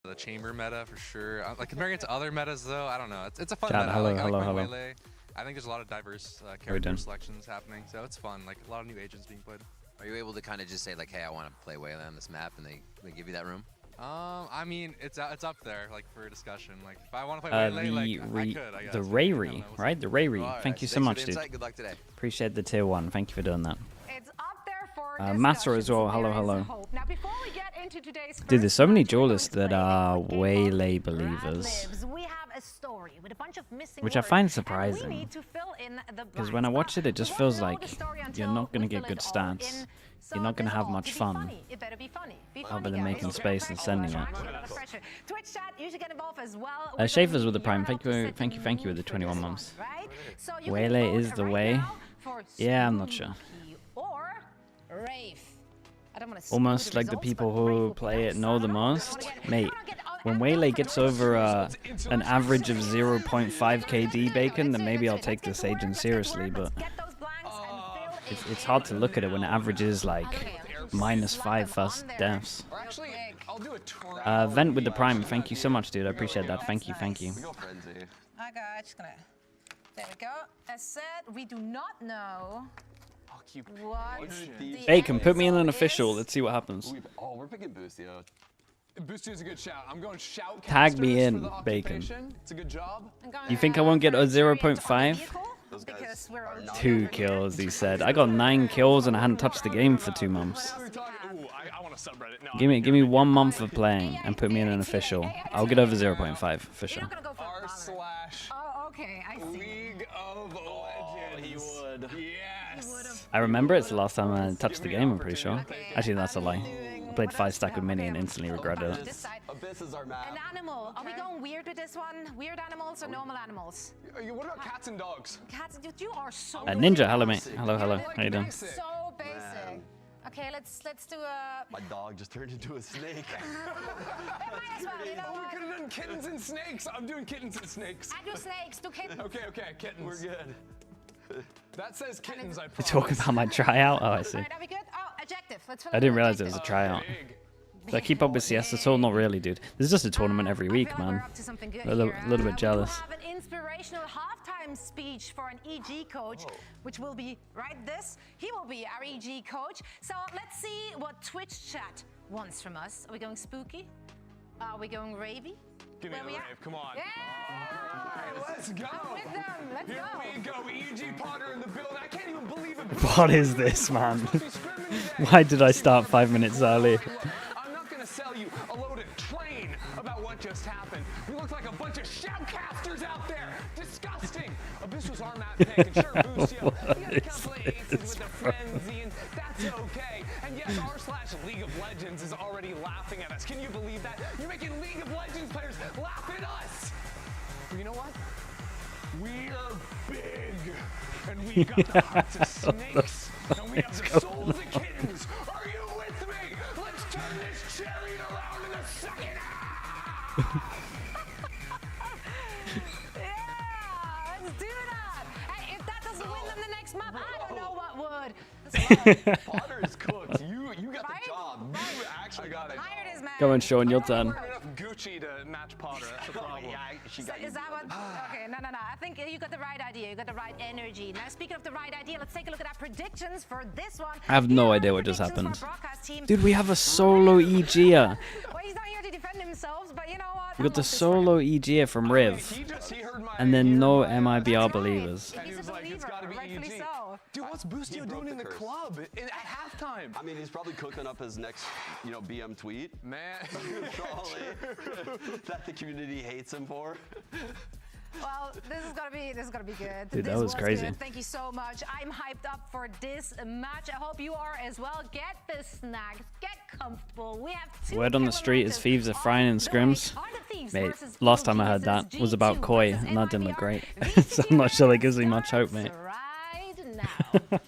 the chamber meta for sure. Like comparing it to other metas though, I don't know. It's a fun Chat, meta. hello, like, hello, I like hello. Melee. I think there's a lot of diverse character selections happening, so it's fun. Like a lot of new agents being played. Are you able to kind of just say like, hey, I want to play Waylay on this map, and they give you that room? I mean, it's up there, like for discussion. Like if I want to play Waylay, like I could, I guess. The Rayri, right? The Rayri. Right, Thank you so much, dude. Good luck today. Appreciate the tier 1. Thank you for doing that. It's up there for Master as well. Hello, hello. Now, before we get into today's Dude, there's so many first match, we're duelists going that to are play Waylay Rad believers. Libs. We have a story with a bunch of missing Which I words, find and we surprising. need to fill in the Because when I watch it, it just blanks. feels We won't like know the story you're until not going we to get fill good it all in. stats. So You're not going to this have all much to be fun. funny. It better be funny. Be Other funny, than guys. making space and sending it. Twitch chat, you should get involved as well. Schaefer's with the Prime. Thank you with the 21 months. Right? So you can Waylay vote is the right way. now for Yeah, I'm not sure. Spooky or Rave. I don't wanna spoil Almost the like the results, people but Rave who will be play next. it know the I don't wanna most. get- Mate, when Waylay gets over an average of 0.5 KD bacon, then maybe I'll take this agent seriously, but it's hard to look at it when it averages like -5 first deaths. Vent with the Prime, thank you so much, dude. I appreciate that. Thank you, thank you. Okay, just gonna. There we go. As said, we do not know what the Bacon, put me in an end official. is. Let's see what happens. Oh, we're picking Boostio. Boostio's a good shout. I'm going shout. Tag me in, for the Bacon. occupation. It's a good job. I'm going, You think I won't get a for chariot on the 0.5? vehicle, because we're on 2 kills, he said. I got 9 kills and I hadn't touched the game for 2 months. I want a subreddit. No, Give me 1 month of playing and put me in an official. I'll get over 0.5 for You're sure. not gonna go for R Valor. slash Oh, okay, I see. League of Legends. He would. Yes. I remember it's the last time I touched the game, I'm pretty sure. Actually, that's a lie. I played 5 stack with Mini and instantly regretted This it. side. Abyss is our map. An animal. Are we going weird with this one? Weird animals or normal animals? What about cats and dogs? Cats, dude, you are so Ninja, hello mate. Hello, hello. How you doing? so basic. Okay, let's do a. My dog just turned into a snake. Might as well, you know Oh, we what? could have done kittens and snakes. I'm doing kittens and snakes. I do snakes, do kittens. Okay, kittens. We're good. That says kittens, I You promise. talk about my tryout? Oh, I see. Alright, are we good? Oh, adjective. Let's fill I in didn't the realize it was a adjective. tryout. Big. Did I keep up with CS at all? Not really, dude. This is just a tournament every I week, feel like we're man. up to something good A little here. bit jealous. We have an inspirational halftime speech for an EG coach, which will be this. He will be our EG coach. So let's see what Twitch chat wants from us. Are we going spooky? Are we going ravey? Give me Where the we rave. at? Come on. Yeah! Let's go. I'm with them. Let's Here go. we go. E.G. Potter in the building. I can't even believe it. What is this, man? Supposed to be scrimming today. Why did I start 5 minutes early? I'm not going to sell you a loaded train about what just happened. We look like a bunch of shoutcasters out there. Disgusting. Abyss was our map pick, and sure, Boostio, we got a couple of aces with the frenzy, and that's okay. And yes, r/League of Legends is already laughing at us. Can you believe that? You're making League of Legends players laugh at us. But you know what? We are big, and we got the hearts of snakes, and we have the souls of kittens. Are you with me? Let's turn this chariot around in a second. Yeah, let's do that. Hey, if that doesn't win them the next map, I don't know what would. That's a lot. Potter is cooked. You got Right? the job. You actually got it. Hired his man. Go on, Sean, your turn. Enough Gucci to match Potter. That's the problem. She So got you. is that what? Okay, no. I think you got the right idea. You got the right energy. Now, speaking of the right idea, let's take a look at our predictions for this one. I have no Here are idea our what just predictions happened. for our broadcast team. Dude, we have a solo EGer. Well, he's not here to defend himself, but you know what? We got the I'm this for him. solo EGer from Riv. He heard my And then ear no blast. MIBR Right. believers. And he He's was a like, it's believer, gotta be rightfully EG. so. Dude, what's Boostio broke doing the in the curse. club at halftime? I mean, he's probably cooking up his next, BM tweet. Man. Probably. that the community hates him for. Well, this is gonna be good. Dude, that This was crazy. Good. Thank you so much. I'm hyped up for this match. I hope you are as well. Get the snacks, get comfortable. We have 2 Word on the street is kilometers thieves are on frying in the scrims. way. Are the Thieves Mate, versus last Evil time I heard Geniuses that was about G2 Koi, versus and that didn't look MIBR. great. VCT So I'm not sure that gives me much hope, mate. Right now.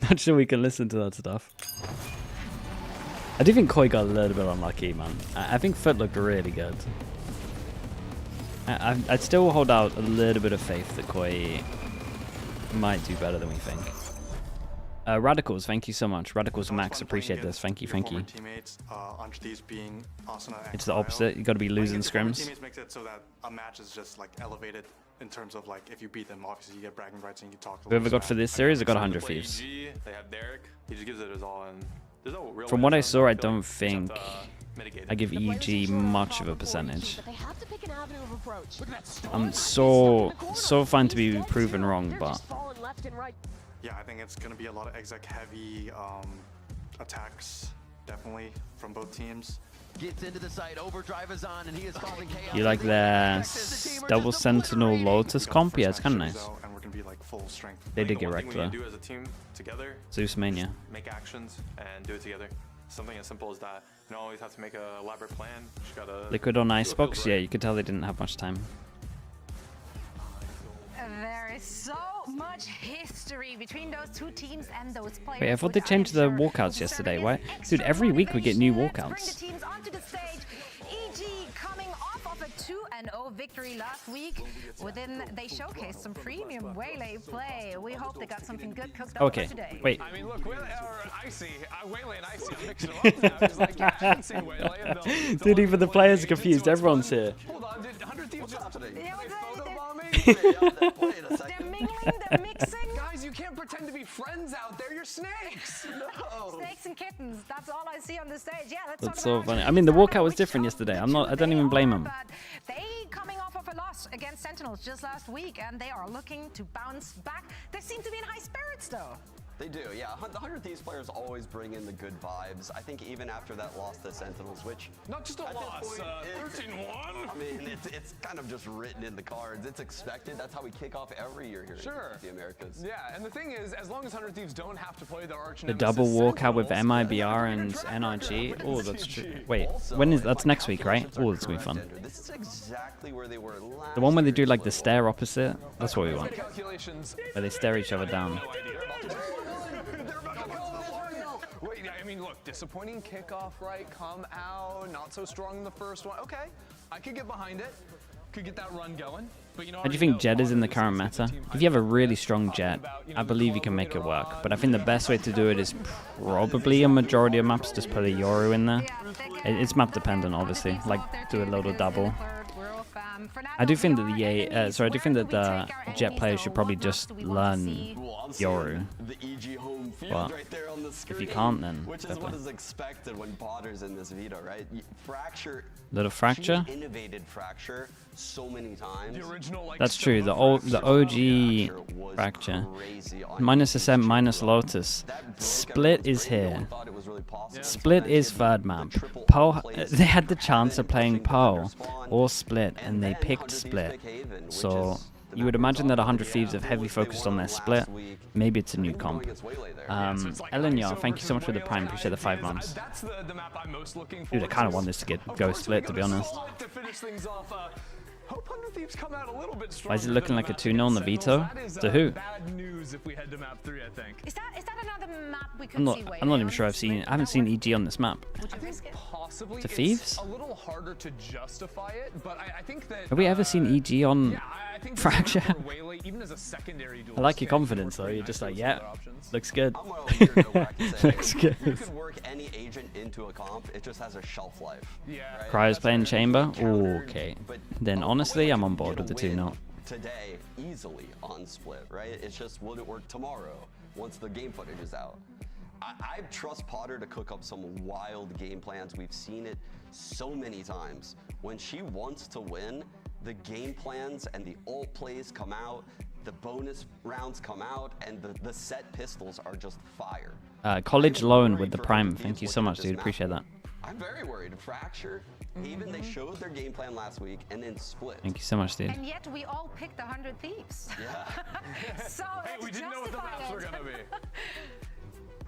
Not sure we can listen to that stuff. I do think Koi got a little bit unlucky, man. I think Foot looked really good. I'd still hold out a little bit of faith that Koi might do better than we think. Radicals, thank you so much. Radicals Max, appreciate this. Thank you, thank you. Teammates, being It's the opposite. You got to be losing scrims. Teammates makes it so that a match is just like elevated in terms of like if you beat them, obviously you get bragging rights and you talk. Whoever got for this series, I got 100 Thieves. They have Derek. He just gives it his all, and there's no real From what I saw, I don't think I give EG much of a percentage. I'm so fine to be proven wrong, but yeah, I think it's gonna be a lot of exec heavy attacks, definitely from both teams. Gets into the site, overdrive is on, and he is causing chaos. you like their double sentinel Lotus comp? Yeah, it's kind of nice. And we're gonna be like full strength. They did get wrecked though. Do as a team together. Zeus Mania. Make actions and do it together. Something as simple as that. You don't always have to make an elaborate plan. You just gotta Liquid on Icebox? Yeah, you could tell they didn't have much time. There is so much history between those two teams and those players. Wait, I thought they changed the walkouts yesterday. Why? Dude, every week we get new walkouts. Bring the teams onto the stage. EG coming off of a 2-0 victory last week. Within, they showcased some premium Waylay play. We hope they got something good cooked up for today. Wait. I mean, look, Waylay and Icy, I'm mixing them up now. Just like, yeah, I haven't seen Waylay, and they'll Dude, even the players are confused. Everyone's here. Hold on, did 100 Thieves just They're photobombing? mingling, they're mixing. Guys, you can't pretend to be friends out there. You're snakes. No. Snakes and kittens. That's all I see on the stage. Yeah, let's That's talk so about funny. I mean, the walkout was different yesterday. I don't even blame them. They coming off of a loss against Sentinels just last week, and they are looking to bounce back. They seem to be in high spirits, though. They do, yeah. The 100 Thieves players always bring in the good vibes. I think even after that loss to Sentinels, which... Not just a loss, 13-1. I mean, it's kind of just written in the cards. It's expected. That's how we kick off every year here in the Americas. Yeah, and the thing is, as long as 100 Thieves don't have to play their arch The double walkout with MIBR and NRG. Oh, that's true. Wait, when is that's next week, right? Oh, that's gonna be fun. This is exactly where they were last. The one where they do like the stare opposite. That's what we want. Calculations. Where they stare each other down. Wait, I mean, look, disappointing kickoff, right? Come out, not so strong in the first one. Okay, I could get behind it. Could get that run going. But you know, How do you think Jet is in the current meta? If you have a really strong Jet, I believe you can make it work. But I think the best way to do it is probably a majority of maps just put a Yoru in there. It's map dependent, obviously. Like do a little double. I do think that the Jet players should probably just learn Yoru. But if you can't, then which is what is expected when Potter's in this veto, right? Fracture. Little Fracture. She innovated Fracture so many times. The original, like, That's true. The OG Fracture. Minus Ascent, minus Lotus. Split is here. Split is third map. Poe. They had the chance of playing Poe or Split, and they picked Split. So you would imagine that 100 Thieves have heavily focused on their Split. Maybe it's a new comp. Elenior, thank you so much for the Prime. Appreciate the 5 months. Dude, I kind of want this to go Split, to be honest. Why is it looking like a 2-0 on the veto? To who? Is that another map we could I'm see? not even sure I haven't seen EG on this map. Possibly To Thieves? a little harder to justify it, but I think that Have we ever seen EG on Fracture? Even as a secondary I like your confidence though. You're just like, yeah, looks good. I'm well here to go back and say, Looks good. you can work any agent into a comp. It just has a shelf life. Yeah. Right? Cryo's playing Chamber? Okay. Then honestly, I'm on board with the 2-0. Today, easily on Split, right? It's just, will it work tomorrow once the game footage is out? I trust Potter to cook up some wild game plans. We've seen it so many times. When she wants to win, the game plans and the ult plays come out, the bonus rounds come out, and the set pistols are just fire. College Loan with the Prime. Thank you so much, dude. Appreciate that. I'm very worried. Fracture, even they showed their game plan last week and then Split. Thank you so much, dude. And yet we all picked 100 Thieves. Yeah. So Hey, we didn't know what the maps were gonna be.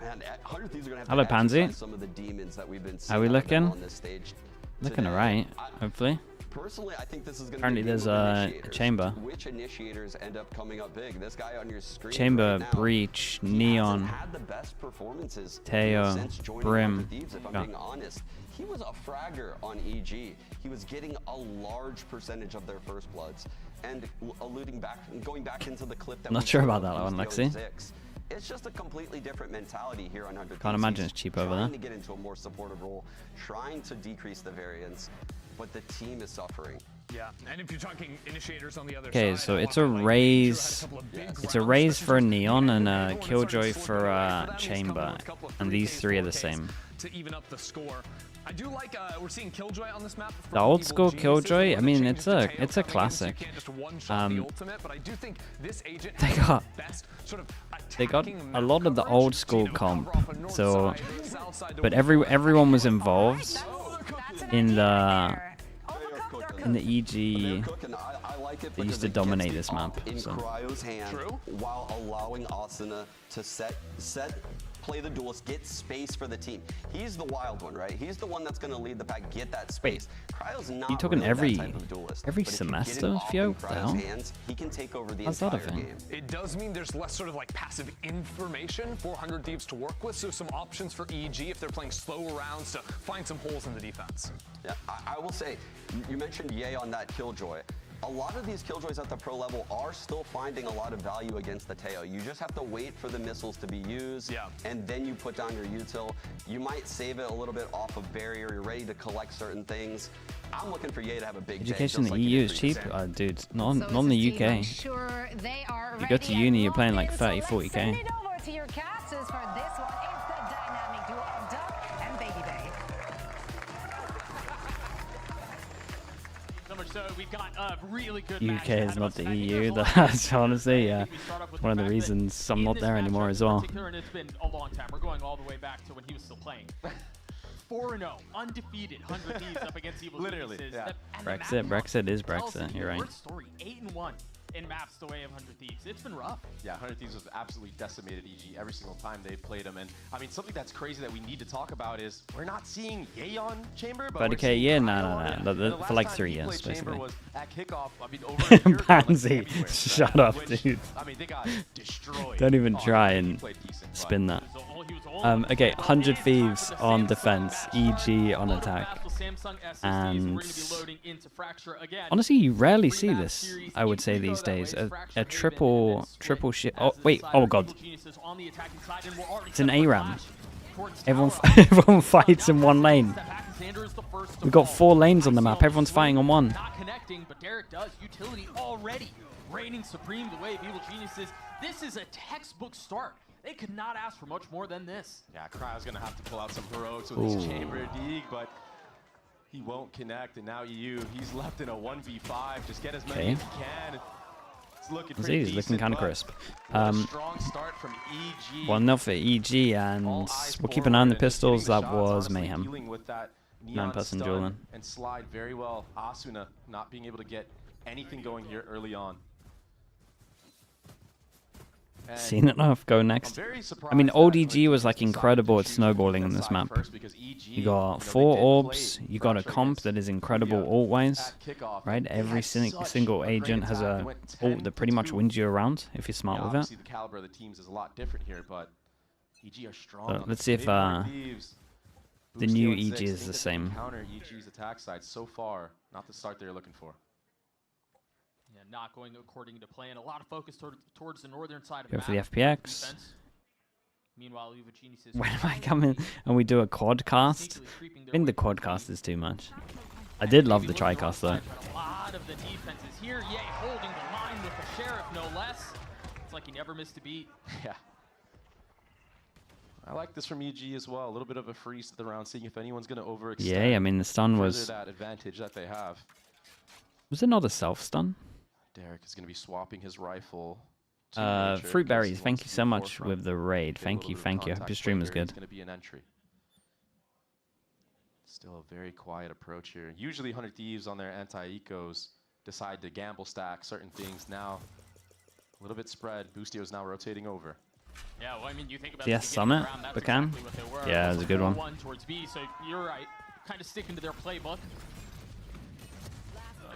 Man, 100 Thieves are gonna have Hello, to Pansy. exercise some of the demons that we've been seeing How we looking? on this stage. Looking today. alright, hopefully. Personally, I think this is going to Apparently be there's a chamber. Which initiators end up coming up big? This guy on your screen Chamber, right now, Breach, he Neon, hasn't had the best performances Teo, since joining Brim. 100 Thieves, if I'm Yeah. being honest. He was a fragger on EG. He was getting a large percentage of their first bloods. And alluding back, going back into the clip that Not we sure saw about that of one, Lucio Lexi. Zix, It's just a completely different mentality here on 100 Can't imagine it's cheap over there. Trying to get into a more supportive role, trying to decrease the variance, but the team is suffering. Yeah, and if you're talking initiators on the other Okay, side, so it's a raise. It's a raise for a Neon and a Killjoy for a Chamber, and these three are the same. To even up the score. I do like we're seeing Killjoy on this map. The old school Killjoy, I mean, it's a classic. They got a lot of the old school comp, so but everyone was involved in the EG. They used to dominate this map. So. Cryo's hand while allowing Asuna to play the duelist, get space for the team. He's the wild one, right? He's the one that's going to lead the pack, get that space. Cryo's not you talking really that type of duelist, every semester, Fio? What the hell? Hands, he can take over the How's that a entire thing? game. It does mean there's less sort of like passive information for 100 Thieves to work with, so some options for EG if they're playing slow rounds to find some holes in the defense. Yeah, I will say, you mentioned Ye on that Killjoy. A lot of these Killjoys at the pro level are still finding a lot of value against the Teo. You just have to wait for the missiles to be used, and then you put down your util. You might save it a little bit off of barrier. You're ready to collect certain things. I'm looking for Ye to have a big Education in the day, EU is cheap, dude. Not in the UK. You go to uni, you're playing like 30, 40k. Send it over to your casters for this one. It's the dynamic duo of Duck and Baby Bay. So we've got a really good UK is not the EU. That's honestly, yeah, one of the reasons I'm not there anymore as well. And it's been a long time. We're going all the way back to when he was still playing. 4-0, undefeated, 100 Thieves up against Evil Geniuses. Yeah. Brexit is Brexit. You're right. Story 8-1 in maps the way of 100 Thieves. It's been rough. Yeah, 100 Thieves was absolutely decimated EG every single time they played him. And I mean, something that's crazy that we need to talk about is we're not seeing Ye on Chamber, but okay, yeah, no, for like 3 years, basically. Was at kickoff, I mean, over a year ago, Pansy, like shut up, dude. I mean, they got destroyed. Don't even try and spin that. Okay, 100 Thieves on defense, EG on attack. And honestly, you rarely see this, I would say, these days. A triple shit. Oh, wait. Oh, God. It's an ARAM. Everyone fights in one lane. We've got 4 lanes on the map. Everyone's fighting on one. Not connecting, but Derek does. Utility already reigning supreme the way of Evil Geniuses. This is a textbook start. They could not ask for much more than this. Yeah, Cryo's going to have to pull out some heroics with his Chamber Dig, but he won't connect. And now EU, he's left in a 1v5. Just get as many as he can. It's looking pretty He's looking kind of crisp. Strong start from EG. 1-0 for EG, and we'll keep an eye on the pistols. That was mayhem. 9-person dueling. And slide very well. Asuna not being able to get anything going here early on. Seen enough. Go next. I mean, old EG was like incredible at snowballing on this map. You got 4 orbs. You got a comp that is incredible ult-wise, right? Every single agent has a ult that pretty much wins you around if you're smart with it. The caliber of the teams is a lot different here, but EG are strong. So let's see if the new EG is the same. Counter EG's attack side so far, not the start they're looking for. Yeah, not going according to plan. A lot of focus towards the northern side of Go the for the map. FPX. Meanwhile, Evil Geniuses. When am I coming and we do a quadcast? I think the quadcast is too much. I did love the tricast though. A lot of the defense is here. Ye holding the line with the Sheriff, no less. It's like he never missed a beat. Yeah. I like this from EG as well. A little bit of a freeze to the round, seeing if anyone's going to overextend. Yeah, I mean the stun was. That advantage that they have. Was it not a self stun? Derek is going to be swapping his rifle. Fruit berries, thank you so much with the raid. Thank you. I hope your stream is good. It's going to be an entry. Still a very quiet approach here. Usually 100 Thieves on their anti-ecos decide to gamble stack certain things. Now, a little bit spread. Boostio's now rotating over. Yeah, well, I mean, you think about yes, Summit, Bacan. Yeah, it was a good one. Towards B, so you're right. Kind of sticking to their playbook.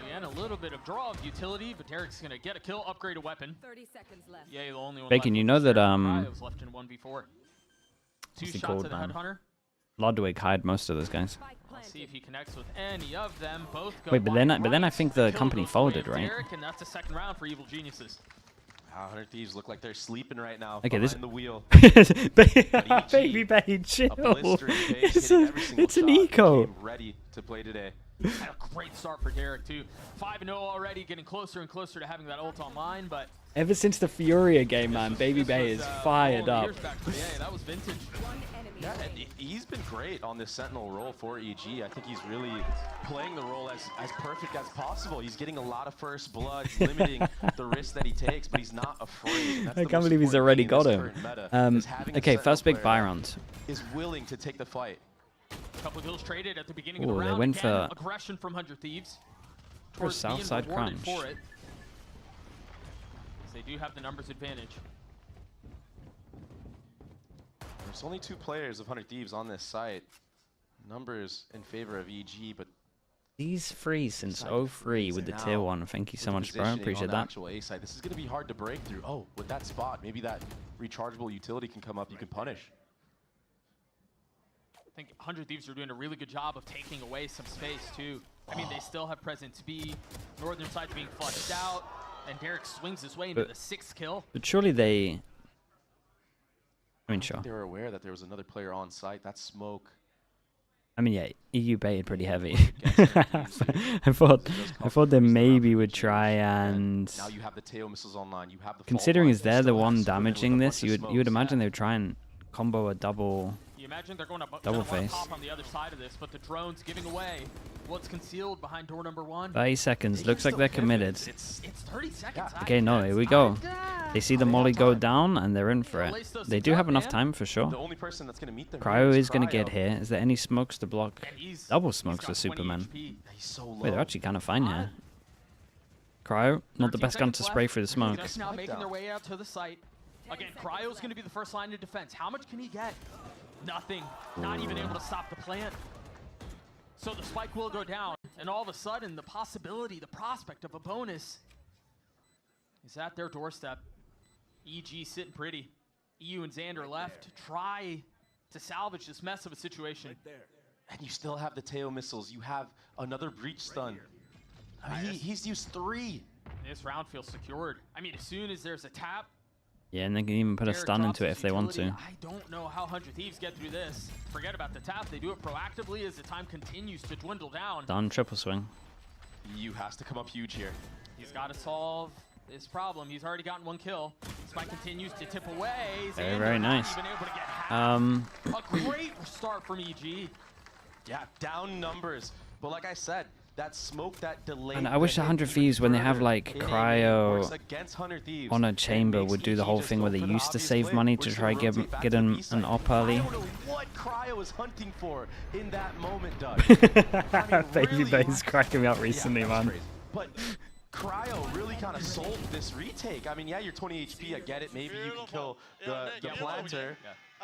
Again, a little bit of draw of utility, but Derek's gonna get a kill, upgrade a weapon. 30 seconds left. Yeah, the only one Bacon, left you know that left in 1v4. Two he shots called, at the Headhunter. Ludwig hide most of those guys. Let's see if he connects with any of them. Both go Wait, but then I think the company folded, right? Derek, and that's a second round for Evil Geniuses. 100 Thieves look like they're sleeping right now. Okay, this behind the wheel. Baby Bay, chill. A blistering pace, It's an shot. eco. Came ready to play today. And a great start for Derek, too. 5-0 already, getting closer and closer to having that ult online, but... Ever since the Furia game, man, Baby Bay is fired up. That was vintage. Yeah, and he's been great on this Sentinel role for EG. I think he's really playing the role as perfect as possible. He's getting a lot of first blood, limiting the risk that he takes, but he's not afraid. I can't believe he's already got him. Okay, first big buy round. Is willing to take the fight. A couple of kills traded at the beginning of the round. They went for aggression from 100 Thieves. For Southside Crunch. For it. They do have the numbers advantage. There's only 2 players of 100 Thieves on this site. Numbers in favor of EG, but these 3 since 03 with the tier 1. Thank you so much, bro. Appreciate that. Actual A side. This is going to be hard to break through. Oh, with that spot, maybe that rechargeable utility can come up. You can punish. I think 100 Thieves are doing a really good job of taking away some space, too. I mean, they still have Presence B. Northern side's being flushed out. And Derek swings his way into the 6th kill. But surely they... I mean, sure. They were aware that there was another player on site. That smoke. I mean, yeah, EU baited pretty heavy. I thought they maybe would try and... Now you have the Teo missiles online. You have the considering is they're the one damaging this, you would imagine they would try and combo a double... You imagine they're going to double face. Pop on the other side of this, but the drone's giving away what's concealed behind door number 1. 30 seconds. Looks like they're committed. It's 30 seconds. Okay, no, here we go. They see the molly go down, and they're in for it. They do have enough time for sure. The only person that's going to meet them Cryo is going to get here. Is there any smokes to block? Double smokes for Superman. Wait, they're actually kind of fine here. Cryo, not the best gun to spray through the smoke. Just now making their way out to the site. Again, Cryo's going to be the first line of defense. How much can he get? Nothing. Not even able to stop the plant. So the spike will go down, and all of a sudden, the possibility, the prospect of a bonus is at their doorstep. EG sitting pretty. EU and Xander left to try to salvage this mess of a situation. And you still have the Teo missiles. You have another breach stun. I mean, he's used 3. This round feels secured. I mean, as soon as there's a tap, yeah, and they can even put a stun into it if they want to. I don't know how 100 Thieves get through this. Forget about the tap. They do it proactively as the time continues to dwindle down. Done, triple swing. EU has to come up huge here. He's got to solve this problem. He's already gotten 1 kill. Spike continues to tip away. Very, very nice. A great start from EG. Yeah, down numbers. But like I said, that smoke, that delay. And I wish 100 Thieves, when they have like cryo on a chamber, would do the whole thing where they used to save money to try get an op early. I don't know what cryo is hunting for in that moment, Doug. Baby Bay's cracking me up recently, man. But cryo really kind of sold this retake. I mean, yeah, you're 20 HP. I get it. Maybe you can kill the planter,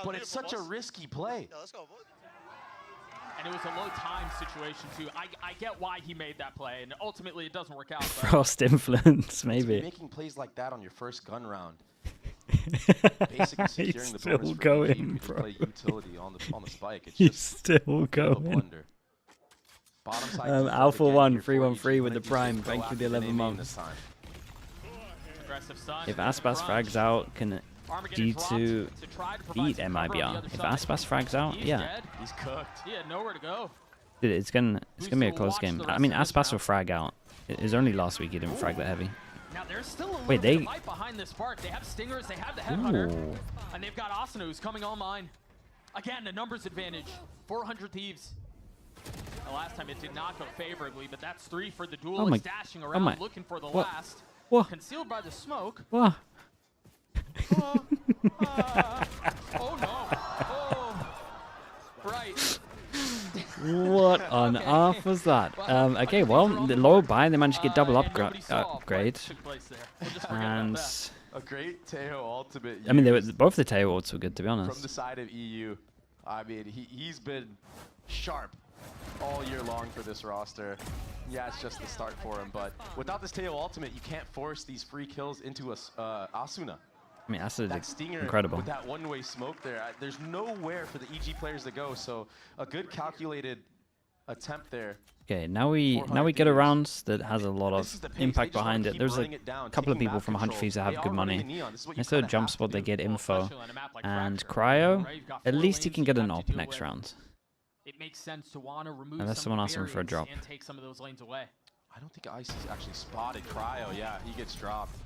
but it's such a risky play. And it was a low time situation too. I get why he made that play, and ultimately it doesn't work out. Frost influence, maybe. Making plays like that on your first gun round. Basically securing the still bonus going, for bro. play utility on the spike. It's He's just still going. Alpha 1 313 with the prime. Thank you, the 11 months. If Aspas frags out, can G2 beat MIBR? If Aspas frags out, yeah. He's cooked. He had nowhere to go. Dude, it's gonna be a close game. I mean, Aspas will frag out. It was only last week he didn't frag that heavy. Now there's still a little Wait, bit of fight behind this part. They have Stingers, they have the Headhunter, Ooh. and they've got Asuna who's coming online. Again, a numbers advantage. 400 Thieves. The last time it did not go favorably, but that's 3 for the duelist, dashing around looking for the last. Concealed by the smoke. What? Oh no. Oh. Right. What on earth was that? Okay, well, the low buy, they managed to get double upgrade. And a great Teo ultimate. I mean, they were, both the Teo ults were good, to be honest. From the side of EU, I mean, he's been sharp all year long for this roster. Yeah, it's just the start for him, but without this Teo ultimate, you can't force these free kills into a Asuna. I mean, that's Stinger incredible. With that one-way smoke there, there's nowhere for the EG players to go. So a good calculated attempt there. Okay, now we get a round that has a lot of impact behind it. There's a couple of people from 100 Thieves that have good money. Instead of jump spot, they get info. And Cryo, at least he can get an op next round. It makes sense to want to remove Unless someone asks him for a drop. and take some of those lanes away. I don't think Ice has actually spotted Cryo. Yeah, he gets dropped.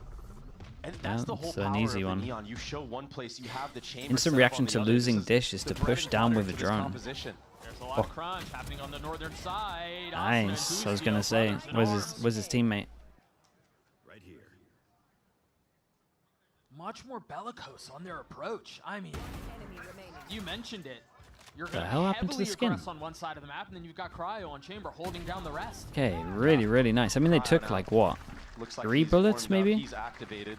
And that's Yeah, the whole it's an power easy of the one. Neon. You show one place, you have the chamber Instant set up reaction on the to other. losing This Dish is the to bread push and down butter with a to this drone. composition. There's a lot of crunch happening on the northern side. Nice. I was gonna say, where's his teammate? Right here. Much more bellicose on their approach. I mean, you mentioned it. You're The going to hell happened to the heavily skin? aggress on one side of the map, and then you've got Cryo on chamber holding down the rest. Okay, really nice. I mean, they took like what? Looks like 3 he's bullets warmed up. maybe? He's activated.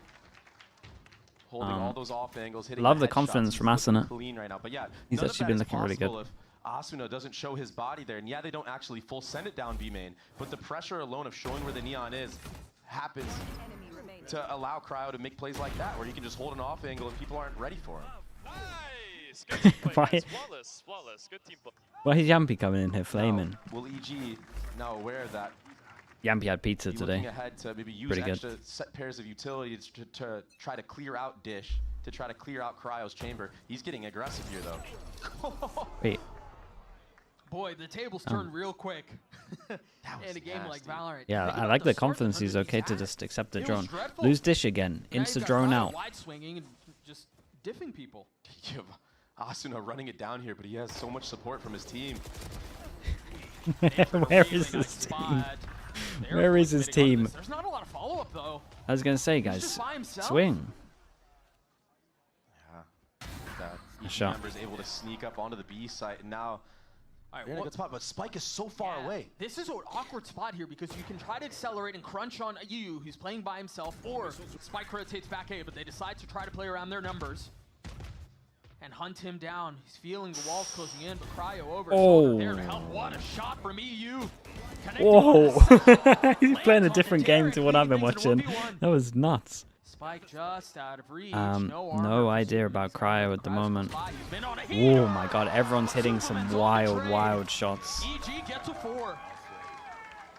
Holding all those off angles, hitting Love the headshots. confidence He's from looking Asuna. clean right now. But yeah, He's none of actually that been is looking really good. possible if Asuna doesn't show his body there. And yeah, they don't actually full send it down B main, but the pressure alone of showing where the Neon is happens to allow Cryo to make plays like that, where he can just hold an off angle and people aren't ready for him. Nice. Good team play. Why- Flawless. Good team play. Why is Yampy coming in here flaming? Will EG now aware that Yampy had pizza be today. looking ahead to maybe use Pretty good. extra set pairs of utilities to try to clear out Dish, to try to clear out Cryo's chamber. He's getting aggressive here though. Wait. Boy, the tables turn real quick in a game like Valorant. Yeah, Think I about like the start confidence he's 100 okay to at. just accept the It was drone. dreadful. Lose Dish again. Now Insta you've got drone Cryo out. wide swinging and just diffing people. You have Asuna running it down here, but he has so much support from his team. Where is his team? Where is his team? There's not a lot of follow-up though. I was gonna say, He's guys, just by himself. swing. Yeah, that A EG shot. member's able to sneak up onto the B site, and now All right, they're in a good spot. But Spike is so far away. This is an awkward spot here because you can try to accelerate and crunch on Yu, who's playing by himself, or Spike rotates back A, but they decide to try to play around their numbers and hunt him down. He's feeling the walls closing in, but Cryo over his shoulder there to help. What a shot from EU. Whoa! He's playing a different game to what I've been watching. That was nuts. Spike just out of reach. No No idea about Cryo at the moment. Oh my god, everyone's hitting some wild shots. EG gets a 4.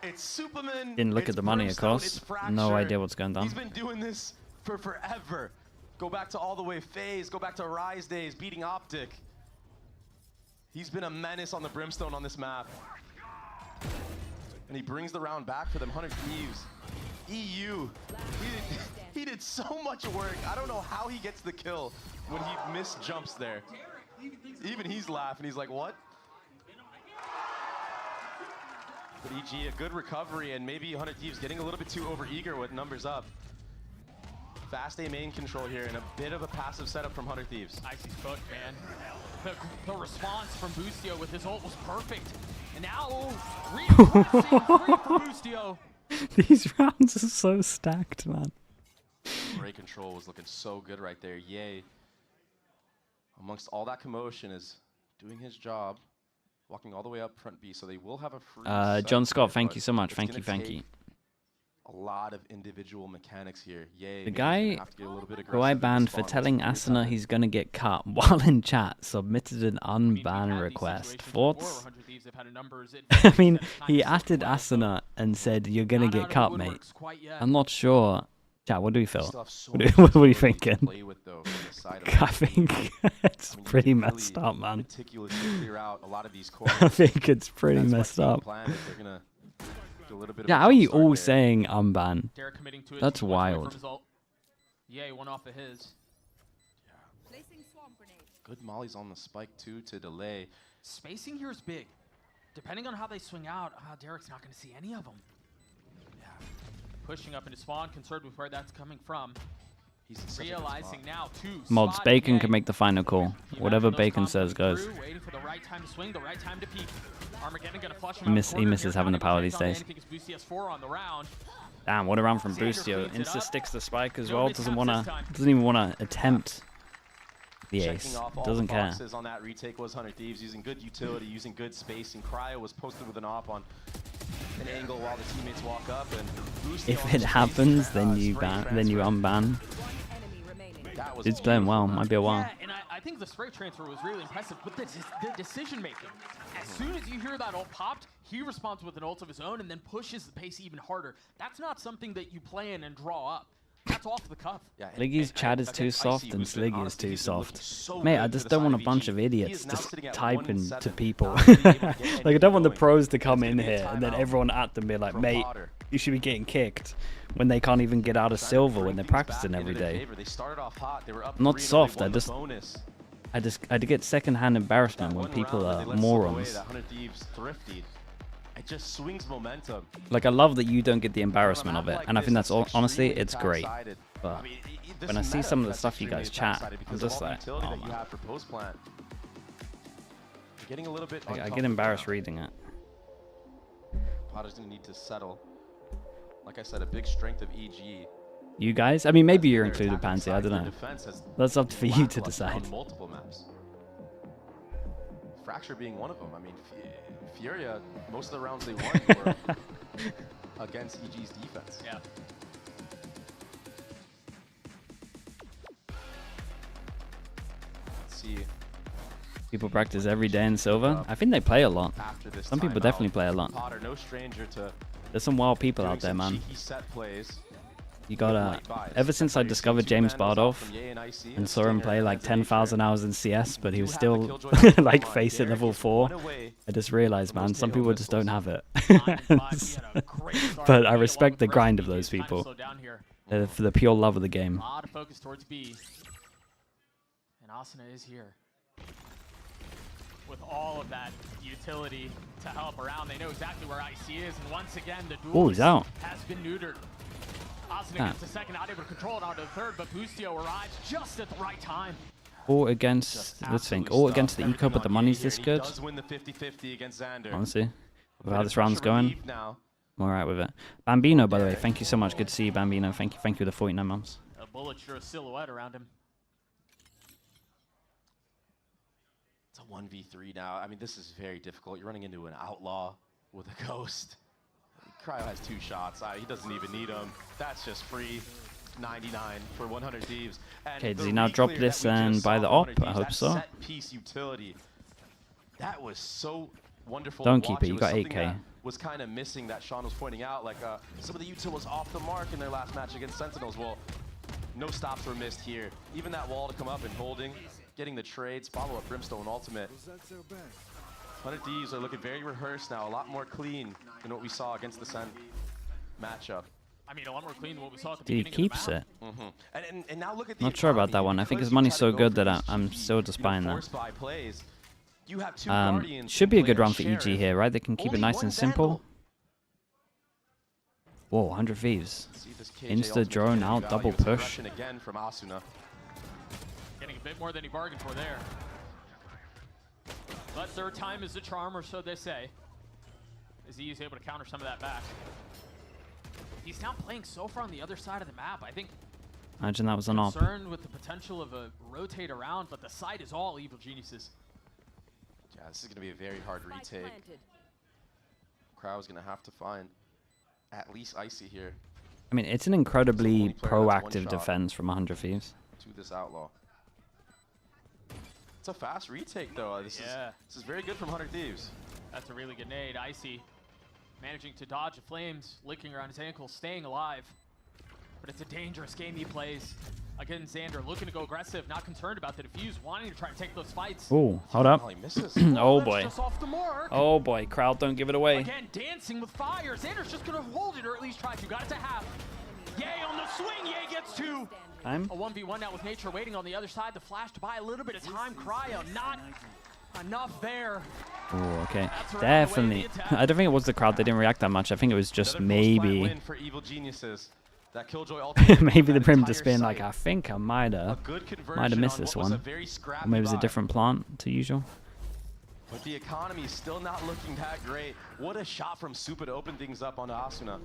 It's Superman. Didn't look it's at the money, of Brimstone, course. it's Fracture. No idea what's going He's down. been doing this for forever. Go back to all the way Phase. Go back to Rise days, beating Optic. He's been a menace on the Brimstone on this map. And he brings the round back for them 100 Thieves. EU. He did so much work. I don't know how he gets the kill when he missed jumps there. Even he's laughing. He's like, what? But EG, a good recovery, and maybe 100 Thieves getting a little bit too overeager with numbers up. Fast A main control here and a bit of a passive setup from 100 Thieves. Icy's cooked, man. The response from Boostio with his ult was perfect. And now, reinforcing free for Boostio. These rounds are so stacked, man. Ray control was looking so good right there. Yay. Amongst all that commotion is doing his job, walking all the way up front B, so they will have a free John site Scott, here, thank but you so much. it's Thank gonna you, thank take you. A lot of individual mechanics here. Yay. The maybe he's guy gonna have to get a little bit who I aggressive in banned for spawn telling this Asuna time. he's gonna get cut while in chat submitted an unban request. Thoughts? I mean, he added Asuna and said you're gonna get cut, mate. I'm not sure. Chat, what do we feel? Still have so What much are you ability to thinking? play with, though, from the side of I think it's I mean, you pretty can messed really up, man. meticulously clear out a lot of these corners. I think it's pretty That's what messed team up. plan is they're gonna do a little bit of Yeah, a how are you jump start all there. saying unban? Derek committing to it. That's 2 points away from wild. his ult. Yay, one off of his. Good mollies on the spike too to delay. Spacing here is big. Depending on how they swing out, Derek's not going to see any of them. Yeah. Pushing up into spawn, concerned with where that's coming from. He's in such a good Realizing spot. now, too. Mods, spotting Bacon A. can make the final call. You Whatever imagine those Bacon comps says coming goes. through, waiting for the right time to swing, the right time to peek. Armageddon gonna flush him He out miss- the he corner. misses Here, having not the power even these connects days. on anything, it's Boosty S4 on the round. Damn, what a round from Xander Boostio. cleans it Insta up. sticks the spike as No well. mishaps this time. Doesn't even wanna attempt the Checking ace. off all Doesn't the care. boxes on that retake was 100 Thieves, using good utility, using good spacing. Cryo was posted with an op on an angle while the teammates walk up, and Boostio If on it the happens, space, then you spray ban, then you transfer. unban. That was Dude's playing well. Might be a while. Yeah, and I think the spray transfer was really impressive, but the decision making. As soon as you hear that ult popped, he responds with an ult of his own and then pushes the pace even harder. That's not something that you plan and draw up. That's off the cuff. Yeah, Liggy's chat is too soft and Sliggy is too soft. Mate, I just don't want a bunch of idiots just typing to people. Like, I don't want the pros to come in here and then everyone at them be like, mate, you should be getting kicked when they can't even get out of silver when they're practicing every day. I'm not soft, I get secondhand embarrassment when people are morons. It just swings momentum. Like, I love that you don't get the embarrassment of it, and I think that's honestly, it's great. But when I see some of the stuff you guys chat, I'm just like, oh man. I get embarrassed reading it. Potter's gonna need to settle. Like I said, a big strength of EG. You guys? I mean, maybe you're included, Pansy. I don't know. That's up for you to decide. Multiple maps. Fracture being one of them. I mean, Furia, most of the rounds they won were against EG's defense. Yeah. Let's see. People practice every day in silver. I think they play a lot. Some people definitely play a lot. Potter, no stranger to There's some wild people out there, man. set plays. You gotta, ever since I discovered James Bardolph and saw him play like 10,000 hours in CS, but he was still like facing level 4, I just realized, man, some people just don't have it. But I respect the grind of those people for the pure love of the game. A lot of focus towards B. And Asuna is here. With all of that utility to help around, they know exactly where IC is, and once again, the duel He's out. has been neutered. Asuna gets the second, not able to control it onto the third, but Bustio arrives just at the right time. All against, let's think, all against the eco, but the money's this good. Honestly, with how this round's going, I'm alright with it. Bambino, by the way, thank you so much. Good to see you, Bambino. Thank you for the 49 months. A bullet sure a silhouette around him. It's a 1v3 now. I mean, this is very difficult. You're running into an outlaw with a ghost. Cryo has 2 shots. He doesn't even need them. That's just free. 99 for 100 Thieves. Okay, does he now drop this and buy the op? I hope so. Piece utility. That was so wonderful. Don't keep it. You got 8k. Was kind of missing that Sean was pointing out. Like some of the util was off the mark in their last match against Sentinels. Well, no stops were missed here. Even that wall to come up and holding, getting the trades, follow up Brimstone ultimate. 100 Thieves are looking very rehearsed now, a lot more clean than what we saw against the Sen matchup. I mean, a lot more clean than what we saw at the Dude, he keeps it. And now look at the Not sure about that one. I think his money's so good that I'm still just buying that. Should be a good run for EG here, right? They can keep it nice and simple. Whoa, 100 Thieves. Insta drone out, double push. Again from Asuna. Getting a bit more than he bargained for there. But third time is the charm, or so they say. As he is able to counter some of that back. He's now playing so far on the other side of the map. I think. Imagine that was an op. Concerned with the potential of a rotate around, but the side is all Evil Geniuses. Yeah, this is going to be a very hard retake. Crowd's going to have to find at least Icy here. I mean, it's an incredibly proactive defense from 100 Thieves. To this outlaw. It's a fast retake though. This is very good from 100 Thieves. That's a really good nade. Icy managing to dodge the flames, licking around his ankle, staying alive. But it's a dangerous game he plays. Again, Xander looking to go aggressive, not concerned about the defuse, wanting to try to take those fights. Oh, hold up. Oh boy. Just off the mark. Oh boy, crowd, don't give it away. Again, dancing with fire. Xander's just gonna hold it, or at least try to. Got it to half. Yay on the swing. Yay gets 2. Time. A 1v1 now with Nature waiting on the other side. The flash to buy a little bit of time. Cryo, not enough there. Oh, okay. Definitely. I don't think it was the crowd. They didn't react that much. I think it was just maybe. Maybe the Brim just being like, I think I might have missed this one. Or maybe it was a different plant to usual. But the economy is still not looking that great. What a shot from Supa to open things up onto Asuna.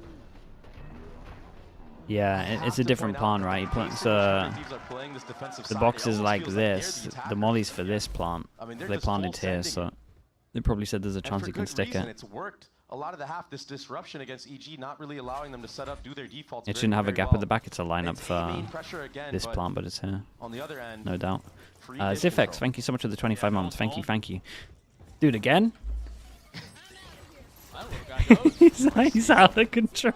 Yeah, it's a different plant, right? He plants the box is like this. The molly's for this plant. They planted here, so they probably said there's a chance you can stick it. It's worked a lot of the half, this disruption against EG, not really allowing them to set up, do their defaults. It shouldn't have a gap at the back. It's a lineup for this plant, but it's here. On the other end, no doubt. Zifex, thank you so much for the 25 months. Thank you. Dude, again? He's out of control.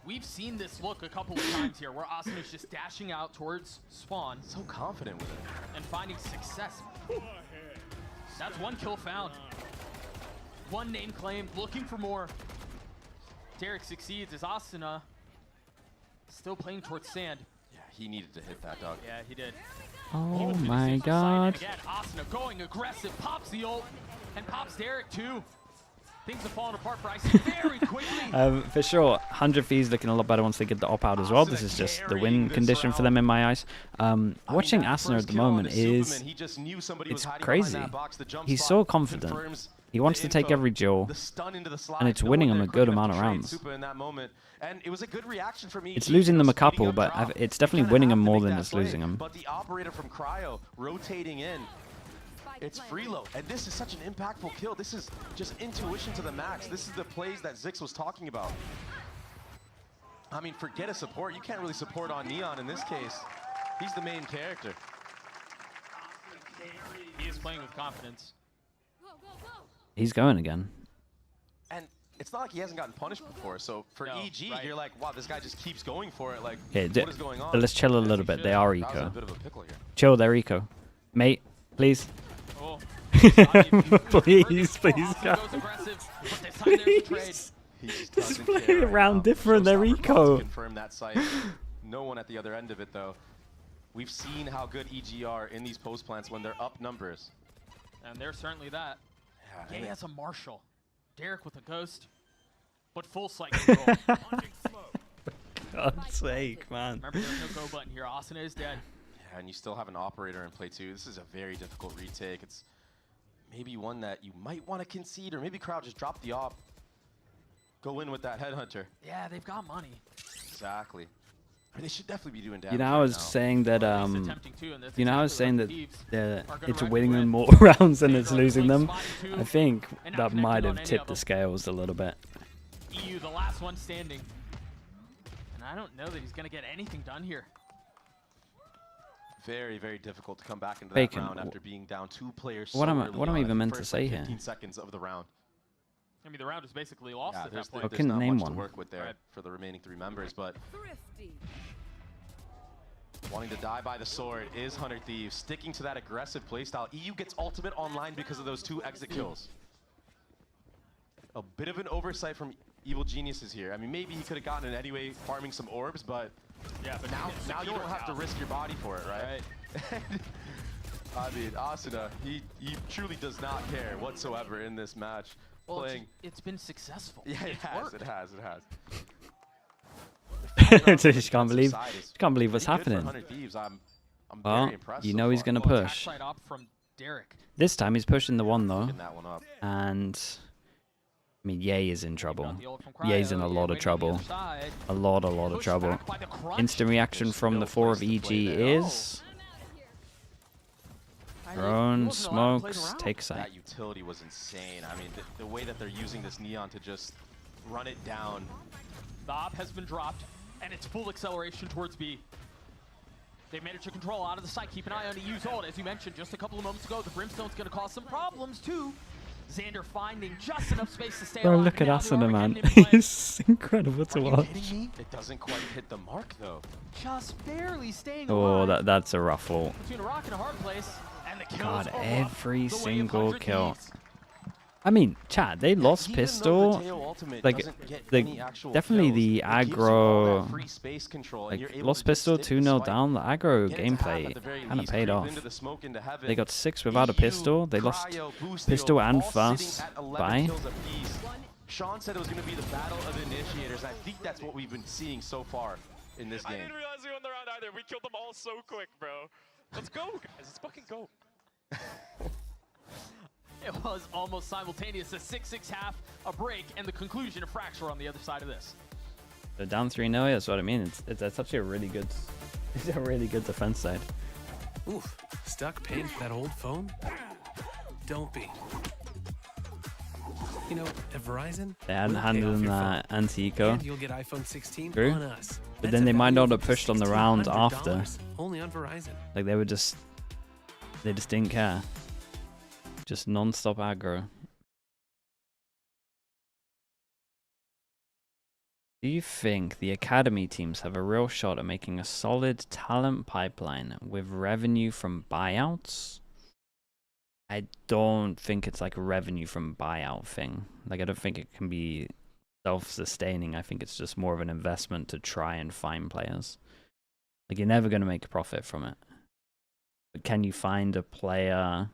We've seen this look a couple of times here where Asuna's just dashing out towards spawn. So confident with it. And finding success. That's one kill found. One name claimed, looking for more. Derek succeeds as Asuna still playing towards sand. Yeah, he needed to hit that, dog. Yeah, he did. Oh my god. Again, Asuna going aggressive, pops the ult, and pops Derek too. Things have fallen apart for Ice very quickly. For sure, 100 Thieves looking a lot better once they get the op out as well. This is just the win condition for them in my eyes. Watching Asuna at the moment is it's crazy. He's so confident. He wants to take every duel, and it's winning him a good amount of rounds. It's losing them a couple, but it's definitely winning them more than it's losing them. But the operator from Cryo rotating in. It's freeload, and this is such an impactful kill. This is just intuition to the max. This is the plays that Zix was talking about. I mean, forget a support. You can't really support on Neon in this case. He's the main character. He is playing with confidence. He's going again. And it's not like he hasn't gotten punished before. So for EG, you're like, wow, this guy just keeps going for it. Like, what is going on? Let's chill a little bit. They are eco. Chill, they're eco. Mate, please. Oh. please go. Please. Just play it around different. They're eco. Confirm that site. No one at the other end of it, though. We've seen how good EG are in these post plants when they're up numbers. And they're certainly that. Yeah, he has a Marshall. Derek with a Ghost, but full site control. For God's sake, man. Remember, there's no go button here. Asuna is dead. Yeah, and you still have an operator in play too. This is a very difficult retake. It's maybe one that you might want to concede, or maybe Crowd just drop the op. Go in with that headhunter. Yeah, they've got money. Exactly. They should definitely be doing damage. You know, I was saying that it's winning them more rounds than it's losing them. I think that might have tipped the scales a little bit. EU, the last one standing. And I don't know that he's going to get anything done here. Very, very difficult to come back into that round after being down 2 players. What am I even meant to say here? 15 seconds of the round. I mean, the round is basically lost at that point. I couldn't name one. To work with there for the remaining 3 members, but wanting to die by the sword is 100 Thieves, sticking to that aggressive playstyle. EU gets ultimate online because of those 2 exit kills. A bit of an oversight from Evil Geniuses here. I mean, maybe he could have gotten it anyway, farming some orbs, but yeah, but now you don't have to risk your body for it, right? I mean, Asuna, he truly does not care whatsoever in this match. Well, it's been successful. Yeah, it has. Just can't believe what's happening. Well, you know he's gonna push. This time he's pushing the 1 though, and I mean, Ye is in trouble. Ye's in a lot of trouble. A lot of trouble. Instant reaction from the 4 of EG is drone, smokes, take site. That utility was insane. I mean, the way that they're using this Neon to just run it down. The op has been dropped, and it's full acceleration towards B. They managed to control out of the site. Keep an eye on EU's ult. As you mentioned just a couple of moments ago, the Brimstone's going to cause some problems, too. Xander finding just enough space to stay alive. Bro, look at Asuna, man. He's incredible to watch. It doesn't quite hit the mark, though. Just barely staying alive. Oh, that's a rough ult. Between a rock and a hard place, and the kills God, every single kill. I mean, chat, they lost pistol. Like, definitely the aggro. Like, lost pistol 2-0 down. The aggro gameplay kind of paid off. They got 6 without a pistol. They lost pistol and fast by. Sean said it was going to be the battle of initiators. I think that's what we've been seeing so far in this game. I didn't realize we won the round either. We killed them all so quick, bro. Let's go, guys. Let's fucking go. It was almost simultaneous. A 6-6 half, a break, and the conclusion of Fracture on the other side of this. They're down 3-0. That's what I mean. It's actually a really good defense side. Oof. Stuck paying for that old phone? Don't be. You know, at Verizon, They hadn't we'll pay handed off them your that phone. anti-eco. And you'll get iPhone 16 True. on us. But That's then a they might value not of have pushed on the round after. $1,600 only on Verizon. Like they just didn't care. Just non-stop aggro. Do you think the academy teams have a real shot at making a solid talent pipeline with revenue from buyouts? I don't think it's like a revenue from buyout thing. Like I don't think it can be self-sustaining. I think it's just more of an investment to try and find players. Like you're never going to make a profit from it. But can you find a player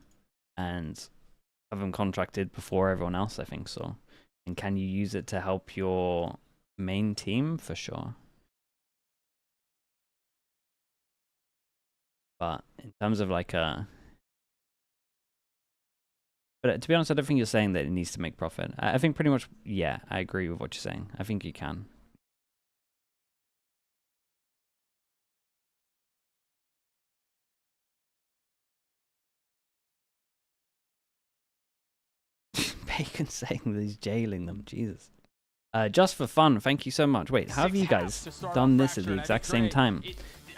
and have them contracted before everyone else? I think so. And can you use it to help your main team? For sure. But in terms of like a... But to be honest, I don't think you're saying that it needs to make profit. I think pretty much, yeah, I agree with what you're saying. I think you can. Bacon saying that he's jailing them. Jesus. Just for fun, thank you so much. Wait, how have you guys done this at the exact same time?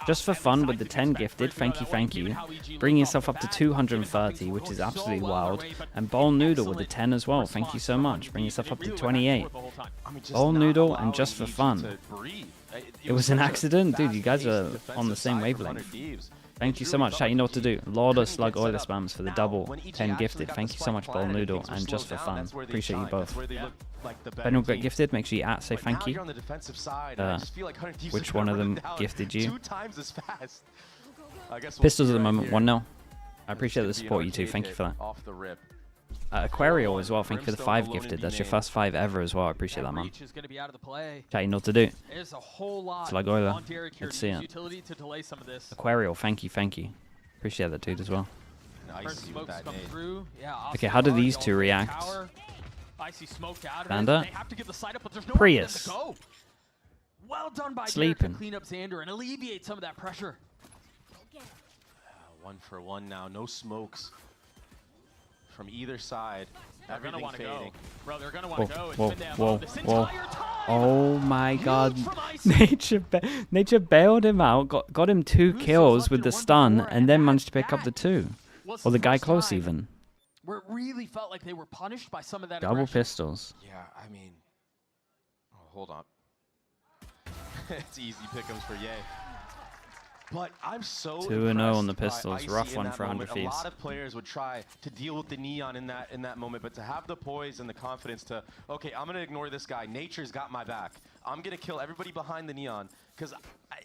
Just for fun with the 10 gifted, thank you. Bring yourself up to 230, which is absolutely wild. And Bowl Noodle with the 10 as well, thank you so much. Bring yourself up to 28. Bowl Noodle and Just for Fun. It was an accident? Dude, you guys are on the same wavelength. Thank you so much. Chat, you know what to do. Lord of Slug Oiler Spams for the double 10 gifted. Thank you so much, Bowl Noodle and Just for Fun. Appreciate you both. If anyone got gifted, make sure you say thank you. Which one of them gifted you? Pistols at the moment, 1-0. I appreciate the support, you two. Thank you for that. Aquario as well, thank you for the 5 gifted. That's your first 5 ever as well. I appreciate that, man. Chat, you know what to do. Slug Oiler. Let's see it. Aquario, thank you. Appreciate that, dude, as well. Okay, how do these two react? Banter. Prius. Well done by Sleeping. to clean up Xander and alleviate some of that pressure. 1 for 1 now, no smokes from either side. They're gonna want to go. Bro, they're gonna want to go. Whoa. Oh my god. Nature bailed him out, got him 2 kills with the stun, and then managed to pick up the 2. Or the guy close even. Where it really felt like they were punished by some of that Double aggression. pistols. Yeah, I mean... Oh, hold on. It's easy pick'ems for Ye. But I'm so 2-0 on the pistols. Rough one for 100 Thieves. Thieves. A lot of players would try to deal with the neon in that moment, but to have the poise and the confidence to, okay, I'm gonna ignore this guy. Nature's got my back. I'm gonna kill everybody behind the neon because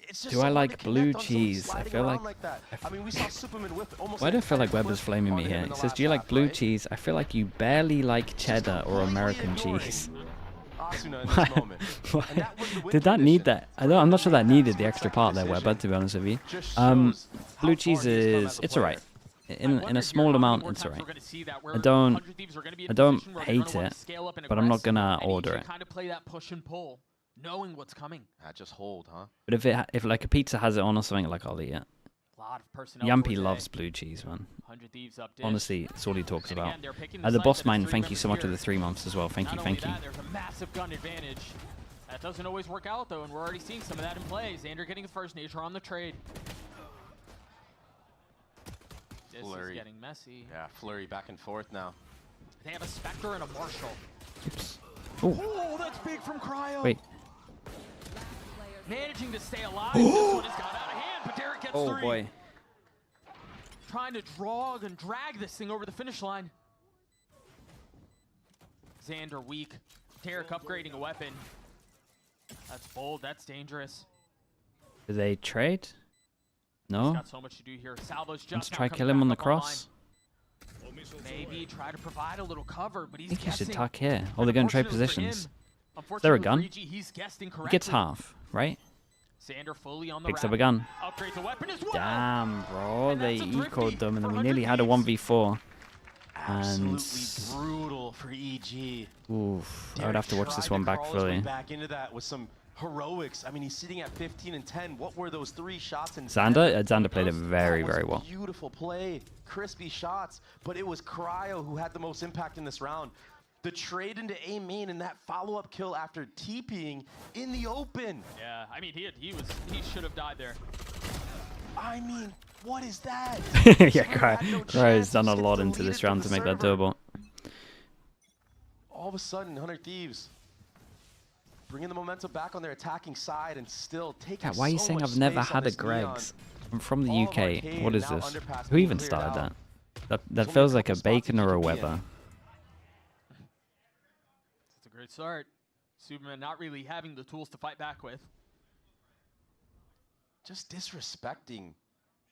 it's just. Do I like blue cheese? I feel like. I mean, we saw Superman whip almost. Why do I feel like Webber's flaming me here? He says, "Do you like blue cheese?" I feel like you barely like cheddar or American cheese. Why? Did that need that? I'm not sure that needed the extra part there, Webber, to be honest with you. Blue cheese it's alright. In a small amount, it's alright. I don't hate it, but I'm not gonna order it. Kind of play that push and pull, knowing what's coming. Just hold, huh? But if like a pizza has it on or something, like I'll eat it. Yampy loves blue cheese, man. Honestly, it's all he talks about. The boss mine, thank you so much for the 3 months as well. Thank you. There's a massive gun advantage. That doesn't always work out though, and we're already seeing some of that in play. Xander getting the first, Nature on the trade. This is getting messy. Yeah, Flurry back and forth now. They have a Spectre and a Marshall. Oops. Oh, that's big from Cryo. Wait. Managing to stay alive. This one has got out of hand, but Derek gets 3. Oh boy. Trying to drag this thing over the finish line. Xander weak. Derek upgrading a weapon. That's bold. That's dangerous. Do they trade? No. Got so much to do here. Salvo's just Let's try kill him on the cross. Maybe try to provide a little cover, but he's I think you guessing. should tuck here. Oh, they're going to trade positions. Is there a gun? He gets half, right? Xander fully on the Picks up a gun. Upgrades the weapon as well. Damn, bro. They eco'd them, and then we nearly had a 1v4. Absolutely brutal for EG. Oof. I would have to watch this one back fully. Back into that with some heroics. I mean, he's sitting at 15 and 10. What were those 3 shots? And Xander played it very, very well. Beautiful play, crispy shots, but it was Cryo who had the most impact in this round. The trade into A main and that follow-up kill after TPing in the open. Yeah, I mean, he should have died there. I mean, what is that? Yeah, Cryo's done a lot into this round to make that doable. All of a sudden, 100 Thieves bringing the momentum back on their attacking side and still taking Yeah, why are you so saying much I've never space on had a this Greg's? Neon. I'm from the All of UK. Arcade What is now this? underpass Who being even cleared started out. that? That There's only feels a like a couple spots Bacon that or a you can be in. Weber. It's a great start. Superman not really having the tools to fight back with. Just disrespecting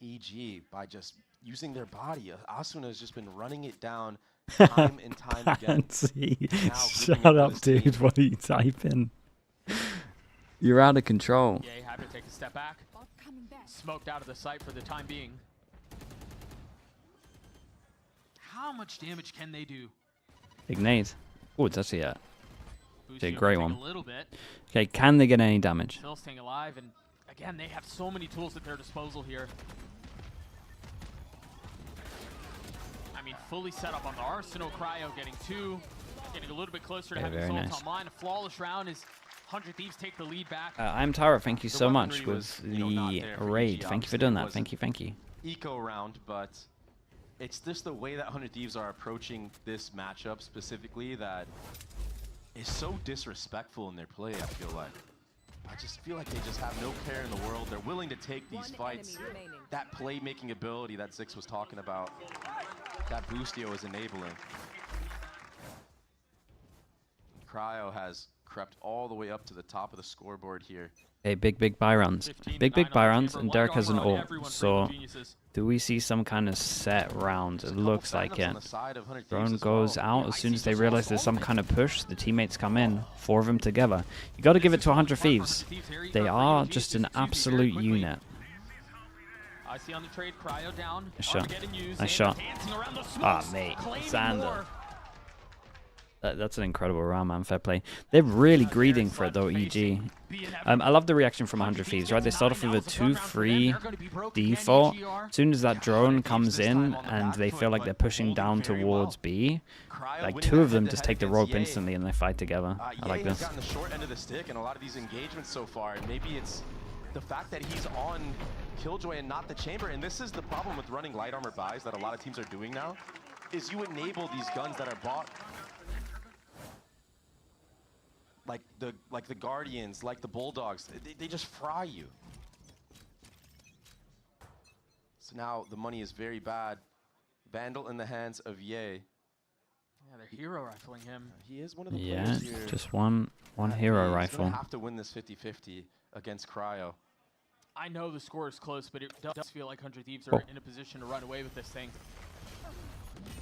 EG by just using their body. Asuna has just been running it down time and time again. Can't see. Now Shut grouping up, up this dude. team. What are you typing? You're out of control. Yay, happy to take a step back. Smoked out of the sight for the time being. How much damage can they do? Ignite. Oh, it's actually a Boostio great can one. take a little bit. Okay, can they get any damage? Still staying alive, and again, they have so many tools at their disposal here. I mean, fully set up on the Arsenal. Cryo getting 2, getting a little bit closer to Yeah, having very Salt nice. online. A flawless round as 100 Thieves take the lead back. I'm Tara. Thank you The so much weaponry with was, not the there for raid. EG, Thank you for obviously. doing It that. was Thank you. Thank you. Eco round, but it's just the way that 100 Thieves are approaching this matchup specifically that is so disrespectful in their play, I feel like. I just feel like they just have no care in the world. They're willing to take these fights. That playmaking ability that Zix was talking about, that Boostio is enabling. Cryo has crept all the way up to the top of the scoreboard here. Hey, big buy rounds. Big buy rounds, and Derek has an ult. So, do we see some kind of set round? It looks like it. Drone goes out as soon as they realize there's some kind of push. The teammates come in, 4 of them together. You got to give it to 100 Thieves. They are just an absolute unit. I see on the trade, Cryo down. Nice shot. Armageddon used, Nice and shot. dancing around the Ah, smokes, mate. claiming Sander. more. That's an incredible round, man. Fair play. They're really greeding for it, though, EG. I love the reaction from 100 Thieves, right? They start off with a 2-3 default. As soon as that drone comes in and they feel like they're pushing down towards B, like 2 of them just take the rope instantly and they fight together. I like He's this. gotten the short end of the stick in a lot of these engagements so far, and maybe it's the fact that he's on Killjoy and not the chamber. And this is the problem with running light armor buys that a lot of teams are doing now, is you enable these guns that are bought like the Guardians, like the Bulldogs. They just fry you. So now the money is very bad. Vandal in the hands of Ye. Yeah, they're hero rifling him. He is one of the Yeah, players here. just one hero rifle. Have to win this 50-50 against Cryo. I know the score is close, but it does feel like 100 Thieves Oh. are in a position to run away with this thing.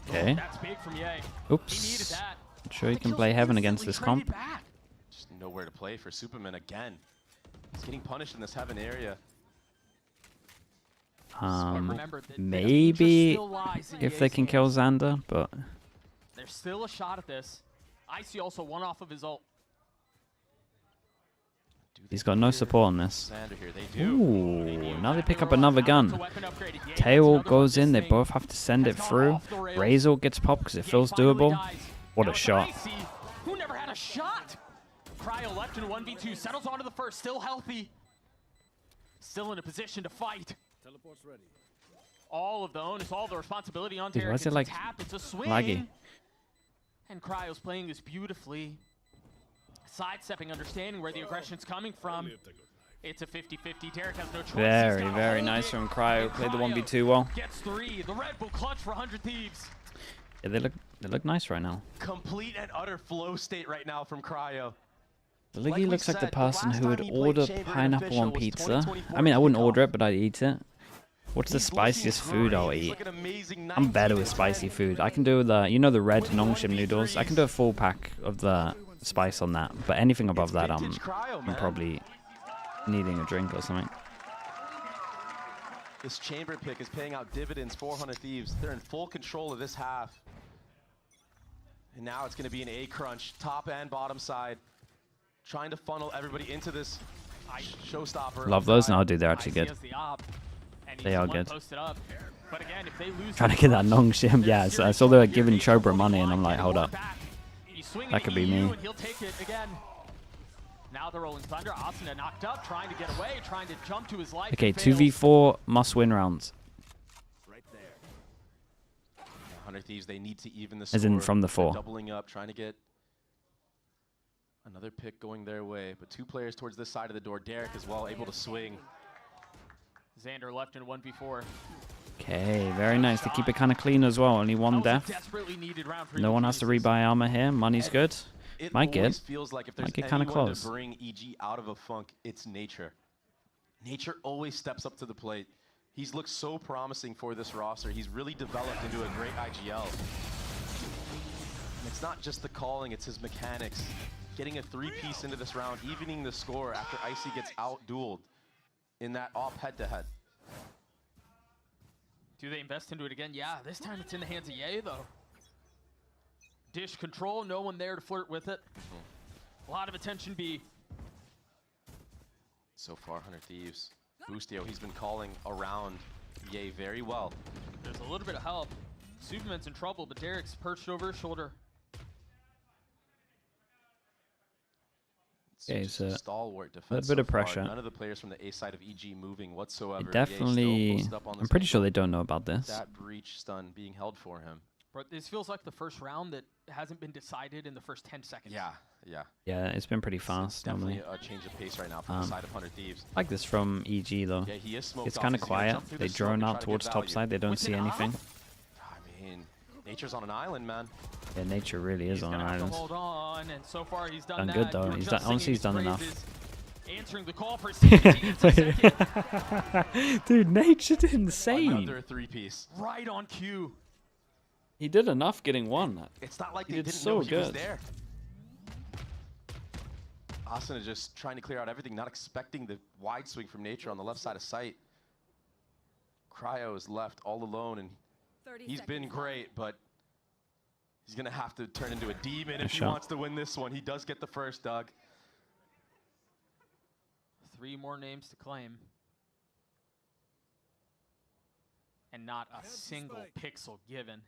Okay. That's big from Ye. He needed Oops. that. I'm sure you can play Heaven against this comp. Just nowhere to play for Superman again. He's getting punished in this Heaven area. Maybe if they can kill Xander, but There's still a shot at this. Icy also one off of his ult. he's got no support on this. Xander here, they do. Ooh, now they pick up another gun. Tail goes in, they both have to send it through. Razor gets popped because it feels doable. What a shot. Icy, who never had a shot. Cryo left in 1v2, settles onto the first, still healthy. Still in a position to fight. Teleport's ready. All of the onus, all the responsibility on Dude, Derek. why is it It's a like tap, it's a swing. laggy? And Cryo's playing this beautifully. Sidestepping, understanding where the aggression's coming from. It's a 50-50. Derek has no choice. Very nice from Cryo. Played the 1v2 well. Gets 3. The Red Bull clutch for 100 Thieves. Yeah, they look nice right now. Complete and utter flow state right now from Cryo. Liggy looks like the person who would order pineapple on pizza. I mean, I wouldn't order it, but I'd eat it. What's the spiciest food I'll eat? I'm better with spicy food. I can do the, you know, the red nongshim noodles. I can do a full pack of the spice on that. But anything above that, I'm probably needing a drink or something. This chamber pick is paying out dividends for 100 Thieves. They're in full control of this half. And now it's going to be an A crunch, top and bottom side. Trying to funnel everybody into this showstopper. Love those now, dude. They're actually good. They are good. Trying to get that nongshim. Yeah, so I saw they were giving Chobra money, and I'm like, hold up. swinging That could be EU, me. and he'll take it again. Now the Rolling Thunder. Asuna knocked up, trying to get away, trying to jump to his life. Okay, and fails. 2v4 must-win rounds. Right there. 100 Thieves, they need to even the As in score. from the They're 4. Doubling up, trying to get another pick going their way. But 2 players towards this side of the door. Derek as well, able to swing. Xander left in 1v4. Okay, very nice. They keep it kind of clean as well. Only one death. Desperately needed round for No one has to rebuy armor here. Money's good. It Might get. always feels like if there's Might get kind of anyone close. to bring EG out of a funk, it's Nature. Nature always steps up to the plate. He's looked so promising for this roster. He's really developed into a great IGL. And it's not just the calling, it's his mechanics. Getting a 3-piece into this round, evening the score after Icy gets out-dueled in that off head-to-head. Do they invest into it again? Yeah, this time it's in the hands of Ye, though. Dish control, no one there to flirt with it. A lot of attention B. So far, 100 Thieves. Boostio, he's been calling around Ye very well. There's a little bit of help. Superman's in trouble, but Derek's perched over his shoulder. Okay, so stalwart defense a bit so of far. pressure. None of the players from the A side of EG moving whatsoever. Definitely, I'm pretty sure they don't know about this. That breach stun being held for him. But this feels like the first round that hasn't been decided in the first 10 seconds. Yeah, yeah. Yeah, it's been pretty fast Definitely normally. a change of pace right now from the side of 100 Thieves. I like this from EG though. Yeah, he is smoked It's off. kind of He's gonna quiet. jump through They the smoke drone and try out to towards get top value. side. They don't see anything. I mean, Nature's on an island, man. Yeah, Nature really is He's on gonna an have to island. hold on, and so far he's done Done that. good though. You were He's just done. Honestly, singing he's done his enough. praises, answering the call for CT. Dude, Nature's insane. Another 3-piece. Right on cue. He did enough getting one. It's not like He they did didn't so know he was good. there. Asuna just trying to clear out everything, not expecting the wide swing from Nature on the left side of sight. Cryo is left all alone, and he's been great, but he's going to have to turn into a demon if he wants to win this one. He does get the first, Doug. 3 more names to claim. And not a single pixel given.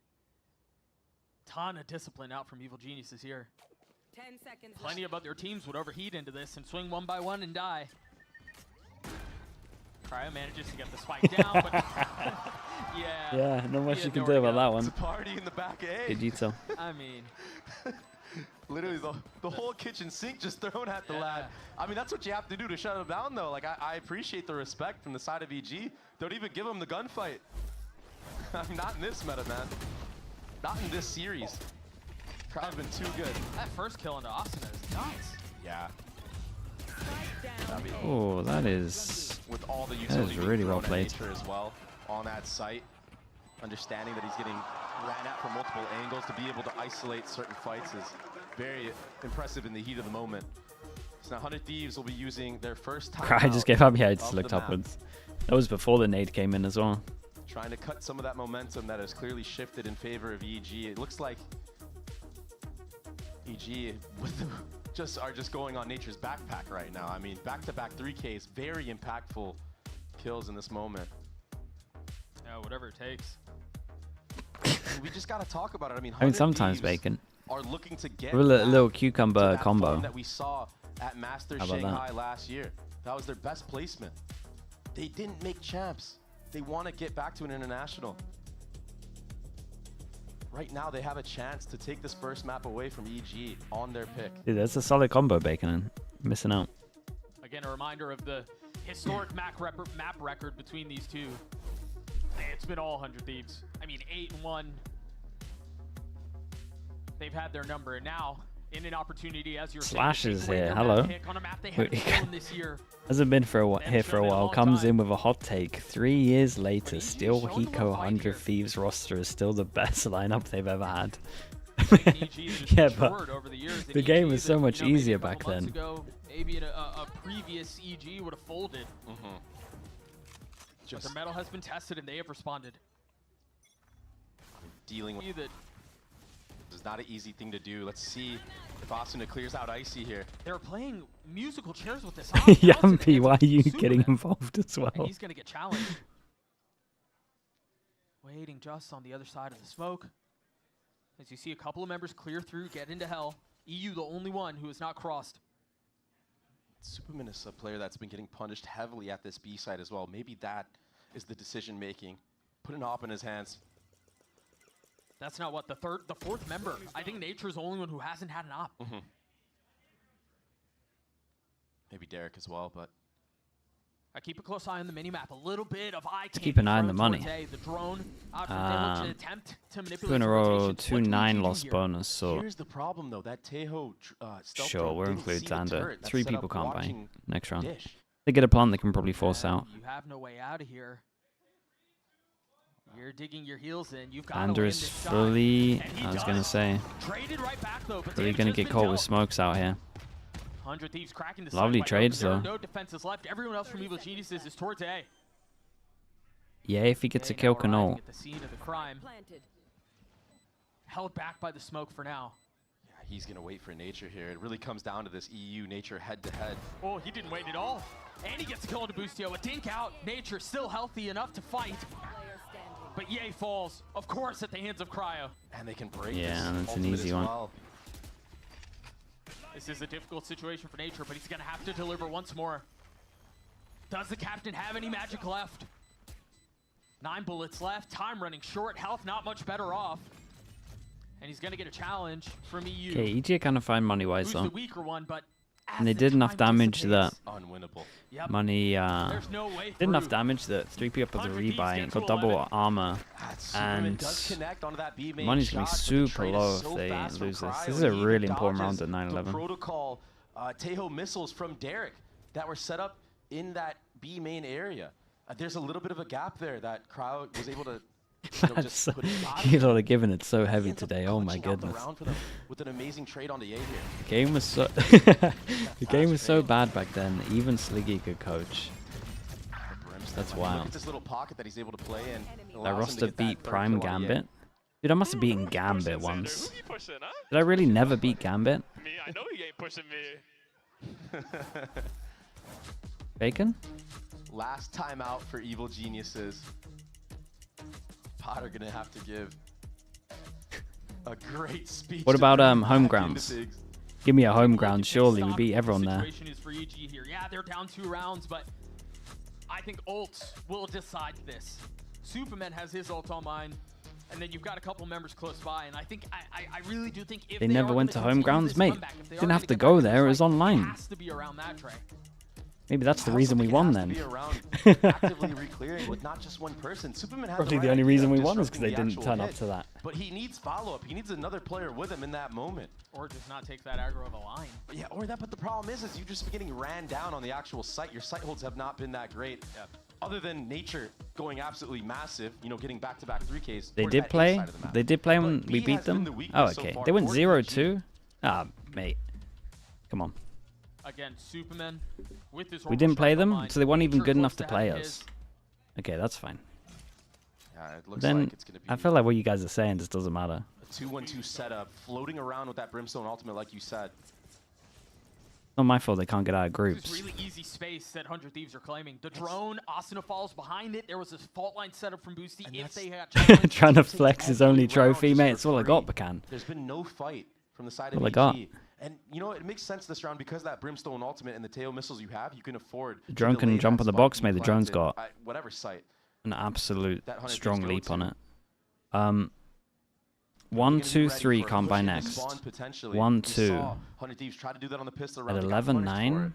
Ton of discipline out from Evil Geniuses here. 10 seconds. Plenty of other teams would overheat into this and swing one by one and die. Cryo manages to get the spike down, but yeah. Yeah, not much he you had can nowhere do to about go. that one. It's a party in the back A. Vegito. I mean, Literally, the whole kitchen sink just thrown at the lad. I mean, that's what you have to do to shut him down, though. Like, I appreciate the respect from the side of EG. Don't even give him the gunfight. Not in this meta, man. Not in this series. Crowd's been too good. that first kill into Asuna is nuts. Yeah. Oh, that is. With all the That utility is being really well thrown at played. Nature as well on that site. Understanding that he's getting ran at from multiple angles to be able to isolate certain fights is very impressive in the heat of the moment. So now 100 Thieves will be using their first time. Cry just gave up. Yeah, I just of looked the map. upwards. That was before the nade came in as well. Trying to cut some of that momentum that has clearly shifted in favor of EG. It looks like EG are just going on Nature's backpack right now. I mean, back-to-back 3Ks, very impactful kills in this moment. Yeah, whatever it takes. We just got to talk about it. I mean, Sometimes 100 Bacon. Thieves are looking to get A little back cucumber to that combo. form that we saw at Masters How about Shanghai that? last year. That was their best placement. They didn't make champs. They want to get back to an international. Right now, they have a chance to take this first map away from EG on their pick. Dude, that's a solid combo, Bacon. And missing out. Again, a reminder of the historic map record between these two. It's been all 100 Thieves. I mean, 8-1. They've had their number, and now in an opportunity, as you're Slash is saying, here. Hello. on a map they haven't shown this year. Hasn't been here for a while. Comes in with a hot take. 3 years later, still Hiko 100 Thieves roster is still the best lineup they've ever had. Yeah, but the game was so much easier back then. Maybe a previous EG would have folded. But their metal has been tested, and they have responded. Dealing with that. This is not an easy thing to do. Let's see if Asuna clears out Icy here. They're playing musical chairs with this. Yampy, why are you getting involved as well? And he's going to get challenged. Waiting just on the other side of the smoke. As you see a couple of members clear through, get into hell. EU, the only one who has not crossed. Superman is a player that's been getting punished heavily at this B side as well. Maybe that is the decision making. Put an op in his hands. That's not what the fourth member. I think Nature's the only one who hasn't had an op. Maybe Derek as well, but I keep a close eye on the minimap. A little bit of eye. Keep an eye on the money. The drone. Attempt to manipulate. 2 in a row, 2-9 lost bonus. So here's the problem though. That Teho sure, we'll include Xander. 3 people can't buy next round. Dish. They get a plant, they can probably force out. You have no way out of here. You're digging your heels in. You've got Xander is fully, I was gonna say, traded right back though. really gonna get caught with smokes out here. 100 Thieves cracking the Lovely trades though. No defenses left. Everyone else from Evil Geniuses is towards A. Yeah, if he gets a kill, can all. At the scene of the crime. Held back by the smoke for now. Yeah, he's gonna wait for Nature here. It really comes down to this EU Nature head-to-head. Oh, he didn't wait at all. And he gets a kill into Boostio. A dink out. Nature still healthy enough to fight. But Ye falls, of course, at the hands of Cryo. And they can break. Yeah, this that's an easy one. well. This is a difficult situation for Nature, but he's gonna have to deliver once more. Does the captain have any magic left? 9 bullets left, time running short, health not much better off. And he's gonna get a challenge from EU. Okay, EG are kind of fine money-wise though. Who's the weaker one, but And they did enough damage that unwinnable. money There's no way did enough damage that 3P up with the rebuy, got double armor, and money's gonna be super low if they lose this. This is a really important round at 9-11. Protocol Teho missiles from Derek that were set up in that B main area. There's a little bit of a gap there that Cryo was able to. You know, they're giving it so heavy today. Oh my goodness. With an amazing trade on the A here. The game was so the game was so bad back then. Even Sliggy could coach. That's wild. Look at this little pocket that he's able to play in. That roster beat Prime Gambit. Dude, I must have beaten Gambit once. Did I really never beat Gambit? Me, I know he ain't pushing me. Bacon? Last time out for Evil Geniuses. Potter gonna have to give a great speech. What about home grounds? Give me a home ground, surely. We beat everyone there. Situation is for EG here. Yeah, they're down 2 rounds, but I think ult will decide this. Superman has his ult on mine, and then you've got a couple members close by, and I think I really do think if they never went to home grounds, mate. Didn't have to go there. It was online. It has to be around that tray. Maybe that's the reason we won then. Actively re-clearing with not just one person. Superman has Probably the only reason we won is because they didn't turn up to that. But he needs follow-up. He needs another player with him in that moment. Or just not take that aggro of a line. Yeah, or that. But the problem is you just getting ran down on the actual site. Your site holds have not been that great. Yep. Other than Nature going absolutely massive, you know, getting back-to-back 3Ks. They did play. They did play when we beat them. Oh, okay. They went 0-2. Ah, mate. Come on. Again, Superman with his we didn't play them, so they weren't even good enough to play us. Okay, that's fine. Yeah, it looks then like it's gonna be I feel like what you guys are saying just doesn't matter. a 2-1-2 setup, floating around with that Brimstone ultimate, like you said. Not my fault they can't get out of This groups. is really easy space that 100 Thieves are claiming. The drone, Asuna falls behind it. There was a fault line set up from Boosty. If they had Trying to flex his only trophy, mate. It's all I got, Bacan. There's been no fight from the side of All I EG. got. And you know, it makes sense this round because that Brimstone ultimate and the Teo missiles you have, you can afford. The drone can jump on the box, mate. The drone's got whatever site. an absolute That 100 strong Thieves leap go on to. it. 1, 2, 3 can't buy next. 1, 2. 100 Thieves try to do that on the pistol At round. They got punished 11-9.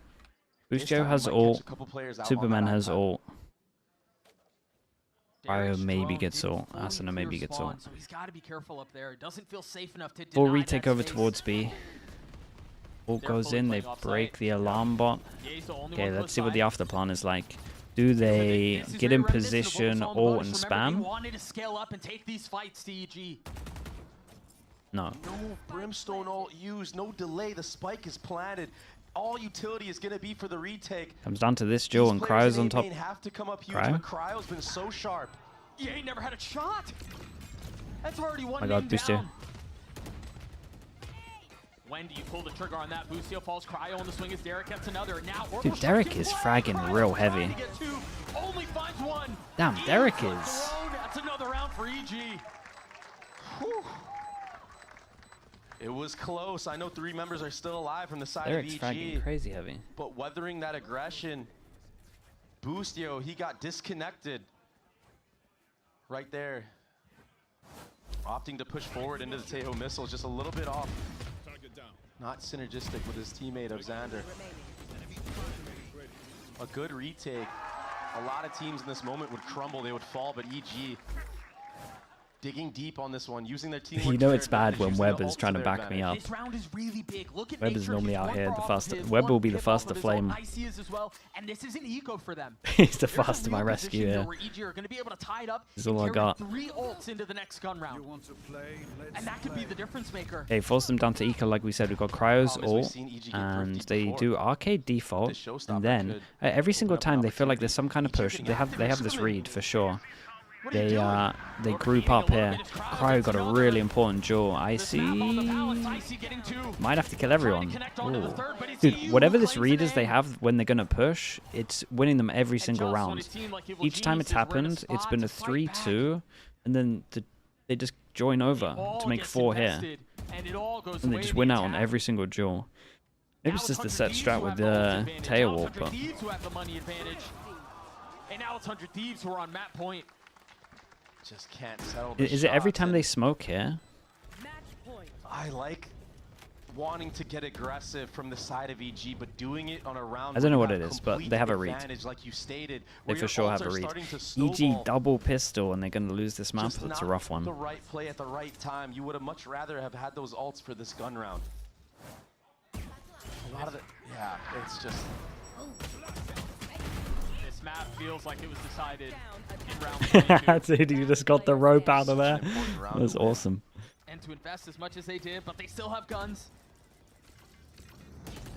for it. Boostio has might catch ult. a couple players out on Superman that has iPad. ult. Derek's Cryo maybe drone gets didn't ult. fully Asuna maybe clear gets spawn, ult. So he's got to be careful up there. It doesn't feel safe enough to Full deny retake that over space. towards B. Ult goes in, they break the alarm bot. Okay, let's see what the after plan is like. Do they get in position, ult, and spam? Wanted to scale up and take these fights to EG. No. No Brimstone ult used, no delay. The spike is planted. All utility is going to be for the retake. Comes down to this duel, and Cryo's on top. Have to come up huge, Cryo? but Cryo's been so sharp. He ain't never had a shot. That's already one My God, name Boostio. down. When do you pull the trigger on that? Boostio falls. Cryo on the swing as Derek gets another. Now, Dude, Derek is fragging real heavy. Only finds one. Damn, Derek is. That's another round for EG. Whew. It was close. I know 3 members are still alive from the side Derek's of fragging EG. crazy heavy. But weathering that aggression, Boostio, he got disconnected right there. Opting to push forward into the Tejo missiles, just a little bit off. Not synergistic with his teammate of Xander. A good retake. A lot of teams in this moment would crumble, they would fall, but EG digging deep on this one, using their teamwork. You know it's bad when Webb is trying to back me up. This round is really big. Look at Webb is Nature. normally He's out one here. bar The off fast. of his, Webb one will be the pip off first to of his own. flame. Icy is as well, and this is an eco for them. He's the There's a fast to my real rescue. position Yeah. Where EG are going to be able to tie it up. This is all I carry got. 3 ults into the next gun round. And that could be the difference maker. Okay, force them down to eco like we said. We've got Cryo's ult, and they do arcade default, and then every single time they feel like there's some kind of push. They have this read for sure. They group up here. Cryo got a really important duel. Icy might have to kill everyone. Ooh. Dude, whatever this read is they have when they're gonna push, it's winning them every single round. Each time it's happened, it's been a 3-2, and then they just join over to make 4 here, and they just win out on every single duel. Maybe it's just the set strat with the Tejo ult, but And now it's 100 Thieves who are on map point. Just can't settle the is it every shots, time and they smoke here? I like wanting to get aggressive from the side of EG, but doing it on a round. I don't know where what you it have is, but complete they have a read. advantage, like you stated, They where for your sure ults have a are read. starting to EG snowball. double pistol, and they're going to lose this map. Just That's a not rough one. The right play at the right time. You would have much rather have had those ults for this gun round. A lot of it, yeah, it's just. This map feels like it was decided in round 22. Dude, you just got the rope out of there. That was awesome. And to invest as much as they did, but they still have guns.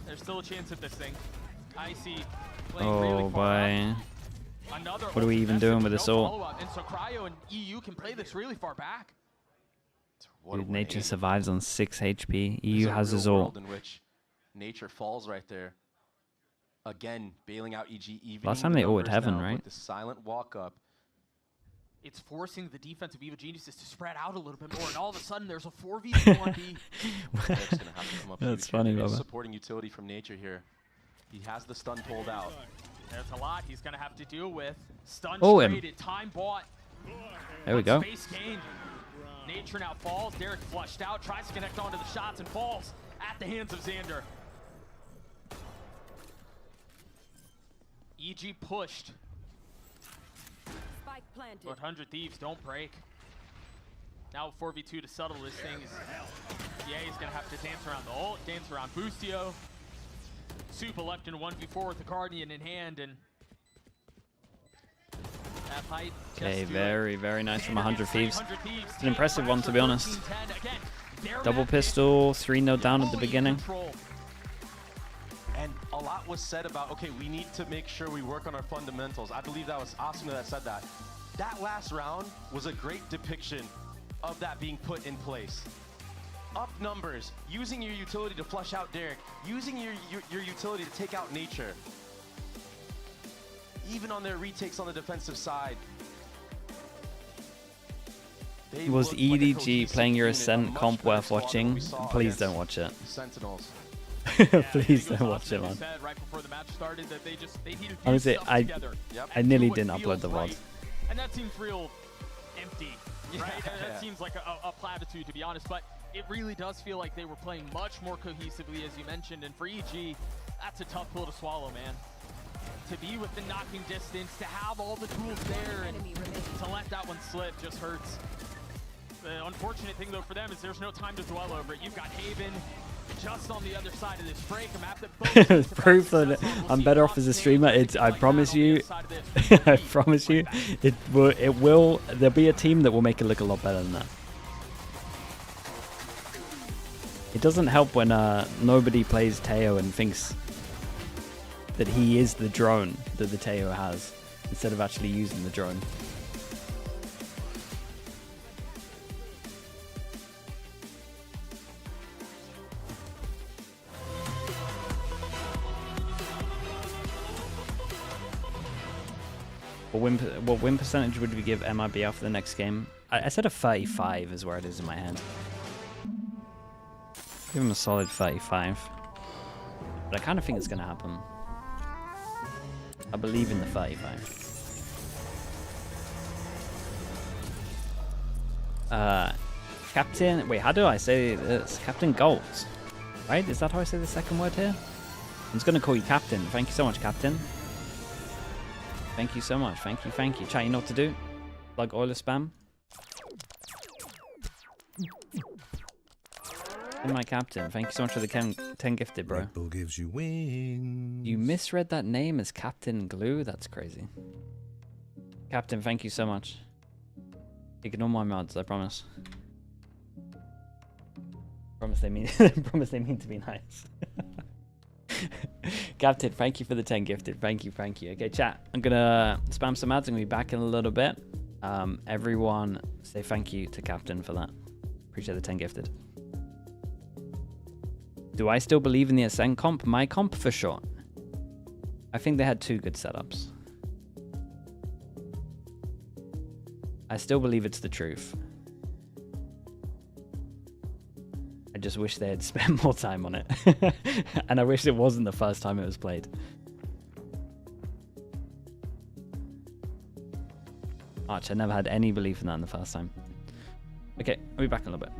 There's still a chance of this thing. Icy playing really far up. Another What are we even doing with this ult? And so Cryo and EU can play this really far back. Dude, Nature survives on 6 HP. EU There's a has his real ult. world in which Nature falls right there. Again, bailing out EG. Even Last time they ulted Heaven, right? With the silent walk up. It's forcing the defensive Evo Geniuses to spread out a little bit more, and all of a sudden there's a 4v1b. That's funny, Bubba. Supporting utility from Nature here. He has the stun pulled out. There's a lot he's going to have to deal with. Stun Him. traded, time bought. There we go. Space gained. Nature now falls. Derek flushed out, tries to connect onto the shots and falls at the hands of Xander. EG pushed. But 100 Thieves don't break. Now 4v2 to settle this thing. Yeah, he's going to have to dance around the ult, dance around Boostio. Super left in 1v4 with the Guardian in hand, and that height. Okay, very, very nice from 100 Thieves. It's an impressive one, to be honest. Double pistol, 3-0 down at the beginning. And a lot was said about, okay, we need to make sure we work on our fundamentals. I believe that was Asuna that said that. That last round was a great depiction of that being put in place. Up numbers, using your utility to flush out Derek, using your utility to take out Nature. Even on their retakes on the defensive side. Was EDG playing your Ascent comp worth watching? Please don't watch it. Sentinels. Please don't watch it, man. Right before the match started that they needed to Honestly, piece something together. I nearly didn't upload the VOD. And that seems real empty, right? That seems like a platitude, to be honest, but it really does feel like they were playing much more cohesively, as you mentioned, and for EG, that's a tough pill to swallow, man. To be within knocking distance, to have all the tools there, and to let that one slip just hurts. The unfortunate thing, though, for them is there's no time to dwell over it. You've got Haven just on the other side of this break, a map that both Proof that I'm better off as a streamer. I promise you, I promise you, there'll be a team that will make it look a lot better than that. It doesn't help when nobody plays Tejo and thinks that he is the drone that the Tejo has, instead of actually using the drone. What win percentage would we give MIBR for the next game? I said a 35 is where it is in my head. Give him a solid 35. But I kind of think it's going to happen. I believe in the 35. Captain... Wait, how do I say this? Captain Galt. Right? Is that how I say the second word here? I'm just going to call you Captain. Thank you so much, Captain. Thank you so much. Thank you, thank you. Chat, you know what to do? Plug Oiler spam. And my Captain. Thank you so much for the 10 gifted, bro. Red Bull gives you wings. You misread that name as Captain Glue? That's crazy. Captain, thank you so much. Ignore my mods, I promise. Promise they mean promise they mean to be nice. Captain, thank you for the 10 gifted. Thank you, thank you. Okay, chat. I'm gonna spam some ads. I'm gonna be back in a little bit. Everyone say thank you to Captain for that. Appreciate the 10 gifted. Do I still believe in the Ascent comp? My comp for sure. I think they had 2 good setups. I still believe it's the truth. I just wish they had spent more time on it. And I wish it wasn't the first time it was played. Arch, I never had any belief in that in the first time. Okay, I'll be back in a little bit.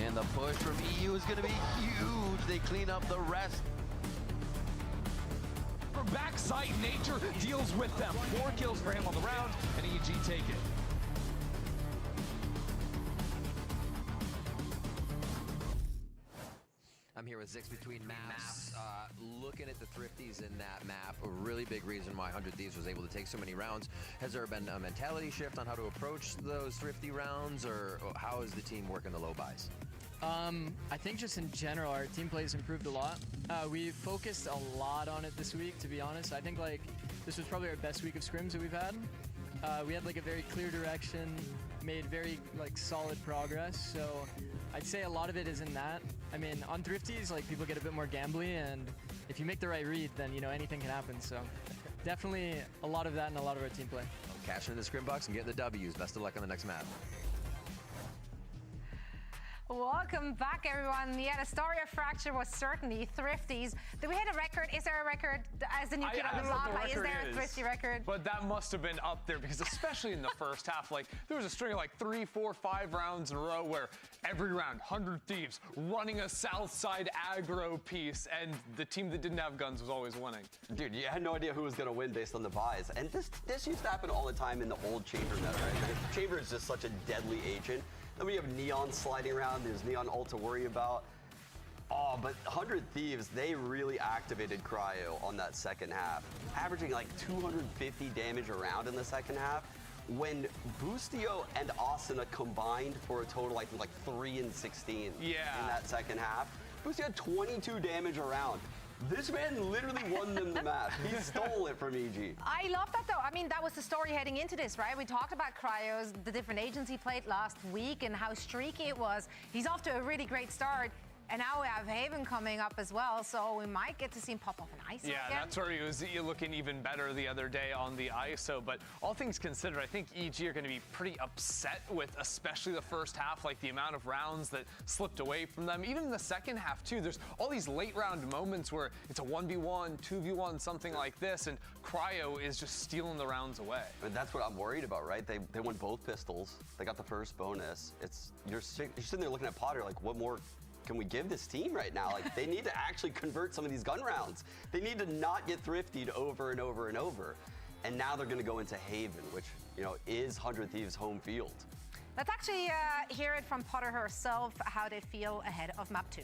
And the push from EU is going to be huge. They clean up the rest. From backside, Nature deals with them. 4 kills for him on the round, and EG take it. I'm here with Zix between maps. Looking at the Thrifties in that map, a really big reason why 100 Thieves was able to take so many rounds. Has there been a mentality shift on how to approach those Thrifty rounds, or how is the team working the low buys? I think just in general, our team play has improved a lot. We focused a lot on it this week, to be honest. I think like this was probably our best week of scrims that we've had. We had like a very clear direction, made very like solid progress. So I'd say a lot of it is in that. I mean, on Thrifties, like people get a bit more gambly, and if you make the right read, then you know anything can happen. So definitely a lot of that and a lot of our team play. Cashing in the scrim box and getting the W's. Best of luck on the next map. Welcome back, everyone. Yeah, the story of Fracture was certainly Thrifties. Do we hit a record? Is there a record as the new kid on the block? Like, is there a Thrifty record? But that must have been up there because especially in the first half, like there was a string of like 3, 4, 5 rounds in a row where every round, 100 Thieves running a south side aggro piece, and the team that didn't have guns was always winning. Dude, you had no idea who was going to win based on the buys. And this used to happen all the time in the old Chamber meta, right? Chamber is just such a deadly agent. Then we have Neon sliding around. There's Neon ult to worry about. Oh, but 100 Thieves, they really activated Cryo on that second half, averaging like 250 damage around in the second half. When Boostio and Asuna combined for a total like 3 and 16 in that second half, Boostio had 22 damage around. This man literally won them the match. He stole it from EG. I love that, though. I mean, that was the story heading into this, right? We talked about Cryos, the different agents he played last week, and how streaky it was. He's off to a really great start. And now we have Haven coming up as well, so we might get to see him pop off an ISO again. That's where he was looking even better the other day on the ISO. But all things considered, I think EG are going to be pretty upset with especially the first half, like the amount of rounds that slipped away from them. Even in the second half, too, there's all these late round moments where it's a 1v1, 2v1, something like this, and Cryo is just stealing the rounds away. And that's what I'm worried about, right? They won both pistols. They got the first bonus. You're sitting there looking at Potter like, what more can we give this team right now? Like, they need to actually convert some of these gun rounds. They need to not get thriftied over and over and over. And now they're going to go into Haven, which, you know, is 100 Thieves' home field. Let's actually hear it from Potter herself, how they feel ahead of map 2.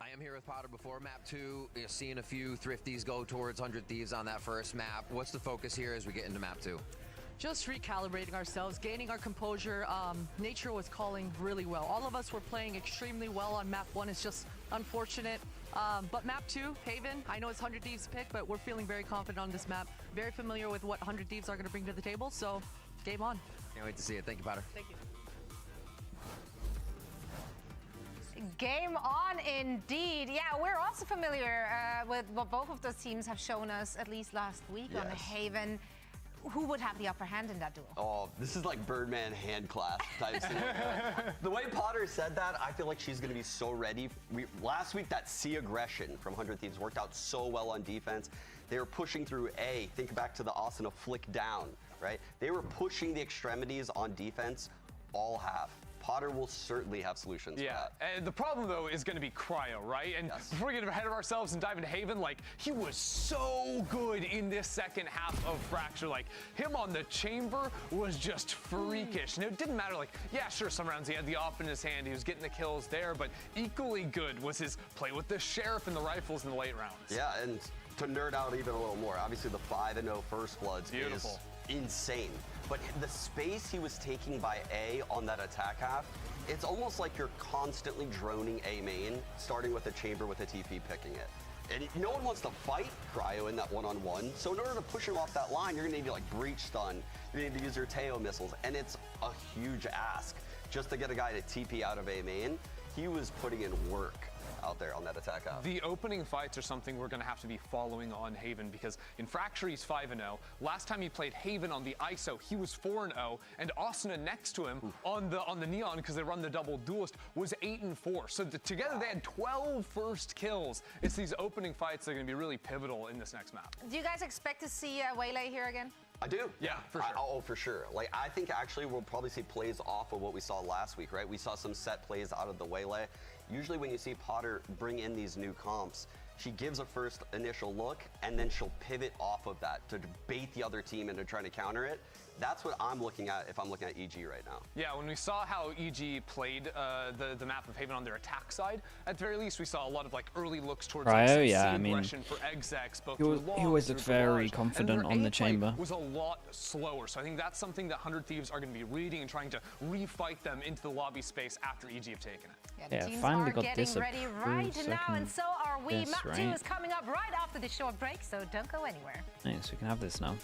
I am here with Potter before map 2. You're seeing a few thrifties go towards 100 Thieves on that first map. What's the focus here as we get into map 2? Just recalibrating ourselves, gaining our composure. Nature was calling really well. All of us were playing extremely well on map 1. It's just unfortunate. But map 2, Haven, I know it's 100 Thieves pick, but we're feeling very confident on this map. Very familiar with what 100 Thieves are going to bring to the table, so game on. Can't wait to see it. Thank you, Potter. Thank you. Game on indeed. Yeah, we're also familiar with what both of those teams have shown us, at least last week on the Haven. Who would have the upper hand in that duel? Oh, this is like Birdman hand class type scenario. The way Potter said that, I feel like she's going to be so ready. Last week, that C aggression from 100 Thieves worked out so well on defense. They were pushing through A. Think back to the Asuna flick down, right? They were pushing the extremities on defense all half. Potter will certainly have solutions for that. And the problem, though, is going to be Cryo, right? And before we get ahead of ourselves and dive into Haven, like, he was so good in this second half of Fracture. Like, him on the chamber was just freakish. And it didn't matter, like, yeah, sure, some rounds he had the op in his hand, he was getting the kills there, but equally good was his play with the Sheriff and the rifles in the late rounds. Yeah, and to nerd out even a little more, obviously the 5-0 First Bloods is insane. But the space he was taking by A on that attack half, it's almost like you're constantly droning A main, starting with a chamber with a TP picking it. And no one wants to fight Cryo in that one-on-one, so in order to push him off that line, you're gonna need to like breach stun, you're gonna need to use your Teo missiles, and it's a huge ask just to get a guy to TP out of A main. He was putting in work out there on that attack out. The opening fights are something we're going to have to be following on Haven, because in Fracture he's 5-0. Last time he played Haven on the ISO, he was 4-0, and Asuna next to him on the Neon, because they run the double duelist, was 8-4. So together they had 12 first kills. It's these opening fights that are going to be really pivotal in this next map. Do you guys expect to see Waylay here again? I do. Yeah, for sure. Oh, for sure. Like, I think actually we'll probably see plays off of what we saw last week, right? We saw some set plays out of the Waylay. Usually when you see Potter bring in these new comps, she gives a first initial look, and then she'll pivot off of that to bait the other team into trying to counter it. That's what I'm looking at if I'm looking at EG right now. Yeah, when we saw how EG played the map of Haven on their attack side, at the very least we saw a lot of like early looks towards Cryo, yeah, I mean, for execs, both he was very confident on the chamber. Was a lot slower, so I think that's something that 100 Thieves are going to be reading and trying to refight them into the lobby space after EG have taken it. Yeah, the teams finally are got getting this ready right now, and so are we. Yes, Map 2 is coming up right after the short break, so don't go anywhere. Nice, we can have this now.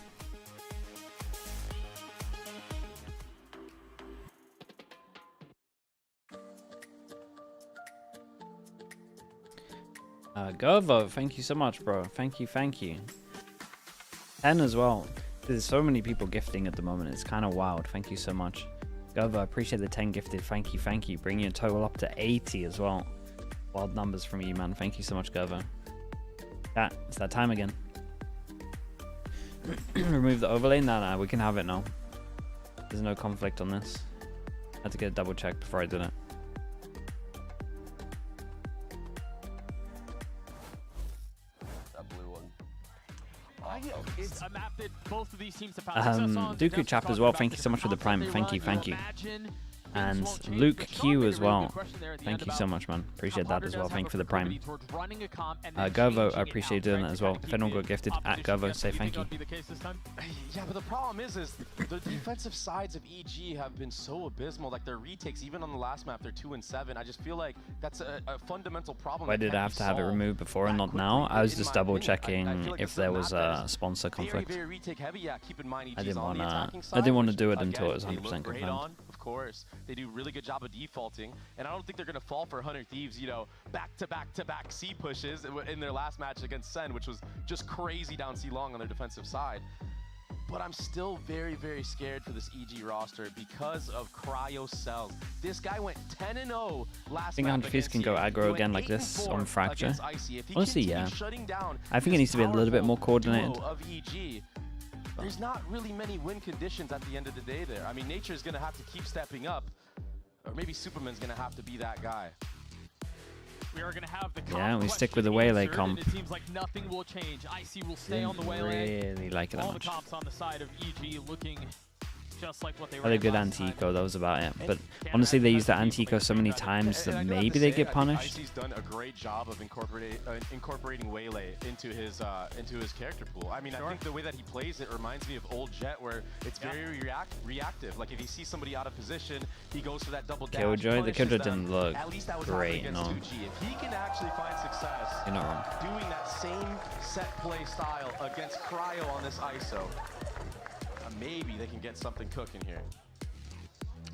Govo, thank you so much, bro. Thank you, thank you. 10 as well. There's so many people gifting at the moment. It's kind of wild. Thank you so much. Govo, I appreciate the 10 gifted. Thank you, thank you. Bring your total up to 80 as well. Wild numbers from you, man. Thank you so much, Govo. Yeah, it's that time again. Remove the overlay? Nah, we can have it now. There's no conflict on this. I had to get a double check before I did it. It's a map that both of these teams have found success on. Dooku Chap as well, thank you so much for the prime. Thank you, thank you. And Luke Q as well. Thank you so much, man. Appreciate that as well. Thank you for the prime. Govo, I appreciate you doing that as well. If anyone got gifted at Govo, say thank you. Yeah, but the problem is the defensive sides of EG have been so abysmal. Like their retakes, even on the last map, they're 2-7. I just feel like that's a fundamental problem. Why did I have to have it removed before and not now? I was just double checking if there was a sponsor conflict. I didn't want to do it until it was 100% confirmed. Of course, they do a really good job of defaulting, and I don't think they're going to fall for 100 Thieves, you know, back-to-back-to-back C pushes in their last match against Sen, which was just crazy down C long on their defensive side. But I'm still very, very scared for this EG roster because of Cryo Cells. This guy went 10-0 last I think map 100 Thieves can go aggro again like this on Fracture. Honestly, Honestly, yeah. I think it needs to be a little bit more coordinated. Of EG, there's not really many win conditions at the end of the day there. I mean, Nature's going to have to keep stepping up, or maybe Superman's going to have to be that guy. We are going to have the yeah, we stick with the Waylay comp. It seems like nothing will change. Icy will stay on the Waylay. Really like it that All much. the comps on the side of EG looking just like what they were. Had a good anti-eco, that was about it. But honestly, they use that anti-eco so many times that maybe they get punished. Icy's done a great job of incorporating Waylay into his character pool. I mean, I think the way that he plays it reminds me of old Jet, where it's very reactive. Like if he sees somebody out of position, he goes for that double dash. Killjoy, the Killjoy didn't look great, no. 2G. If he can actually find success You're not wrong. doing that same set play style against Cryo on this ISO, maybe they can get something cooking here.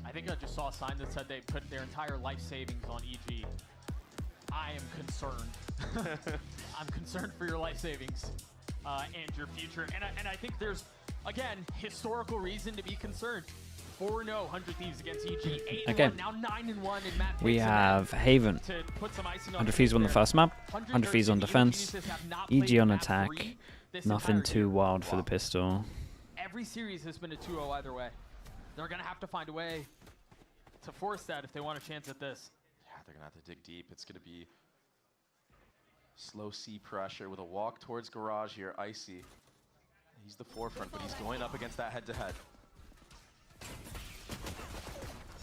I think I just saw a sign that said they put their entire life savings on EG. I am concerned. I'm concerned for your life savings and your future. And I think there's, again, historical reason to be concerned. 4-0 100 Thieves against EG. 8-1, Okay. now 9-1 in map. We have Haven. 100 Thieves on the first map. 100 Thieves on defense. EG on attack. Nothing too wild for the pistol. Every series has been a 2-0 either way. They're going to have to find a way to force that if they want a chance at this. Yeah, they're going to have to dig deep. It's going to be slow C pressure with a walk towards garage here. Icy. He's the forefront, but he's going up against that head-to-head.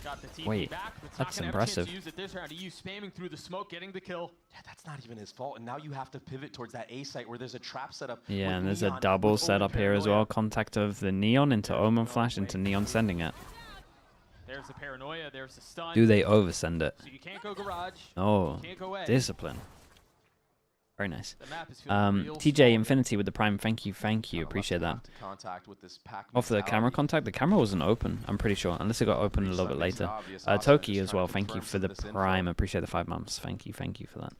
Got the TP Wait, back, but it's that's not impressive. Have a chance to use it this round. EU spamming through the smoke, getting the kill. Yeah, that's not even his fault. And now you have to pivot towards that A site where there's a trap setup. Yeah, and there's Neon, a double with setup Omen here as Paranoia. well. Contact of the Neon into Omen Flash into Neon sending it. There's the paranoia, there's the stun. Do they oversend it? So you can't go garage. Oh, You can't go away. discipline. Very nice. The map is feeling real TJ Infinity with the Prime, thank you, appreciate that. Contact with this pack Off the camera contact, the camera wasn't open, I'm pretty sure, unless it got open a little bit later. Toki as well, thank you for the Prime, appreciate the 5 months, thank you for that.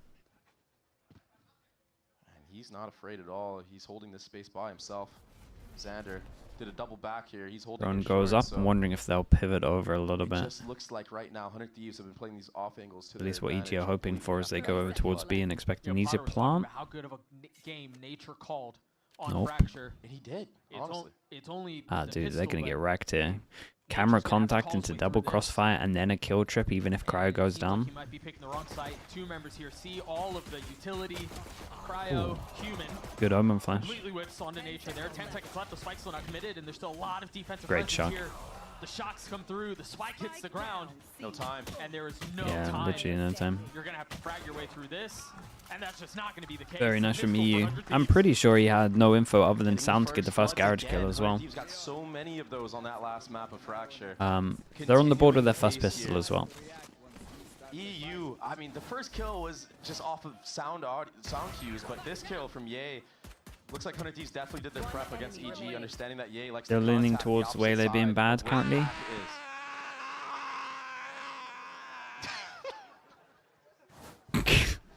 And he's not afraid at all. He's holding this space by himself. Xander did a double back here. He's holding Drone it goes short, up, so I'm wondering if they'll pivot over a little it bit. just looks like right now 100 Thieves have been playing these off angles to At least their what EG advantage. are hoping for as they go over towards B and expect an easier Potter was talking plant. about how good of a game Nature called on Nope. Fracture. And he did, honestly. It's only Ah, the dude, they're pistol, gonna but get wrecked here. Camera contact into double crossfire and then a kill trip even if Cryo goes seems like down. he might be picking the wrong site. Two members here see all of the utility. Cryo, human. Good Omen Flash. Completely whips onto Nature there. 10 seconds left. The spike's still not committed, and there's still a lot of defensive Great presence shot. here. The shots come through. The spike hits the ground. No time. And there is no Yeah, time. literally no time. You're going to have to frag your way through this, and that's just not going to be the case. Very nice from Pistol for EU. 100 I'm Thieves. pretty sure he had no info other than Getting sound to get the first bloods garage kill again. as well. 100 Thieves got so many of those on that last map of Fracture. They're on the board with their Continuing first the pace pistol here. as well. EU, I mean, the first kill was just off of sound cues, but this kill from Ye looks like 100 Thieves definitely did their prep against EG, understanding that Ye likes They're to leaning contact the towards opposite Waylay being side bad where currently. the map is.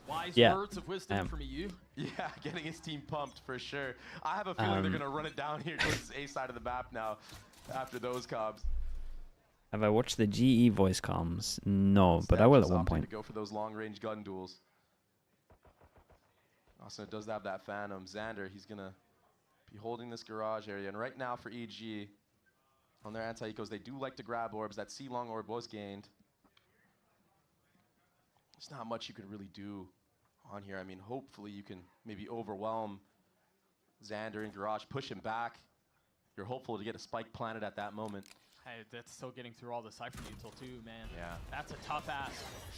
Wise Yeah, words of wisdom from EU. Yeah, getting his team pumped for sure. I have a feeling they're going to run it down here towards the A side of the map now after those comms. Have I watched the GE voice comms? No, but I will at one Opting point. to go for those long-range gun duels. Also, it does have that Phantom. Xander, he's going to be holding this garage area. And right now for EG, on their anti-ecos, they do like to grab orbs. That C-long orb was gained. There's not much you could really do on here. I mean, hopefully you can maybe overwhelm Xander in garage, push him back. You're hopeful to get a spike planted at that moment. Hey, that's still getting through all the Cypher util too, man. Yeah. That's a tough ask.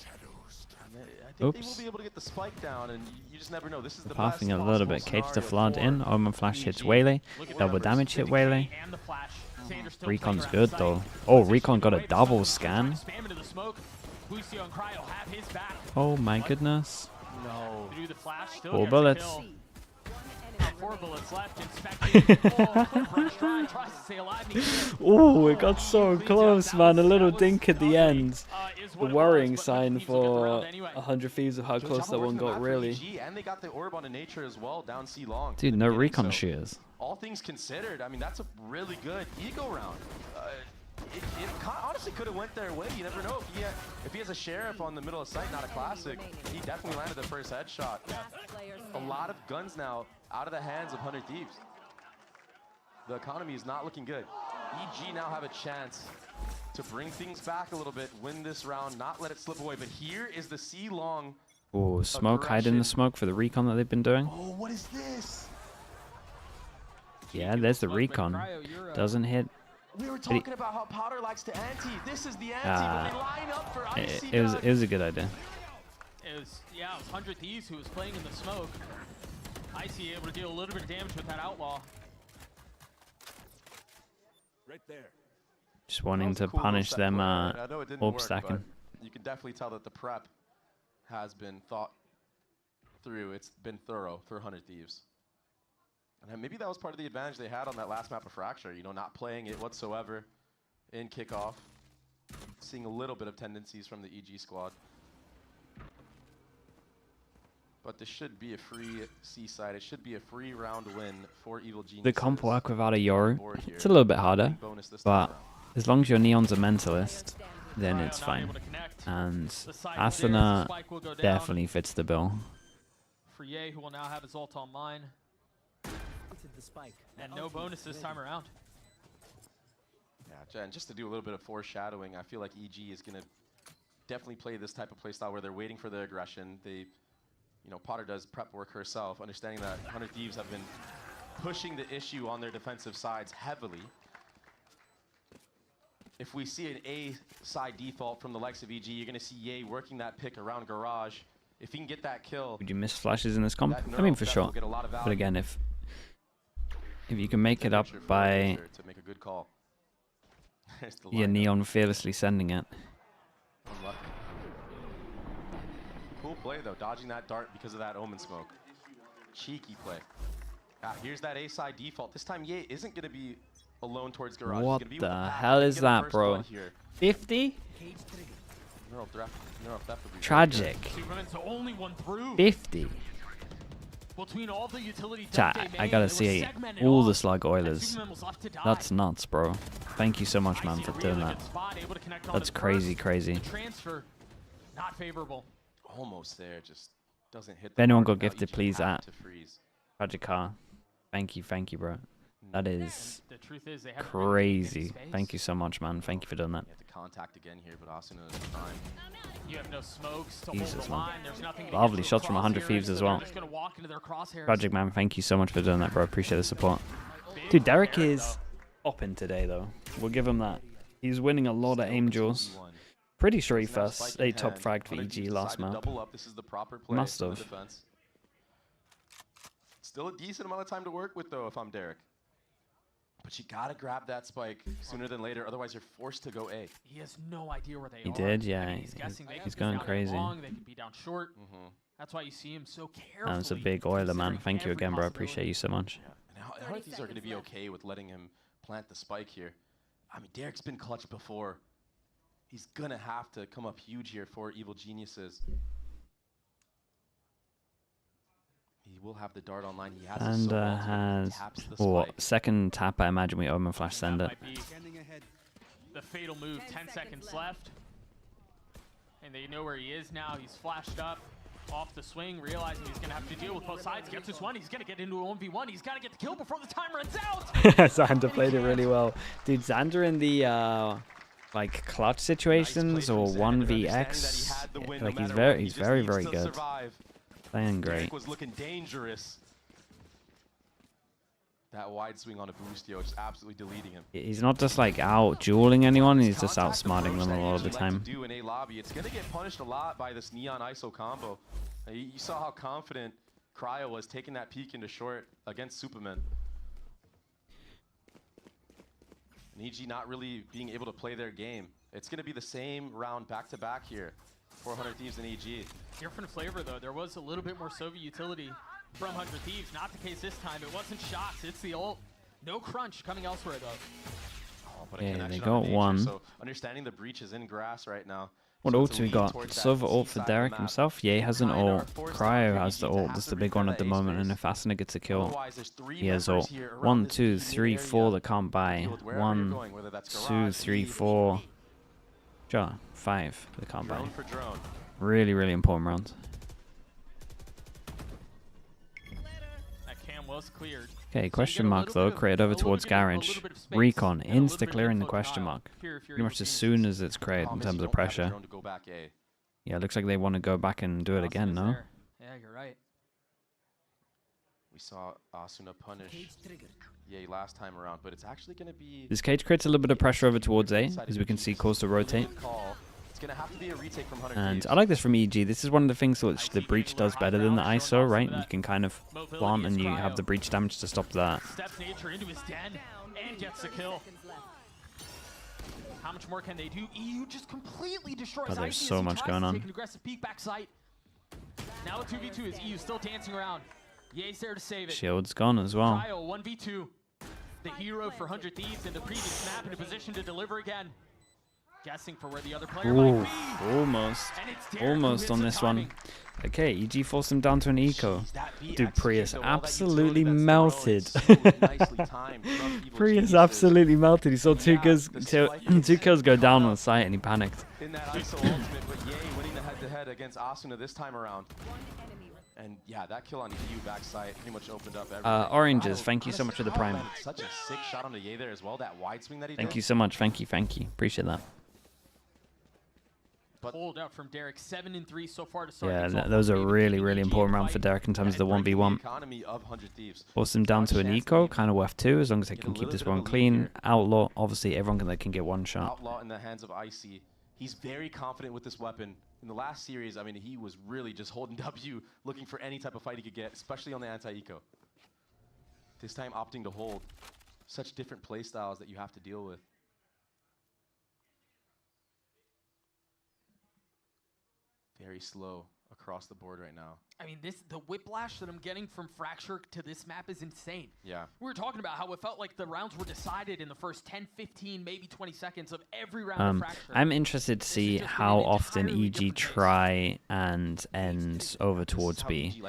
I think they will be able to get the spike down, and you just never know. This is the best Pathing a little bit. Cage to flood in. Omen Flash hits Waylay. Double damage hit Waylay. And the flash. Xander's still Recon's playing good around though. the site. Oh, Recon got a double scan. Spam into the smoke. Lucio and Cryo have his back. Oh my goodness. No. Through the flash, still 4 gets a bullets. kill. 4 bullets left. Inspecting. Oh, quick rush try. Tries to stay alive. and he can't. Oh, it got so close, man. A little dink at the end. The worrying sign for 100 Thieves of how close that one got, really. And they got the orb on a Nature as well, down C long. Dude, no recon shooters. All things considered, I mean, that's a really good ego round. It honestly could have went their way. You never know. If he has a Sheriff on the middle of sight, not a classic, he definitely landed the first headshot. A lot of guns now out of the hands of 100 Thieves. The economy is not looking good. EG now have a chance to bring things back a little bit, win this round, not let it slip away. But here is the C-long. Oh, smoke, hide in the smoke for the recon that they've been doing. Oh, what is this? Yeah, there's the recon. Doesn't hit We were talking about how Potter likes to ante. This is the ante when they line up for Icy. It was a good idea. It was 100 Thieves who was playing in the smoke. Icy able to deal a little bit of damage with that Outlaw. Right there. Just wanting to Cool punish set them play. I know it didn't orb work, stacking. but you can definitely tell that the prep has been thought through. It's been thorough for 100 Thieves. And maybe that was part of the advantage they had on that last map of Fracture, you know, not playing it whatsoever in kickoff. Seeing a little bit of tendencies from the EG squad. But this should be a free Seaside. It should be a free round win for Evil Geniuses. The comp work without a Yoru, it's a little bit harder, but as long as your Neon's a mentalist, then it's fine. And Asuna definitely fits the bill. For Ye, who will now have his ult online. And no bonus this time around. Yeah, and just to do a little bit of foreshadowing, I feel like EG is going to definitely play this type of playstyle where they're waiting for the aggression. They, you know, Potter does prep work herself, understanding that 100 Thieves have been pushing the issue on their defensive sides heavily. If we see an A side default from the likes of EG, you're going to see Ye working that pick around Garage. If he can get that kill... Would you miss flashes in this comp? I mean, for sure. But again, if you can make it up by to make a good call. your Neon fearlessly sending it. Unlucky. Cool play, though, dodging that dart because of that Omen smoke. Cheeky play. Here's that A side default. This time, Ye isn't going to be alone towards Garage. What the hell is that, bro? 50? Tragic. 50. Chat, I gotta see all the slug Oilers. That's nuts, bro. Thank you so much, man, for doing that. That's crazy, crazy. Transfer, not favorable. Almost there, just doesn't hit. If anyone got gifted, please at Tragic Car. Thank you, bro. That is crazy. Thank you so much, man. Thank you for doing that. Contact again here, but Asuna is trying. You have no smokes to Jesus, hold the man. line. There's nothing Lovely shots from 100 Thieves as well. Tragic, man. Thank you so much for doing that, bro. Appreciate the support. Dude, Derek is hopping today, though. We'll give him that. He's winning a lot of aim duels. Pretty sure he first top fragged for EG last map. Must have. Still a decent amount of time to work with, though, if I'm Derek. But you gotta grab that spike sooner than later, otherwise you're forced to go A. He has no idea where they are. He did, yeah. I mean, he's guessing he's going crazy. Long, they could be down short. That's why you see him so carefully. That's a big Oiler, man. Thank you again, bro. I appreciate you so much. Yeah. And how these are going to be okay with letting him plant the spike here? I mean, Derek's been clutch before. He's going to have to come up huge here for Evil Geniuses. He will have the dart online. He has and has second tap. I imagine we Omen Flash send it. The fatal move. 10 seconds left, and they know where he is now. He's flashed up off the swing, realizing he's gonna have to deal with both sides. Gets this one. He's gonna get into a 1v1. He's gotta get the kill before the time runs out. Xander played it really well, dude. Xander in the like clutch situations or 1vx, like he's very good. Playing great. Was looking dangerous. That wide swing on a boostio just absolutely deleting him. He's not just like out dueling anyone, he's just outsmarting them a lot of the time. Do in a lobby. It's gonna get punished a lot by this Neon ISO combo. You saw how confident Cryo was taking that peek into short against Superman. And EG not really being able to play their game. It's gonna be the same round back to back here. 400 Thieves and EG. Different flavor though. There was a little bit more Soviet utility from 100 Thieves. Not the case this time. It wasn't shots. It's the ult. No crunch coming elsewhere though. Oh, but yeah, they got one. So understanding the breach is in grass right now. What ult do we got? Silver ult for Derek himself. Ye has an ult. Cryo has the ult. That's the big one at the moment. And if Asuna gets a kill, he has ult. 1, 2, 3, 4 that can't buy. 1, 2, 3, 4. Sure, 5 they can't buy. Really important round. That cam was cleared. Okay, question mark though, created over towards Garage. Recon, insta-clearing the question mark. Pretty much as soon as it's created in terms of pressure. Yeah, it looks like they want to go back and do it again, no? Yeah, you're right. We saw Asuna punish Yay last time around, but it's actually going to be... This cage creates a little bit of pressure over towards A, as we can see Costa rotate. It's going to have to be a retake from 100 And Thieves. I like this from EG. This is one of the things which the breach does better than the ISO, right? You can kind of plant and you have the breach damage to stop that. Steps Nature into his den and gets the kill. How much more can they do? EU just completely destroys Oh, there's Icy so as he much tries going to on. take an aggressive peek back sight. Now a 2v2 is EU still dancing around. Ye's there to save it. Shield's gone as well. Cryo 1v2. The hero for 100 Thieves in the previous map in a position to deliver again. Guessing for where the other player might be. Almost. And it's Derek who Almost hits on the this timing. one. Okay, EG forced him down to an eco. Dude, Prius though, all that absolutely utility that's melted. thrown, so nicely timed from Evil Prius Geniuses. absolutely melted. He saw two Yeah, kills, the spike two is kills go caught down up on site, and he panicked. in that ISO ultimate, but Yay winning the head-to-head against Asuna this time around. And yeah, that kill on EU backside pretty much opened up everything. Oranges, thank you so much for the prime. Such a sick shot on the Yay there as well. That wide swing that he Thank did. you so much. Thank you. Appreciate that. Hold up from Derek, 7-3 so far to start. Yeah, things off. those are Maybe really, the really EG important round for fight. Derek in terms of the And breaking 1v1. economy of 100 Thieves. Force him down to an eco, kind of worth 2, as long as they Get a can keep little this bit of a one lead clean. here. Outlaw, obviously, everyone can get one shot. Outlaw in the hands of Icy. He's very confident with this weapon. In the last series, I mean, he was really just holding W, looking for any type of fight he could get, especially on the anti-eco. This time opting to hold. Such different play styles that you have to deal with. Very slow across the board right now. I mean, the whiplash that I'm getting from Fracture to this map is insane. Yeah. We were talking about how it felt like the rounds were decided in the first 10, 15, maybe 20 seconds of every round of Fracture. I'm interested to see how often EG try and end over towards B.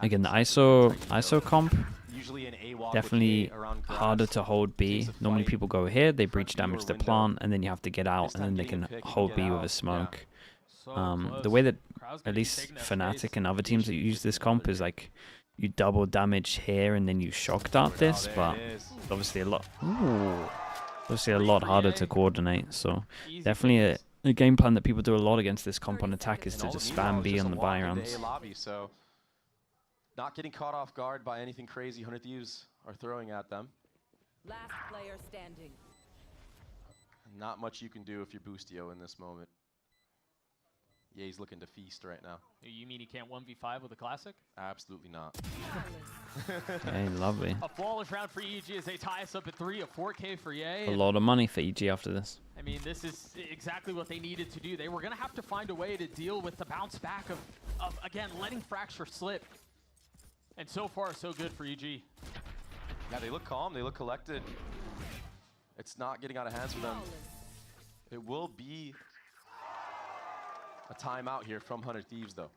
Again, the ISO comp, Usually an AWALK definitely harder to hold B. Normally people go here, they breach damage the plant, and then you have to get out, and then they can hold B with a smoke. The way that at least Fnatic and other teams that use this comp is like you double damage here and then you shock dart this, but it's obviously a lot harder to coordinate. So definitely a game plan that people do a lot against this comp on attack is to just spam B on the buy rounds. So not getting caught off guard by anything crazy 100 Thieves are throwing at them. Last player standing. Not much you can do if you're Boostio in this moment. Yeah, he's looking to feast right now. You mean he can't 1v5 with a classic? Absolutely not. Hey, lovely. A flawless round for EG as they tie us up at 3, a 4K for Ye. A lot of money for EG after this. I mean, this is exactly what they needed to do. They were going to have to find a way to deal with the bounce back of again, letting Fracture slip. And so far, so good for EG. Yeah, they look calm. They look collected. It's not getting out of hands for them. It will be a timeout here from 100 Thieves, though.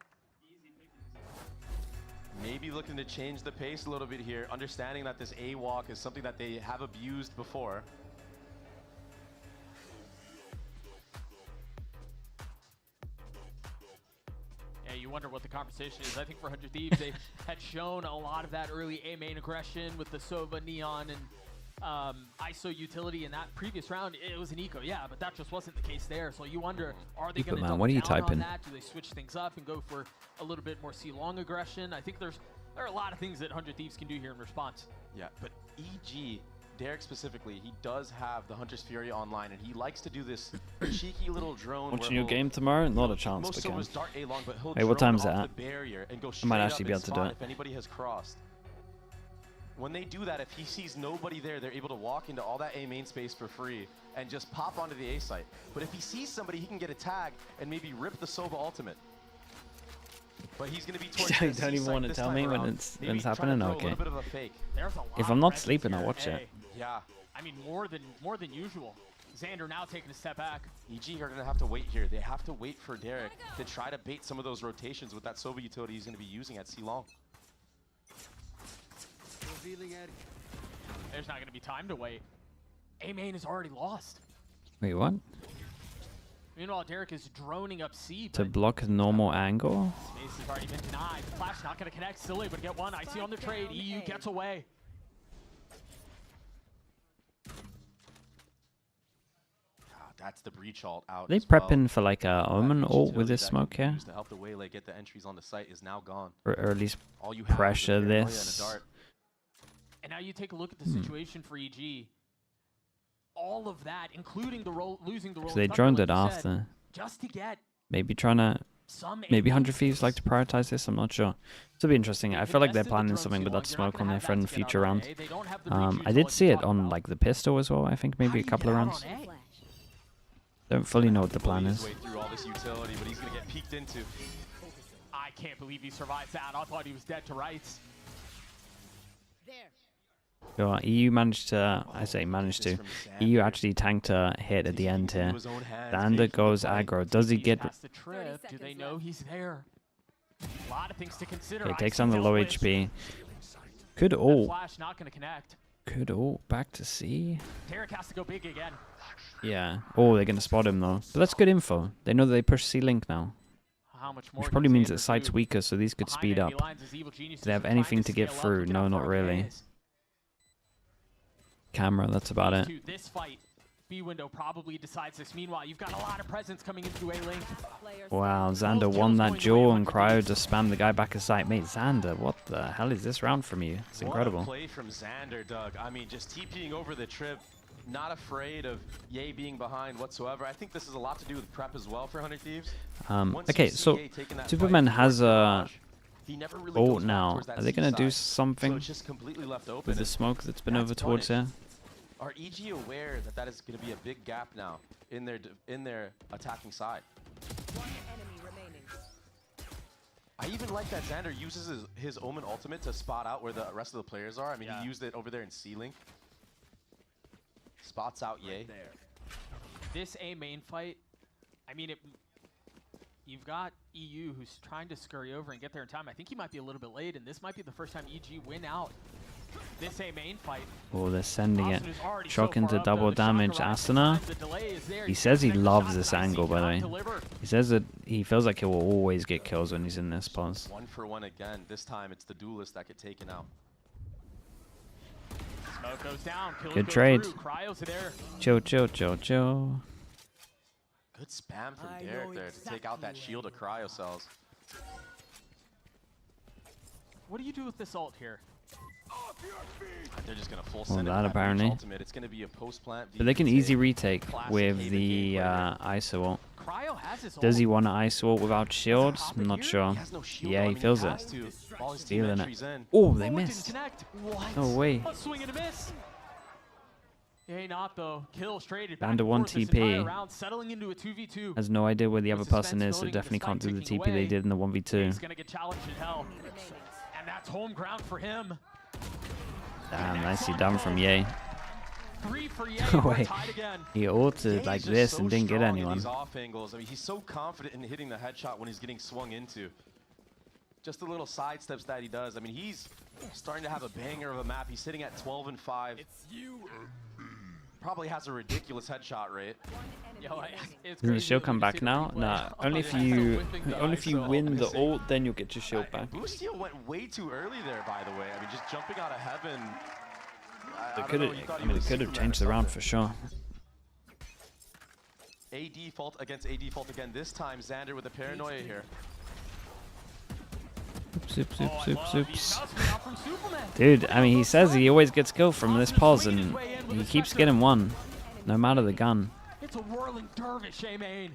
Maybe looking to change the pace a little bit here, understanding that this A-walk is something that they have abused before. Yeah, you wonder what the conversation is. I think for 100 Thieves, they had shown a lot of that early A main aggression with the Sova, Neon, and ISO utility in that previous round. It was an eco, yeah, but that just wasn't the case there. So you wonder, are they going to double what are you down typing? on that? Do they switch things up and go for a little bit more C-long aggression? I think there are a lot of things that 100 Thieves can do here in response. Yeah, but EG, Derek specifically, he does have the Hunter's Fury online, and he likes to do this cheeky little drone. Watching your game tomorrow? Not a chance. Most Sovas dart A-long, but he'll Wait, what drone time is it off at? the barrier and go I might straight actually up be and able to do spawn it. if anybody has crossed. When they do that, if he sees nobody there, they're able to walk into all that A main space for free and just pop onto the A site. But if he sees somebody, he can get a tag and maybe rip the Sova ultimate. But he's going to be towards You don't even want to tell me when it's happening? Okay. If I'm not sleeping, I'll watch it. Yeah. I mean, more than usual. Xander now taking a step back. EG are going to have to wait here. They have to wait for Derek to try to bait some of those rotations with that Sova utility he's going to be using at C-long. There's not going to be time to wait. A main is already lost. Wait, what? Meanwhile, Derek is droning up C. To block a normal angle? Space has already been denied. Flash not going to connect. Still able to get one. IC on the trade. EU gets away. That's the breach ult out. Are they as well. prepping for like a Omen ult with this That smoke can be here? used to help the Waylay get the entries on the site is now gone. Or at least All you have is a pressure paranoia and a this? dart. And now you take a look at the situation for EG. All of that, including the losing the roll. So they droned it after. Just to get maybe trying to. Maybe 100 Thieves like to prioritize this. I'm not sure. It'll be interesting. I feel like they're planning something with that smoke on their friend in future rounds. I did see it on like the pistol as well. I think maybe a couple of rounds. Don't fully know what the plan is. Through all this utility, but he's gonna get peeked into. I can't believe he survived that. I thought he was dead to rights. Sure, EU managed to, I say managed to, EU actually tanked a hit at the end here. Xander goes aggro. Does he get... Do they know he's there? A lot of things to consider. Okay, takes on the low HP. Could all... Flash not going to connect. Could all back to C? Tarek has to go big again. Yeah. Oh, they're going to spot him though. But that's good info. They know that they push C-Link now. How much more Which probably means that site's weaker, so these could speed up. Do they have anything to get through? No, not really. Camera, that's about it. This fight, B window probably decides this. Meanwhile, you've got a lot of presence coming into A-Link. Wow, Xander won that duel and Cryo just spammed the guy back aside. Mate, Xander, what the hell is this round from you? It's incredible. What a play from Xander, Doug. I mean, just TPing over the trip, not afraid of Ye being behind whatsoever. I think this is a lot to do with prep as well for 100 Thieves. Okay, so Superman has a ult now. Are they going to do something with the smoke that's been over towards here? Are EG aware that that is going to be a big gap now in their attacking side? One enemy remaining. I even like that Xander uses his Omen ultimate to spot out where the rest of the players are. I mean, he used it over there in C-Link. Spots out Ye. This A main fight, I mean, you've got EU who's trying to scurry over and get there in time. I think he might be a little bit late, and this might be the first time EG win out this A main fight. Oh, they're sending it. Shock into double damage. Asuna. He says he loves this angle, by the way. He says that he feels like he will always get kills when he's in this pause. 1-for-1 again. This time it's the duelist that get taken out. Smoke goes down. Good trade. Cryos are there. Chill, chill, chill, chill. Good spam from Derek there to take out that shield of cryo cells. What do you do with this ult here? They're just gonna full send that apparently. Ultimate. It's gonna be a post plant. But they can easy retake with the ISO ult. Does he want to ISO ult without shields? I'm not sure. Yeah, he feels it. Feeling it. Oh, they missed. No way. Swing and a miss. Yeah, not though. Kill straight. Down to 1 TP. Settling into a 2v2. Has no idea where the other person is, so definitely can't do the TP they did in the 1v2. He's gonna get challenged in hell. And that's home ground for him. Damn, nicely done from Ye. 3 for Ye. Wait, he ulted like this and didn't get anyone. These off angles. I mean, he's so confident in hitting the headshot when he's getting swung into. Just the little side steps that he does. I mean, he's starting to have a banger of a map. He's sitting at 12-5. Probably has a ridiculous headshot rate. Doesn't the shield come back now? Nah, only if you win the ult, then you'll get your shield back. Boostio went way too early there, by the way. I mean, just jumping out of heaven. They could have changed the round for sure. A default against A default again. This time, Xander with a paranoia here. Oops, oops, oops, oops. Dude, I mean, he says he always gets killed from this pause, and he keeps getting one, no matter the gun. It's a whirling dervish, A-main.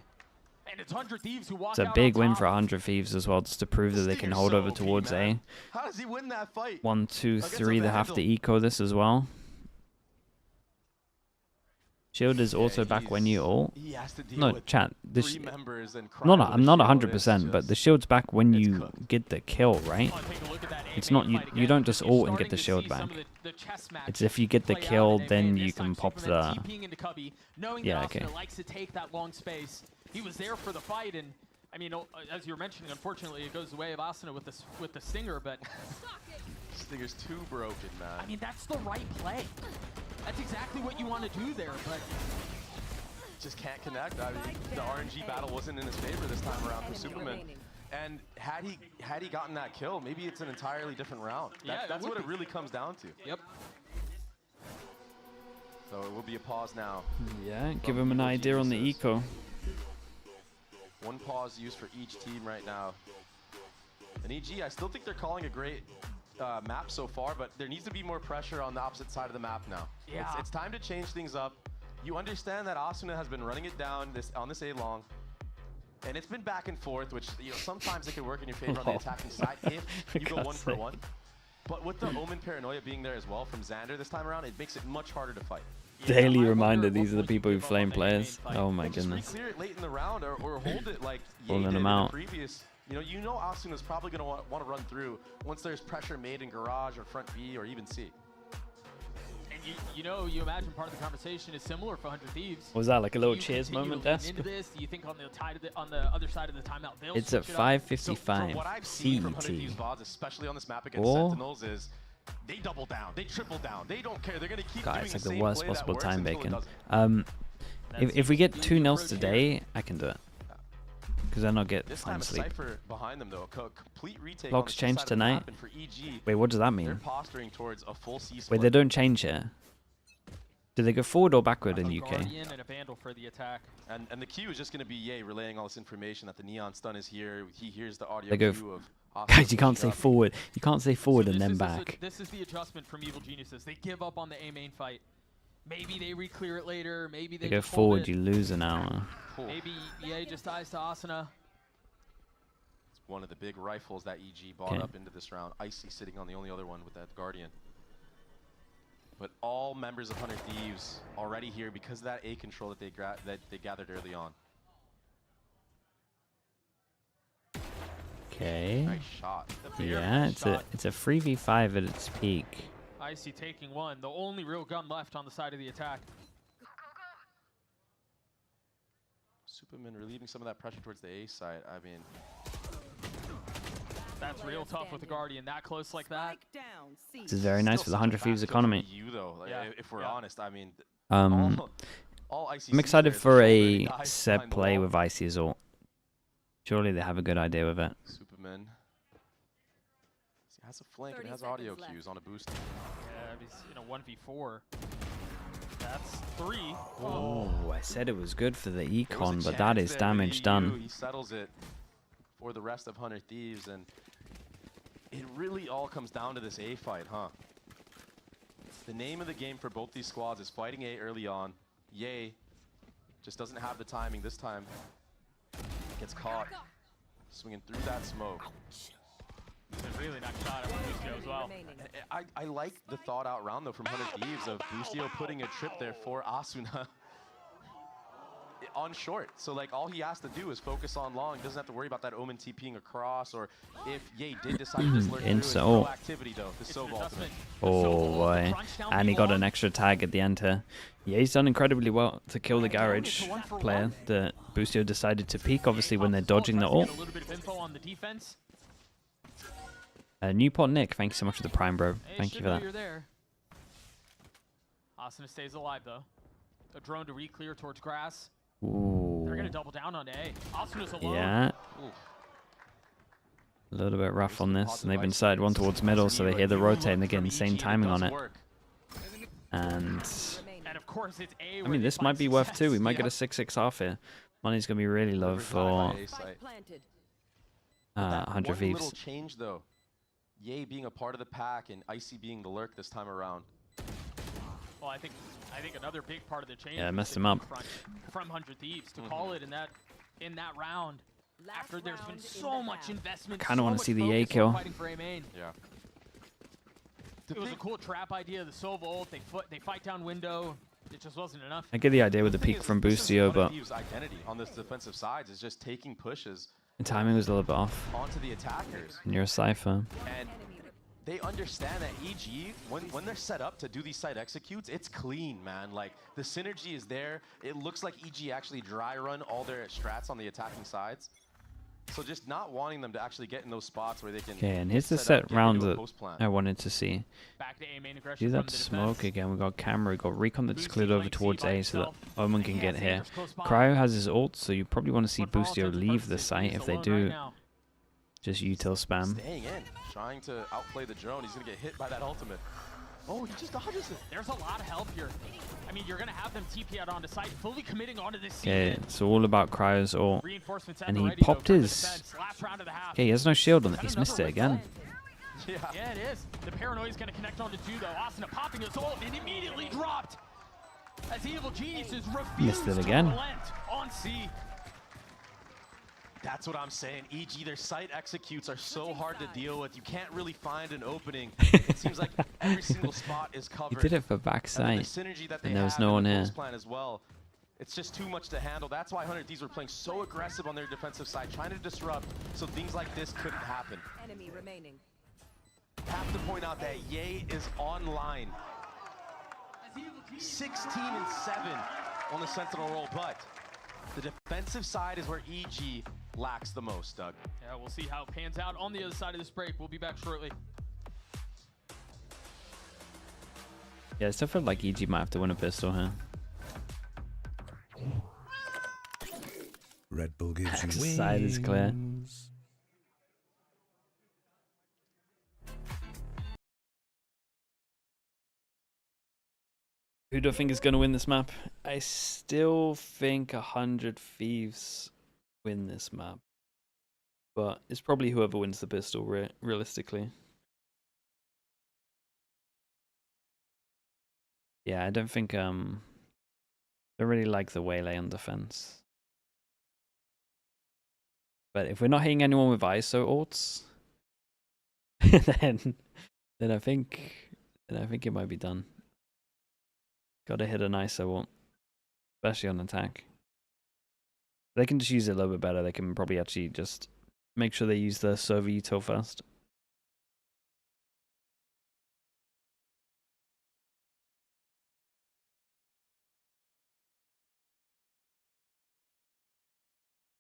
And it's 100 Thieves who walk It's a big win for 100 Thieves as well, just to prove that they can hold over towards A. How does he win that fight? 1, 2, 3, they have to eco this as well. Shield is also back when you ult. No, chat. I'm not 100%, but the shield's back when you get the kill, right? It's not you don't just ult and get the shield back. It's if you get the kill, then you can pop the. Yeah, okay. He was there for the fight, and I mean, as you were mentioning, unfortunately, it goes the way of Asuna with the stinger, but. Stinger's too broken, man. I mean, that's the right play. That's exactly what you want to do there, but just can't connect. I mean, the RNG battle wasn't in his favor this time around for Superman. And had he gotten that kill, maybe it's an entirely different round. That's what it really comes down to. Yep. So it will be a pause now. Yeah, give him an idea on the eco. One pause used for each team right now. And EG, I still think they're calling a great map so far, but there needs to be more pressure on the opposite side of the map now. Yeah. It's time to change things up. You understand that Asuna has been running it down on this A long, and it's been back and forth, which sometimes it can work in your favor on the attacking side if you go 1-for-1. But with the Omen paranoia being there as well from Xander this time around, it makes it much harder to fight. Daily reminder, these are the people who flame players. Oh my goodness. Just clear it late in the round or hold it like Pulling did them in the out. previous. You know Asuna's probably going to want to run through once there's pressure made in garage or front B or even C. And you imagine part of the conversation is similar for 100 Thieves. Was that like a little Do you cheers continue moment, to lean Desk? into this? Do you think on the other side of the timeout they'll It's at switch it up? 5:55 What I've seen from 100 CET. Thieves VODs, especially on this map against Or- Sentinels, is they double down, they triple down, they don't care. They're going to keep God, doing it's like the the same worst play that possible works time until it bacon. doesn't. If we get 2-0 today, I can do it. Because then I'll get This time time to a sleep. Cypher behind them though, complete retake. Locks on the change side of the tonight. map, and for EG, Wait, what does that they're mean? posturing towards a full C Wait, split. they don't change here. Do they go forward or backward in UK? Guardian and a Vandal for the attack. And the cue is just going to be Ye relaying all this information that the Neon Stun is here. He hears the audio They go. cue of Guys, you can't say forward. You can't say forward So and then this is back. This is the adjustment from Evil Geniuses. They give up on the A main fight. Maybe they re-clear it later. Maybe they They go just hold forward, it. you lose an hour. Maybe EA just dies to Asuna. It's one of the big rifles that EG bought Okay. up into this round. Icy sitting on the only other one with that Guardian. But all members of 100 Thieves already here because of that A control that they gathered early on. Okay. Nice shot. Yeah, it's a 3v5 at its peak. Icy taking one. The only real gun left on the side of the attack. Superman relieving some of that pressure towards the A side. I mean, That's real tough with the Guardian. That close like that. This is very nice for the 100 Thieves economy. you though, like, if we're honest, I mean, all ICC I'm excited players for are a shouldering eyes set behind the play wall. with Icy as ult. Surely they have a good idea with it. Superman. He has a flank and has audio cues on a boost. Yeah, he's in a 1v4. That's 3. Oh, I said it was good for the There was a econ, but chance that is there with damage EU. done. He settles it for the rest of 100 Thieves, and it really all comes down to this A fight, huh? The name of the game for both these squads is fighting A early on. Ye just doesn't have the timing this time. Gets caught swinging through that smoke. It's a really nice shot at Boostio as well. I like the thought out round though from 100 Thieves of Boostio putting a trip there for Asuna on short. So like all he has to do is focus on long. He doesn't have to worry about that Omen TPing across, or if Ye did decide to just lurk through, it's no activity though. The Sov ultimate. Oh boy. And he got an extra tag at the end here. Yeah, he's done incredibly well to kill the garage player that Boostio decided to peek, obviously, when they're dodging the ult. A little bit of info on the defense. Newport Nick, thank you so much for the prime, bro. Thank you for that. You're there. Asuna stays alive though. A drone to re-clear towards grass. Ooh. They're gonna double down on A. Asuna's alone. Yeah. A little bit rough on this, and they've been decided one towards middle, so they hear the rotate and they get insane timing on it. And of course it's A. I mean, this might be worth 2. We might get a 6-6 half here. Money's gonna be really low for 100 One Thieves. little change though. Ye being a part of the pack and Icy being the lurk this time around. Well, I think another big part of the change. Yeah, was messed the him up. From 100 Thieves to call it in that round. After there's been so much investment. Kinda wanna so see much the A focus on kill. fighting for A main. Yeah. It was a cool trap idea. The Sov ult. They fight down window. It just wasn't enough. I get the idea with the peak from Boostio, but Thieves' identity on this defensive side is just taking pushes the timing was a little bit off. onto the attackers. And you're a Cypher. And they understand that EG, when they're set up to do these site executes, it's clean, man. Like, the synergy is there. It looks like EG actually dry run all their strats on the attacking sides. So just not wanting them to actually get in those spots where they can. Okay, and here's the set up, set get round into a that post plan. I wanted to see. Back to A main aggression Do from that the smoke defense. again. We got camera, we got recon that's cleared over towards A so that himself. Omen can get here. Sanders close by. Cryo has his ult, so you probably want to see But for all Boostio intents and leave the purposes, site. he's If they alone do, right now. just util spam. Staying in, trying to outplay the drone. He's gonna get hit by that ultimate. Oh, he just dodges it. There's a lot of help here. I mean, you're gonna have them TP out onto site, fully committing onto this. Okay, it's all about Cryo's ult. Reinforcements at And the he ready, though, popped from the his... defense. Last round of the half. Okay, he has no shield on it. He's missed it again. Yeah, it is. The paranoia is going to connect onto 2, though. Asuna popping his ult and immediately dropped as Evil Geniuses refused it to again. relent on C. That's what I'm saying. EG, their site executes are so hard to deal with. You can't really find an opening. It seems like every single spot is He covered. did it for backside, And and there was no one here. plan as well. It's just too much to handle. That's why 100 Thieves were playing so aggressive on their defensive side, trying to disrupt so things like this couldn't happen. Enemy remaining. Have to point out that Ye is online. 16 and 7 on the Sentinel role, but the defensive side is where EG lacks the most, Doug. Yeah, we'll see how it pans out on the other side of this break. We'll be back shortly. Yeah, I still feel like EG might have to win a pistol here. Red Bull gives you Backside side is clear. wings. Who do I think is going to win this map? I still think 100 Thieves win this map. But it's probably whoever wins the pistol, realistically. Yeah, I don't think... I don't really like the Waylay on defense. But if we're not hitting anyone with ISO ults, then I think it might be done. Gotta hit an ISO ult, especially on attack. They can just use it a little bit better. They can probably actually just make sure they use the server util first.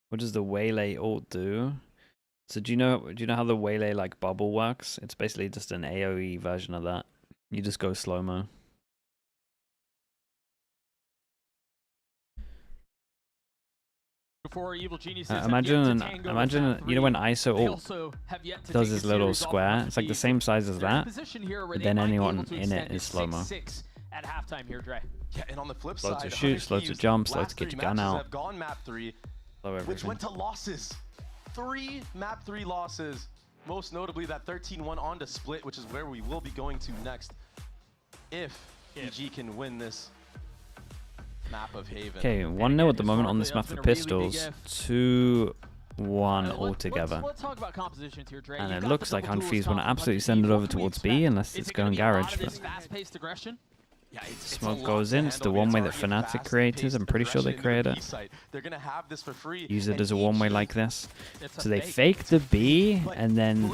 What does the Waylay ult do? So do you know how the Waylay like bubble works? It's basically just an AoE version of that. You just go slow-mo. Before Evil Geniuses imagine you know when ISO ult does this little square? It's like the same size as that, but then anyone in it is slow-mo. At halftime here, Dre. Yeah, and on the flip Slow side, to shoot, slow to jump, slow to get your gun out. Have gone map 3, Slow which everything. went to losses. 3 map 3 losses. Most notably that 13-1 on to Split, which is where we will be going to next. If EG can win this map of Haven. Okay, 1-0 at the moment on this map for pistols. 2-1 altogether. Let's talk about compositions here, Dre. And it looks like Hunfies want to absolutely send it over towards B unless it's going garage. But fast-paced aggression? Yeah, smoke goes in. It's the one-way that Fnatic created. I'm pretty sure they created it. They're gonna have this for free. Use it as a one-way like this. So they fake the B, and then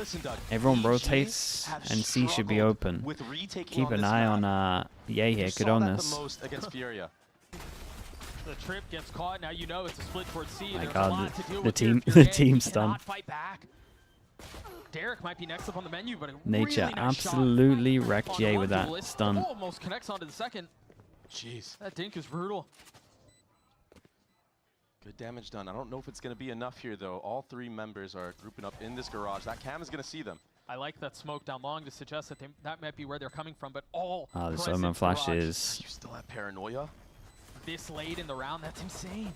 everyone rotates, and C should be open. Keep an eye on Ye here. Could own this. The trip gets caught. Now you know it's a split towards C. My There's God, a lot to deal the with here team, for the Ye. team's He done. cannot fight back. Derek might be next up on the menu, but Nature really nice absolutely shot wrecked on Ye one with that duelist. stun. Almost connects onto the second. Jeez. That dink is brutal. Good damage done. I don't know if it's going to be enough here, though. All 3 members are grouping up in this garage. That cam is going to see them. I like that smoke down long to suggest that that might be where they're coming from, but all This present Omen flash garage. is... You still have paranoia? This late in the round, that's insane.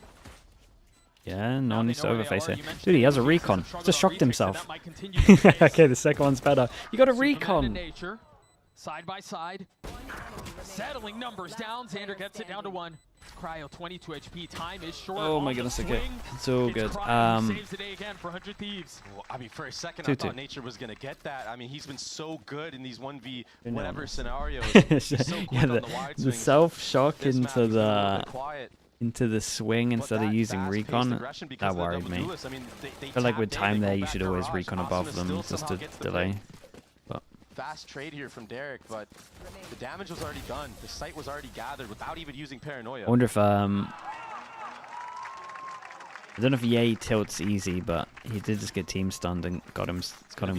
Yeah, no one needs to know where they overface are. it. You mentioned Dude, he has a Geniuses recon. have struggled Just on shocked retake, so himself. that might continue to be the case. Okay, the second one's better. You got a Superman and recon. Nature, side by side, settling numbers down. Xander gets it down to 1. Cryo 22 HP. Time is short. Oh on my the goodness, okay. swing. So It's good. Cryo who saves the day again for 100 Thieves. Well, I mean, for a second, I 2-2. thought Nature was going to get that. I mean, he's been so good in these 1v know whatever this. scenarios. He's so quick Yeah, on the wide the swings. self-shock This map into is a little the bit quiet. swing instead of using fast-paced recon, aggression because that of the worried double me. duelists. I mean, they I feel like with tap in, time they there, go you back should always garage. recon above Asuna them still just to somehow gets the delay. pick. But Fast trade here from Derek, but the damage was already done. The site was already gathered without even using paranoia. I wonder if I don't know if Ye tilts easy, but he did just get team stunned and got him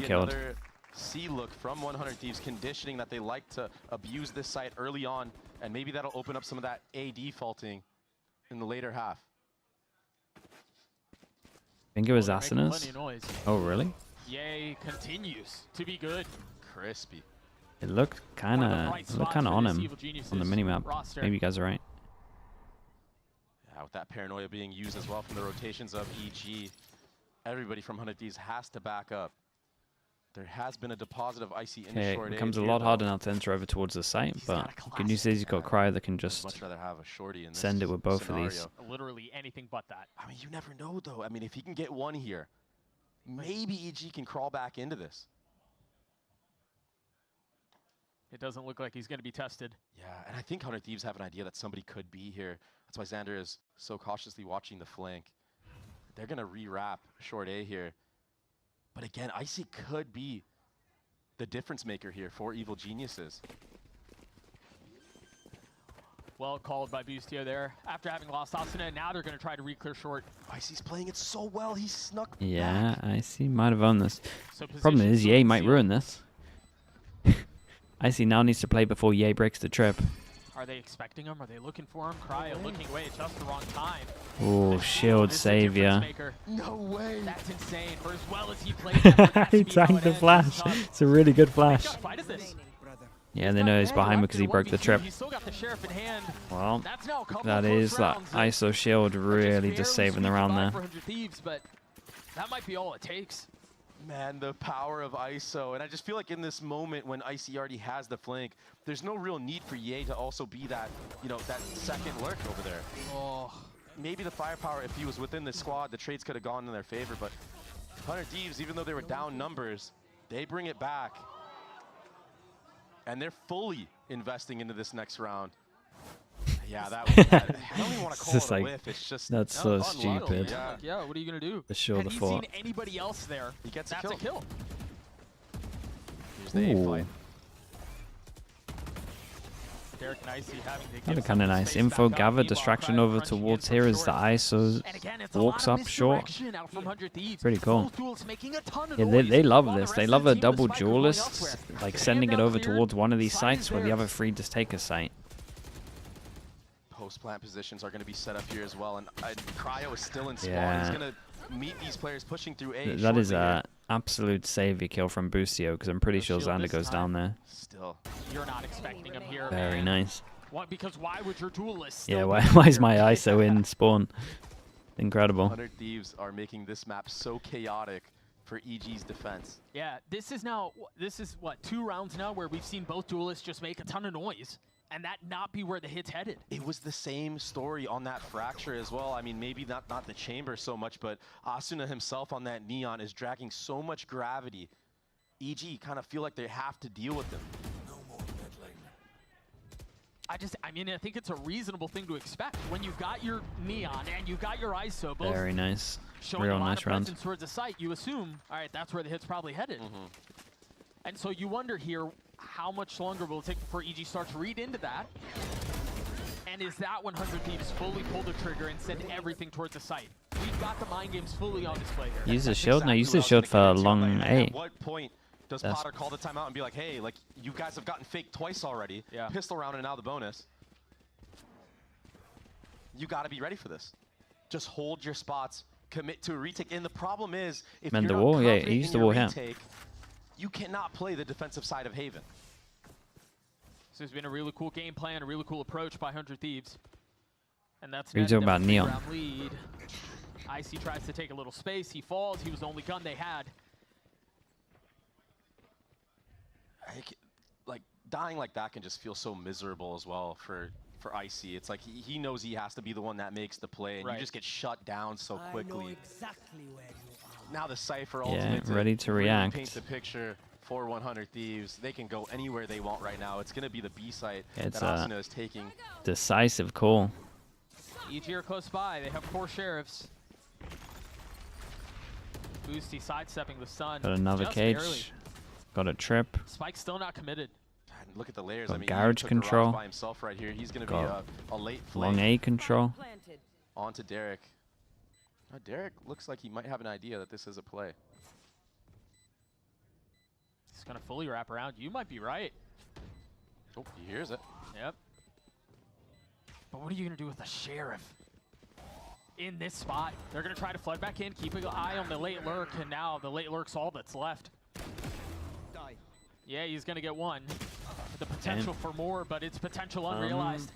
killed. Another C look from 100 Thieves, conditioning that they like to abuse this site early on, and maybe that'll open up some of that A defaulting in the later half. I think it was Making Asuna's. plenty of noise. Oh, really? Ye continues to be good. Crispy. It looked kind of on him on the minimap. roster. Maybe you guys are right. Yeah, with that paranoia being used as well from the rotations of EG, everybody from 100 Thieves has to back up. There has been a deposit of Icy in Okay, short it A becomes a here, lot though. harder now to enter over towards the site, but good news is he's got Cryo that can just Much rather have a shorty in this send it with both scenario. of these. Literally anything but that. I mean, you never know, though. I mean, if he can get one here, maybe EG can crawl back into this. It doesn't look like he's going to be tested. Yeah, and I think 100 Thieves have an idea that somebody could be here. That's why Xander is so cautiously watching the flank. They're going to re-wrap short A here. But again, Icy could be the difference maker here for Evil Geniuses. Well called by Boostio there. After having lost Asuna, now they're going to try to re-clear short. Icy's playing it so well. He snuck Yeah, Icy might have owned this. So Problem is, position Ye still might sealed. ruin this. Icy now needs to play before Ye breaks the trip. Are they expecting him? Are they looking for him? Cryo looking away at just the wrong time. Oh, shield This is a difference savior. maker. No way. That's insane. For as well as he played that, with that He speed, how tanked it the ends, flash. it's tough. It's a really good flash. What fight is this? Yeah, they know he's behind because he broke the trip. He's still got the sheriff in hand. Well, That's now a couple that of close is that rounds, and ISO shield really barely just saving the squeaking round by there. for 100 Thieves, but that might be all it takes. Man, the power of ISO. And I just feel like in this moment when Icy already has the flank, there's no real need for Ye to also be that, you know, that second lurk over there. Oh. Maybe the firepower, if he was within the squad, the trades could have gone in their favor, but 100 Thieves, even though they were down numbers, they bring it back. And they're fully investing into this next round. Yeah, that was bad. I don't even want to It's call just it a like, whiff. It's just that's so unlucky. stupid. Yeah. Yeah, what are you going to do? For sure, Had the he fort. seen anybody else there, He gets that's a a kill. Here's the A Ooh. fight. Derek and Icy having to That'd be give kind of some nice. space Info back up. gather, Meanwhile, distraction Cryo over crunching in towards from here as the short. ISO And again, it's a walks lot of up short. misdirection out from 100 Thieves. Pretty cool. Both duels making a ton of Yeah, noise, they love while the this. rest They of love the a team, double the spike are going duelist, elsewhere. like The sending it handout over cleared, towards one of these side sites is where the other theirs. three just take a site. Post-plant positions are going to be set up here as well, and Cryo is still in spawn. Yeah. He's going to meet these players pushing through A. That is shortly here. a absolute savior kill from Boostio because I'm pretty sure shield Xander this goes time. down there. Still. You're not expecting him here, Very man. nice. Why, because why would your duelist Yeah, still why be is here? my ISO in spawn? Incredible. 100 Thieves are making this map so chaotic for EG's defense. Yeah, this is what, 2 rounds now where we've seen both duelists just make a ton of noise and that not be where the hit's headed. It was the same story on that fracture as well. I mean, maybe not the chamber so much, but Asuna himself on that Neon is dragging so much gravity. EG kind of feel like they have to deal with them. I mean, I think it's a reasonable thing to expect when you've got your Neon and you've got your ISO both Very nice. showing Real a lot nice of round. presence towards the site. You assume, all right, that's where the hit's probably headed. And so you wonder here, how much longer will it take before EG starts to read into that? And is that when 100 Thieves fully pull the trigger and send everything towards the site? We've got the mind games fully on display here. Use the That's shield? No, exactly use what the I was shield gonna for get into. long Like, A. At what point does That's- Potter call the timeout and be like, hey, like, you guys have gotten faked twice already. Yeah. Pistol round and now the bonus. You got to be ready for this. Just hold your spots, commit to a retake. And the problem is, if Mend you're the not wall? Yeah, confident use in the your wall here. retake, you cannot play the defensive side of Haven. So it's been a really cool game plan, a really cool approach by 100 Thieves. And that's What are you netted talking them about, a Neon? 3-round lead. Icy tries to take a little space. He falls. He was the only gun they had. Like, dying like that can just feel so miserable as well for Icy. It's like he knows he has to be the one that makes the play, and Right. you just get shut down so quickly. Exactly where you are. Now the Cypher Yeah, ultimate ready to really react. paint the picture for 100 Thieves. They can go anywhere they want right now. It's going to be the B site It's that Asuna is taking. Decisive call. EG are close by. They have 4 sheriffs. Boosty sidestepping the sun. Got another just cage. barely. Got a trip. Spike's still not committed. And look at the layers. Got I mean, garage he took control. Garage by himself right here. He's going to be Got a late Long flame A control. Planted. onto Derek. Derek looks like he might have an idea that this is a play. He's going to fully wrap around. You might be right. Oh, he hears it. Yep. But what are you going to do with the sheriff? In this spot, they're going to try to flood back in, keep an eye on the late lurk, and now the late lurk's all that's left. Die. Yeah, he's going to get one. The potential for more, but it's potential unrealized.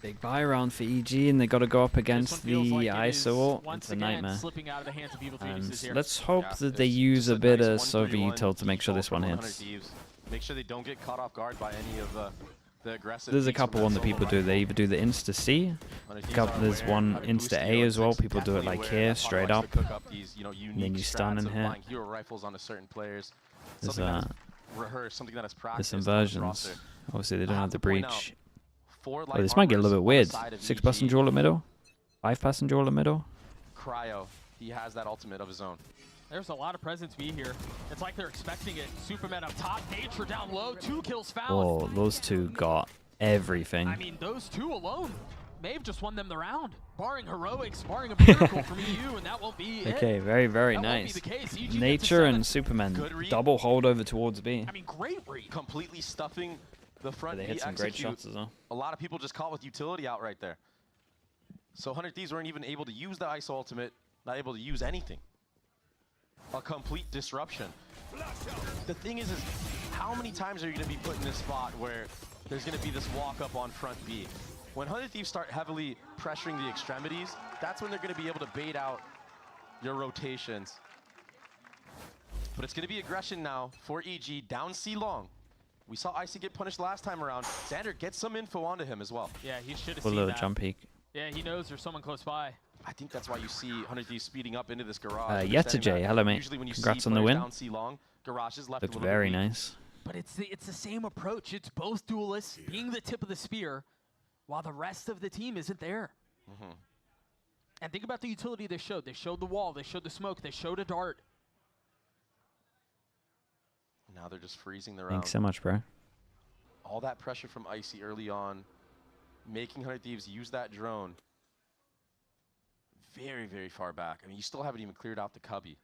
Big buy round for EG, and they got to go up against the like ISO ult. Once It's a again, nightmare. slipping out of the hands of Evil And Geniuses here. let's hope Yeah, that they it's use just a bit nice of Soviet 1-3-1 util to make sure default this one from 100 hits. Thieves. Make sure they don't get caught off guard by any of the aggressive. There's a peeks from couple that one that solo people do. rifle. They either do the Insta C, 100 Thieves couple, are there's aware, one having Insta boosted A as well. Yorks, People do it definitely like aware here, of how straight to up. cook up these, unique then you stun strats and of hit. applying hero rifles onto certain players. There's Something that's rehearsed, something that is there's practiced. some on this versions. roster. Obviously, they don't I have have the to point breach. out, 4 Oh, light this might get a little bit armors on weird. the side of 6 EG. passenger all at middle, 5 passenger all at middle. Cryo, he has that ultimate of his own. There's a lot of presence B here. It's like they're expecting it. Superman up top, Nature down low, 2 kills found. Oh, those two got everything. I mean, those 2 alone may have just won them the round. Barring heroics, barring a miracle from EU, and that won't be it. Okay, very, very That won't be nice. the case. EG gets a Nature 7. and Superman Good read. double hold over towards B. I mean, great read. Completely stuffing the front. They B hit some great execute. shots as well. A lot of people just caught with utility out right there. So 100 Thieves weren't even able to use the ISO ultimate, not able to use anything. A complete disruption. The thing is how many times are you going to be put in this spot where there's going to be this walk up on front B? When 100 Thieves start heavily pressuring the extremities, that's when they're going to be able to bait out your rotations. But it's going to be aggression now for EG, down C long. We saw Icy get punished last time around. Xander gets some info onto him as well. Yeah, he should have A seen little that. jump peek. Yeah, he knows there's someone close by. I think that's why you see 100 Thieves speeding up into this garage. Yet to understanding Jay, that hello mate. usually when you Congrats see on the players win. down C long, garages left Looks a little very bit weak. nice. But it's the same approach. It's both duelists being the tip of the spear, while the rest of the team isn't there. And think about the utility they showed. They showed the wall. They showed the smoke. They showed a dart. Now they're just freezing the round. Thanks so much, bro. All that pressure from Icy early on, making 100 Thieves use that drone very, very far back. I mean, you still haven't even cleared out the cubby.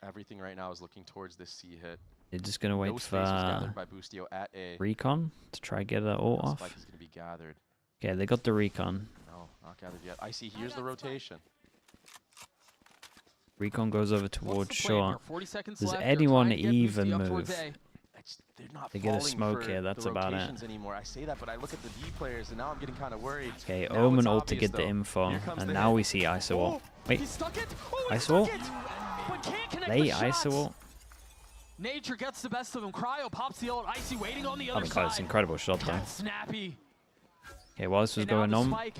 Everything right now is looking towards this C hit. You're just gonna No wait space was for gathered by Boostio at A. recon to try get that ult Now off. Spike is going to be gathered. Okay, they got the recon. No, not gathered yet. Icy, here's the rotation. Recon goes over What's towards the plan here? short. 40 seconds Does left. They're anyone trying to get even Boosty up towards move? A. They're not They get a falling smoke for here, that's the about it. rotations anymore. I say that, but I look at the D players, and now I'm getting kind of worried. Okay, Now Omen it's ult to obvious, get the though. info, Here comes and the now hit. we see ISO ult. Wait, He stuck it. Oh, he ISO stuck ult? it. But can't connect Late the shots. ISO ult? Nature gets the best of him. Cryo pops the ult. Icy waiting on the Oh other my god, it's side. an incredible shot though. That's snappy. Okay, while this was And now going the on, Spike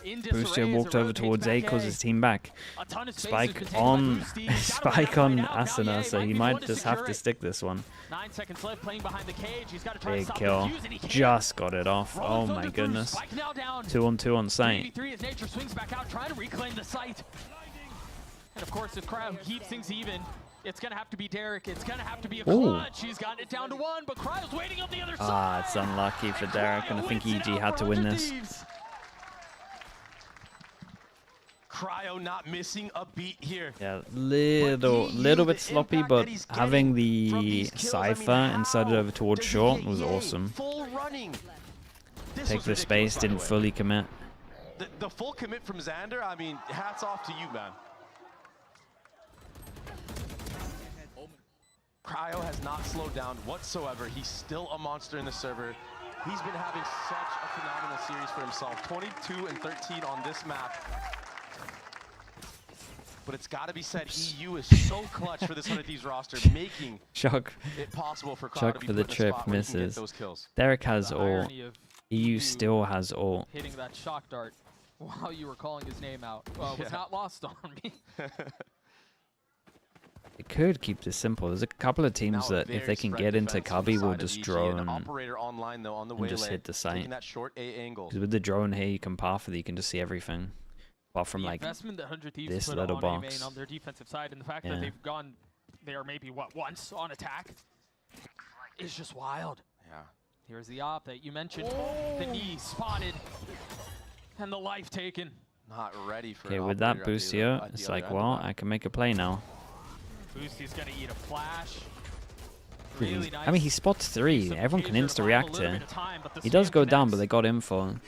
in disarray Boostio as walked it over rotates towards A, back calls A. his team back. A ton of space has Spike been taken by on Boosty. He's gotta Spike run on that right now. Asuna, Now, so might he be the one might to just have secure to it. stick this one. 9 seconds left, playing behind the cage. He's got to try to Big stop kill. the fuse, and he can. Just got it off. Rolling Oh thunder my through. goodness. Spike now down. 2-on-2 on site. 3v3 as Nature swings back out, trying to reclaim the site. And of course, if Cryo keeps things even, it's going to have to be Derek. It's going to have to be a Ooh. clutch. He's gotten it down to 1, but Cryo's waiting on the other side. Ah, it's unlucky for Derek, and I think EG had to win this. Cryo not missing a beat here. Yeah, little bit sloppy, but having the Cypher inserted over towards short was awesome. Full running. This Take was the ridiculous, space, by the didn't way. fully commit. The full commit from Xander, I mean, hats off to you, man. Cryo has not slowed down whatsoever. He's still a monster in the server. He's been having such a phenomenal series for himself. 22 and 13 on this map. But it's got to be said, EU is so clutch for this 100 Thieves roster, making Shock. it possible for Cryo to Shock be for the put in a trip spot where he can get misses. those kills. Derek has The ult. irony of EU still has ult. hitting that shock dart while you were calling his name out was Yeah. not lost on me. It could keep this simple. There's a couple of teams Now a that, if very they can spread get into defense from the cubby, will side of just EG. An drone operator online though on the and just waylay, hit the site. taking that short A angle. Because with the drone here, you can path it, you can just see everything. Apart from The like investment that 100 Thieves this put little on box. on their defensive side, and the fact Yeah. that they've gone there maybe once on attack is just wild. Yeah. Here's the op that you mentioned. The knee spotted and the life taken. Not ready for Okay, an with that operator boost at the here, other it's end like, of well, that. I can make a play now. Boosty's gonna eat a flash. Really nice. I mean, he spots 3. Some Everyone can occasion to insta-react buy a little here. bit of time, but the He does spam go down, but connects. they got info.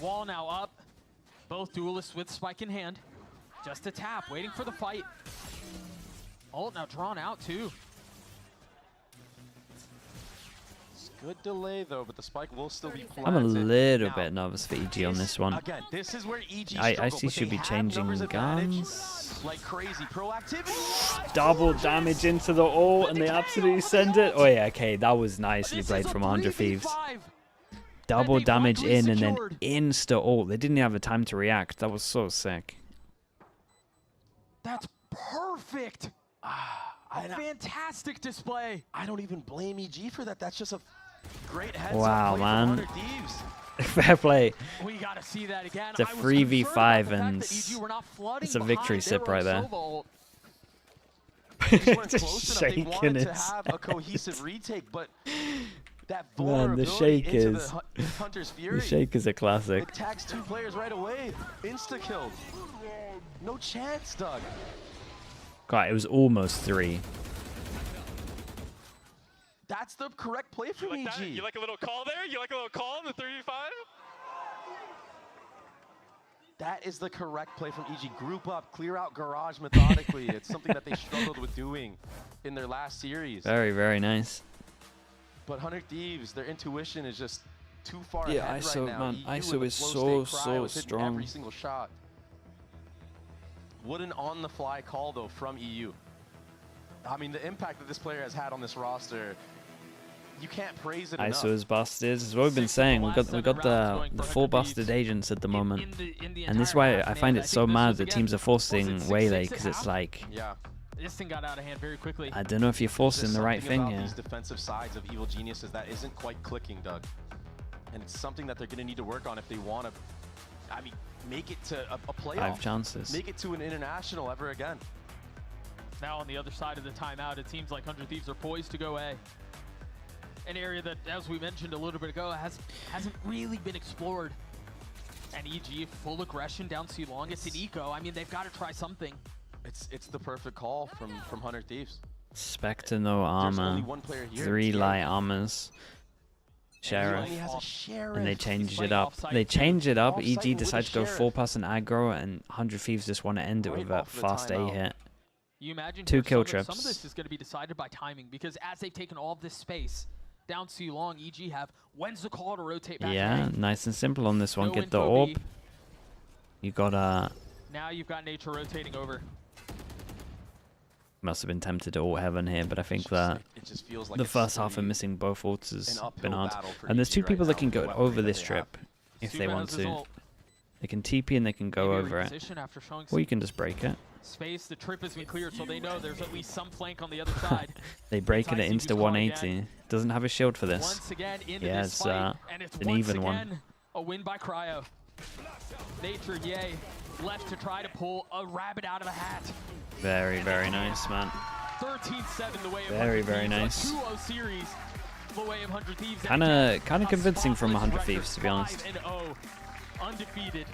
Wall now up. Both duelists with spike in hand. Just a tap, waiting for the fight. Ult now drawn out too. Good delay though, but the spike will still be planted. I'm a little Now, bit nervous for EG on this one. Again, this is where EG I struggle, see but should they be have changing numbers advantage guns. like crazy. Proactivity. Double damage into the ult, and they absolutely send it. Oh yeah, okay, that was nicely played from 100 Thieves. Double damage in and then insta ult. They didn't have a time to react. That was so sick. That's perfect. A fantastic display. I don't even blame EG for that. That's just a great heads Wow, up play man. from 100 Thieves. Fair play. We got to see that again. It's a 3v5 and it's a victory sip right there. Just shaking wanted his to have a cohesive retake, but that Man, vulnerability the shake into is the Hunter's Fury. the shake is a classic. It tags 2 players right away. Insta killed. No chance, Doug. God, it was almost 3. That's the correct play from EG. You like a little call there? You like a little call in the 3v5? That is the correct play from EG. Group up, clear out garage methodically. It's something that they struggled with doing in their last series. Very, very nice. But 100 Thieves, their intuition is just too far Yeah, ahead ISO, right now. man, EU ISO with is flow so, state, so Cryo is hitting strong. every single shot. What an on-the-fly call, though, from EU. I mean, the impact that this player has had on this roster, you can't praise it enough. ISO is busted. As what we've been saying, we got the 4 busted agents at the moment, and this is why I find it so mad that teams are forcing Waylay, because it's like, yeah. This thing got out of hand very quickly. I don't know if you're forcing the right thing about here. These defensive sides of Evil Geniuses that isn't quite clicking, Doug, and it's something that they're going to need to work on if they want to. I mean, make it to a playoff. 5 chances. Make it to an international ever again. Now on the other side of the timeout, it seems like 100 Thieves are poised to go A. An area that, as we mentioned a little bit ago, hasn't really been explored. And EG, full aggression down C long. It's an eco. I mean, they've got to try something. It's the perfect call from 100 Thieves. Spectre no armor, only one player here. 3 light armors, Sheriff, and they change it up. They change it up. EG decides to go 4-person aggro, and 100 Thieves just want to end it with a fast A hit. You imagine 2 kill some of trips. this is going to be decided by timing, because as they've taken all of this space down C long, EG have when's the call to rotate back. Yeah, nice and simple on this one. No Get the info orb. B. You got Now you've got Nature rotating over. must have been tempted to ult heaven here, but I think that like the first half of missing both ults has been hard. battle for And there's EG 2 right people now that can with the go weaponry over that this they trip if they want Superman's to. ult. They can TP and they can go Maybe over it. reposition after showing Or you some can just break it. space. The trip has been cleared, so they know there's at least some flank on the other side. They break it at Tyson insta who's calling 180. again. Doesn't have a shield for this. Once again into Yeah, this it's fight, and it's an once even again one. a win by Cryo. Nature, yay, left to try to pull a rabbit out of a hat. Very, very nice, man. 13-7 the way of Very, 100 very Thieves, nice. a 2-0 series the way of 100 Thieves. Kind of convincing from 100 Thieves, to be honest. 5-0, undefeated.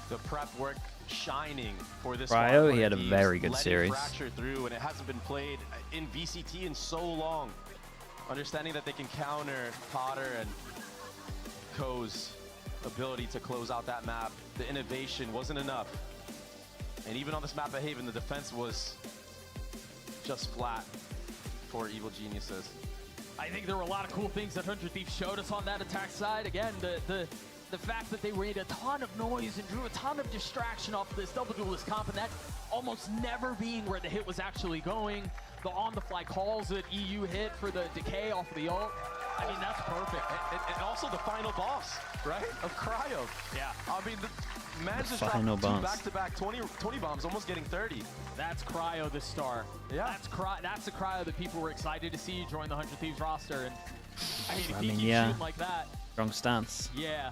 The prep work shining for this Cryo, one. he had a Thieves very good letting series. Fracture through, and it hasn't been played in VCT in so long. Understanding that they can counter Potter and Ko's ability to close out that map, the innovation wasn't enough. And even on this map at Haven, the defense was just flat for Evil Geniuses. I think there were a lot of cool things that 100 Thieves showed us on that attack side. Again, the fact that they made a ton of noise and drew a ton of distraction off this double duelist comp, and that almost never being where the hit was actually going. The on-the-fly calls that EU hit for the decay off of the ult. I mean, that's perfect. And also the final boss, right, of Cryo. Yeah. I mean, the man just dropped final 2 boss. back-to-back 20 bombs, almost getting 30. That's Cryo, the star. Yeah. That's the Cryo that people were excited to see join the 100 Thieves roster. And I mean, if I he mean, keeps yeah. shooting like that, Strong stance. yeah.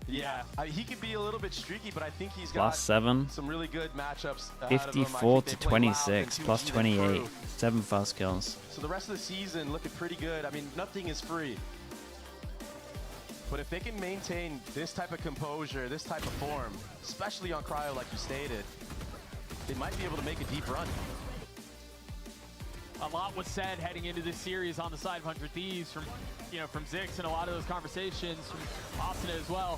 Yeah. I mean, he could be a little bit streaky, but I think he's got Plus 7. some really good matchups ahead of him. I 54 think to they play loud 26. and Plus Tucci 28. through. 7 fast kills. So the rest of the season looking pretty good. I mean, nothing is free. But if they can maintain this type of composure, this type of form, especially on Cryo like you stated, they might be able to make a deep run. A lot was said heading into this series on the side of 100 Thieves from, from Zix and a lot of those conversations from Austin as well.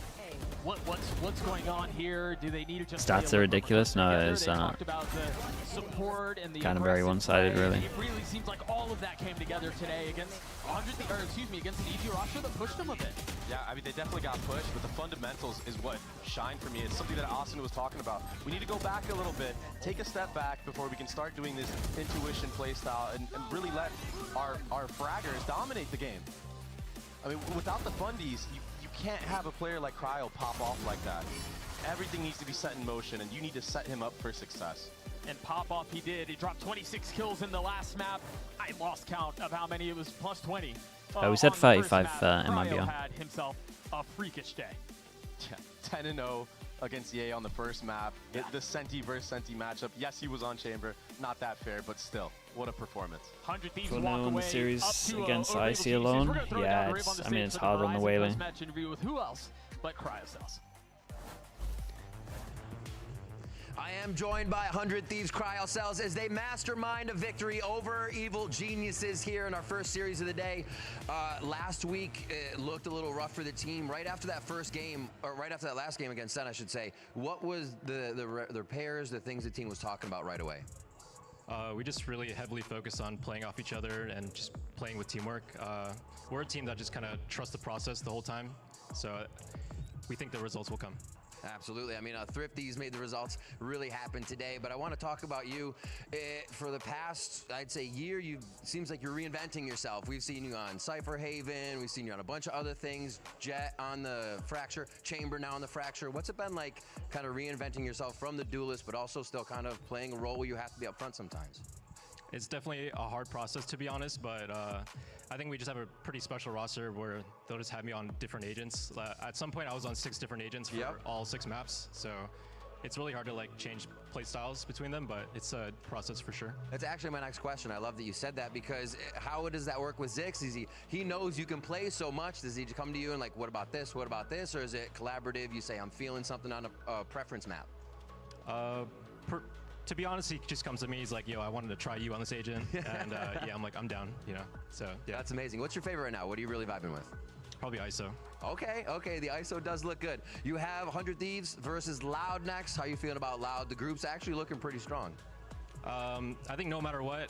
What's going on here? Do they need to just stats are ridiculous? No, it's talked about the support and the kind of very one-sided, really. It really seems like all of that came together today against against an EG roster that pushed them a bit. Yeah, I mean, they definitely got pushed, but the fundamentals is what shined for me. It's something that Austin was talking about. We need to go back a little bit, take a step back before we can start doing this intuition playstyle and really let our fraggers dominate the game. I mean, without the fundies, you can't have a player like Cryo pop off like that. Everything needs to be set in motion, and you need to set him up for success. And pop off he did. He dropped 26 kills in the last map. I lost count of how many. It was plus 20. We said 35 Cryo MIBR. had himself a freakish day. Yeah, 10-0 against EA on the first map. Yeah. The Senti versus Senti matchup. Yes, he was on Chamber. Not that fair, but still, what a performance. 100 Thieves Well, walk no, in the away series up to, against over IC Able alone, Geniuses. We're gonna throw it yeah, down to Rave on it's, the I mean, stage it's for the hard on the Rise Wailing. Post match interview with who else but CryoCells. I am joined by 100 Thieves CryoCells as they mastermind a victory over Evil Geniuses here in our first series of the day. Last week, it looked a little rough for the team. Right after that first game, or right after that last game against Sen, I should say, what was the pairs, the things the team was talking about right away? We just really heavily focused on playing off each other and just playing with teamwork. We're a team that just kind of trusts the process the whole time, so we think the results will come. Absolutely. I mean, Thrifty's made the results really happen today, but I want to talk about you. For the past, I'd say, year, seems like you're reinventing yourself. We've seen you on Cypher Haven. We've seen you on a bunch of other things. Jet on the Fracture, Chamber now on the Fracture. What's it been like kind of reinventing yourself from the duelist, but also still kind of playing a role where you have to be up front sometimes? It's definitely a hard process, to be honest, but I think we just have a pretty special roster where they'll just have me on different agents. At some point, I was on 6 different agents for all 6 maps, so it's really hard to like change play styles between them, but it's a process for sure. That's actually my next question. I love that you said that, because how does that work with Zix? Is he knows you can play so much. Does he come to you and like, what about this? What about this? Or is it collaborative? You say, I'm feeling something on a preference map. To be honest, he just comes to me. He's like, "Yo, I wanted to try you on this agent," and yeah, I'm like, "I'm down," So yeah. That's amazing. What's your favorite right now? What are you really vibing with? Probably ISO. Okay, the ISO does look good. You have 100 Thieves versus Loud next. How are you feeling about Loud? The group's actually looking pretty strong. I think no matter what,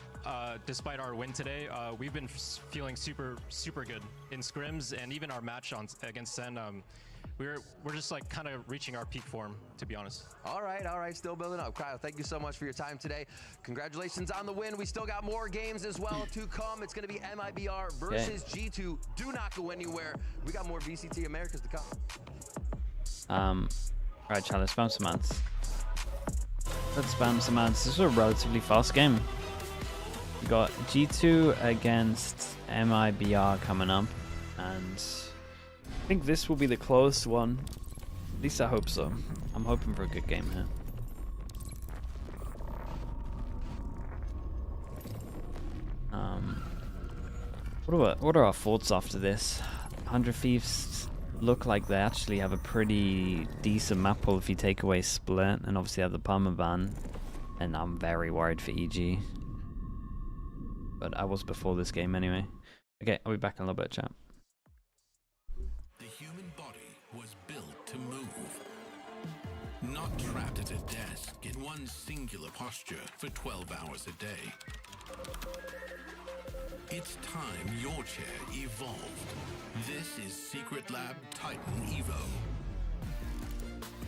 despite our win today, we've been feeling super good in scrims, and even our match against Sen. We're just like kind of reaching our peak form, to be honest. All right, still building up. Kyle, thank you so much for your time today. Congratulations on the win. We still got more games as well to come. It's going to be MIBR versus G2. Do not go anywhere. We got more VCT Americas to come. Right, Charlie, spam some ads. Let's spam some ads. This is a relatively fast game. We got G2 against MIBR coming up, and I think this will be the close one. At least I hope so. I'm hoping for a good game here. What are our thoughts after this? 100 Thieves look like they actually have a pretty decent map pool if you take away Split, and obviously have the Palmer ban. And I'm very worried for EG. But I was before this game anyway. Okay, I'll be back in a little bit, chat. Not trapped at a desk in one singular posture for 12 hours a day. It's time your chair evolved. This is Secret Lab Titan Evo.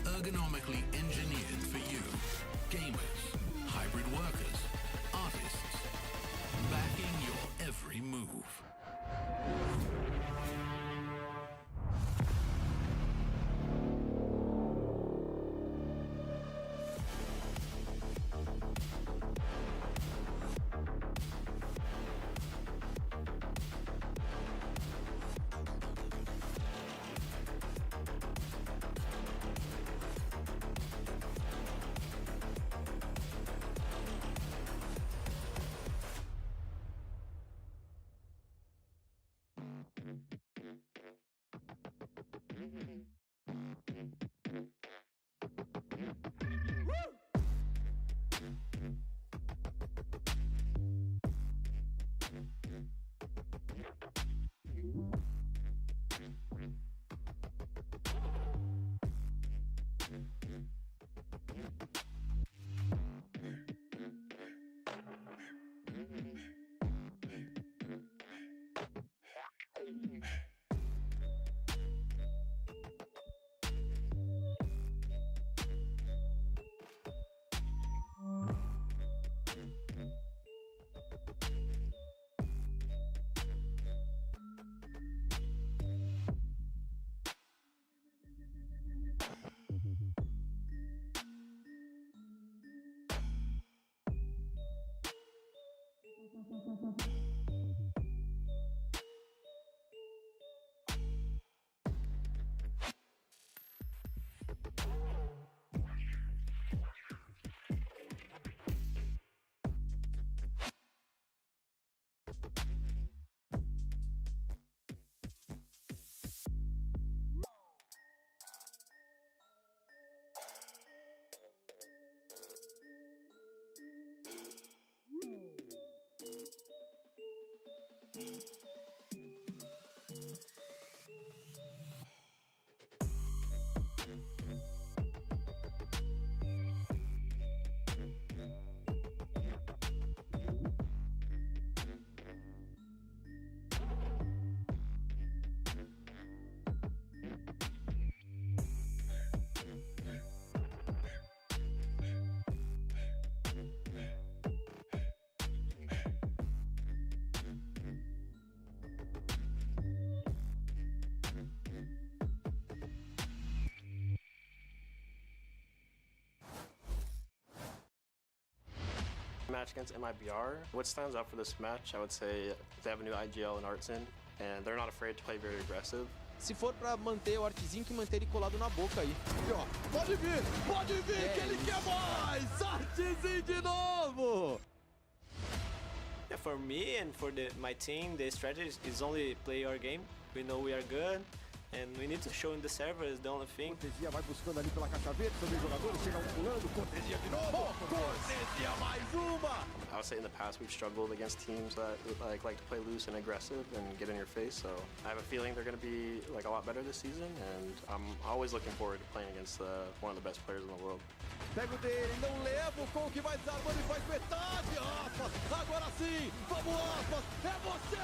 Ergonomically engineered for you, gamers, hybrid workers, artists, backing your every move. match against MIBR. What stands out for this match, I would say they have a new IGL in Artsin, and they're not afraid to play very aggressive. Se for pra manter o Artzinho, que manter ele colado na boca aí. E ó, pode vir que ele quer mais! Artzinho de novo! Yeah, for me and for my team, the strategy is only play our game. We know we are good, and we need to show in the server is the only thing. Cortesia vai buscando ali pela caixa verde, também jogadores chegam pulando, Cortesia de novo! Cortesia mais uma! I would say in the past we've struggled against teams that like to play loose and aggressive and get in your face, so I have a feeling they're going to be like a lot better this season, and I'm always looking forward to playing against one of the best players in the world. Pega o dele, não leva o com que vai desarmando e faz metade, Aspas! Agora sim! Vamos, Aspas! É você!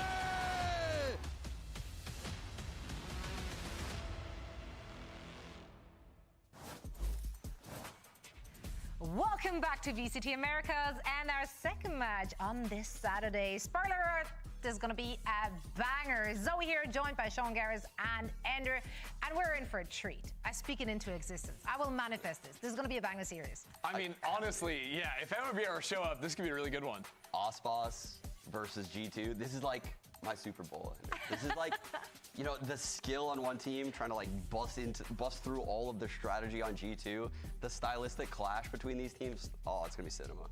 Welcome back to VCT Americas and our second match on this Saturday. Spoiler alert, there's going to be a banger. Zoe here, joined by Sean Garris and Ender, and we're in for a treat. I speak it into existence. I will manifest this. This is going to be a banger series. I mean, honestly, yeah, if MIBR show up, this could be a really good one. Osboss versus G2, this is like my Super Bowl. This is like, you know, the skill on one team trying to like bust through all of the strategy on G2. The stylistic clash between these teams, oh, it's gonna be cinema.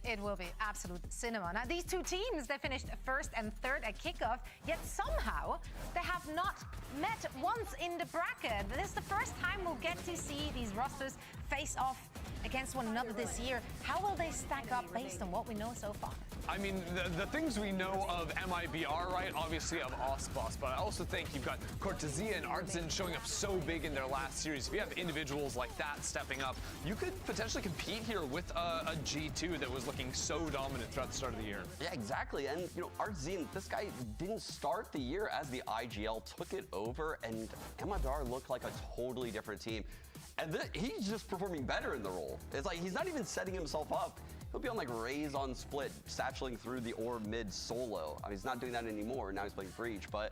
It will be absolute cinema. Now, these two teams, they finished first and third at kickoff, yet somehow they have not met once in the bracket. This is the first time we'll get to see these rosters face off against one another this year. How will they stack up based on what we know so far? I mean, the things we know of MIBR, right, obviously of Osboss, but I also think you've got Cortesia and Artsin showing up so big in their last series. If you have individuals like that stepping up, you could potentially compete here with a G2 that was looking so dominant throughout the start of the year. Yeah, exactly. And, you know, Artsin, this guy didn't start the year as the IGL, took it over, and MIBR looked like a totally different team. And he's just performing better in the role. It's like he's not even setting himself up. He'll be on like Raze on split, satcheling through the orb mid solo. I mean, he's not doing that anymore. Now he's playing Breach, but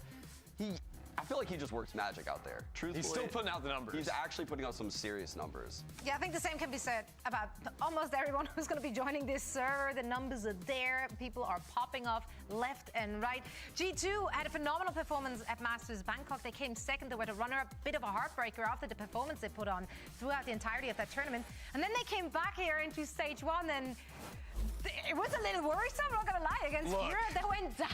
I feel like he just works magic out there. Truthfully, he's still putting out the numbers. He's actually putting out some serious numbers. Yeah, I think the same can be said about almost everyone who's going to be joining this server. The numbers are there. People are popping off left and right. G2 had a phenomenal performance at Masters Bangkok. They came second. They were the runner-up, bit of a heartbreaker after the performance they put on throughout the entirety of that tournament. And then they came back here into stage one, and it was a little worrisome, I'm not gonna lie, against Europe. They went down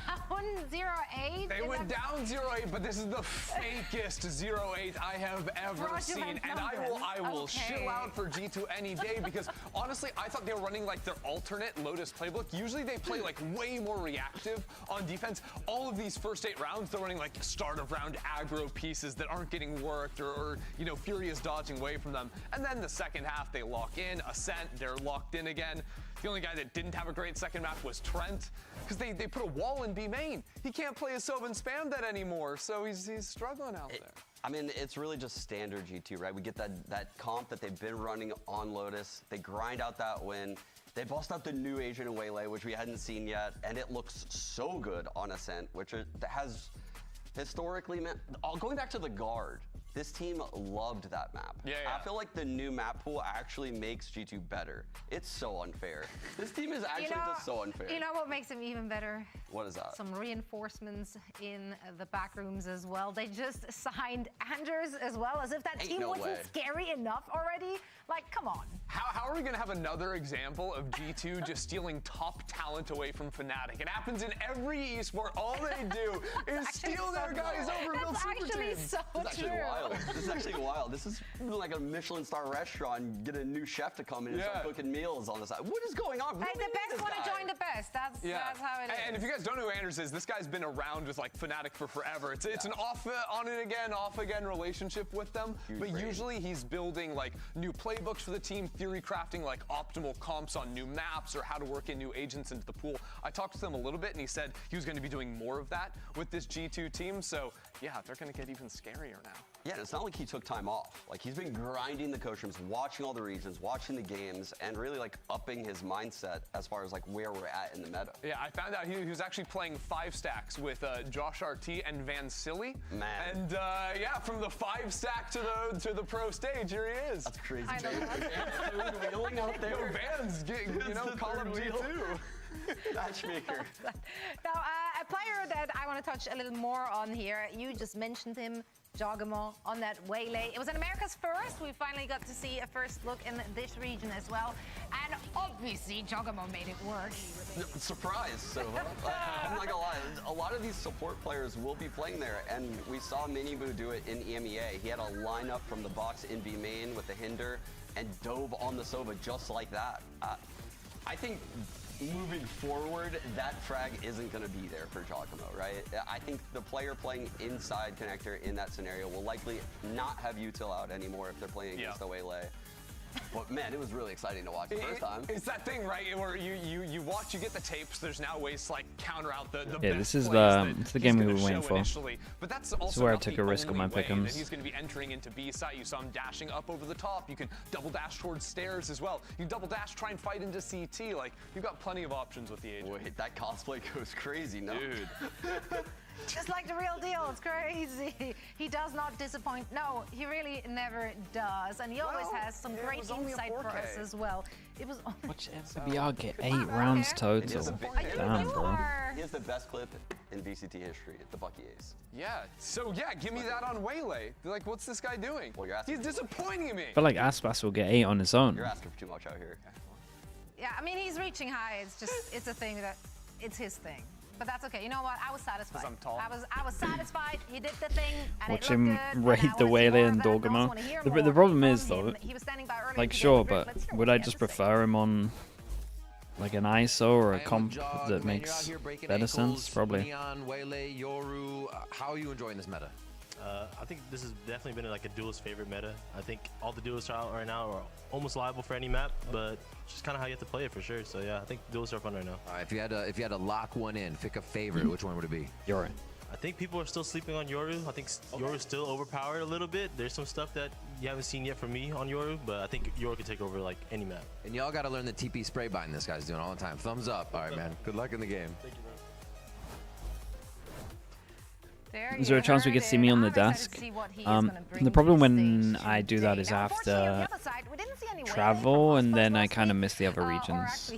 0-8. They went down 0-8, but this is the fakest 0-8 I have ever seen. And I will chill out for G2 any day because honestly, I thought they were running like their alternate Lotus playbook. Usually they play like way more reactive on defense. All of these first 8 rounds, they're running like start of round aggro pieces that aren't getting worked or you know, Fury is dodging away from them. And then the second half, they lock in, Ascent, they're locked in again. The only guy that didn't have a great second map was Trent, because they put a wall in B main. He can't play a Sov and spam that anymore, so he's struggling out there. I mean, it's really just standard G2, right? We get that comp that they've been running on Lotus. They grind out that win. They bust out the new agent in Waylay, which we hadn't seen yet, and it looks so good on Ascent, which has historically meant, going back to the guard, this team loved that map. Yeah. I feel like the new map pool actually makes G2 better. It's so unfair. This team is actually just so unfair. You know what makes them even better? What is that? Some reinforcements in the back rooms as well. They just signed Anders as well, as if that team wasn't scary enough already. Like, come on. How are we gonna have another example of G2 just stealing top talent away from Fnatic? It happens in every esport. All they do is steal their guys over and build super teams. So this is actually wild. This is actually wild. This is like a Michelin star restaurant and get a new chef to come in and start cooking meals on the side. What is going on? Hey, the best want to join the best. That's how it is. And if you guys don't know who Anders is, this guy's been around with like Fnatic for forever. It's an on it again, off again relationship with them. But usually he's building like new playbooks for the team, theory crafting like optimal comps on new maps or how to work in new agents into the pool. I talked to him a little bit and he said he was going to be doing more of that with this G2 team. So yeah, they're going to get even scarier now. Yeah, and it's not like he took time off. Like, he's been grinding the coach rooms, watching all the regions, watching the games, and really, like, upping his mindset as far as, like, where we're at in the meta. Yeah, I found out he was actually playing 5 stacks with Josh RT and Van Silly. Man. And, yeah, from the 5 stack to the pro stage, here he is. That's crazy. I know. Wheeling out there. Yo, Van's getting, you know, Call of G2. Matchmaker. Now, a player that I want to touch a little more on here, you just mentioned him, Jogamo, on that Waylay. It was in America's first. We finally got to see a first look in this region as well. And obviously, Jogamo made it work. Surprise. So, I'm not gonna lie, a lot of these support players will be playing there, and we saw Miniboo do it in EMEA. He had a lineup from the box in B main with the Hinder and dove on the Sova just like that. I think moving forward, that frag isn't going to be there for Jogamo, right? I think the player playing inside connector in that scenario will likely not have util out anymore if they're playing against the Waylay. But man, it was really exciting to watch the first time. It's that thing, right, where you watch, you get the tapes. There's now ways to like counter out the yeah, best this is the game we were waiting for. Initially. But that's also this is where I not took the a risk on only my way pick'ems. that he's going to be entering into B site. You saw him dashing up over the top. You can double dash towards stairs as well. You double dash, try and fight into CT. Like, you've got plenty of options with the agent. Wait, that cosplay goes crazy, no? Dude. Just like the real deal, it's crazy. He does not disappoint. No, he really never does. And he always has some great insight for us as well. It was Watch MIBR get 8 rounds total. Damn, bro. He has the best clip in VCT history, the Bucky Ace. Yeah, so yeah, give me that on Waylay. They're like, what's this guy doing? Well, you're asking. He's disappointing me. I feel like Aspas will get 8 on his own. You're asking for too much out here. Yeah, I mean, he's reaching high. It's just, it's a thing that, it's his thing. But that's okay. You know what? I was satisfied. I'm tall. I was satisfied. He did the thing, and Watch it him looked good, raid and the I wanna see Waylay more and of that. I also Dorgamo. wanna hear The more problem from is, him. though, He was standing by early like, to get sure, the grip. but Let's hear would what I he just had to say. prefer him on like an ISO or a comp that makes better sense? Probably. Neon, Waylay, Yoru, how are you enjoying this meta? I think this has definitely been like a duelist favorite meta. I think all the duelists out right now are almost liable for any map, but just kind of how you have to play it for sure. So yeah, I think duelists are fun right now. All right, if you had to lock one in, pick a favorite, which one would it be? Yoru. I think people are still sleeping on Yoru. I think Yoru's still overpowered a little bit. There's some stuff that you haven't seen yet from me on Yoru, but I think Yoru can take over like any map. And y'all got to learn the TP spray bind this guy's doing all the time. Thumbs up. All right, man. Good luck in the game. Thank you, bro. Is there a chance we get to see me on the desk? The problem when I do that is I have to travel, and then I kind of miss the other regions.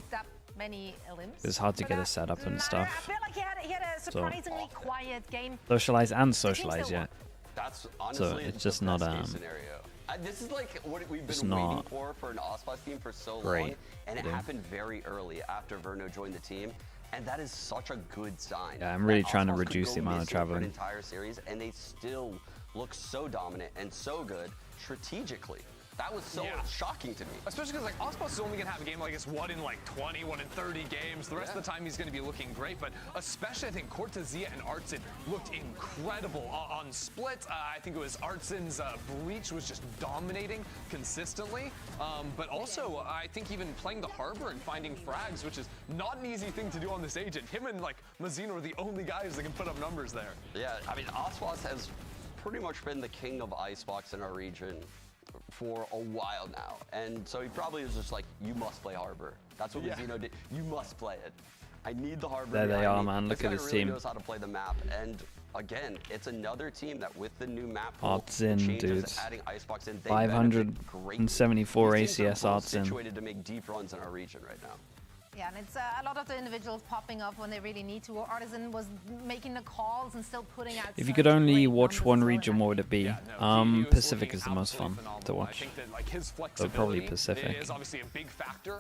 It's hard to get a setup and stuff. I feel like he had a surprisingly quiet game. Socialize and socialize yet. That's honestly So it's just not scenario. This is like what we've been waiting for an Ospas team for so long, and it happened very early after Verno joined the team. And that is such a good sign. Yeah, I'm really trying to reduce the amount of traveling. An entire series, and they still look so dominant and so good strategically. That was so shocking to me. Especially because like Ospas is only gonna have a game like this 1 in like 20, 1 in 30 games. The rest of the time he's gonna be looking great, but especially I think Cortezia and Artsin looked incredible on split. I think it was Artsin's breach was just dominating consistently. But also I think even playing the harbor and finding frags, which is not an easy thing to do on this agent. Him and like Mazino are the only guys that can put up numbers there. Yeah, I mean Ospas has pretty much been the king of icebox in our region for a while now, and so he probably was just like, you must play harbor. That's what Mazino did. You must play it. I need the harbor. There they are, man. Look at this team. Knows how to play the map, and again, it's another team that with the new map Arts in, dude. adding icebox in, 574 ACS Arts in. Situated to make deep runs in our region right now. Yeah, and it's a lot of the individuals popping up when they really need to. Artisan was making the calls and still putting out. If you could only watch one region, what would it be? Pacific is the most fun to watch. So probably Pacific.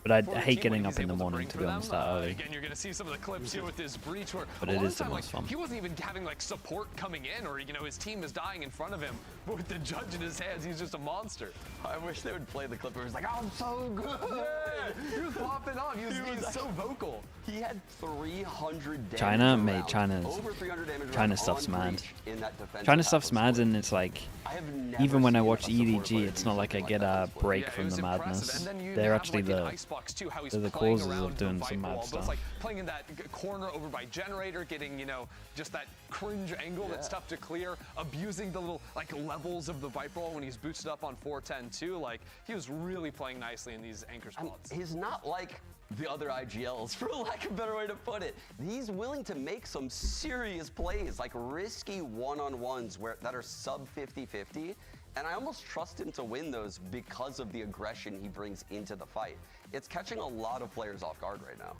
But I hate getting up in the morning, to be honest, that early. Again, you're gonna see some of the clips here with this breach where but it is the most fun. He wasn't even having like support coming in, or you know his team is dying in front of him. But with the judge in his hands, he's just a monster. I wish they would play the clip where he's like, I'm so good. Yeah, he was popping off. He was was so vocal. He had 300 damage. China, around. mate, Over 300 damage China around stuff's on mad. breach in that defensive China half stuff's of mad, split. and it's like, I have never even when I seen watch a support EDG, player it's do not like I something get that a on split. break Yeah, it from was the impressive. madness. And then you They're have, actually like, in the Icebox too, how he's they're the playing causes around of doing the some Viper mad wall, but stuff. it's like playing in that corner over by Generator, getting, you know, just that cringe angle that's tough to clear, abusing the little like levels of the Viper wall when he's boosted up on 410 too. Like, he was really playing nicely in these anchor spots. He's not like the other IGLs, for lack of a better way to put it. He's willing to make some serious plays, like risky one-on-ones that are sub 50-50, and I almost trust him to win those because of the aggression he brings into the fight. It's catching a lot of players off guard right now.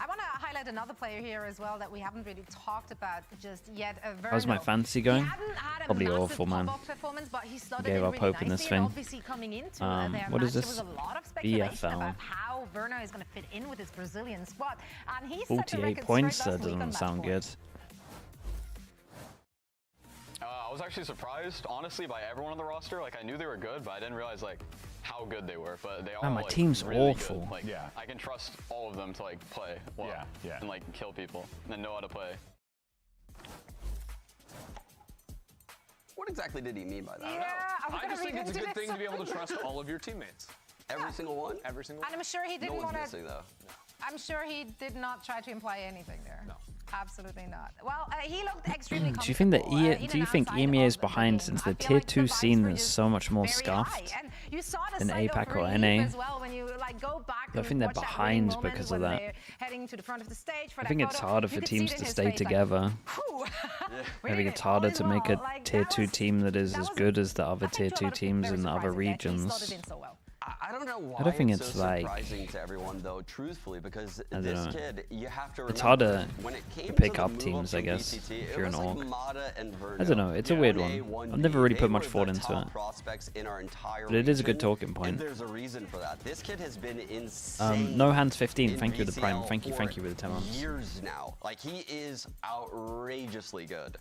I want to highlight another player here as well that we haven't really talked about just yet. How's my fantasy going? He hadn't had a Probably massive awful, man. pop-off performance, but he slotted Gave in up really hope in this nicely, thing. and obviously coming into their What match, is there this? was a lot of speculation VFL. about how Verno is going to fit in with his Brazilian squad, and he set the 48 record points, straight that last week on doesn't match sound point. good. I was actually surprised, honestly, by everyone on the roster. Like, I knew they were good, but I didn't realize, like, how good they were. But they are, Man, my like, team's really awful. Good. Like, I can trust all of them to, like, play well and, like, kill people and then know how to play. What exactly did he mean by that? I just think it's a good thing to be able to trust all of your teammates. Every single one? Every single one. And I'm sure he didn't No one's want missing, to. though. I'm sure he did not try to imply anything there. No. Absolutely not. Well, he looked extremely Do you think that comfortable, in do you and think outside EMEA of is the behind game. since I the feel tier like the 2 vibes scene were is just so much more very scuffed high. And you saw the than site APAC of or relief NA? as well when you like go back I and think they're watch that behind winning moment because when of that. they're heading to the front of the stage for I that think it's photo. harder You for could see teams it in to his stay face, like, together. "Whew." I think it's harder to make a tier 2 team that is as good as the other tier 2 teams in the other regions. I don't know why I don't think it's it's so like- surprising to everyone, though, truthfully, because I don't this know. kid, you have to remember, It's harder when it came to pick the up move teams, to I guess, VCT, if it you're an was like org. Mata and Verno. I don't know, it's a weird one. 1A, I've never really they put much were thought the into top it. prospects in our entire But it is a good region, talking point. And there's a reason for that. This kid has been insane. No hands 15. in Thank you, the prime. VCL Thank you for with the 10 months. years now. Like, he is outrageously good.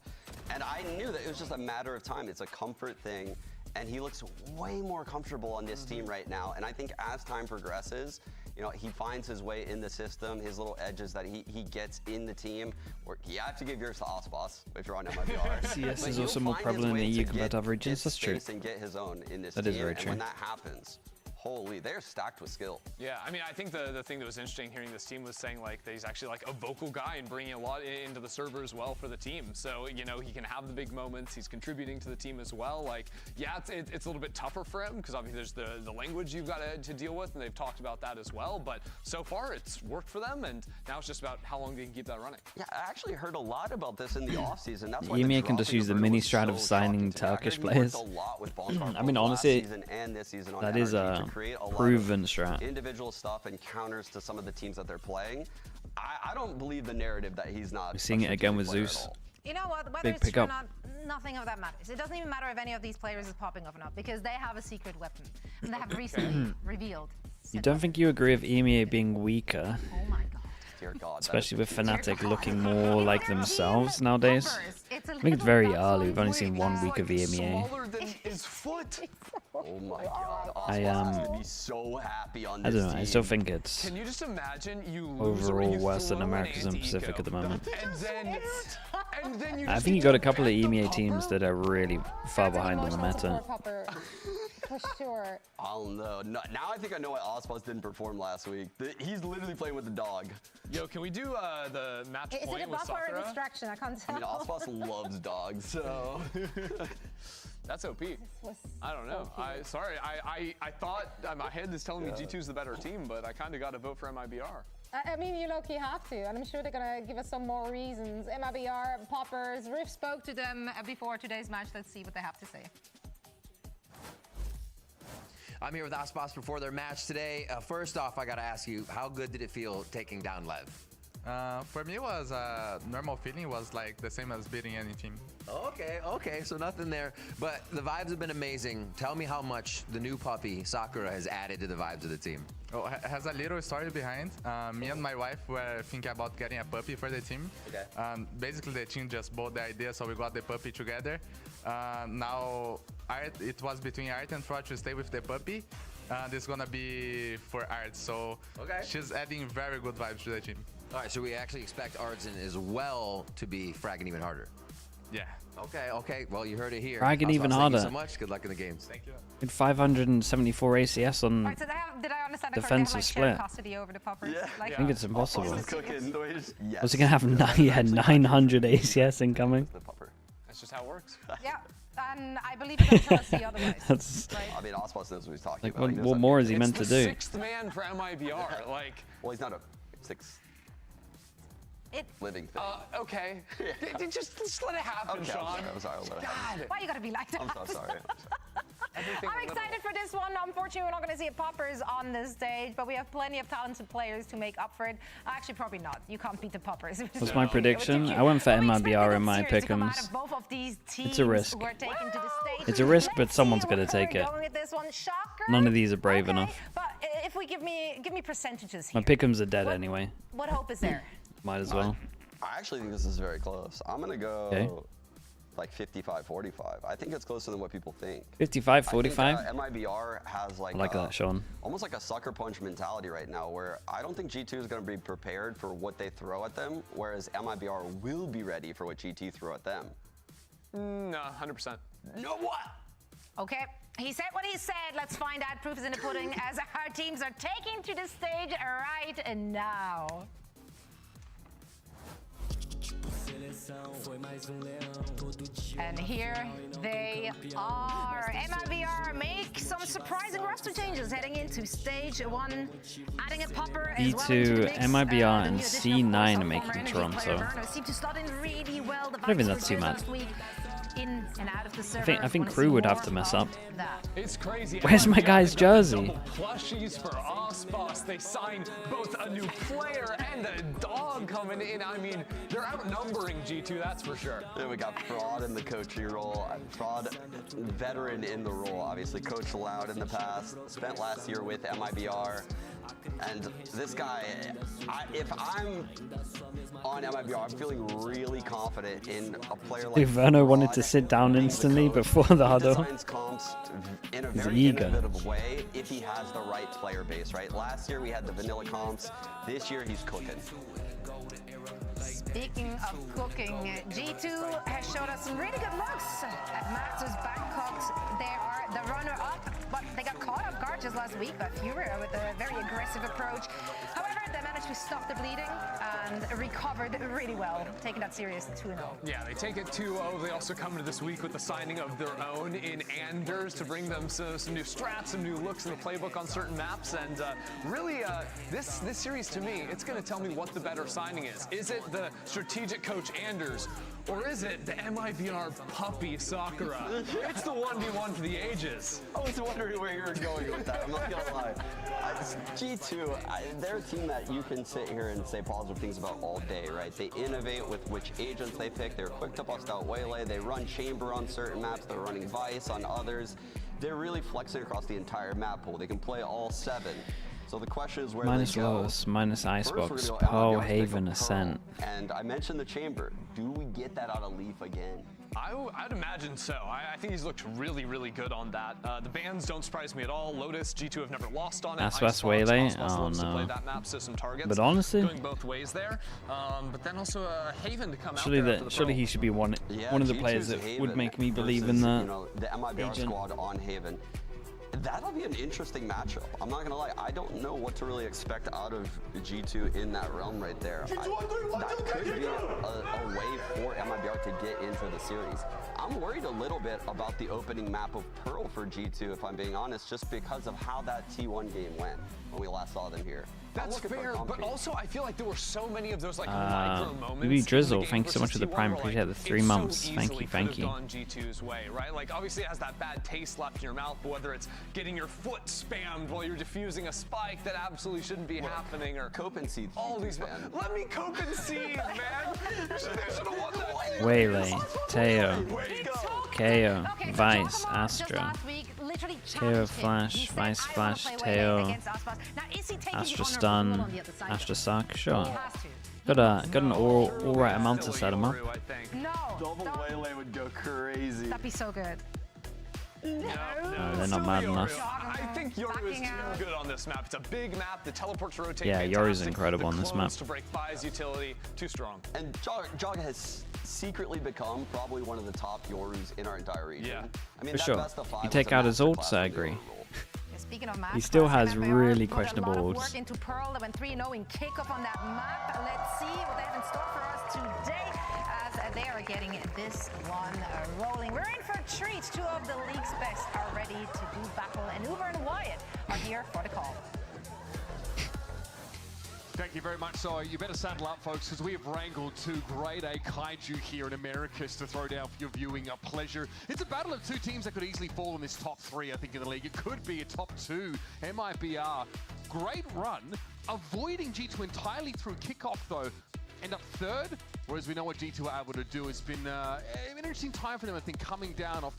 And I knew that it was just a matter of time. It's a comfort thing. And he looks way more comfortable on this team right now. And I think as time progresses, you know, he finds his way in the system, his little edges that he gets in the team. Or you have to give yours to Ospas if you're on MIBR. CS But is he'll also more find his prevalent in way the to EU compared to get other regions. his That's true. space and get his own in this That team. is very and true. when that happens, holy, they're stacked with skill. Yeah, I mean, I think the thing that was interesting hearing this team was saying like that he's actually like a vocal guy and bringing a lot into the server as well for the team. So, you know, he can have the big moments. He's contributing to the team as well. Like, yeah, it's a little bit tougher for him because obviously there's the language you've got to deal with, and they've talked about that as well. But so far, it's worked for them, and now it's just about how long they can keep that running. Yeah, I actually heard a lot about this in the offseason. That's why EMEA the can just dropping use the of mini Verno was strat of so signing shocking to me. I heard Turkish he worked players. a lot with Boncar I mean, both honestly, last season and this season on that is NRG a to create a lot of proven strat. individual stuff and counters to some of the teams that they're playing. I don't believe the narrative that he's not. We're seeing it again with Zeus. You know what? Whether Big it's true or pickup. not, nothing of that matters. It doesn't even matter if any of these players is popping off or not, because they have a secret weapon, and they have recently revealed. You don't think you agree with EMEA being weaker? Oh my god. Dear God. Especially with Fnatic looking more like themselves nowadays. I think it's very early. We've only seen 1 week of EMEA. Smaller than his foot. Oh my God. I Ospas would be so happy on I this don't know. I still think it's Can you just imagine you lose or overall you worse than throw an Americas and anti-eco, Pacific at the moment. and then you I just think you get got a couple of back EMEA on teams that are really far behind on the meta. For sure. Oh no. Now I think I know why Ospas didn't perform last week. He's literally playing with the dog. Yo, can we do the match Is it point a with buff or a Sakura? distraction? I can't I tell. mean, Ospas loves dogs, so. That's OP. I don't know. I thought my head is telling me G2's the better team, but I kind of got to vote for MIBR. I mean, you low-key have to, and I'm sure they're gonna give us some more reasons. MIBR, Poppers, Riff spoke to them before today's match. Let's see what they have to say. I'm here with Ospas before their match today. First off, I got to ask you, how good did it feel taking down Lev? For me, it was a normal feeling. It was like the same as beating any team. Okay, so nothing there. But the vibes have been amazing. Tell me how much the new puppy, Sakura, has added to the vibes of the team. Oh, has a little story behind. Me and my wife were thinking about getting a puppy for the team. Okay. Basically, the team just bought the idea, so we got the puppy together. Now, it was between Art and Fraud to stay with the puppy, This is gonna be for Arts, so she's adding very good vibes to the team. All right, so we actually expect Artson as well to be fragging even harder. Yeah. Okay. Well, you heard it here. Fragging even harder. Thank you so much. Good luck in the games. Thank you. With 574 ACS on Right, so did I understand that correctly? defensive Like split. shared custody over the poppers? Yeah. Like, I think it's impossible. Yes. Was he gonna have 900 ACS incoming? That's just how it works. yeah, and I believe it until us the otherwise. That's I mean, Osmos knows what he's talking like, about. what more is he meant to It's do? the 6th man for MIBR. Like, Well, he's not a 6 living thing. Okay. Just let it happen, Okay, Sean. I'm sorry. I'll let it happen. Why you gotta be like that? I'm so sorry. I'm excited for this one. Unfortunately, we're not going to see a poppers on this stage, but we have plenty of talented players to make up for it. Actually, probably not. You can't beat the poppers. What's my prediction? I went for MIBR in my pick'ems. It's a risk. It's a risk, but someone's gonna take it. None of these are brave enough. But if we give me percentages My here, pick'ems are dead anyway. what hope is there? Might as well. I actually think this is very close. I'm gonna go Okay. like 55-45. I think it's closer than what people think. 55-45? MIBR has like I like that, Sean. almost like a sucker punch mentality right now, where I don't think G2 is going to be prepared for what they throw at them, whereas MIBR will be ready for what GT throw at them. No, 100%. No what? Okay, he said what he said. Let's find out. Proof is in the pudding as our teams are taking to the stage right now. And here they are. MIBR make some surprising roster changes heading into stage 1, adding a popper as well into the E2, mix. MIBR, and The new addition, of course, C9 of are making former energy Toronto. player Verno seemed to slot in really well. The I don't think vibes that's were too good bad. last week. In and out of the server. I think Wanna Crew see would have more to mess of up. that. It's crazy. Where's my guy's jersey? Plushies for Osmos. They signed both a new player and a dog coming in. I mean, they're outnumbering G2, that's for sure. Then we got Fraud in the coaching role. Fraud, veteran in the role. Obviously, coached Loud in the past. Spent last year with MIBR. And this guy, if I'm on MIBR, I'm feeling really confident in a player like Verno wanted to sit down instantly before the huddle. designs comps in a He's very eager. innovative way if he has the right player base, right? Last year we had the vanilla comps. This year he's cooking. Speaking of cooking, G2 has showed us some really good looks at Masters Bangkok. They are the runner-up, but they got caught off guard just last week by Furya with a very aggressive approach. However, they managed to stop the bleeding and recovered really well, taking that series 2-0. Yeah, they take it 2-0. They also come into this week with the signing of their own in Anders to bring them some new strats, some new looks in the playbook on certain maps. And really, this series to me, it's going to tell me what the better signing is. Is it the strategic coach Anders, or is it the MIBR puppy Sakura? It's the 1v1 for the ages. I was wondering where you were going with that. I'm not gonna lie. G2, they're a team that you can sit here and say positive things about all day, right? They innovate with which agents they pick. They're quick to bust out Waylay. They run Chamber on certain maps. They're running Vice on others. They're really flexing across the entire map pool. They can play all 7. So the question is where Minus they go. Lotus, minus First, we're Icebox, gonna go Pearl MIBR, pick Haven up Ascent. Pearl. And I mentioned the Chamber. Do we get that out of Leaf again? I'd imagine so. I think he's looked really, really good on that. The bans don't surprise me at all. Lotus, G2 have never lost on it. That's Icebox, Waylay? Osmos Oh, loves to play no. that map, so some targets. But honestly- going both ways there. But then also Haven to come Surely, out there after the surely Pearl. he should be one of the G2's players that Haven would make me believe versus, in that. You know, the MIBR agent. squad on Haven. That'll be an interesting matchup. I'm not gonna lie. I don't know what to really expect out of G2 in that realm right there. That could be a way for MIBR to get into the series. I'm worried a little bit about the opening map of Pearl for G2, if I'm being honest, just because of how that T1 game went when we last saw them here. That's fair, but also I feel like there were so many of those like micro moments. Maybe in the Drizzle, game thanks so much versus for the T1 Prime. where, Appreciate the like, 3 it so months. Thank easily you, thank could you. have gone G2's way, right? Like obviously it has that bad taste left in your mouth, but whether it's getting your foot spammed while you're defusing a spike that absolutely shouldn't be happening, or cope and seed. All these, let me cope and seed, man. They should have won that. Waylay, Teo, KO, Vice, Astra, KO Flash, Vice Flash, Teo, Astra Stun, Astra Suck, sure. Got an alright amount to set him up. No. Double Waylay would go crazy. That'd be so good. No, they're not mad enough. I think Yoru is too good on this map. It's a big map. The teleports rotate. Yeah, Yoru's fantastic. incredible on this map. To break Fi's utility, too strong. And Jog has secretly become probably one of the top Yorus in our entire region. Yeah. I mean, For that sure. best of 5 You was take a out his masterclass ults, I of the agree. Speaking of He still has MIBR really put questionable a lot of ults. work into Pearl. They went 3-0 in kickoff on that map. Let's see what they have in store for us today as they are getting this one rolling. We're in for a treat. Two of the league's best are ready to do battle, and Uber and Wyatt are here for the call. Thank you very much. So you better saddle up, folks, because we have wrangled two grade A kaiju here in Americas to throw down for your viewing pleasure. It's a battle of two teams that could easily fall in this top 3, I think, in the league. It could be a top 2. MIBR, great run, avoiding G2 entirely through kickoff, though. End up 3rd, whereas we know what G2 are able to do. It's been an interesting time for them, I think, coming down off,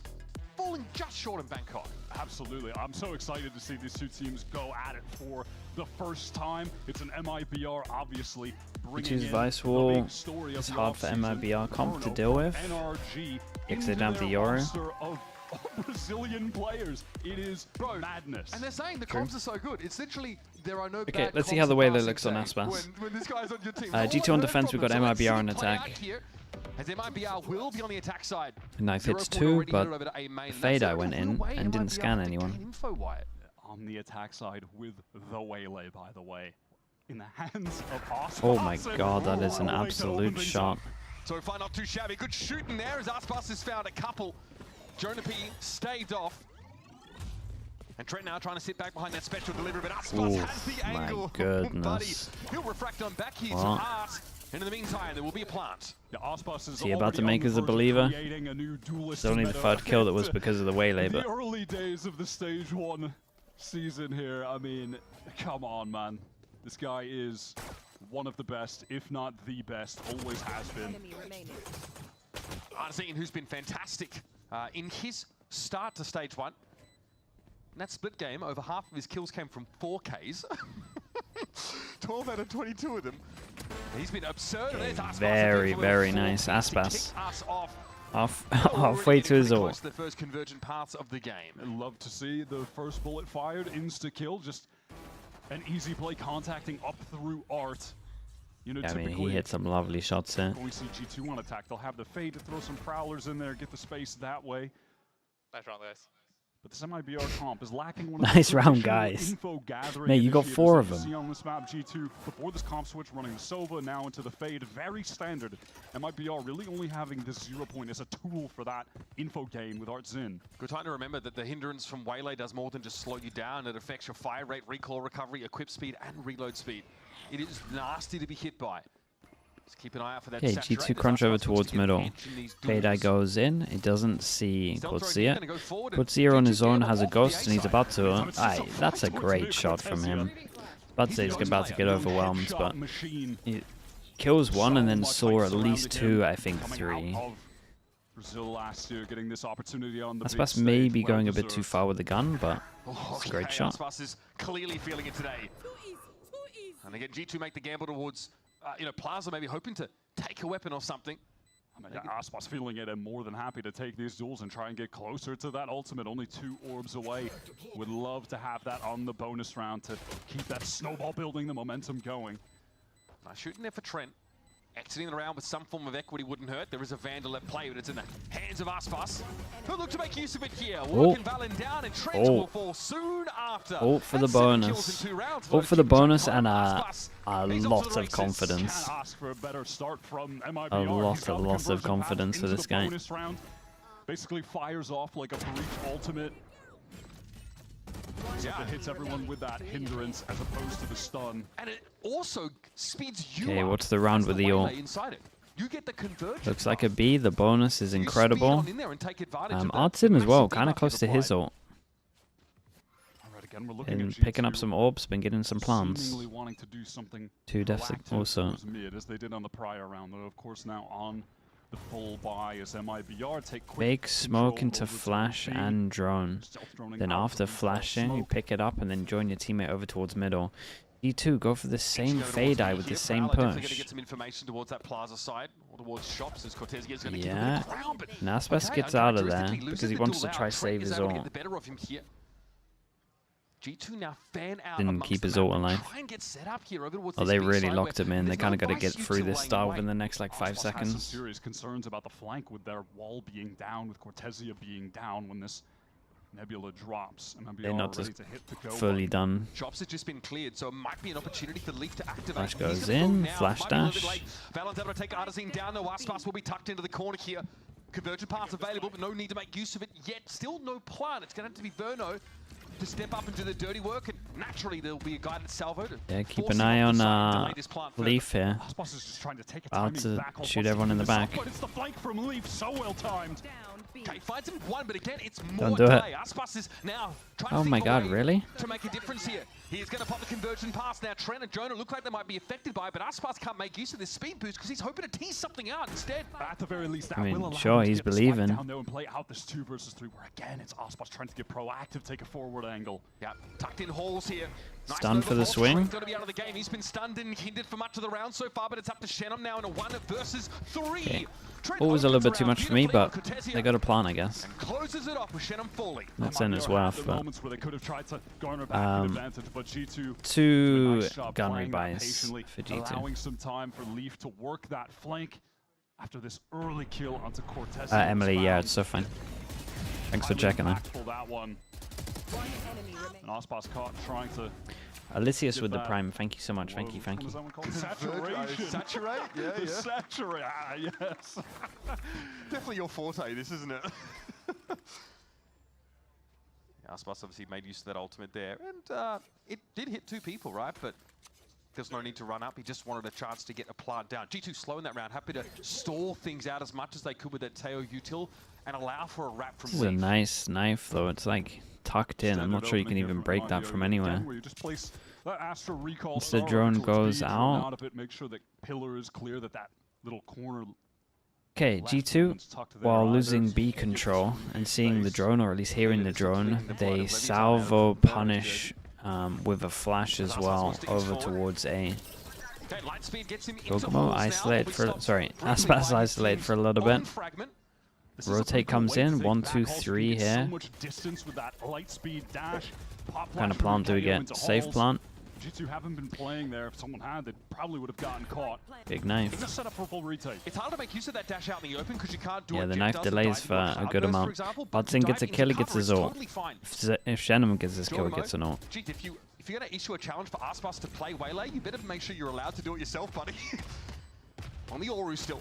falling just short of Bangkok. Absolutely. I'm so excited to see these two teams go at it for the first time. It's an MIBR, obviously. G2's Vice Wall is hard for MIBR comp to deal with. Because they don't have the Yoru. Brazilian players. It is madness. And they're saying the comps are so good. It's literally, there are no Okay, bad let's see comps how the Oh, Waylay passing looks on today. Aspas. When this guy's on your team. G2 on defense, we've got MIBR on attack. As MIBR will be on the attack side. Knife hits 0-4 2, already but headed over to A main. Fade That's I went in way and didn't MIBR scan to gain anyone. info, Wyatt. On the attack side with the Waylay, by the way. In the hands of Aspas. Oh my god, that is an absolute shot. So far, not too shabby. Good shooting there as Aspas has found a couple. Jonah P staved off. And Trent now trying to sit back behind that special delivery, but Aspas has the angle. My goodness. He'll refract on back here to What? Art. And in the meantime, there will be a plant. Yeah, Aspas Is he about to make us a believer? It's only the 3rd kill that was because of the Waylay, but the early days of the stage 1 season here. I mean, come on, man. This guy is one of the best, if not the best, always has been. Arzine, who's been fantastic in his start to stage 1. In that split game, over half of his kills came from 4Ks. 12 out of 22 of them. He's been absurd. very, very nice. Aspas. Halfway to his ult. The first convergent parts of the game. I'd love to see the first bullet fired, insta-kill, just an easy play contacting up through Art. You know, Yeah, I mean, typically, he hit some lovely shots there. when we see G2 on attack, they'll have the fade to throw some prowlers in there, get the space that way. Nice round, guys. But this MIBR comp is lacking one of Nice the round, traditional guys. info gathering Mate, you got initiatives 4 that of you them. see on this map. G2 before this comp switch running the Sova, now into the fade, very standard. MIBR really only having this 0 point as a tool for that info game with Artzin. Good time to remember that the hindrance from Waylay does more than just slow you down. It affects your fire rate, recoil recovery, equip speed, and reload speed. It is nasty to be hit by. Just keep an eye out for that. Okay, G2 crunch over towards middle. Fade Eye goes in. He doesn't see Quadzia. Quadzia on his own has a ghost and he's about to... Aye, that's a great shot from him. About to say he's about to get overwhelmed, but he kills 1 and then saw at least 2, I think 3. Brazil last year getting this opportunity on the big Aspas stage, may be well going a bit deserved. too far with the gun, but it's a great shot. Aspas is clearly feeling it today. And again, G2 make the gamble towards, Plaza maybe hoping to take a weapon or something. I mean, Aspas feeling it and more than happy to take these duels and try and get closer to that ultimate. Only 2 orbs away. Would love to have that on the bonus round to keep that snowball building, the momentum going. Nice shooting there for Trent. Exiting the round with some form of equity wouldn't hurt. There is a Vandal at play, but it's in the hands of Aspas, who look to make use of it here. Working Valen down, and Trent will fall soon after. Ult for the bonus. Ult for the bonus and a lot of confidence. Can't ask for a better start from MIBR. A lot He's got of the loss of conversion path confidence for into this the guy. bonus round. Basically fires off like a breach ultimate. Except it hits everyone with that hindrance as opposed to the stun. And it also speeds you Okay, up. what's the round with the ult? Inside it. You get the convergence. Looks like a B. The bonus is incredible. Artzin as well, kind of close to his ult. Again, we're looking And at picking up G2 some orbs, been getting some plants. seemingly wanting to do something 2 deaths proactive also. towards mid, as they did on the prior round. Though, of course, now on the full buy as MIBR take quick Fake smoke control into over the flash team. and drone. Stealth droning Then out after from flashing, you pick it up and then join your teammate over towards middle. G2 go for the same fade eye with the same Definitely going to push. get some information towards that plaza side or towards shops as Cortez is going to Yeah. keep it around. But Naspas gets out of there because he wants to try save his ult. Get the better of him here. G2 now fan out Didn't keep his ult alive. Try and get set up here over towards Oh, this they B really side locked where him in. They there's kind no of got to vice get through util this laying star away. within the next like 5 Aspas has some seconds. serious concerns about the flank with their wall being down, with Cortezia being down when this Nebula drops. MIBR They're not ready just to hit the go fully button. done. Drops have just been cleared, so it might be an opportunity for Leaf to activate. Flash He's goes gonna go in, now. flash Might be a little bit dash. late. Valon's able to take Artazine down, though. Aspas will be tucked into the corner here. Convergent paths available, but no need to make use of it yet. Still no plan. It's going to have to be Verno to step up and do the dirty work, and naturally there'll be a guided salvo to Yeah, keep force an him eye off the on side and delay this plant further. Leaf here. Aspas is just trying to take a About timing to back on shoot what's everyone in the keeping this up, back. But it's the flank from Leaf, so well timed. Okay, finds him one, but again, it's more Don't do it. delay. Aspas is now trying to Oh think my of a god, way really? to make a difference here. He's going to pop the conversion pass now. Trent and Jonah look like they might be affected by it, but Aspas can't make use of this speed boost because he's hoping to tease something out instead. At the very least, that I mean, will allow sure, him to he's get the spike believing. down there and play out this 2 versus 3, where again, it's Aspas trying to get proactive, take a forward angle. Yeah, tucked in Halls here. Nice Stunned for the overhaul. swing. Trent's going to be out of the game. He's been stunned and hindered for much of the round so far, but it's up to Shannon now in a 1 versus 3. Okay. Trent Always a little bit opens too around much for me, beautifully but on Cortezia they got a plan, I guess. and closes it off with Shannon falling. That's in his MIBR had worth, the but moments where they could have tried to garner back an advantage, but G2 did a two nice job gun playing that rebuys patiently, for G2. allowing some time for Leaf to work that flank after this early kill onto Cortez. Emily, yeah, it's so fine. Thanks for checking that. That one. And Aspas caught trying to Alicius get with the that- prime. Thank you so much. Thank you, thank What you. is that one called? Saturation. Saturate? Yeah, The yeah. saturate. Ah, yes. Definitely your forte, this, isn't it? Aspas obviously made use of that ultimate there, and it did hit 2 people, right? But there's no need to run up. He just wanted a chance to get a plant down. G2 slow in that round, happy to stall things out as much as they could with that Teo util and allow for a wrap from This is a Leaf. nice knife, though. It's like tucked in. I'm not sure you can even break that from anywhere. Where you just place that Astra recall Once the star drone towards goes B, drone out. of it, make sure that pillar is clear, that little corner. Okay, G2, while losing B control and seeing the drone, or at least hearing the drone, they salvo punish with a flash as well over towards A. Okay, Lightspeed gets him into Kokomo holes now. isolate for, Stops sorry, briefly Aspas by his isolate team's for a little own bit. fragment. This is a pretty Rotate cool comes way to in, think 1, back. 2, Halls 3 get so here. much distance with that light speed dash. Pop Kind of flash plant do we from KO get? into Safe Halls. plant. G2 haven't been playing there. If someone had, they probably would have gotten caught. Big knife. It's a setup for a full retake. It's hard to make use of that dash out in the open because you can't do Yeah, it. the Jet knife does delays dive for into a cloud good burst, for amount. example, but Budzin gets a dive kill, he into gets cover his is ult. totally fine. If Shannon gets his kill, he gets an ult. Gee, if you're going to issue a challenge for Aspas to play Waylay, you better make sure you're allowed to do it yourself, buddy. On the Oru still.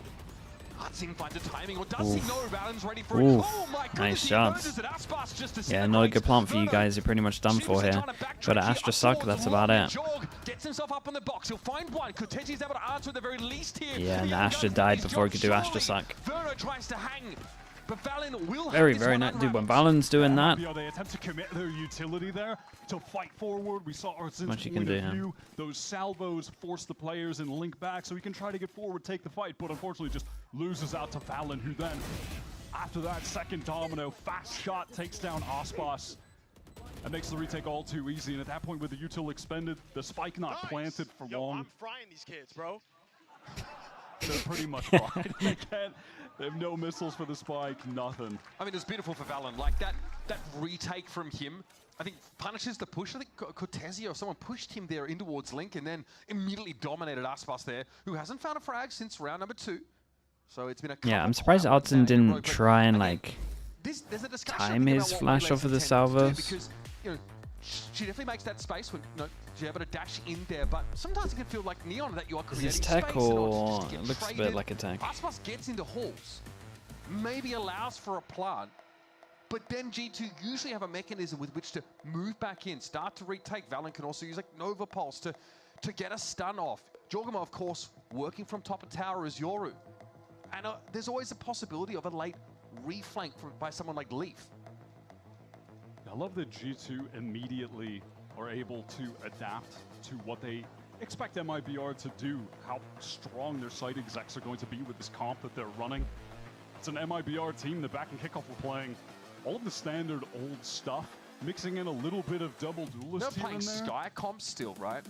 Hudson finds a timing, or does he Oof. know Valen's ready for it? Oof. Oh my goodness, Nice he shots. emerges at Aspas just to Yeah, not a good plant for you guys. You're pretty much done for here. Got an Astra suck, that's about it. Jorg gets himself up on the box. He'll find one. Cortegi's able to answer at the very least here. Yeah, and He Astra does died his before he job could do Astra surely. suck. Verno tries to hang, but Valen will Very, have this very one nice. Dude, when unwrapped. Valen's doing that, MIBR, they attempt to commit their utility there to fight forward. We saw Artzin's Much you can point of do, yeah. view. Those salvos force the players and link back so he can try to get forward, take the fight, but unfortunately just loses out to Valen, who then, after that second domino, fast shot takes down Aspas. That makes the retake all too easy, and at that point with the util expended, the spike not planted for long. I'm frying these kids, bro. They're pretty much fried. They have no missiles for the spike, nothing. I mean, it's beautiful for Valen. Like that retake from him, I think punishes the push. I think Cortezia or someone pushed him there in towards Link and then immediately dominated Aspas there, who hasn't found a frag since round number 2. So it's been a yeah, I'm surprised Artzin didn't try and like there's a discussion time his about what flash Waylay's off of the intended to do salvos. because, you know, she definitely makes that space when she's able to dash in there, but sometimes it can feel like Neon that you are Is creating this tech space in order or just to get it looks a bit traded. like a tech? Aspas gets into halls, maybe allows for a plant, but then G2 usually have a mechanism with which to move back in, start to retake. Valen can also use like Nova Pulse to get a stun off. Jorgamo, of course, working from top of tower as Yoru. And there's always a possibility of a late reflank by someone like Leaf. I love that G2 immediately are able to adapt to what they expect MIBR to do, how strong their site execs are going to be with this comp that they're running. It's an MIBR team that back in kickoff were playing all of the standard old stuff, mixing in a little bit of double duelist They're here playing and there. Sky comps still, right?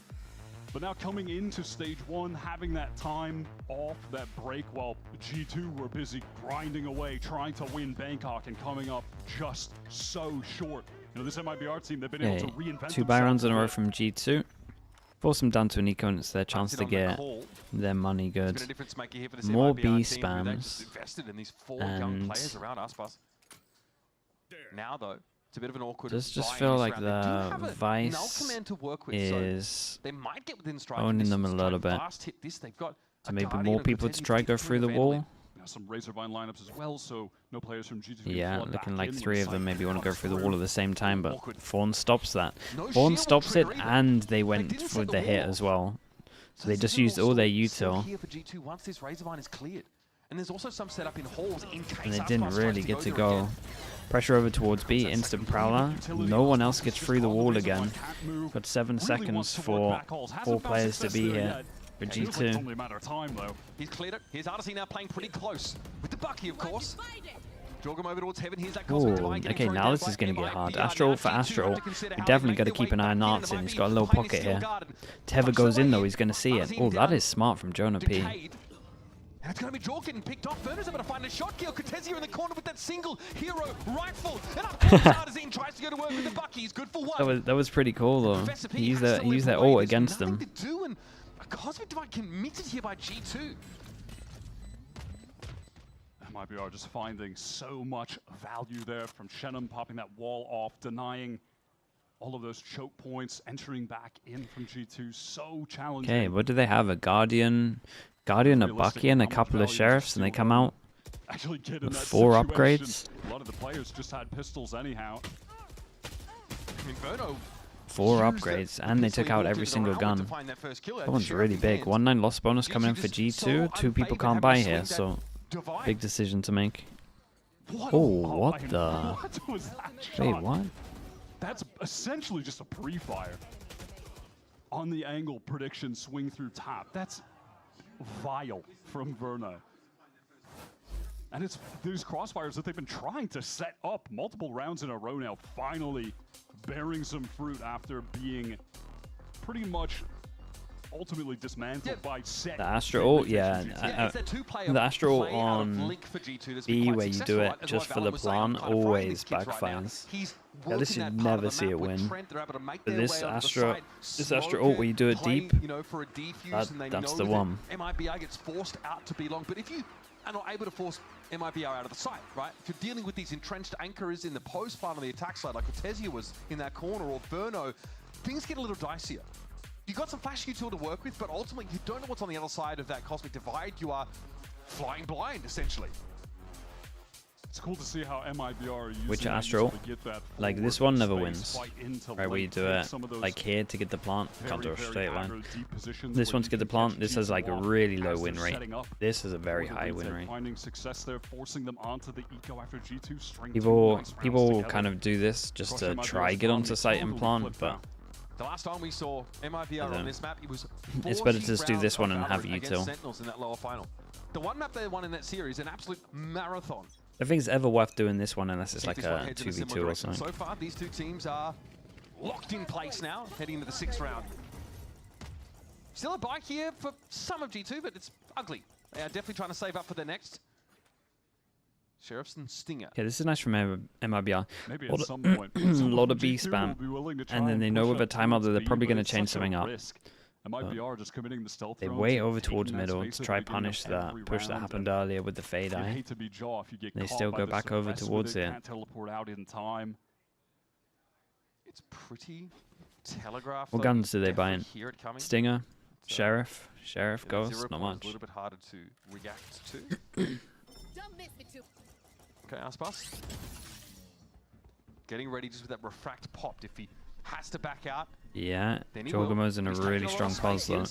But now coming into stage 1, having that time off, that break, while G2 were busy grinding away, trying to win Bangkok and coming up just so short. You know, this MIBR team, they've been able to reinvent 2 buy rounds in a row from G2. Force them down to an eco, and it's their chance to get their money good. More B spams. And now, though, it's a bit of an awkward. Does just feel like the Vice is owning them a little bit. So maybe more people to try go through the wall. Some Razorvine lineups as well, so no players from G2. Yeah, looking like 3 of them maybe want to go through the wall at the same time, but Fawn stops that. Fawn stops it, and they went for the hit as well. So they just used all their util. And there's also some setup in halls in case and they didn't really get to go. Pressure over towards B, instant Prowler. No one else gets through the wall again. Got 7 seconds for 4 players to be here for G2. He's cleared it. Here's Odyssey now playing pretty close with the Bucky, of course. Jorgum over towards Heaven. Here's that Cosmic Divine getting okay, now this is going to get hard. Astro for Astro. We definitely got to keep an eye on Artsin. He's got a little pocket here. Teva goes in though, he's going to see it. Oh, that is smart from Jonah P. And it's going to be Jorg getting picked off. Verner's able to find a shot kill. Cortezia in the corner with that single hero rifle. And up comes Artisan, tries to go to work with the Bucky. He's good for 1. That was pretty cool though. He used that ult against them. A Cosmic Divine committed here by G2. MIBR just finding so much value there from Shenum, popping that wall off, denying all of those choke points, entering back in from G2. So challenging. Okay, what do they have? A Guardian, a Bucky, and a couple of Sheriffs, and they come out with 4 upgrades. A lot of the players just had pistols anyhow. I mean, Verno 4 upgrades, and they took out every single gun. That one's really big. 1-9 loss bonus coming in for G2. 2 people can't buy here, so big decision to make. Oh, what the? What was that shot? Wait, what? That's essentially just a pre-fire. On the angle prediction swing through top. That's vile from Verna. And it's these crossfires that they've been trying to set up multiple rounds in a row now, finally bearing some fruit after being pretty much ultimately dismantled by set. The Astro ult, yeah. The Astro ult on B, where you do it just for the plant, always backfires. Yeah, this should never see it win. But this Astro ult, where you do it deep, that's the one. MIBR gets forced out to be long, but if you are not able to force MIBR out of the site, right? If you're dealing with these entrenched anchors in the post part of the attack side, like Cortezia was in that corner, or Verno, things get a little dicier. You've got some flash util to work with, but ultimately you don't know what's on the other side of that Cosmic Divide. You are flying blind, essentially. It's cool to see how MIBR are using Which Astro? Like this one never wins. Right, where you do it like here to get the plant, can't do a straight line. This one to get the plant, this has like a really low win rate. This is a very high win rate. Finding success there, forcing them onto the eco after G2 string. People kind of do this just to try get onto site and plant, but the last time we saw MIBR on this map, it was it's better to just do this one and have util. Sentinels in that lower final. The one map they won in that series, an absolute marathon. I think it's ever worth doing this one unless it's like a 2v2 or something. So far, these 2 teams are locked in place now, heading into the 6th round. Still a bike here for some of G2, but it's ugly. They are definitely trying to save up for their next. Sheriffs and Stinger. Yeah, this is nice from MIBR. Maybe at some point, a lot of B spam, and then they know with a timeout that they're probably going to change something up. MIBR just committing the stealth they way over towards middle to try punish that push that happened earlier with the fade eye. They still go back over towards it. Teleport out in time. It's pretty telegraphed. What guns do they buy in? Stinger, Sheriff, Ghost, not much. A little bit harder to react to. Okay, Aspas. Getting ready just with that refract popped. If he has to back out. Yeah, Jorgamo's in a really strong pause though.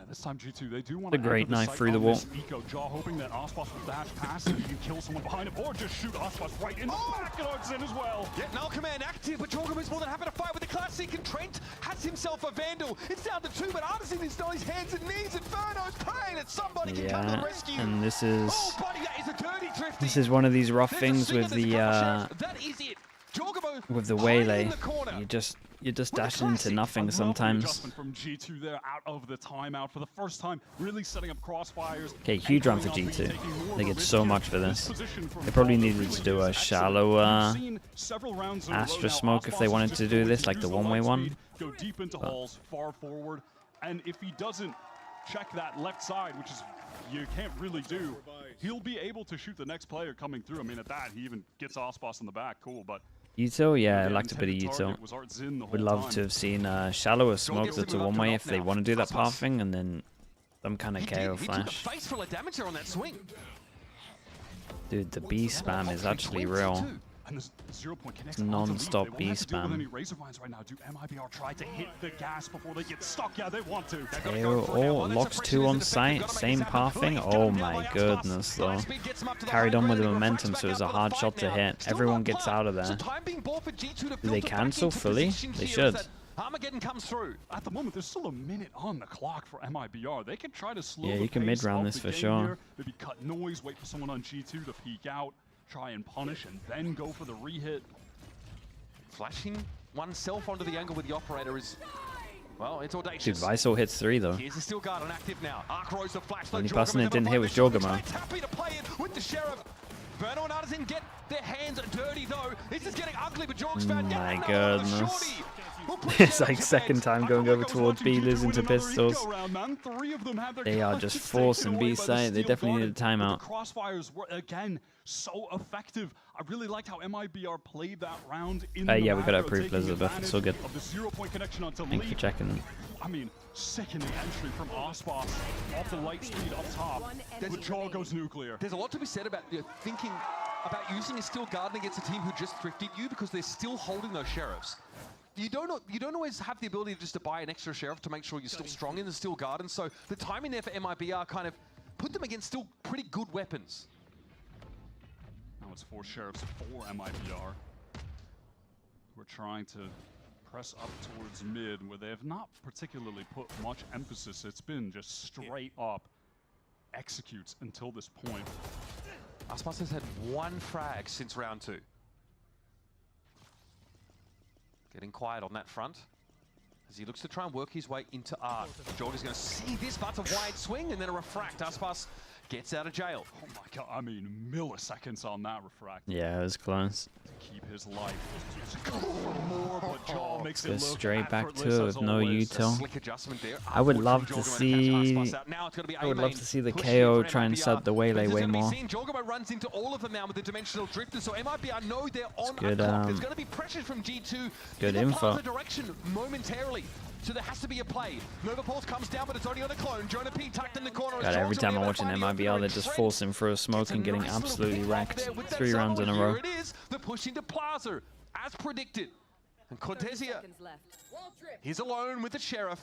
This time G2, they do want a great knife through the wall. Eco jaw, hoping that Aspas will dash past and he can kill someone behind him, or just shoot Aspas right in the back and Artsin as well. Yeah, null command active, but Jorgamo's more than happy to fight with the Classic, and Trent has himself a Vandal. It's down to 2, but Artsin is on his hands and knees, and Verno's praying that somebody can come to the rescue. And this is buddy, that is a dirty thrifty. This is one of these rough things with the that is it. Jorgamo with the waylay, you're just dashing into nothing sometimes. From G2 there out of the timeout for the first time, really setting up crossfires. Okay, huge run for G2. They get so much for this. They probably needed to do a shallow Astra smoke if they wanted to do this, like the one-way one. Go deep into halls, far forward, and if he doesn't check that left side, which is you can't really do, he'll be able to shoot the next player coming through. I mean, at that, he even gets Aspas in the back. Cool, but Util, yeah, I liked a bit of Util. Would love to have seen shallower smoke that's a one-way if they want to do that pathing, and then some kind of KO flash. Dude, the B spam is actually real. Non-stop B spam. Right now, do MIBR try to hit the gas before they get stuck? Yeah, they want to. Oh, locks 2 on site, same pathing. Oh my goodness, though. Carried on with the momentum, so it was a hard shot to hit. Everyone gets out of there. Do they cancel fully? They should. Armageddon comes through. At the moment, there's still a minute on the clock for MIBR. They can try to slow you can mid-round this for sure. Here. Maybe cut noise, wait for someone on G2 to peek out, try and punish, and then go for the re-hit. Flashing oneself onto the angle with the operator is, well, it's audacious. Dude, Visor hits 3 though. Here's the Steel Guard on active now. Arc Rose the flash. Only person that didn't hit was Jorgamo. Happy to play it with the Sheriff. Verno and Artisan get their hands dirty though. This is getting ugly, but Jorg's found my goodness. It's like second time going over towards B, losing to pistols. They are just forcing B side. They definitely need a timeout. Crossfires were again so effective. I really liked how MIBR played that round in yeah, we got to approve Elizabeth. It's all good. Thanks for checking. I mean, sickening entry from Aspas off the light speed up top. The jaw goes nuclear. There's a lot to be said about thinking about using a Steel Guard against a team who just thrifted you because they're still holding those Sheriffs. You don't always have the ability just to buy an extra Sheriff to make sure you're still strong in the Steel Guard, and so the timing there for MIBR kind of put them against still pretty good weapons. Now it's 4 Sheriffs for MIBR. We're trying to press up towards mid, where they have not particularly put much emphasis. It's been just straight up executes until this point. Aspas has had 1 frag since round 2. Getting quiet on that front as he looks to try and work his way into Art. Jorg is going to see this, but it's a wide swing and then a refract. Aspas gets out of jail. Oh my god, I mean, milliseconds on that refract. Yeah, it was close. To keep his life. More, but Jaw makes it look straight back to it with no Slick util. adjustment there. I would love to see the KO try and set the waylay way more. Jorgamo runs into all of them now with the dimensional drifter, so MIBR know they're on good, a clock. There's going to be pressure from G2 good in the info. direction momentarily. So there has to be a play. Nova Pulse comes down, but it's only on a clone. Jonah P tucked in the corner. God, every time I'm watching MIBR, they're just forcing through a smoke and getting absolutely wrecked. 3 rounds in a row. Here it is, the push into Plaza, as predicted. And Cortesia, he's alone with the Sheriff.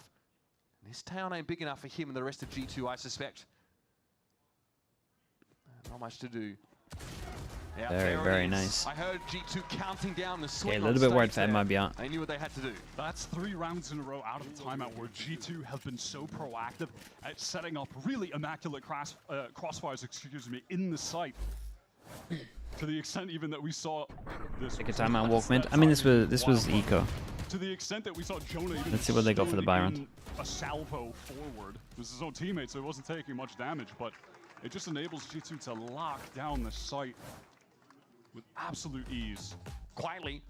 And this town ain't big enough for him and the rest of G2, I suspect. Not much to do. Yeah, very nice. I heard G2 counting down the swing. Yeah, a little bit worried for MIBR. They knew what they had to do. That's 3 rounds in a row out of the timeout where G2 have been so proactive at setting up really immaculate crossfires, in the site. To the extent even that we saw this. Take a timeout, walk mid. I mean, this was eco. To the extent that we saw Jonah even Let's see what they got for the buy round. A salvo forward. This is his own teammate, so it wasn't taking much damage, but it just enables G2 to lock down the site with absolute ease. Quietly,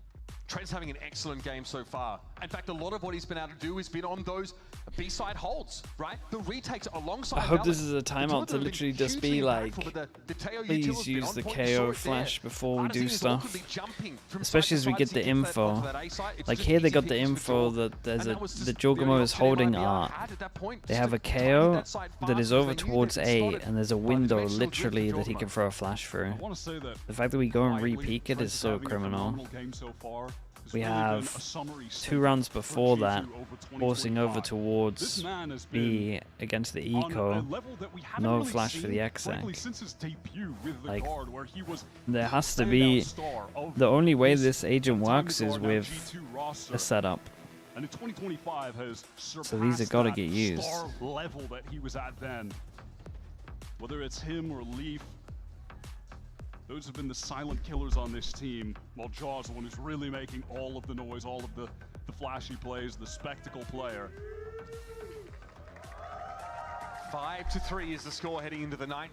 Trent's having an excellent game so far. In fact, a lot of what he's been able to do has been on those B-side holds, right? The retakes alongside I hope this is a timeout to literally just be like, please use the KO flash before we do stuff. Especially as we get the info. Like here they got the info that there's the Jorgamo is holding Art. They have a KO that is over towards A, and there's a window literally that he can throw a flash through. The fact that we go and re-peek it is so criminal. We have 2 rounds before that, forcing over towards B against the eco. No flash for the exec. Like, there has to be... The only way this agent works is with a setup. And in 2025 has so these have got to get used. Star level that he was at then. Whether it's him or Leaf, Those have been the silent killers on this team, while Jaw's the one who's really making all of the noise, all of the flashy plays, the spectacle player. 5-3 is the score heading into the 9th.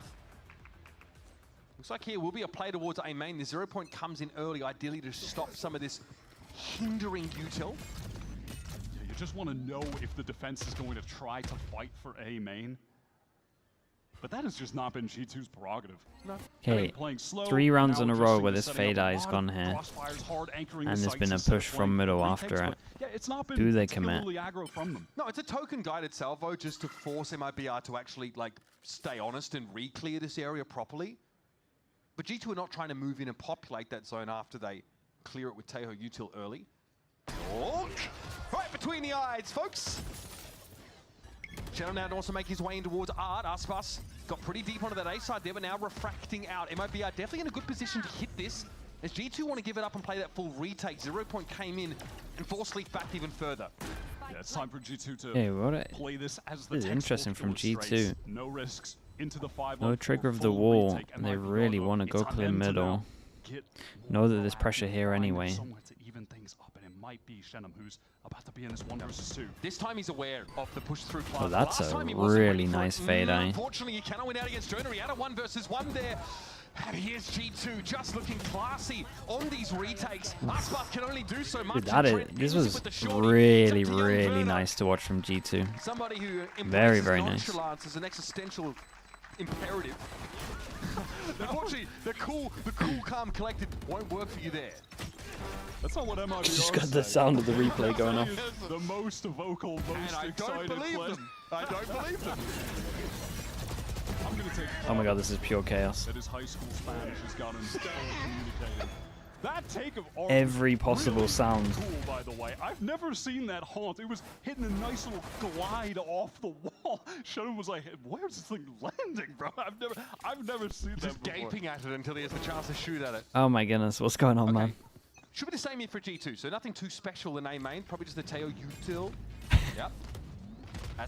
Looks like here will be a play towards A main. The 0 point comes in early, ideally to stop some of this hindering util. Yeah, you just want to know if the defense is going to try to fight for A main. But that has just not been G2's prerogative. Okay, 3 rounds in a row where this Fade Eye's gone here. And there's been a push from middle after it. Do they commit? No, it's a token guided salvo just to force MIBR to actually like stay honest and re-clear this area properly. But G2 are not trying to move in and populate that zone after they clear it with Taeho util early. Oh, right between the eyes, folks. Shadow now also make his way in towards Art. Aspas got pretty deep onto that A side there, but now refracting out. MIBR definitely in a good position to hit this, as G2 want to give it up and play that full retake. 0 point came in and forced Leaf back even further. Yeah, it's time for G2 to play this as the This is interesting from G2. No risks into the 5-1. No trigger of the wall, and they really want to go clear middle. Know that there's pressure here anyway. Somewhere to even things up, and it might be Shenum who's about to be in this 1 versus 2. This time he's aware of the push through Plaza. Oh, that's a really nice Fade Eye. Unfortunately, he cannot win out against Jonah. He had a 1 versus 1 there. And here's G2 just looking classy on these retakes. Aspas can only do so much. This was really, really nice to watch from G2. Somebody who very, very nice. Nonchalance is an existential imperative. Unfortunately, the cool, calm, collected won't work for you there. That's not what MIBR Just got the sound of the replay going off. The most vocal, most excited play. I don't believe them. I'm gonna take Oh my god, this is pure chaos. that his high school Spanish has gotten communicated. That take of Arm Every possible really sound. Cool, by the way. I've never seen that haunt. It was hitting a nice little glide off the wall. Shadow was like, "Where's this thing landing, bro?" I've never seen that Just before. gaping at it until he has the chance to shoot at it. Oh my goodness, what's going on, man? Should be the same here for G2, so nothing too special in A main. Probably just the Taeho util. Yep.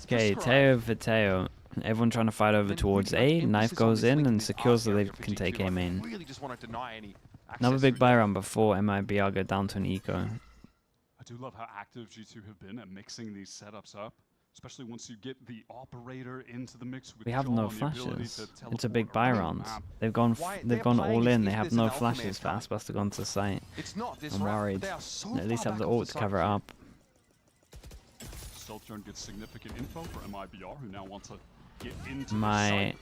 Okay, Taeho for Taeho. Everyone trying to fight over towards A. Knife goes in and secures so they can take A main. Really just want to deny any Another big buy round before MIBR go down to an eco. I do love how active G2 have been at mixing these setups up, especially once you get the operator into the mix with We have John, no the ability flashes. to It's a big teleport buy around round. the map. They've gone all in. They have no flashes for Aspas to go onto the site. I'm worried. They at least have the ult to cover it up. Stealth drone gets significant info for MIBR, who now want to get into My the site.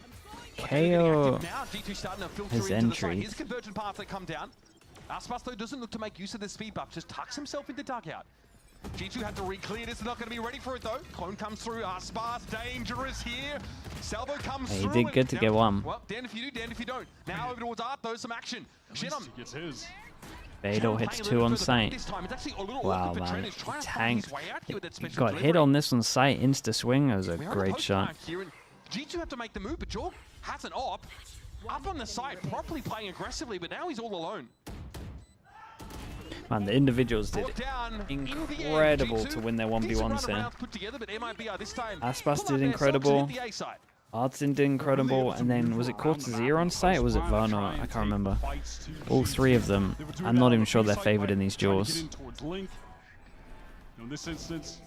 KO G2 starting to filter his into the site. entry. Here's convergent paths that come down. Aspas though doesn't look to make use of the speed buff, just tucks himself into dugout. G2 had to re-clear this, they're not going to be ready for it though. Clone comes through, Aspas dangerous here. Salvo comes He through. did good to get one. Well, damned if you do, damned if you don't. Now over towards Art though, some action. Shenum gets his. Beidou hits 2 on site. Wow, man. Tank. Got hit on this on site, insta swing. It was a great shot. G2 have to make the move, but Jorg has an op. Up on the side, properly playing aggressively, but now he's all alone. Man, the individuals did incredible to win their 1v1s here. Aspas did incredible. Artsin did incredible, and then was it Cortazir on site or was it Verno? I can't remember. All 3 of them. I'm not even sure they're favored in these duels. In this instance,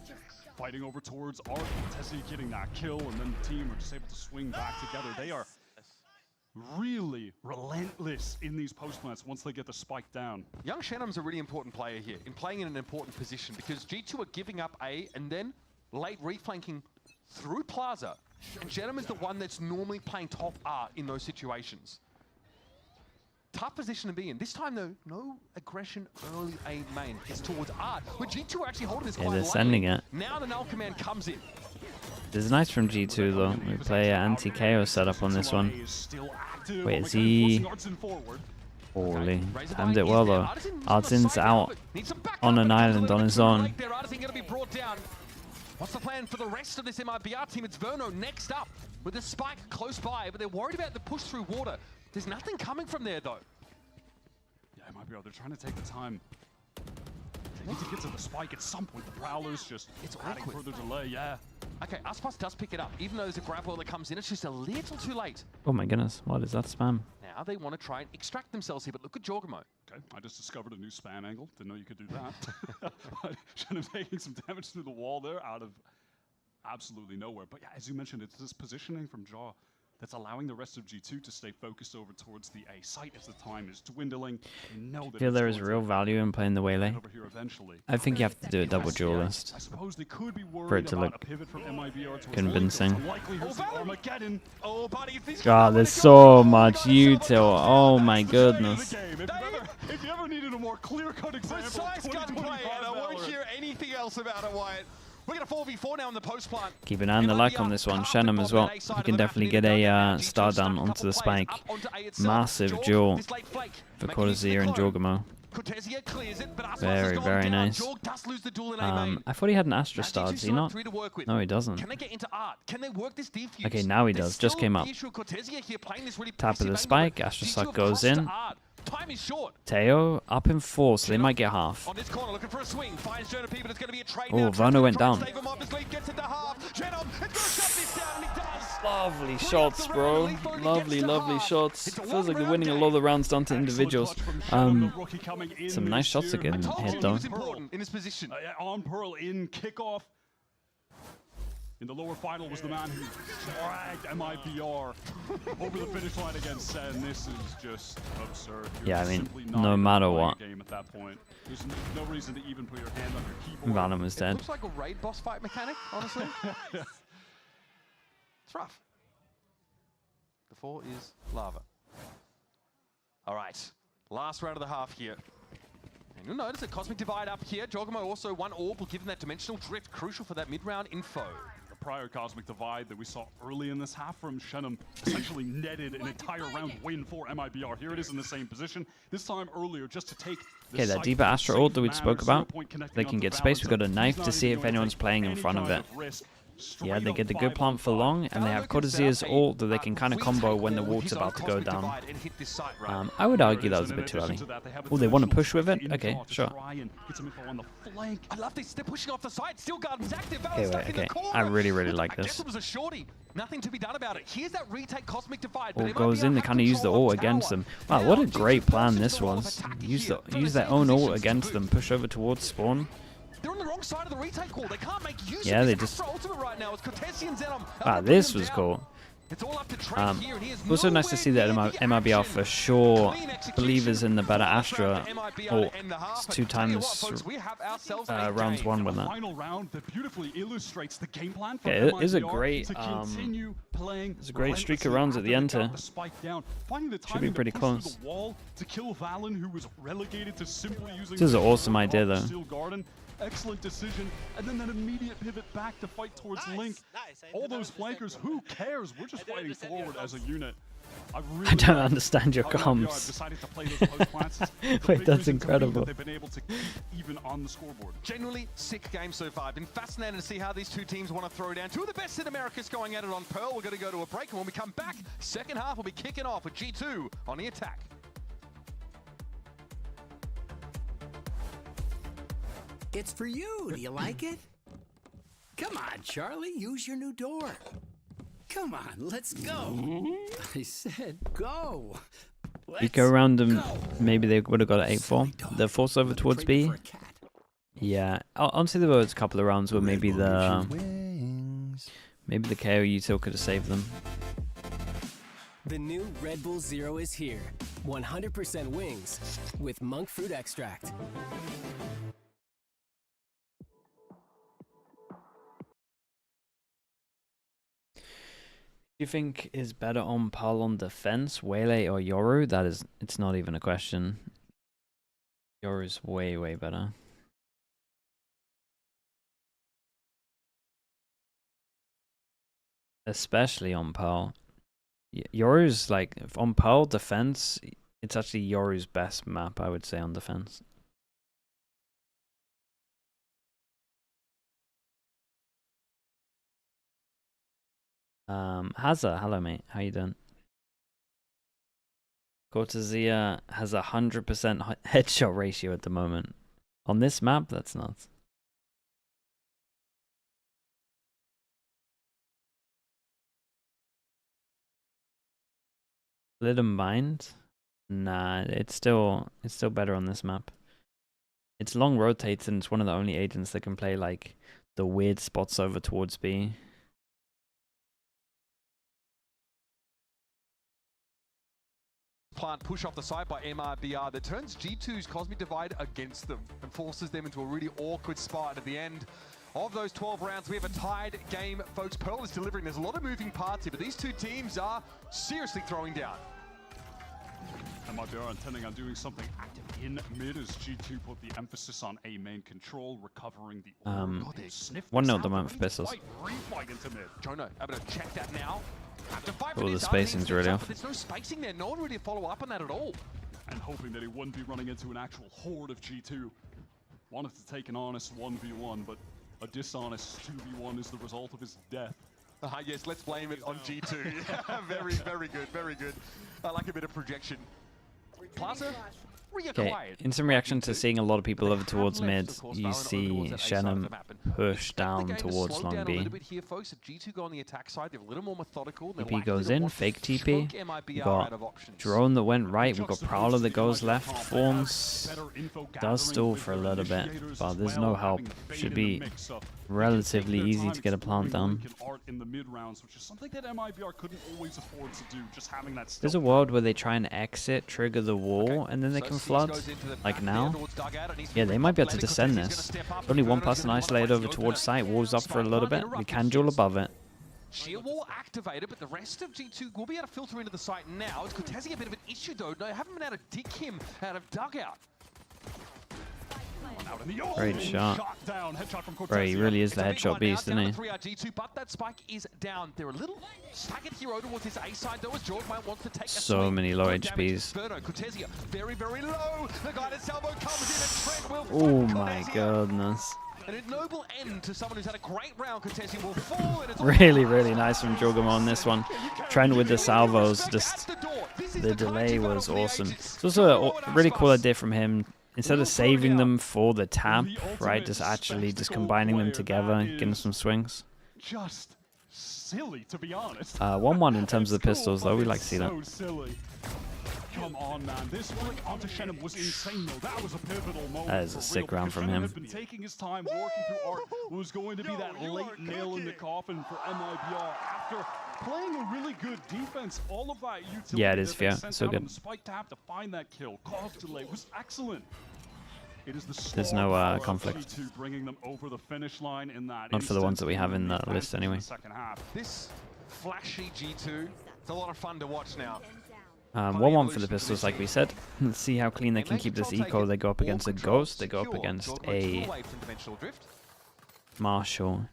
fighting over towards Art, Tessie getting that kill, and then the team are just able to swing back together. They are really relentless in these post plants once they get the spike down. Young Shenum's a really important player here, in playing in an important position, because G2 are giving up A and then late reflanking through Plaza. And Shenum is the one that's normally playing top Art in those situations. Tough position to be in. This time though, no aggression early A main. It's towards Art, where G2 are actually holding this quite they're lightly. sending it. Now the null command comes in. This is nice from G2 though. We play anti-KO setup on this one. Wait, is he... Poorly. Timed it well though. Artsin's out on an island on his own. What's the plan for the rest of this MIBR team? It's Verno next up with the spike close by, but they're worried about the push through water. There's nothing coming from there though. Yeah, MIBR, they're trying to take the time. They need to get to the spike at some point. The Prowler's just adding further delay, yeah. Okay, Aspas does pick it up. Even though there's a grab wall that comes in, it's just a little too late. Oh my goodness, what is that spam? Now, how they want to try and extract themselves here. But look at Jorgamo. Okay, I just discovered a new span angle. Didn't know you could do that. Should have taken some damage through the wall there out of absolutely nowhere. But yeah, as you mentioned, it's this positioning from Jaw that's allowing the rest of G2 to stay focused over towards the A site as the time is dwindling. I feel there is real value in playing the Waylay. I think you have to do a double duelist for it to look convincing. God, there's so much util. Oh my goodness. If you ever needed a more clear-cut example, precise gunplay, and I won't hear anything else about it, Wyatt. We're going to 4v4 now in the post plant. Keep an eye on the luck on this one. Shenum as well. He can definitely get a star down onto the spike. Massive duel for Cortezia and Jorgamo. Very, very nice. I thought he had an Astra star. Does he not? No, he doesn't. Okay, now he does. Just came up. Tap of the spike. Astra Suck goes in. Time is short. Teo up in 4, so they might get half. On this corner, looking for a swing. Finds Jonah P, but it's going to be a trade. Oh, Vano went down. Lovely shots, bro. Lovely, lovely shots. Feels like they're winning a lot of the rounds down to individuals. Some nice shots again hit though. In his position. On Pearl in kickoff. In the lower final was the man who dragged MIBR over the finish line against Sen. This is just absurd. Yeah, I mean, no matter what. Game at that point. There's no reason to even put your hand on your keyboard. Venom is dead. Looks like a raid boss fight mechanic, honestly. It's rough. The 4 is lava. All right, last round of the half here. And you'll notice a Cosmic Divide up here. Jorgamo also 1 orb will give him that dimensional drift, crucial for that mid-round info. Prior Cosmic Divide that we saw early in this half from Shenum essentially netted an entire round win for MIBR. Here it is in the same position. This time earlier just to take okay, that Deeper Astra ult that we spoke about. They can get space. We've got a knife to see if anyone's playing in front of it. Yeah, they get the good plant for long, and they have Cortezia's ult that they can kind of combo when the walt's about to go down. I would argue that was a bit too early. Oh, they want to push with it? Okay, sure. I love this. They're pushing off the side. Steel Garden's active. Okay, wait, okay. I really, really like this. It was a shorty. Nothing to be done about it. Here's that retake Cosmic Divide. Ult goes in. They kind of use the ult against them. Wow, what a great plan this was. Use their own ult against them. Push over towards spawn. They're on the wrong side of the retake call. They can't make use yeah, of they this just. ultimate right now. It's Cortesi and Zenom. Wow, this was cool. It's all up to Trey here, and he is also nice to see that MIBR for sure believers in the better Astra ult. It's 2 times rounds 1 with that. Yeah, it is a great streak of rounds at the end here. Should be pretty close. This is an awesome idea though. Excellent decision, and then that immediate pivot back to fight towards Link. All those flankers, who cares? We're just fighting forward as a unit. I don't understand your comms. Wait, that's incredible. They've been able to keep even on the scoreboard. Genuinely sick game so far. Been fascinated to see how these two teams want to throw down. 2 of the best in America's going at it on Pearl. We're going to go to a break, and when we come back, second half will be kicking off with G2 on the attack. It's for you. Do you like it? Come on, Charlie. Use your new door. Come on, let's go. I said go. Eco around them. Maybe they would have got an 8-4. The force over towards B. Yeah. Honestly, there was a couple of rounds where maybe the KO util could have saved them. The new Red Bull Zero is here. 100% wings with monk fruit extract. Do you think is better on Pearl on defense, Waylay or Yoru? It's not even a question. Yoru's way, way better. Especially on Pearl. Yoru's like, on Pearl defense, it's actually Yoru's best map, I would say, on defense. Hazza, hello mate, how you doing? Cortezia has 100% headshot ratio at the moment. On this map, that's nuts. Split and bind? Nah, it's still better on this map. It's long rotates and it's one of the only agents that can play like the weird spots over towards B. Plant push off the side by MIBR that turns G2's Cosmic Divide against them and forces them into a really awkward spot at the end of those 12 rounds. We have a tied game, folks. Pearl is delivering. There's a lot of moving parts here, but these two teams are seriously throwing down. MIBR intending on doing something active in mid as G2 put the emphasis on A main control, recovering the 1-0 at the moment for Pistols. Jono, able to check that now. Oh, the spacing's really off. There's no spacing there. No one really follow up on that at all. And hoping that he wouldn't be running into an actual horde of G2. Wanted to take an honest 1v1, but a dishonest 2v1 is the result of his death. Yes, let's blame it on G2. Very, very good, very good. I like a bit of projection. Plaza, okay, instant reaction to seeing a lot of people over towards mid. You see Shannon push down towards long B. TP goes in, fake TP. We got drone that went right. We've got Prowler that goes left. Thorns does stall for a little bit, but there's no help. Should be relatively easy to get a plant down. There's a world where they try and exit, trigger the wall, and then they can flood. Like now. Yeah, they might be able to descend this. Only one person isolated over towards site. Wall's up for a little bit. We can duel above it. Sheer wall activated, but the rest of G2 will be able to filter into the site now. It's Cortezi a bit of an issue though. They haven't been able to dig him out of dugout. Great shot. Bro, he really is the headshot beast, isn't he? G2, but that spike is down. They're a little staggered here towards his A side though, as George might want to take so many low HPs. Cortezia, very, very low. The guided salvo comes in and Trent will oh my goodness. An ignoble end to someone who's had a great round. Cortezia will fall. Really, really nice from Jorgamo on this one. Trent with the salvos, just the delay was awesome. It's also a really cool idea from him. Instead of saving them for the tap, right, just combining them together, getting some swings. Just silly, to be honest. 1-1 in terms of the pistols, though. We like to see that. Come on, man. This flick onto Shannon was insane, though. That was a pivotal moment. That is a sick round from him. Has been taking his time, working through art. Was going to be that late nail in the coffin for MIBR after playing a really good defense. All of that utility. Yeah, it is fair. So good. The spike tap to find that kill. Cause delay was excellent. It is the There's no conflict. Bringing them over the finish line in that Not for the ones that we have in that list, anyway. This flashy G2, it's a lot of fun to watch now. 1-1 for the pistols, like we said. Let's see how clean they can keep this eco. They go up against a Ghost. They go up against a Marshall.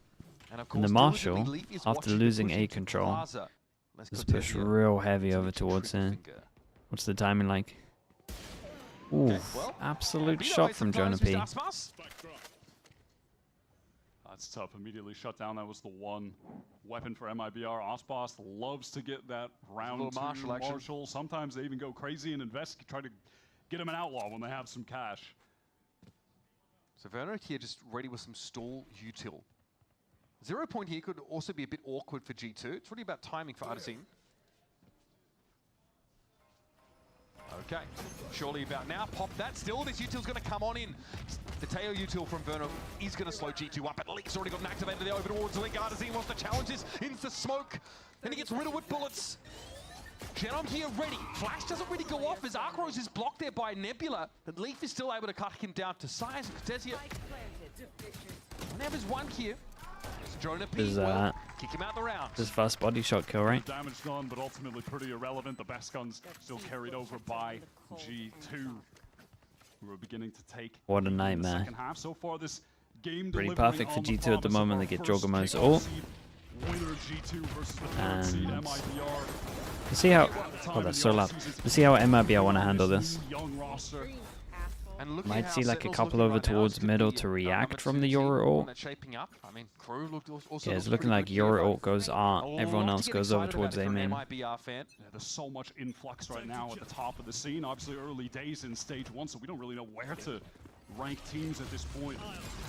And the Marshall, after losing A control, is pushed real heavy over towards here. What's the timing like? Ooh, absolute shot from Jonah P. That's tough. Immediately shut down. That was the one weapon for MIBR. Ospas loves to get that round two Marshall. Sometimes they even go crazy and invest, try to get him an outlaw when they have some cash. So Werner here just ready with some stall util. 0 point here could also be a bit awkward for G2. It's really about timing for Artazine. Okay, surely about now. Pop that. Still, this util's going to come on in. The Teo util from Verno is going to slow G2 up. But Link's already got an activator there over towards Link. Artazine wants to challenge this into smoke. And he gets riddled with bullets. Genom here ready. Flash doesn't really go off as Arkrose is blocked there by Nebula. But Leaf is still able to cut him down to size. Cortezia. Now there's one here. Kick him out the round. This first body shot kill, right? Damage done, but ultimately pretty irrelevant. The best guns still carried over by G2, who are beginning to take. What a nightmare. Second half. So far, this game pretty perfect for G2 at the moment. They get Jorgamo's ult. And you see how. Oh, that's so loud. You see how MIBR want to handle this. Might see like a couple over towards middle to react from the Yoru ult. Yeah, it's looking like Yoru ult goes art. Everyone else goes over towards A main. Yeah, there's so much influx right now at the top of the scene. Obviously early days in stage 1, so we don't really know where to rank teams at this point.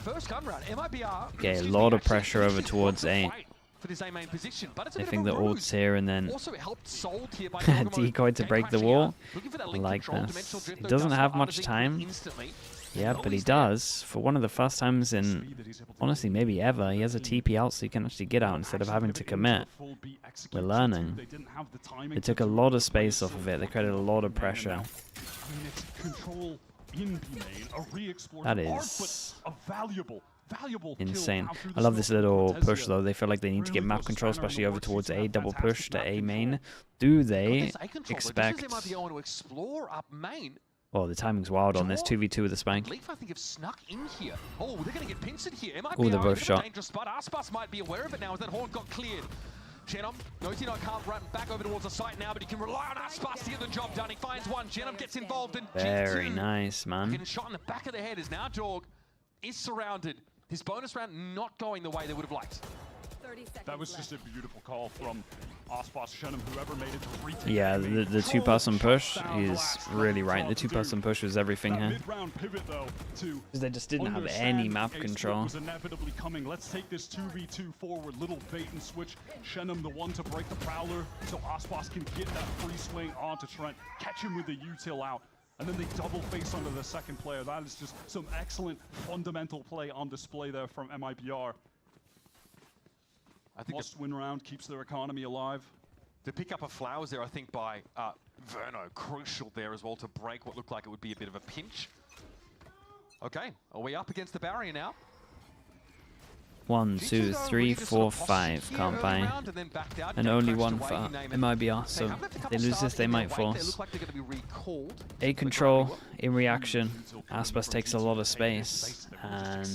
First gun round, MIBR. Okay, a lot of pressure over towards A. for this A main position, but it's a I bit think of the a ult's here and then also helped sold here by Dorgamo. decoy to break the Crashing wall. out. Looking for that I link like control. this. Dimensional drift, He though, doesn't does have start much Zinc time. instantly. Yeah, but he does. For one of the first times in, honestly, maybe ever, he has a TP out so he can actually get out instead of having to commit. We're learning. They took a lot of space off of it. They created a lot of pressure. That is insane. I love this little push though. They feel like they need to get map control, especially over towards A. Double push to A main. Do they expect... Oh, the timing's wild on this 2v2 with the spike. Leaf, I think, have snuck in here. Oh, they're going to get pincered here. Oh, they're both shot. Dangerous spot. Aspas might be aware of it now as that horn got cleared. Genom, Notino can't run back over towards the site now, but he can rely on Aspas to get the job done. He finds one. Genom gets involved in Very G2. nice, man. Getting shot in the back of the head as now Jorg is surrounded. His bonus round not going the way they would have liked. That was just a beautiful call from Aspas, Shenum, whoever made it to retake. Yeah, the two-person push is really right. The two-person push was everything here. Because they just didn't have any map control. Was inevitably coming. Let's take this 2v2 forward. Little bait and switch. Shenum, the one to break the Prowler, so Aspas can get that free swing onto Trent, catch him with the util out. And then they double face onto the second player. That is just some excellent fundamental play on display there from MIBR. I think Must-win round keeps their economy alive. The pick up of flowers there, I think, by Verno, crucial there as well to break what looked like it would be a bit of a pinch. Okay, are we up against the barrier now? 1, 2, 3, 4, 5. Can't buy. And only one for MIBR, so if they lose this, they might force. A control in reaction. Aspas takes a lot of space. And,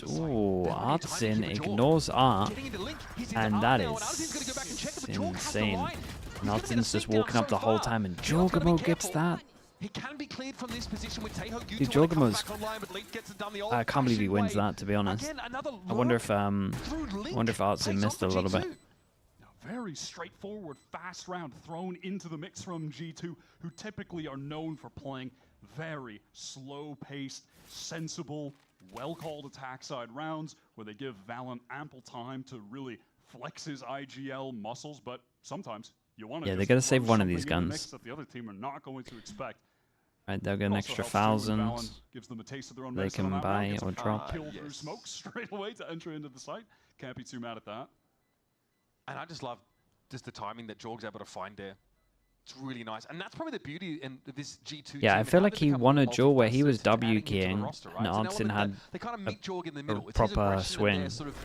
ooh, Artsin ignores Art. And that is insane. And Artsin's just walking up the whole time, and Jorgamo gets that. He can be cleared from this position with Taeho. Dude, Jorgamo's... I can't believe he wins that, to be honest. I wonder if Artsin missed a little bit. Very straightforward, fast round thrown into the mix from G2, who typically are known for playing very slow-paced, sensible, well-called attack side rounds, where they give Valen ample time to really flex his IGL muscles, but sometimes you want to they gotta save one of these in the guns. mix that the other team are not going to expect. Right, they'll get an extra 1,000 they can buy or drop. Kill through smoke straight away to enter into the site. Can't be too mad at that. And I just love just the timing that Jorg's able to find there. It's really nice. And that's probably the beauty in this G2 Yeah, team. I feel like he won a duel where he was W keying roster, right? and So Artsin had they kind of meet Jorg in the middle. a It's his proper aggression and swing. their sort of,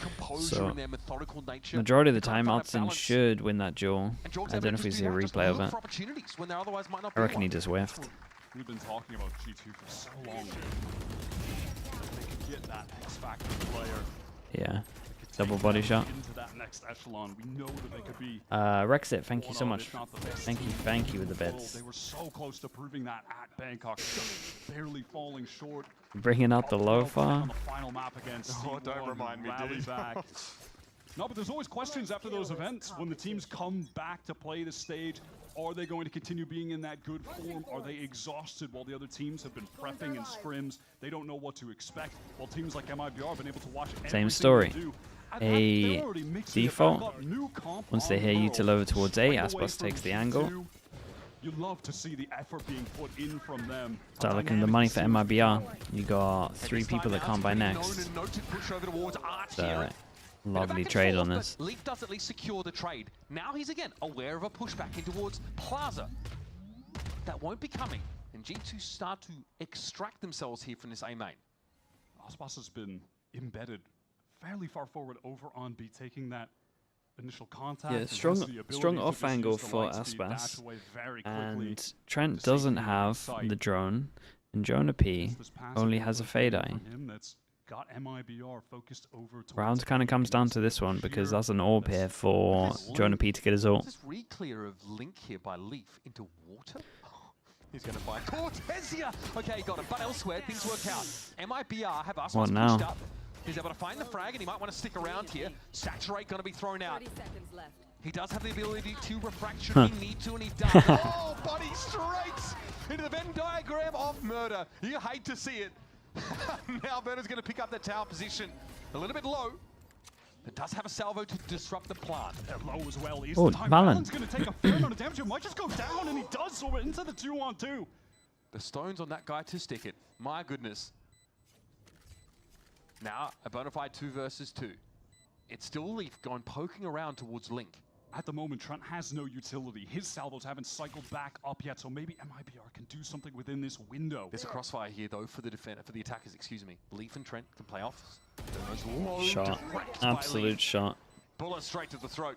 composure So, and their methodical nature. majority of the They kind time, find that Artsin balance. should win that duel. And Jorg's I able don't know to if we just see do a that, just replay of look it. for opportunities when there otherwise might not I be reckon one. he just whiffed. We've been talking about G2 for so long. They could get that X Factor player. Yeah. Double body shot. Into that next echelon. We know that they could be Rexit, thank you so much. if not the best Thank you with the bits. They were so close to proving that at Bangkok, just barely falling short. Bringing out the Lo-Fa. On the final map against Oh, don't remind me, rally dude. back. No, but there's always questions after those events when the teams come back to play the stage. Are they going to continue being in that good form? Are they exhausted while the other teams have been prepping in scrims? They don't know what to expect. While teams like MIBR have been able to watch Same everything story. they do. A default. Once they hear util over towards A, Aspas takes the angle. You love to see the effort being put in from them. Start looking at the money for MIBR. You got 3 people that can't buy next. Lovely trade on this. Leaf does at least secure the trade. Now he's again aware of a pushback in towards Plaza. That won't be coming. And G2 start to extract themselves here from this A main. Aspas has been embedded fairly far forward over on B, taking that initial contact. Yeah, strong off angle for Aspas. And Trent doesn't have the drone, and Jonah P only has a fade eye. Got MIBR focused over Round kind of comes down to this one because that's an orb here for Jonah P to get his ult. This re-clear of Link here by Leaf into water. He's going to find Cortesia. Okay, got it. But elsewhere, things work out. MIBR have Aspas What now? pushed up. He's able to find the frag, and he might want to stick around here. Saturate going to be thrown out. He does have the ability to refract should he need to, and he does. Oh, buddy, straight into the Venn diagram of murder. You hate to see it. Now Bernard's going to pick up the tower position. A little bit low. It does have a salvo to disrupt the plant. Low as well. Is Oh, the time Valen. Valen's going to take a fair amount of damage. It might just go down, and he does, so we're into the 2-on-2. The stones on that guy to stick it. My goodness. Now, a bona fide 2 versus 2. It's still Leaf going poking around towards Link. At the moment, Trent has no utility. His salvos haven't cycled back up yet, so maybe MIBR can do something within this window. There's a crossfire here, though, for the attackers, excuse me. Leaf and Trent can play off. Shot. Absolute shot. Bullet straight to the throat.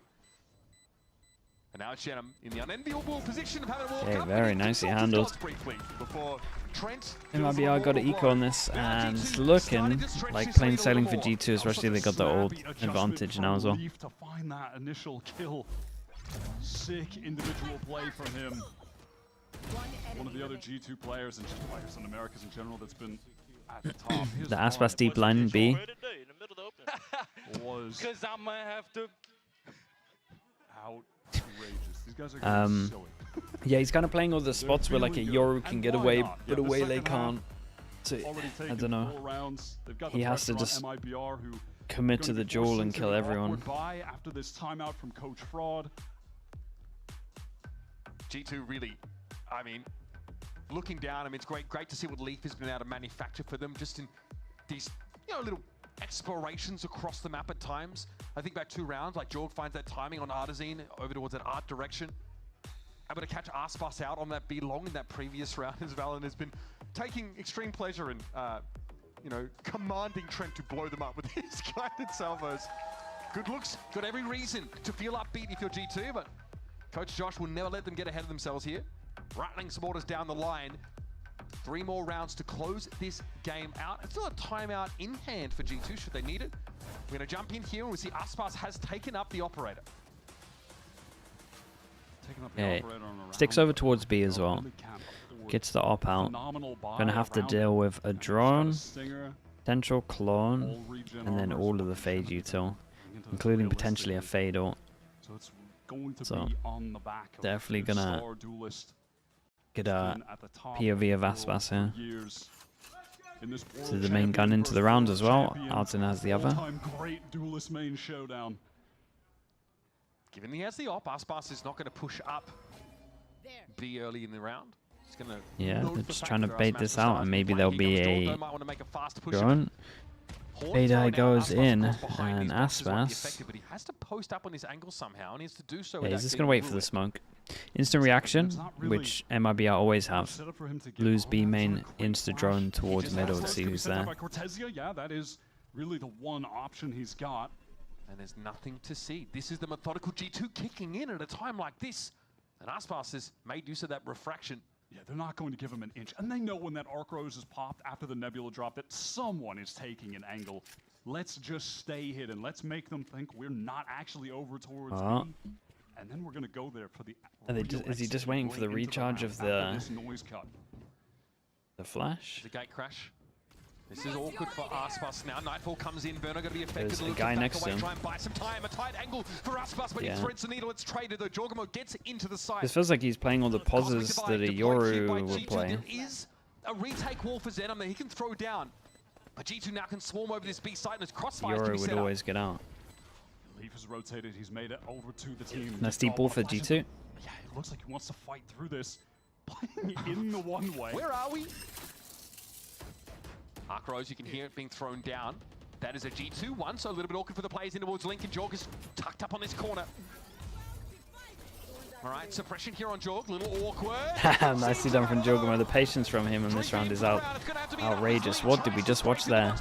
And now it's Shenham in the unenviable position of having a walk Okay, up. very nicely handled. Briefly before Trent MIBR got an eco on this, and it's looking like plain sailing for G2, especially they got the old advantage now as well. To find that initial kill. Sick individual play from him. One of the other G2 players and just players in Americas in general that's been at the top. The Aspas deep line B. Was because I'm gonna have to. Outrageous. These guys are getting silly. Yeah, he's kind of playing all the spots where like a Yoru can get away, but away they can't. So, I don't know. He has to just commit to the duel and kill everyone. After this timeout from Coach Fraud. G2 really, I mean, looking down, I mean, it's great to see what Leaf has been able to manufacture for them just in these, little explorations across the map at times. I think back 2 rounds, like Jorg finds that timing on Artazine over towards that art direction. Able to catch Aspas out on that B long in that previous round as Valen has been taking extreme pleasure in, commanding Trent to blow them up with his guided salvos. Good looks, got every reason to feel upbeat if you're G2, but Coach Josh will never let them get ahead of themselves here. Rattling some orders down the line. 3 more rounds to close this game out. It's still a timeout in hand for G2 should they need it. We're going to jump in here and we see Aspas has taken up the operator. Okay, sticks over towards B as well. Gets the op out. Gonna have to deal with a drone, potential clone, and then all of the fade util, including potentially a fade ult. So definitely gonna get a POV of Aspas here. To the main gun into the round as well. Artin has the other. Great duelist main showdown. Given he has the op, Aspas is not going to push up B early in the round. He's going to they're just trying to bait this out, and maybe there'll be a drone. Fade goes in, and Aspas. But he has to post up on his angle somehow, and he has to do so. Yeah, he's just going to wait for the smoke. Instant reaction, which MIBR always have. Lose B main, insta drone towards middle to see who's there. Yeah, that is really the one option he's got. And there's nothing to see. This is the methodical G2 kicking in at a time like this. And Aspas has made use of that refraction. Yeah, they're not going to give him an inch. And they know when that Arc Rose is popped after the Nebula drop that someone is taking an angle. Let's just stay hidden. Let's make them think we're not actually over towards B. And then we're going to go there for the... Is he just waiting for the recharge of the flash? The gate crash. This is awkward for Aspas now. Nightfall comes in. Burner going to be affected. There's a guy next to him. Try and buy some time. A tight angle for Aspas, but he threads the needle. It's traded though. Jorgamo gets into the side. This feels like he's playing all the pauses that a Yoru would play. There is a retake wall for Zenom that he can throw down. But G2 now can swarm over this B side and his crossfire Yoru would always get out. Leaf has rotated. He's made it over to the team. Nice deep ball for G2. Yeah, it looks like he wants to fight through this. Playing in the one way. Where are we? Arc Rose, you can hear it being thrown down. That is a G2-1, so a little bit awkward for the players in towards Link, and Jorg is tucked up on this corner. All right, suppression here on Jorg, little awkward. Nicely done from Jorgamo. The patience from him in this round is outrageous. What did we just watch there?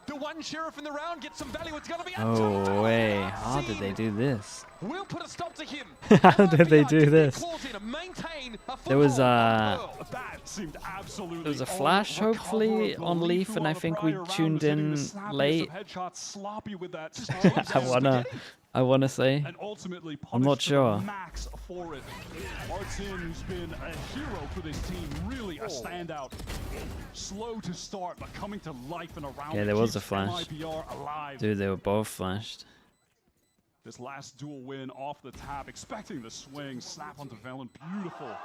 The one sheriff in the round gets some value. It's going to be Oh, way. How did they do this? We'll put a stop to him. How did they do this? There was a flash, hopefully, on Leaf, and I think we tuned in late. I wanna say. I'm not sure. Max for it. Artin, who's been a hero for this team, really a standout. Slow to start, but coming to life in a round. Yeah, there was a flash. Dude, they were both flashed. This last duel win off the tap, expecting the swing, snap onto Valen, beautiful.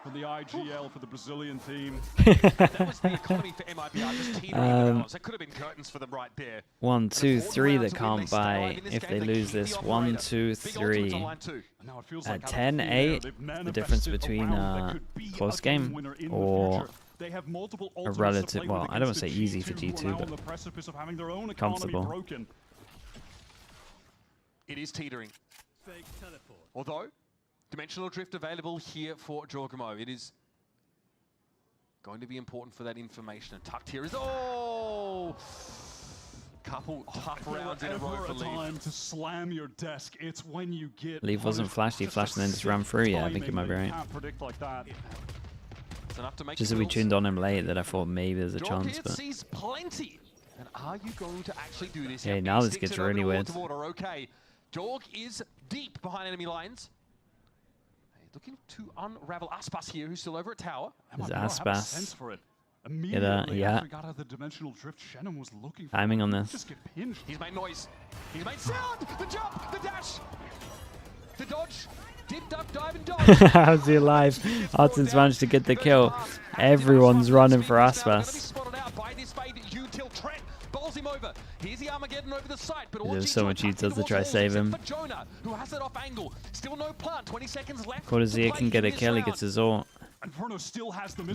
for the IGL for the Brazilian team. That was the economy for MIBR, just teetering the balance. That could have been curtains for them right there. 1, 2, 3 that can't buy if they lose this. 1, 2, 3. At 10-8, the difference between a close game or a relative, well, I don't want to say easy for G2, but comfortable. It is teetering. Although, dimensional drift available here for Jorgamo. It is going to be important for that information. And tucked here is, oh! Couple tough rounds in a row for Leaf. Time to slam your desk. It's when you get Leaf wasn't flashed, he flashed and then just ran through. Yeah, I think you might be right. Just that we tuned on him late that I thought maybe there's a chance, but... sees plenty. And are you going to actually do this? Yeah, now this gets really weird. Okay, Jorg is deep behind enemy lines. Looking to unravel Aspas here, who's still over at tower. There's Aspas. Yeah. Timing on this. He's made noise. He's made sound. The jump, the dash, the dodge. Dip, duck, dive, and dodge. How's he alive? Arten's managed to get the kill. Everyone's running for Aspas. Here's the Armageddon over the site, but there's so much he does to try to save him. Jonah, who has it off angle. Still no plant. 20 seconds left. Kordazier can get a kill. He gets his ult.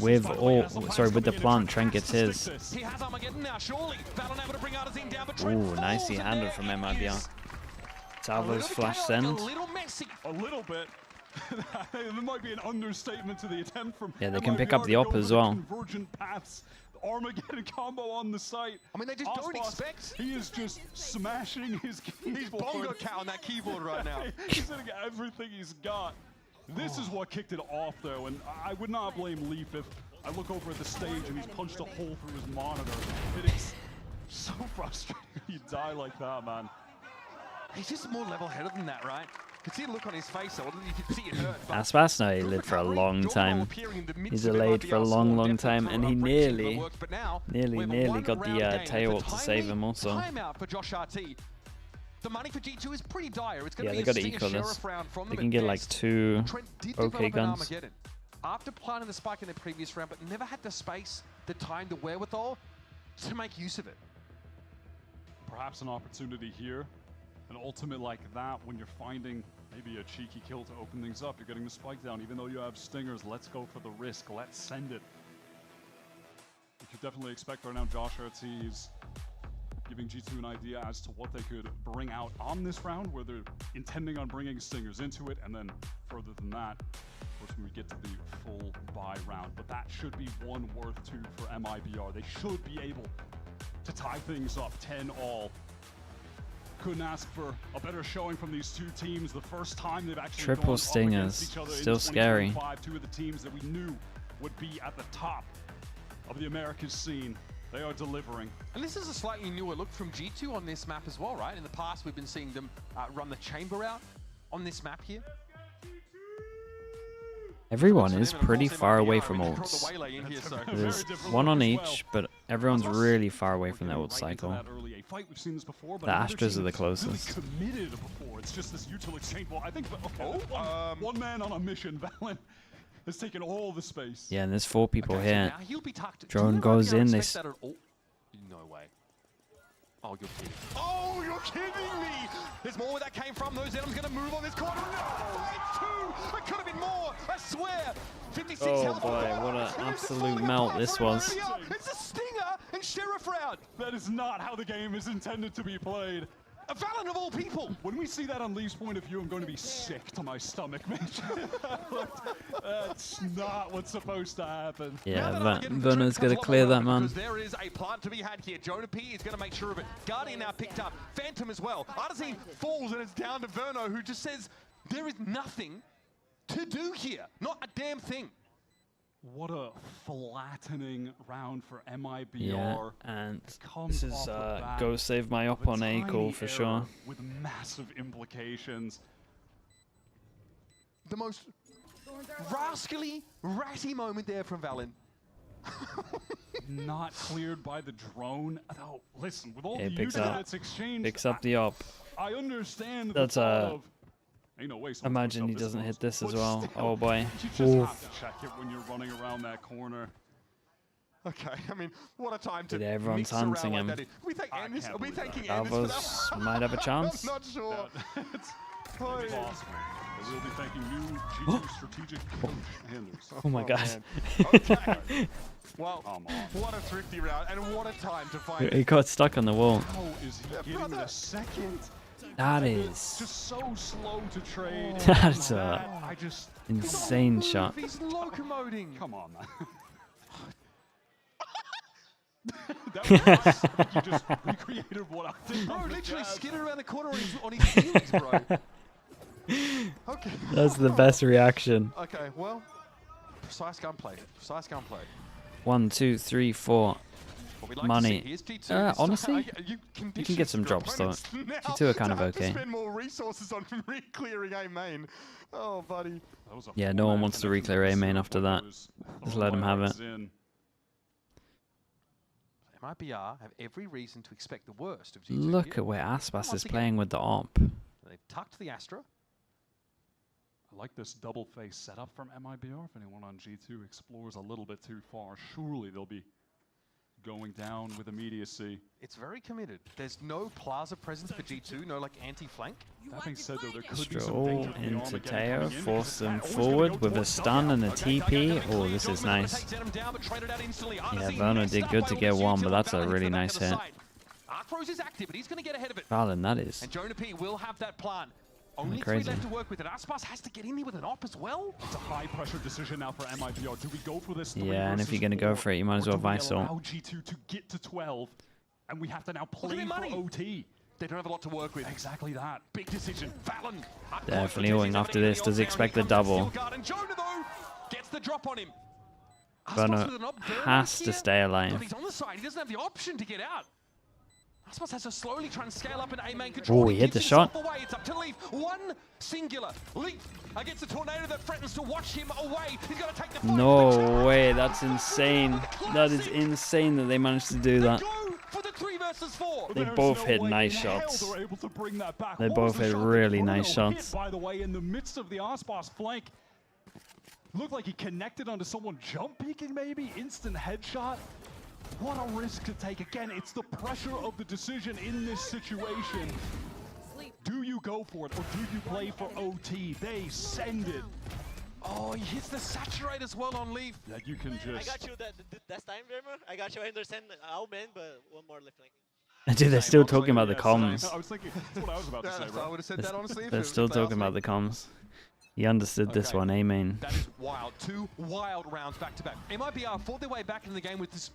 With the plant, Trent gets his. He has Armageddon now, surely. Valon able to bring Artazine down, but Ooh, nicely handled from MIBR. Salvo's flash send. A little messy. A little bit. There might be an understatement to the attempt from Yeah, they can pick up the op as well. Convergent paths. Armageddon combo on the site. I mean, they just don't expect. He is just smashing his keyboard. He's bongo cow on that keyboard right now. He's hitting everything he's got. This is what kicked it off, though, and I would not blame Leaf if I look over at the stage and he's punched a hole through his monitor. It is so frustrating when you die like that, man. He's just more level-headed than that, right? You can see a look on his face, though. You can see it hurt. Aspas, no, he lived for a long time. He's delayed for a long time, and he nearly got the tail to save him also. Timeout for Josh RT. The money for G2 is pretty dire. It's going yeah, they got to equal this. They can get like 2 okay guns. After planting the spike in the previous round, but never had the space, the time, the wherewithal to make use of it. Perhaps an opportunity here. An ultimate like that, when you're finding maybe a cheeky kill to open things up, you're getting the spike down. Even though you have stingers, let's go for the risk. Let's send it. You could definitely expect right now Josh RT is giving G2 an idea as to what they could bring out on this round, where they're intending on bringing stingers into it, and then further than that, of course, when we get to the full buy round. But that should be one worth 2 for MIBR. They should be able to tie things up 10-all. Couldn't ask for a better showing from these two teams. The first time they've actually triple stingers, still scary. 2 of the teams that we knew would be at the top of the Americas scene. They are delivering. And this is a slightly newer look from G2 on this map as well, right? In the past, we've been seeing them run the chamber out on this map here. Everyone is pretty far away from ults. There's one on each, but everyone's really far away from the ult cycle. The Astras are the closest. It's just this util exchange. Well, I think one man on a mission, Valon, has taken all the space. Yeah, and there's 4 people here. Drone goes in. They no way. Oh, you're kidding. Oh, you're kidding me! There's more where that came from. Those Venom's gonna move on this corner. No! It's 2! It could have been more! I swear! 56 health. Oh boy, what an absolute melt this was. It's a stinger and Sheriff round! That is not how the game is intended to be played. A Valon of all people! When we see that on Lee's point of view, I'm going to be sick to my stomach, man. That's not what's supposed to happen. Yeah, Werner's going to clear that, man. There is a plant to be had here. Jonah P is going to make sure of it. Guardian now picked up. Phantom as well. Artazine falls and it's down to Verno, who just says, there is nothing to do here. Not a damn thing. What a flattening round for MIBR. Yeah, and this is go save my op on A call for sure. With massive implications. The most rascally, ratty moment there from Valon. Not cleared by the drone. Oh, listen, with all yeah, the units that's exchanged, picks up the op. I understand that's a Ain't no way Imagine he doesn't hit this as well. Oh boy. You just have to check it when you're running around that corner. Okay, I mean, what a time to Dude, everyone's mix around hunting like him. that. Are we thanking Ennis for Salvos that? might have a chance. I'm not sure. They lost me. They will be thanking new G2 strategic handlers. Oh my god. Okay. Well, what a thrifty round, and what a time to find He got stuck on the wall. How is he getting the second? That is Just so slow to trade. That's I just insane shot. He's locomoting. Come on, man. That was you just recreated what I did. Bro, literally skidded around the corner on his heels, bro. Okay. That's the best reaction. Okay, well, precise gunplay. Precise gunplay. 1, 2, 3, 4. What we'd like Money. to see is G2 Honestly, you can get some drops though. G2 are kind of okay. Spend more resources on re-clearing A main. Oh, buddy. Yeah, no one wants to re-clear A main after that. Just let him have it. MIBR have every reason to expect the worst of G2. Look at where Aspas is playing with the AWP. They've tucked the Astra. I like this double face setup from MIBR. If anyone on G2 explores a little bit too far, surely they'll be going down with immediacy. It's very committed. There's no plaza presence for G2, no like anti-flank. That being said, though, there could be some Stroll danger beyond into the game Teo, coming in, force because them it's forward with a stun and a TP. Oh, this is nice. Yeah, Werner did good to get one, but that's a really nice hit. Arcrose is active, but he's going to get ahead of it. Valen, that is. And Jonah P will have that plan. Only crazy. 3 left to work with, and Aspas has to get in there with an op as well. It's a high-pressure decision now for MIBR. Do we go for this 3 Yeah, and if you're going to go for it, you might as well Visor. allow G2 to get to 12, and we have to now play for OT. They don't have a lot to work with. Exactly that. Big decision. Valen. Definitely going after this. Does he expect the double? And Jonah, though, gets the drop on him. Werner has to stay But alive. he's on the side. He doesn't have the option to get out. Aspas has to slowly try and scale up in A main control. Oh, he hit the shot. Away. It's up to Leaf. One singular. Leaf against the tornado that threatens to wash him away. He's got to take the fight. No way, that's insane. That is insane that they managed to do that. For the 3 versus 4. They both hit nice shots. They both hit really nice shots. By the way, in the midst of the Aspas flank, looked like he connected onto someone jump peeking maybe, instant headshot. What a risk to take. Again, it's the pressure of the decision in this situation. Do you go for it or do you play for OT? They send it. Oh, he hits the saturate as well on Leaf. That you can just... I got you that time, Vermeer. I got you. I understand our man, but one more left flank. Dude, they're still talking about the comms. I was thinking, that's what I was about to say, bro. I would have said that honestly. They're still talking about the comms. He understood this one, A main. That is wild. 2 wild rounds back to back. MIBR fought their way back in the game with this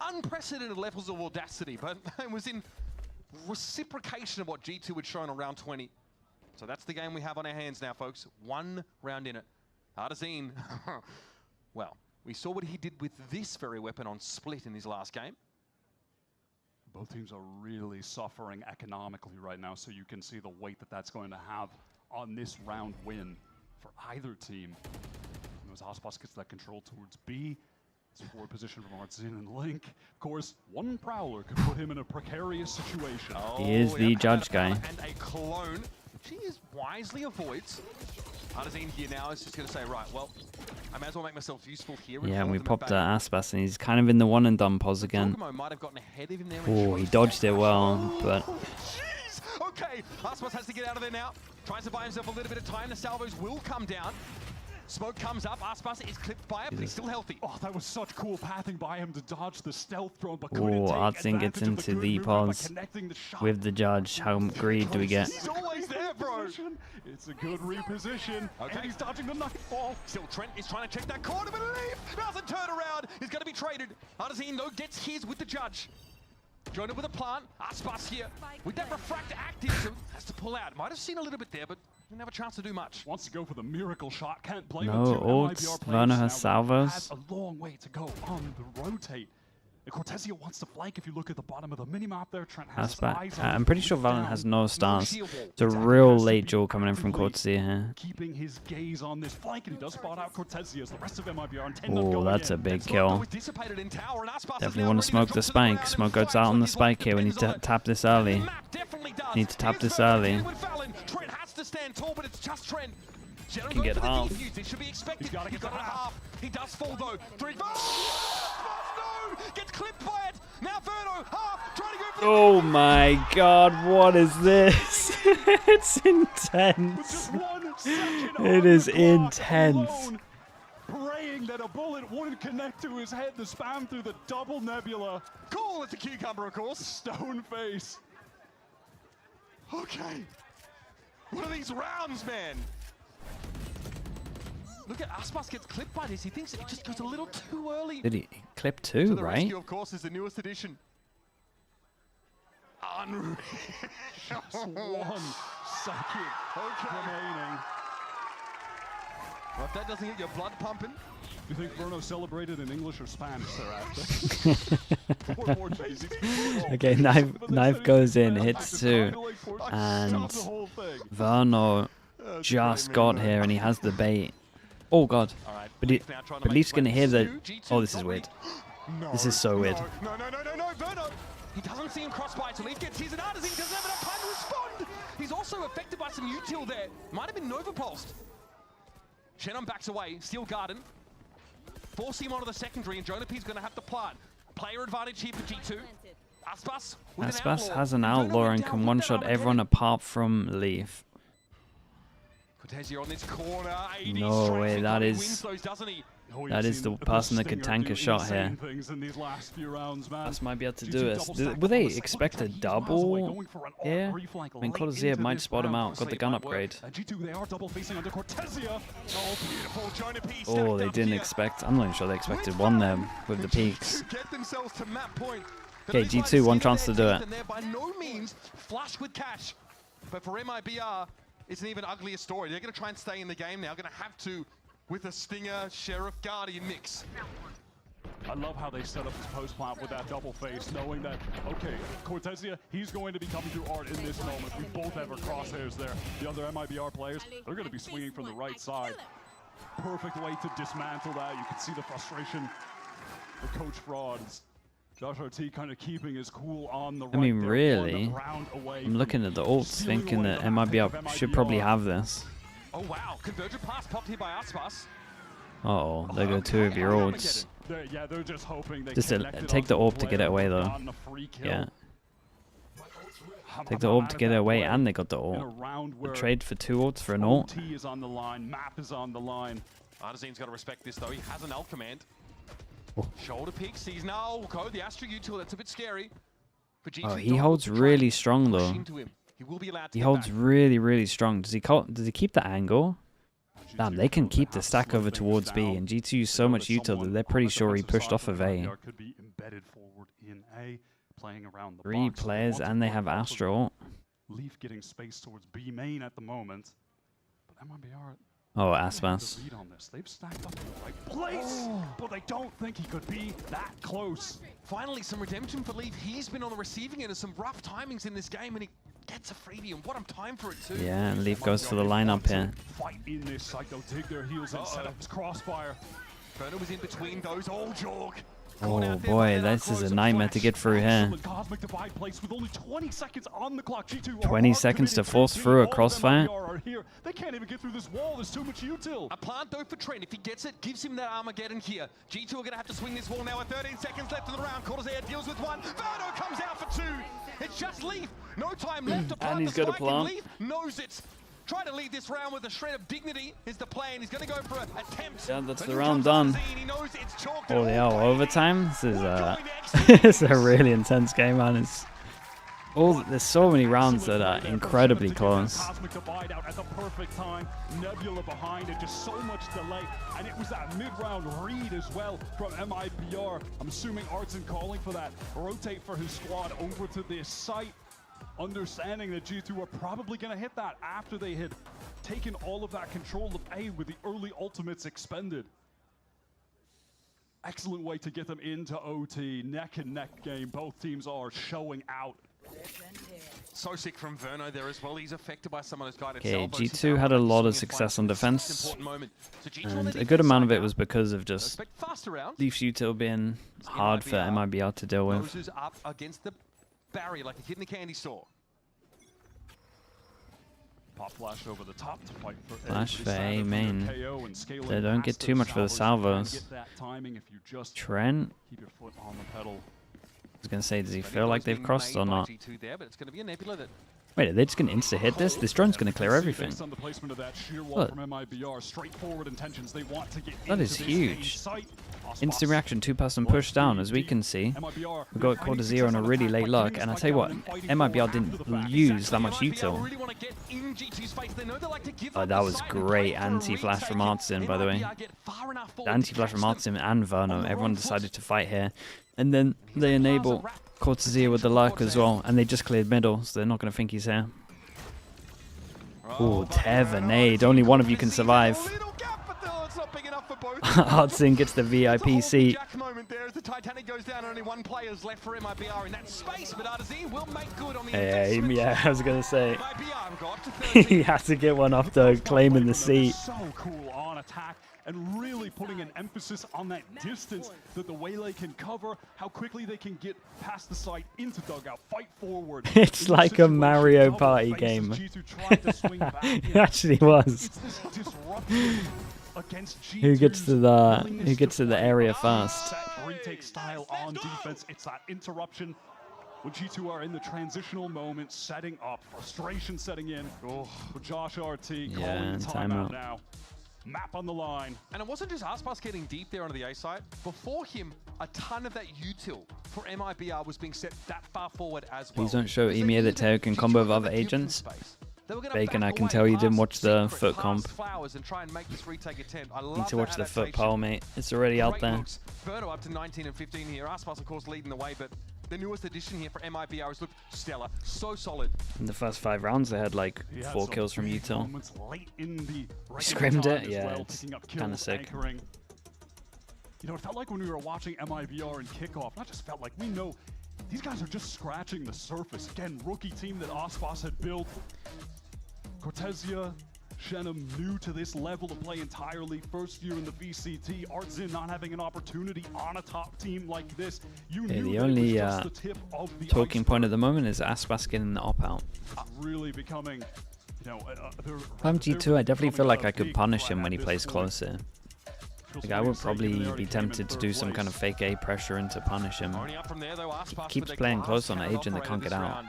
unprecedented levels of audacity, but it was in reciprocation of what G2 had shown on round 20. So that's the game we have on our hands now, folks. 1 round in it. Artazine, well, we saw what he did with this very weapon on Split in his last game. Both teams are really suffering economically right now, so you can see the weight that that's going to have on this round win for either team. And as Aspas gets that control towards B, it's a forward position from Artazine and Link. Of course, one Prowler could put him in a precarious situation. He is the judge guy. And a clone, which he is wisely avoids. Artazine here now is just going to say, right, well, I may as well make myself useful here. Yeah, and we popped Aspas, and he's kind of in the one and done pause again. Might have gotten ahead of him there. Oh, he dodged it well, but... Jeez! Okay, Aspas has to get out of there now. Tries to buy himself a little bit of time. The salvos will come down. Smoke comes up. Aspas is clipped by it, but he's still healthy. Oh, that was such cool pathing by him to dodge the stealth drone, but Oh, Artazine gets into the pause with the judge. How greedy do we get? He's always there, bro. It's a good reposition. Okay. And he's dodging the nightfall. Still, Trent is trying to check that corner, but Leaf doesn't turn around. He's going to be traded. Artazine, though, gets his with the judge. Joined it with a plant. Aspas here with that refract active, so has to pull out. Might have seen a little bit there, but didn't have a chance to do much. Wants to go for the miracle shot. Can't blame him. No Two ults. MIBR players Werner has now salvos. has a long way to go on the rotate. And Cortezia wants to flank. If you look at the bottom of the minimap there, Trent has his eyes on I'm it. pretty sure Valen has no stance. It's a real late duel coming in from Cortezia here. Keeping his gaze on this flank, and he does spot out Cortezia as the rest of MIBR intend on Oh, going that's in. a big kill. Dissipated in tower, and Aspas Definitely want to smoke the spike. Smoke goes out on the spike here. We need to tap this early. Need to tap this early. Trent has to stand tall, but it's just Trent. Shadow Can goes get for the half. defuse. It should be expected. He's got it at half. He does fall though. 3. Oh, no! Gets clipped by it. Now Verno, half, trying to go for the Oh my god, what is this? It's intense. It is intense. Praying that a bullet wouldn't connect to his head. The spam through the double nebula. Cool, it's a cucumber, of course. Stone face. Okay. What are these rounds, man? Look at Aspas gets clipped by this. He thinks it just goes a little too early. Did he clip To two, the right? rescue, of course, is the newest edition. Unreal. Just 1 second remaining. Well, if that doesn't get your blood pumping. You think Bruno celebrated in English or Spanish thereafter? Or Portuguese? Okay, knife goes in, hits 2, and Verno just got here and he has the bait. Oh god. But Leaf's gonna hear the... Oh, this is weird. This is so weird. No, Verno! He doesn't see him cross by, so Leaf gets his, and Artazine doesn't have enough time to respond! He's also affected by some util there. Might have been Nova Pulsed. Shannon backs away, Steel Garden. Force him onto the secondary, and Jonapi's gonna have to plant. Player advantage here for G2. Aspas with an Aspas outlaw. has an outlaw and can one-shot everyone apart from Leaf. Cortezia on this corner. No way, that is the person that could tank a shot here. Aspas might be able to do it. Would they expect a double here? I mean, Cortezia might spot him out. Got the gun upgrade. Oh, they didn't expect. I'm not even sure they expected one there with the peaks. Okay, G2, one chance to do it. By no means flush with cash, but for MIBR, it's an even uglier story. They're going to try and stay in the game now. Going to have to with a Stinger, Sheriff, Guardian mix. I love how they set up this post plant with that double face, knowing that, okay, Cortezia, he's going to be coming through art in this moment. We both have our crosshairs there. The other MIBR players, they're going to be swinging from the right side. Perfect way to dismantle that. You can see the frustration of Coach Fraud's. Josh RT kind of keeping his cool on the right. I mean, really, I'm looking at the ults thinking that MIBR should probably have this. Oh wow, convergent pass popped here by Aspas. Uh-oh, there go 2 of your ults. Yeah, they're just hoping they Just take the orb to get it away though. Yeah. Take the orb to get it away, and they got the ult. A trade for 2 ults for an ult. T is on the line, map is on the line. Artazine's got to respect this though. He has an ult command. Shoulder peek, sees now code the Astra util. That's a bit scary. Oh, he holds really strong though. He holds really strong. Does he keep the angle? Damn, they can keep the stack over towards B, and G2 use so much util that they're pretty sure he pushed off of A. Could be embedded forward in A, playing around the 3 box. players, and they have Astro. Leaf getting space towards B main at the moment, but MIBR. Oh, Aspas. They've stacked up in the right place, but they don't think he could be that close. Finally, some redemption for Leaf. He's been on the receiving end of some rough timings in this game, and he gets a freebie, and what a time for it too. Yeah, and Leaf goes for the lineup here. Fight in this site, they'll dig their heels and set up his crossfire. Verno was in between those. Oh, Jorg. Oh boy, this is a nightmare to get through here. 20 seconds to force through a crossfire. They can't even get through this wall. There's too much util. A plant though for Trent. If he gets it, gives him that Armageddon here. G2 are going to have to swing this wall now with 13 seconds left in the round. Cortezia deals with 1. Verno comes out for 2. It's just Leaf. No time left to plant. And he's got a plant. Leaf knows it. Try to lead this round with a shred of dignity is the plan. He's going to go for an attempt. Yeah, that's the round done. Oh, yeah, overtime. This is it's a really intense game, man. There's so many rounds that are incredibly close. Cosmic divide out at the perfect time. Nebula behind it, just so much delay. And it was that mid-round read as well from MIBR. I'm assuming Artson calling for that rotate for his squad over to this site. Understanding that G2 were probably going to hit that after they had taken all of that control of A with the early ultimates expended. Excellent way to get them into OT. Neck and neck game. Both teams are showing out. So sick from Verno there as well. He's affected by some of those guided Okay, salvos. G2 had a lot of success on defense, and a good amount of it was because of just Leaf's util being hard for MIBR to deal with. Noses up against the barrier like a kid in the candy store. Pop flash over the top to fight for Flash for A every main. KO and scaling They don't get past too those much for the salvos. You salvos. can get that timing if you just Trent. keep your foot on the pedal. I was gonna say, does he feel like they've crossed or not? There, but it's going to be a Nebula that Wait, are they just gonna insta-hit this? This drone's gonna clear everything. Based on the placement of that sheer wall Look. from MIBR, straightforward intentions. They want to get That is into this huge. A site. Instant reaction, 2-person push down, as we can see. We got quarter zero on a really late look, and I tell you what, MIBR didn't use that much util. Oh, that was great anti-flash from Artisan, by the way. The anti-flash from Artisan and Verno, everyone decided to fight here. And then they enable Cortezia with the luck as well, and they just cleared middle, so they're not going to think he's here. Ooh, Tevenade, only one of you can survive. Artisan gets the VIP seat. Yeah, I was going to say. He has to get one off though, claiming the seat. So cool on attack and really putting an emphasis on that distance that the Waylay can cover, how quickly they can get past the site into dugout, fight forward. It's like a Mario Party game. It actually was. Who gets to the area first? Retake style on defense. It's that interruption when G2 are in the transitional moment, setting up, frustration setting in. Oh, Josh RT calling the timeout now. Map on the line. And it wasn't just Aspas getting deep there onto the A site. Before him, a ton of that util for MIBR was being set that far forward as well. Please don't show EMEA that Teo can combo with other agents. Bacon, I can tell you didn't watch the foot comp. Need to watch the foot pole, mate. It's already out there. Verno up to 19 and 15 here. Aspas, of course, leading the way, but the newest addition here for MIBR has looked stellar. So solid. In the first 5 rounds, they had like 4 kills from util. We scrimmed it? Yeah, it's kind of sick. You know, it felt like when we were watching MIBR and kickoff, not just felt like, we know these guys are just scratching the surface. Again, rookie team that Aspas had built. Cortezia, Shenum new to this level to play entirely. First year in the VCT. Artzin not having an opportunity on a top team like this. You knew the only the tip of the talking point at the moment is Aspas getting the op-out. Really becoming, you know, If I'm G2, I definitely feel like I could punish him when he plays closer. Like, I would probably be tempted to do some kind of fake A pressure and to punish him. He keeps playing close on an agent that can't get out.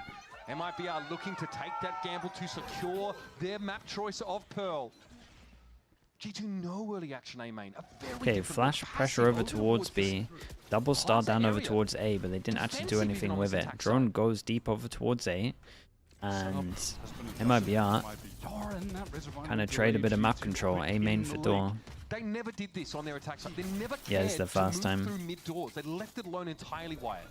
MIBR looking to take that gamble to secure their map choice of Pearl. G2 no early action A main. Okay, flash pressure over towards B. Double star down over towards A, but they didn't actually do anything with it. Drone goes deep over towards A. And MIBR kind of trade a bit of map control. A main for door. They never did this on their attack side. They never cared Yeah, it's the first time. through mid doors. They left it alone entirely, Wyatt.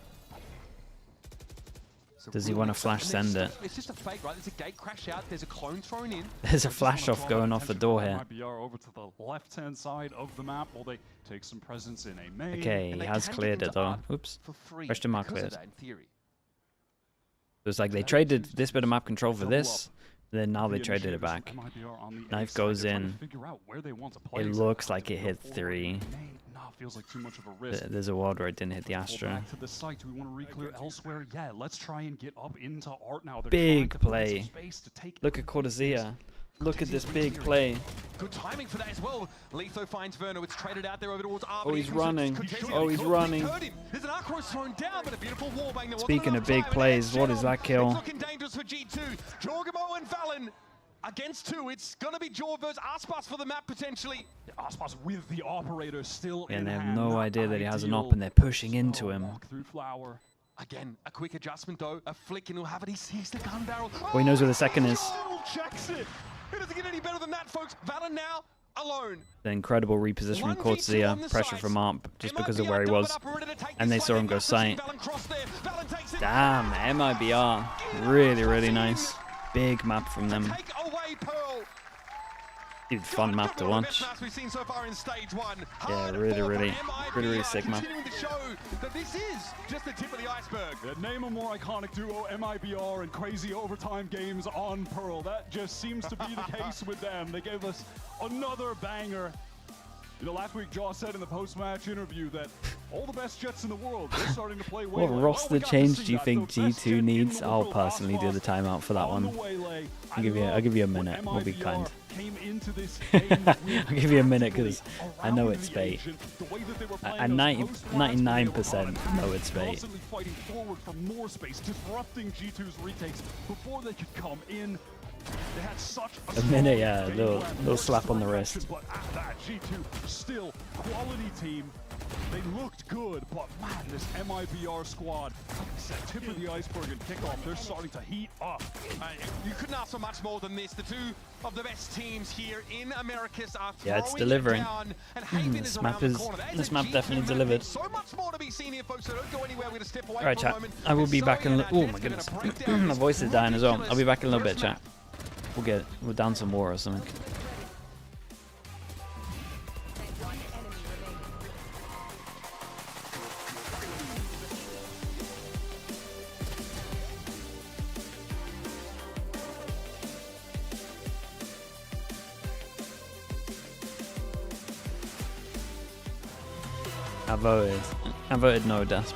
Does he want to flash send it? It's just a fake, right? There's a gate crash out. There's a clone thrown in. There's a flash off going off the door here. MIBR over to the left-hand side of the map while they take some presence in a main. Okay, he has cleared it though. Oops. Question mark cleared. It was like they traded this bit of map control for this, then now they traded it back. Knife goes in. It looks like it hit 3. Feels like too much of a risk. There's a world where it didn't hit the Astra. Back to the site. Do we want to re-clear elsewhere? Yeah, let's try and get up into Art now. They're Big play. Look at Cortezia. Look at this big play. Good timing for that as well. Letho finds Verno. It's traded out there over towards Arb. Oh, he's running. Oh, he's running. There's an Arcross thrown down, but a beautiful wallbang. Speaking of big plays, what is that kill? It's looking dangerous for G2. Jorgamo and Valen against 2. It's going to be Jor versus Aspas for the map potentially. Aspas with the operator still in And they have hand. no Not idea that he has an op ideal. and they're pushing into him. Walk through Flower. Again, a quick adjustment though. A flick and he'll have it. He sees the gun barrel. Oh, he knows where the second is. Checks it. It doesn't get any better than that, folks. Valen now alone. The incredible reposition from Cortezia. Pressure from Arp just because of where he was. And they saw him go sight. Damn, MIBR. Really, really nice. Big map from them. Dude, fun map to watch. Yeah, really sick map. This is just the tip of the iceberg. Name a more iconic duo, MIBR and crazy overtime games on Pearl. That just seems to be the case with them. They gave us another banger. You know, last week Jaw said in the post-match interview that all the best Jets in the world, they're starting to play way. What roster change do you think G2 needs? I'll personally do the timeout for that one. I'll give you a minute. We'll be kind. I'll give you a minute because I know it's bait. I 99% know it's bait. Fighting forward for more space, disrupting G2's retakes before they could come in. They had such a minute, yeah, little slap on the wrist. But at that, G2 still quality team. They looked good, but man, this MIBR squad, like I said, tip of the iceberg and kickoff, they're starting to heat up. You couldn't ask for much more than this. The two of the best teams here in Americas are yeah, it's delivering. This map definitely delivered. So much more to be seen here, folks, so don't go anywhere. We're going to step away. All right, chat. I will be back in. Oh my goodness, my voice is dying as well. I'll be back in a little bit, chat. We'll down some more or something. I voted no, Dasp.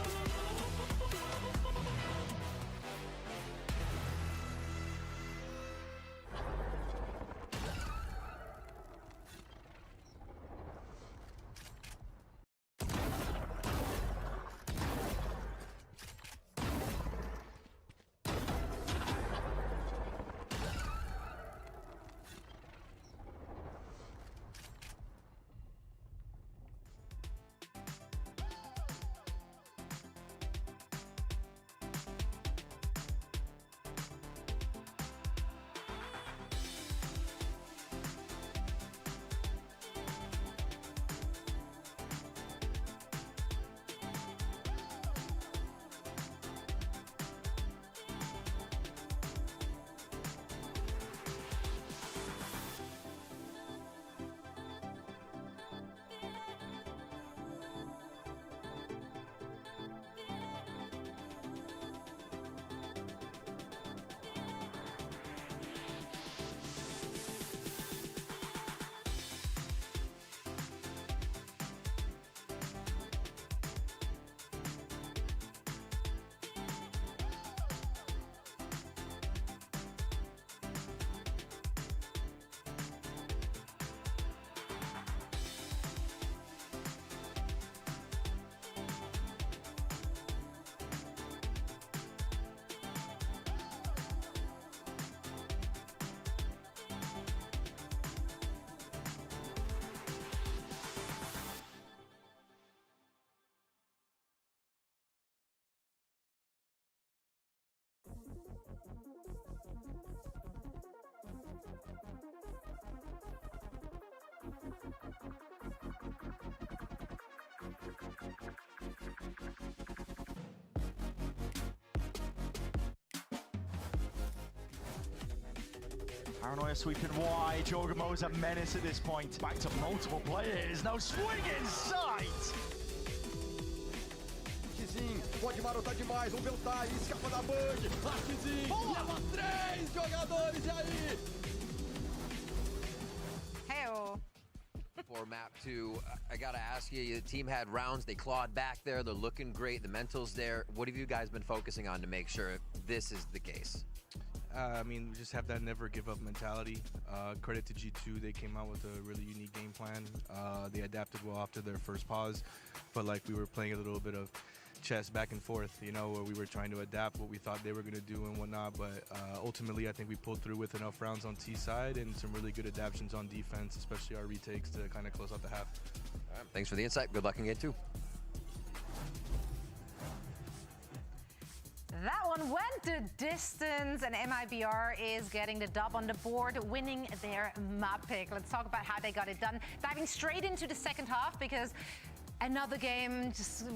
Paranoia sweeping wide. Jogamo's a menace at this point. Back to multiple players. Now swing inside. Pode marotar demais, vamos ver o time, escapa da bug, Arquizinho, leva 3 jogadores, e aí? Hey-oh. For map 2, I gotta ask you, the team had rounds, they clawed back there, they're looking great, the mental's there. What have you guys been focusing on to make sure this is the case? I mean, we just have that never give up mentality. Credit to G2, they came out with a really unique game plan. They adapted well after their first pause, but like we were playing a little bit of chess back and forth, you know, where we were trying to adapt what we thought they were going to do and whatnot, but ultimately I think we pulled through with enough rounds on T side and some really good adaptations on defense, especially our retakes to kind of close out the half. All right, thanks for the insight. Good luck in game 2. That one went the distance, and MIBR is getting the dub on the board, winning their map pick. Let's talk about how they got it done. Diving straight into the second half, because another game just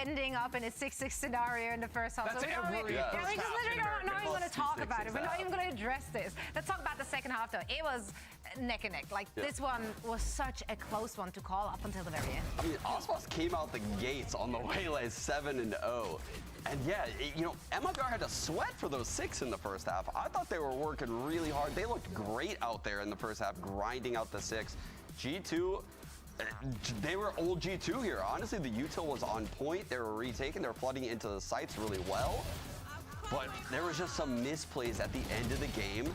ending up in a 6-6 scenario in the first half. That's so we just literally not even going to talk about it. We're not even going to address this. Let's talk about the second half, though. It was neck and neck. Like, this one was such a close one to call up until the very end. I mean, Osmos came out the gates on the Waylay 7-0. And yeah, you know, MIBR had to sweat for those 6 in the first half. I thought they were working really hard. They looked great out there in the first half, grinding out the 6. G2 They were old G2 here. Honestly, the util was on point. They were retaken. They were flooding into the sites really well. But there was just some misplays at the end of the game,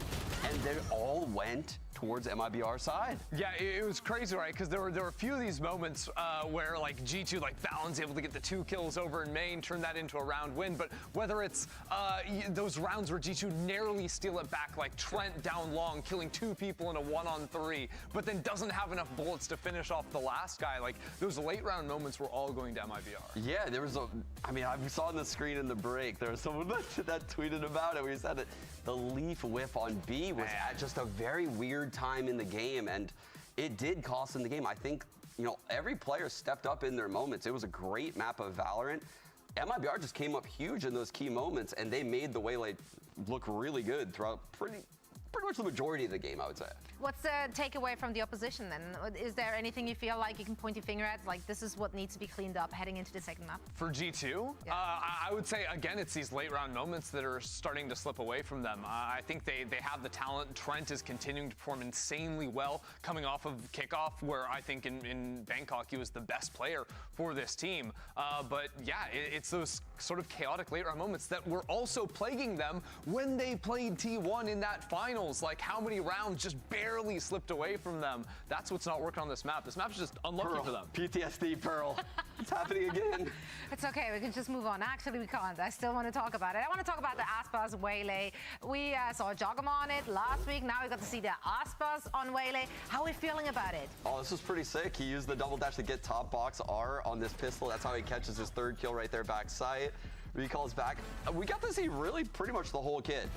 and they all went towards MIBR side. Yeah, it was crazy, right? Because there were a few of these moments where like G2, like Fallon's able to get the 2 kills over in main, turn that into a round win. But whether it's those rounds where G2 narrowly steal it back, like Trent down long, killing 2 people in a 1-on-3, but then doesn't have enough bullets to finish off the last guy. Like those late round moments were all going to MIBR. Yeah, there was I mean, I saw on the screen in the break, there was someone that tweeted about it where he said that the Leaf whiff on B was at just a very weird time in the game, and it did cost them the game. I think, you know, every player stepped up in their moments. It was a great map of Valorant. MIBR just came up huge in those key moments, and they made the Waylay look really good throughout pretty much the majority of the game, I would say. What's the takeaway from the opposition then? Is there anything you feel like you can point your finger at, like this is what needs to be cleaned up heading into the second map? For G2, yeah. I would say, again, it's these late round moments that are starting to slip away from them. I think they have the talent. Trent is continuing to perform insanely well coming off of kickoff, where I think in Bangkok he was the best player for this team. But yeah, it's those sort of chaotic late round moments that were also plaguing them when they played T1 in that finals. Like how many rounds just barely slipped away from them. That's what's not working on this map. This map's just unlucky for them. PTSD, Pearl. It's happening again. It's okay, we can just move on. Actually, we can't. I still want to talk about it. I want to talk about the Aspas Waylay. We saw Jogama on it last week. Now we got to see the Aspas on Waylay. How are we feeling about it? Oh, this was pretty sick. He used the double dash to get top box R on this pistol. That's how he catches his 3rd kill right there back sight. Recalls back. We got to see really pretty much the whole kit.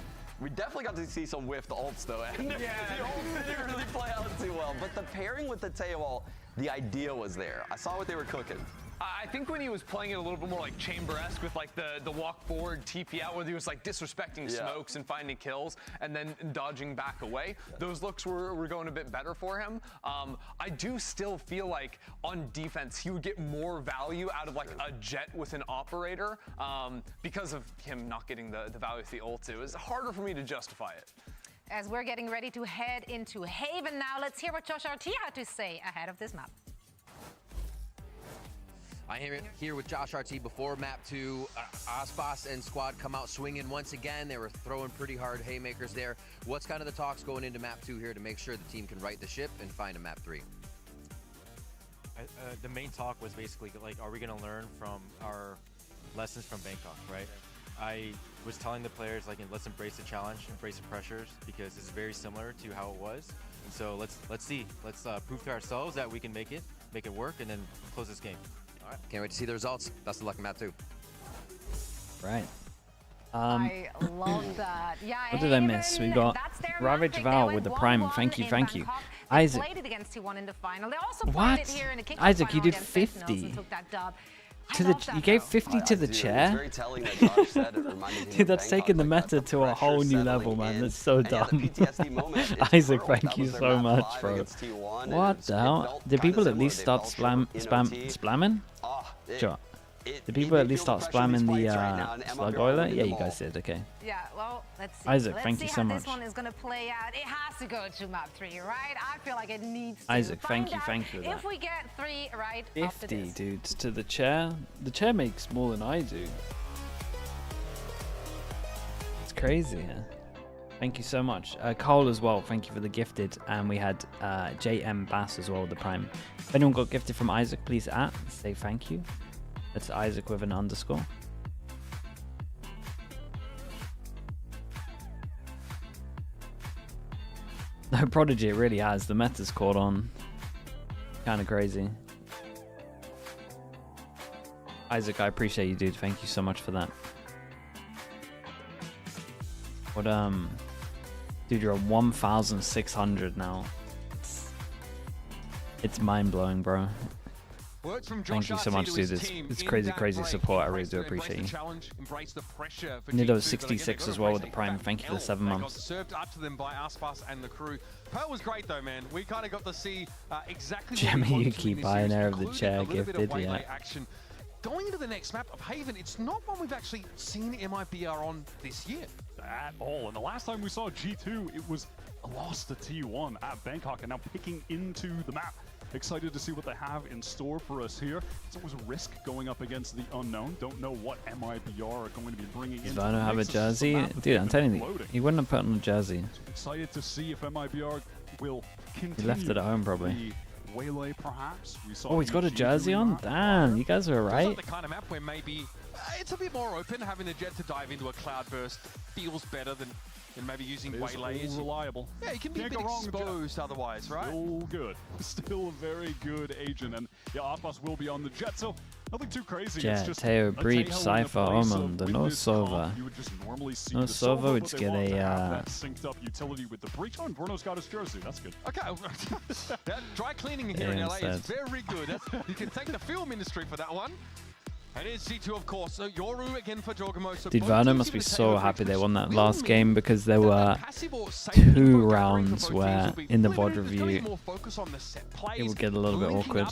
We definitely got to see some whiffed ults though, and the ults didn't really play out too well. But the pairing with the Taewall, the idea was there. I saw what they were cooking. I think when he was playing it a little bit more like Chamber-esque with like the walk forward, TP out, where he was like disrespecting smokes and finding kills and then dodging back away, those looks were going a bit better for him. I do still feel like on defense he would get more value out of like a Jet with an operator because of him not getting the value with the ult. It was harder for me to justify it. As we're getting ready to head into Haven now, let's hear what Josh RT had to say ahead of this map. I'm here with Josh RT before map 2. Aspas and squad come out swinging once again. They were throwing pretty hard haymakers there. What's kind of the talks going into map 2 here to make sure the team can right the ship and find a map 3? The main talk was basically like, are we going to learn from our lessons from Bangkok, right? I was telling the players, like, let's embrace the challenge, embrace the pressures, because it's very similar to how it was. And so let's see. Let's prove to ourselves that we can make it work, and then close this game. All right. Can't wait to see the results. Best of luck in map 2. Right. I love that. Yeah, what did I miss? We got Ravage Val with the Prime. Thank you. Isaac. Played it against T1 in the final. They also What? played it here in the kickoff Isaac, you final did against Sentinels 50. and took that dub. You gave 50 to the Dude, chair? It's very telling that Josh said it reminded him Dude, of that's Bangkok, taking the like, meta to a whole new level, man. That's so And yeah, dumb. the PTSD moment, it's Isaac, Pearl. That thank you was their so map much, 5 bro. against T1, and What the hell? felt Did kinda people at similar. least They start fell short in OT. spamming? It- Did people at least start spamming the now, slug MIBR oiler? winning Yeah, them you all. guys did, okay. Yeah, well, let's see. Isaac, let's thank see you how so this much. one is going to play out. It has to go to map 3, right? I feel like it needs to. Isaac, Find thank you out for that. If we get 3 right after 50 this. dudes to the chair. The chair makes more than I do. It's crazy. Yeah. Thank you so much. Cole as well, thank you for the gifted. And we had JM Bass as well with the Prime. If anyone got gifted from Isaac, please say thank you. That's Isaac with an underscore. No, Prodigy, it really has. The meta's caught on. Kind of crazy. Isaac, I appreciate you, dude. Thank you so much for that. What, dude, you're at 1,600 now. It's mind-blowing, bro. Thank you so much, dude. It's crazy support. I really do appreciate you. Nido 66 as well with the Prime. Thank you for the 7 months. Served up to them by Aspas and the crew. Pearl was great though, man. We kind of got to see exactly Jimmy Yuki, Pioneer of the Chair, gifted, yeah. Action. Going into the next map of Haven, it's not one we've actually seen MIBR on this year. At all. And the last time we saw G2, it was a loss to T1 at Bangkok, and now picking into the map. excited to see what they have in store for us here. It's always a risk going up against the unknown. Don't know what MIBR are going to be bringing in. Does Vano have a jersey? Dude, I'm telling you, he wouldn't have put on a jersey. Excited to see if MIBR will continue. He left it at home probably. Waylay, perhaps. Oh, he's got a jersey on? Damn, you guys are right. It's the kind of map where maybe it's a bit more open. Having the Jet to dive into a cloudburst feels better than maybe using Waylays. Reliable. Yeah, he can be a bit exposed otherwise, right? Still good. Still a very good agent. And yeah, Aspas will be on the Jet, so nothing too crazy. Jet, It's just Teo, a Breach, Teo Cypher, in a place of Omen, the with no this Sova. comp, you would just normally see No the Sova, Sova, we'd but they get want to have a that synced up utility with the Breach. Oh, and Bruno's got his jersey. That's good. Okay, that dry cleaning here in LA is very good. You can thank the film industry for that one. And here's G2, of course. So Yoru again for Jorgamo. So Dude, Vano must be so happy they won that last game because there were 2 rounds where in the VOD review it would get a little bit awkward.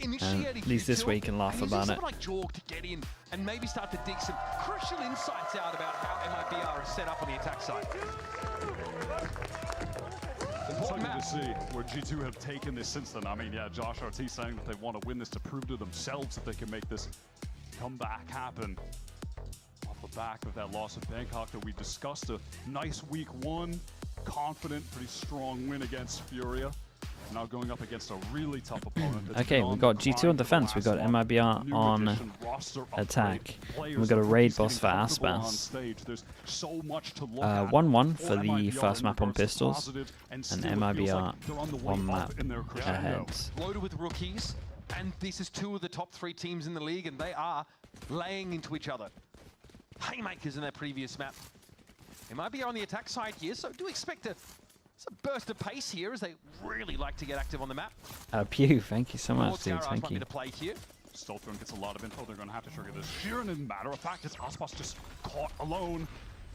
And at least this way you can laugh about it. Like Jorg to get in and maybe start to dig some crucial insights out about how MIBR is set up on the attack side. Excited to see where G2 have taken this since then. I mean, yeah, Josh RT saying that they want to win this to prove to themselves that they can make this comeback happen. Off the back of that loss of Bangkok that we discussed, a nice week 1, confident, pretty strong win against Furia. Now going up against a really tough opponent. Okay, we've got G2 on defense, we've got MIBR on attack. We've got a raid boss for Aspas. 1-1 for the first map on pistols, and MIBR one map ahead. Loaded with rookies, and this is 2 of the top 3 teams in the league, and they are laying into each other. Haymakers in their previous map. MIBR on the attack side here, so do expect it's a burst of pace here as they really like to get active on the map. Pew, thank you so much, dude. Thank you. To play here. Steltron gets a lot of info. They're going to have to trigger this here, and as a matter of fact, it's Aspas just caught alone.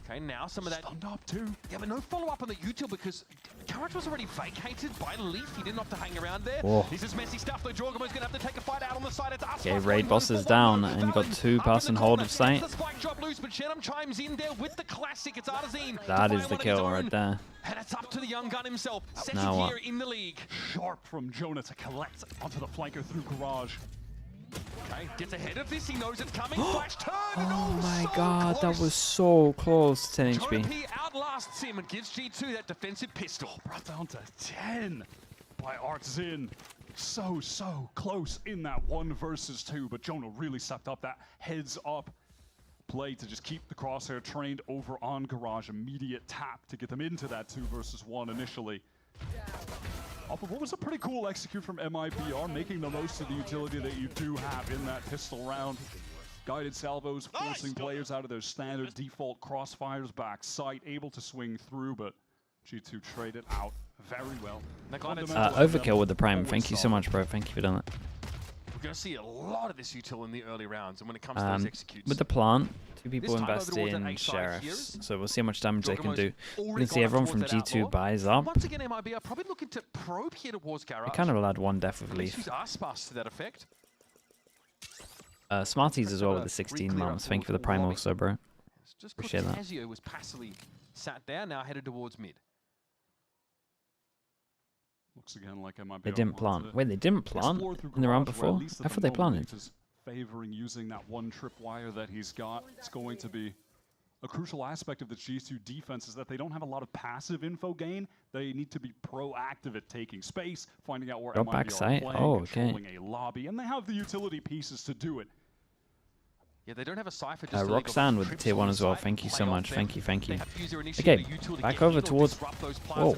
Okay, now some of that... Stunned up too. Yeah, but no follow-up on the util because Courage was already vacated by Leaf. He didn't have to hang around there. Whoa. This is messy stuff, though. Jorgamo's going to have to take a fight out on the side. It's Aspas. Okay, raid boss is down, and you've got 2-person hold of sight. The spike drop loose, but Shenum chimes in there with the classic. It's Artazine. That is the kill right there. And it's up to the young gun himself. Second Now year in the league. Sharp from Jonah to collect onto the flanker through Garage. Okay, gets ahead of this. He knows it's coming. Flash turn. Oh my god, that was so close, 10 HP. Jonah P outlasts him and gives G2 that defensive pistol. Brought down to 10 by Artzin. So close in that 1 versus 2, but Jonah really stepped up that heads up play to just keep the crosshair trained over on Garage. Immediate tap to get them into that 2 versus 1 initially. Off of what was a pretty cool execute from MIBR, making the most of the utility that you do have in that pistol round. Guided salvos, forcing players out of their standard default crossfires back sight, able to swing through, but G2 traded out very well. Overkill with the Prime. Thank you so much, bro. Thank you for doing that. We're going to see a lot of this util in the early rounds, and when it comes to those executes. With the plant, 2 people invest in Sheriffs, so we'll see how much damage they can do. You can see everyone from G2 buys up. Once again, MIB are probably looking to probe here towards Garage. They kind of allowed 1 death with Leaf. Aspas to that effect. Smarties as well with the 16 months. Thank you for the Prime also, bro. Appreciate that. Casio was passively sat down, now headed towards mid. Looks again like MIBR. They didn't plant. Wait, they didn't plant in the round before? I thought they planted. Favoring using that 1 tripwire that he's got. It's going to be a crucial aspect of the G2 defense is that they don't have a lot of passive info gain. They need to be proactive at taking space, finding out where MIBR are playing, controlling a lobby, and they have the utility pieces to do it. Yeah, they don't have a Cypher. Just Roxanne with the tier 1 as well. Thank you so much. Thank you. Okay, back over towards. Whoa.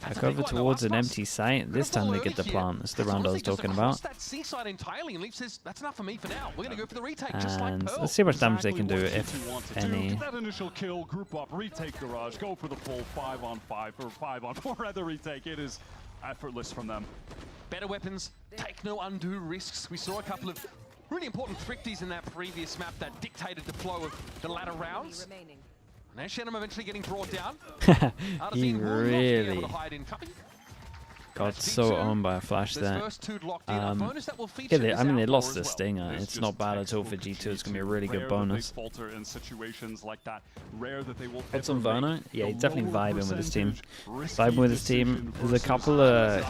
Back over towards an empty site. This time they get the plant. That's the round I was talking about. That seaside entirely, and Leaf says that's enough for me for now. We're going to go for the retake, just like And Pearl. let's see how much damage they can do, if any. That initial kill, group up, retake Garage, go for the full 5-on-5 or 5-on-4 at the retake. It is effortless from them. Better weapons, take no undue risks. We saw a couple of really important thrifties in that previous map that dictated the flow of the latter rounds. And Shenum eventually getting brought down. He really... got so owned by a flash there. Yeah, they lost the Stinger. It's not bad at all for G2. It's going to be a really good bonus. What's on Verno? Yeah, he's definitely vibing with his team. There's a couple of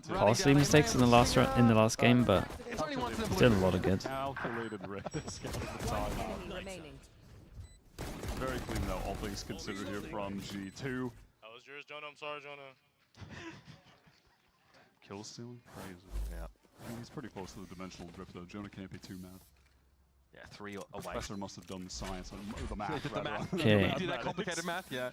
costly mistakes in the last game, but still a lot of good. Very clean though, all things considered here from G2. That was yours, Jonah. I'm sorry, Jonah. Kill stealing? Crazy. Yeah. I mean, he's pretty close to the dimensional drift though. Jonah can't be too mad. Yeah, 3 away. Professor must have done the science on the math. Did the math. Okay. Did that complicated math, yeah.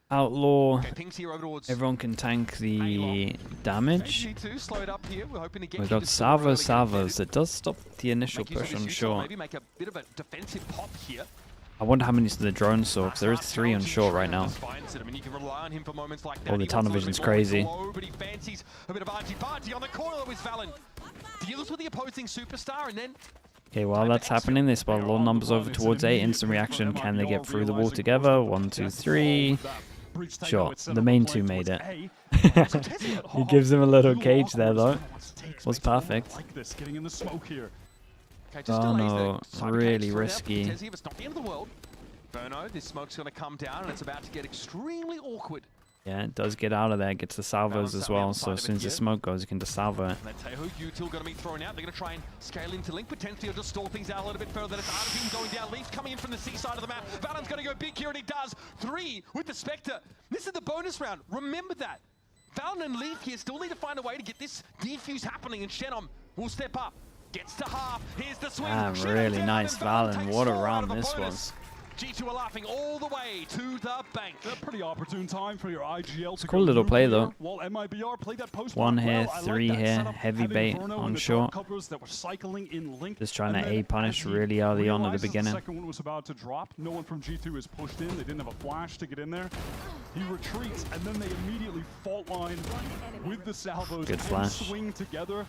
Outlaw. Okay, pings here over towards Everyone can tank the damage. G2 slowed up here. We're hoping to get We got Salvos. It does stop the initial push, I'm sure. Maybe make a bit of a defensive pop here. I wonder how many the drone saw, because there is 3 on short right now. Oh, the tunnel vision's crazy. But he fancies a bit of argy-bargy on the corner with Valen. Deals with the opposing superstar and then... Okay, while that's happening, they spot a lot of numbers over towards A. Instant reaction. Can they get through the wall together? 1, 2, 3. Sure, the main 2 made it. He gives him a little cage there, though. Was perfect. Oh no, really risky. It's not the end of the world. Verno, this smoke's going to come down and it's about to get extremely awkward. Yeah, it does get out of there. Gets the salvos as well, so as soon as the smoke goes, you can just salvo it. And Tehu, util going to be thrown out. They're going to try and scale into Link. Potentially or just stall things out a little bit further. It's Arvin going down. Leaf coming in from the C side of the map. Valen's going to go big here, and he does. 3 with the Spectre. This is the bonus round. Remember that. Valen and Leaf here still need to find a way to get this defuse happening, and Shannon will step up. Gets to half. Here's the swing. Really nice Valen. What a run this was. G2 are laughing all the way to the bank. A pretty opportune time for your IGL to Cool little play though. While MIBR played that post 1 here, 3 here, heavy bait on short. Just trying to A punish really early on at the beginning. The second one was about to drop. No one from G2 is pushed in. They didn't have a flash to get in there. He retreats and then they immediately fault line with the salvos. Good flash. Swing together.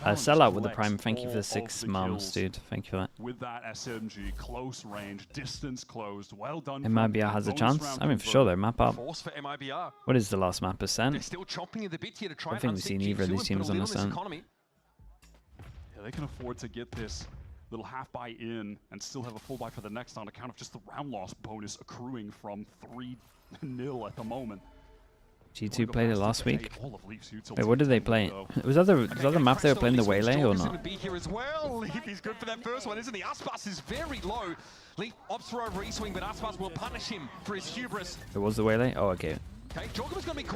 Sellout with the prime. Thank you for the 6 months, dude. Thank you for that. With that SMG, close range, distance closed. Well done. MIBR has a chance. I mean, for sure, they're map up. Force for MIBR. What is the last map percent? They're still chomping at the bit here to try I think we've seen either of these teams on this end. Yeah, they can afford to get this little half buy in and still have a full buy for the next on account of just the round loss bonus accruing from 3-0 at the moment. G2 played it last week. Wait, what did they play? Was that the map they were playing, the Waylay, or not? Be here as well. Leaf is good for that first one, isn't he? Aspas is very low. Leaf opts for over E-swing, but Aspas will punish him for his hubris. It was the Waylay? Oh, okay. Yeah,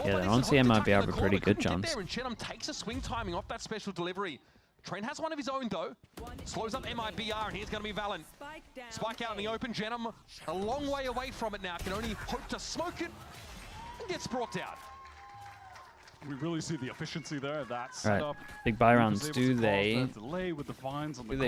then honestly, MIBR have a pretty good chance. And Chenham takes a swing timing off that special delivery. Trent has one of his own though. Slows up MIBR, and here's going to be Valen. Spike out in the open. Chenham a long way away from it now. Can only hope to smoke it and gets brought out. We really see the efficiency there. That setup. Right. Big buy rounds. Do they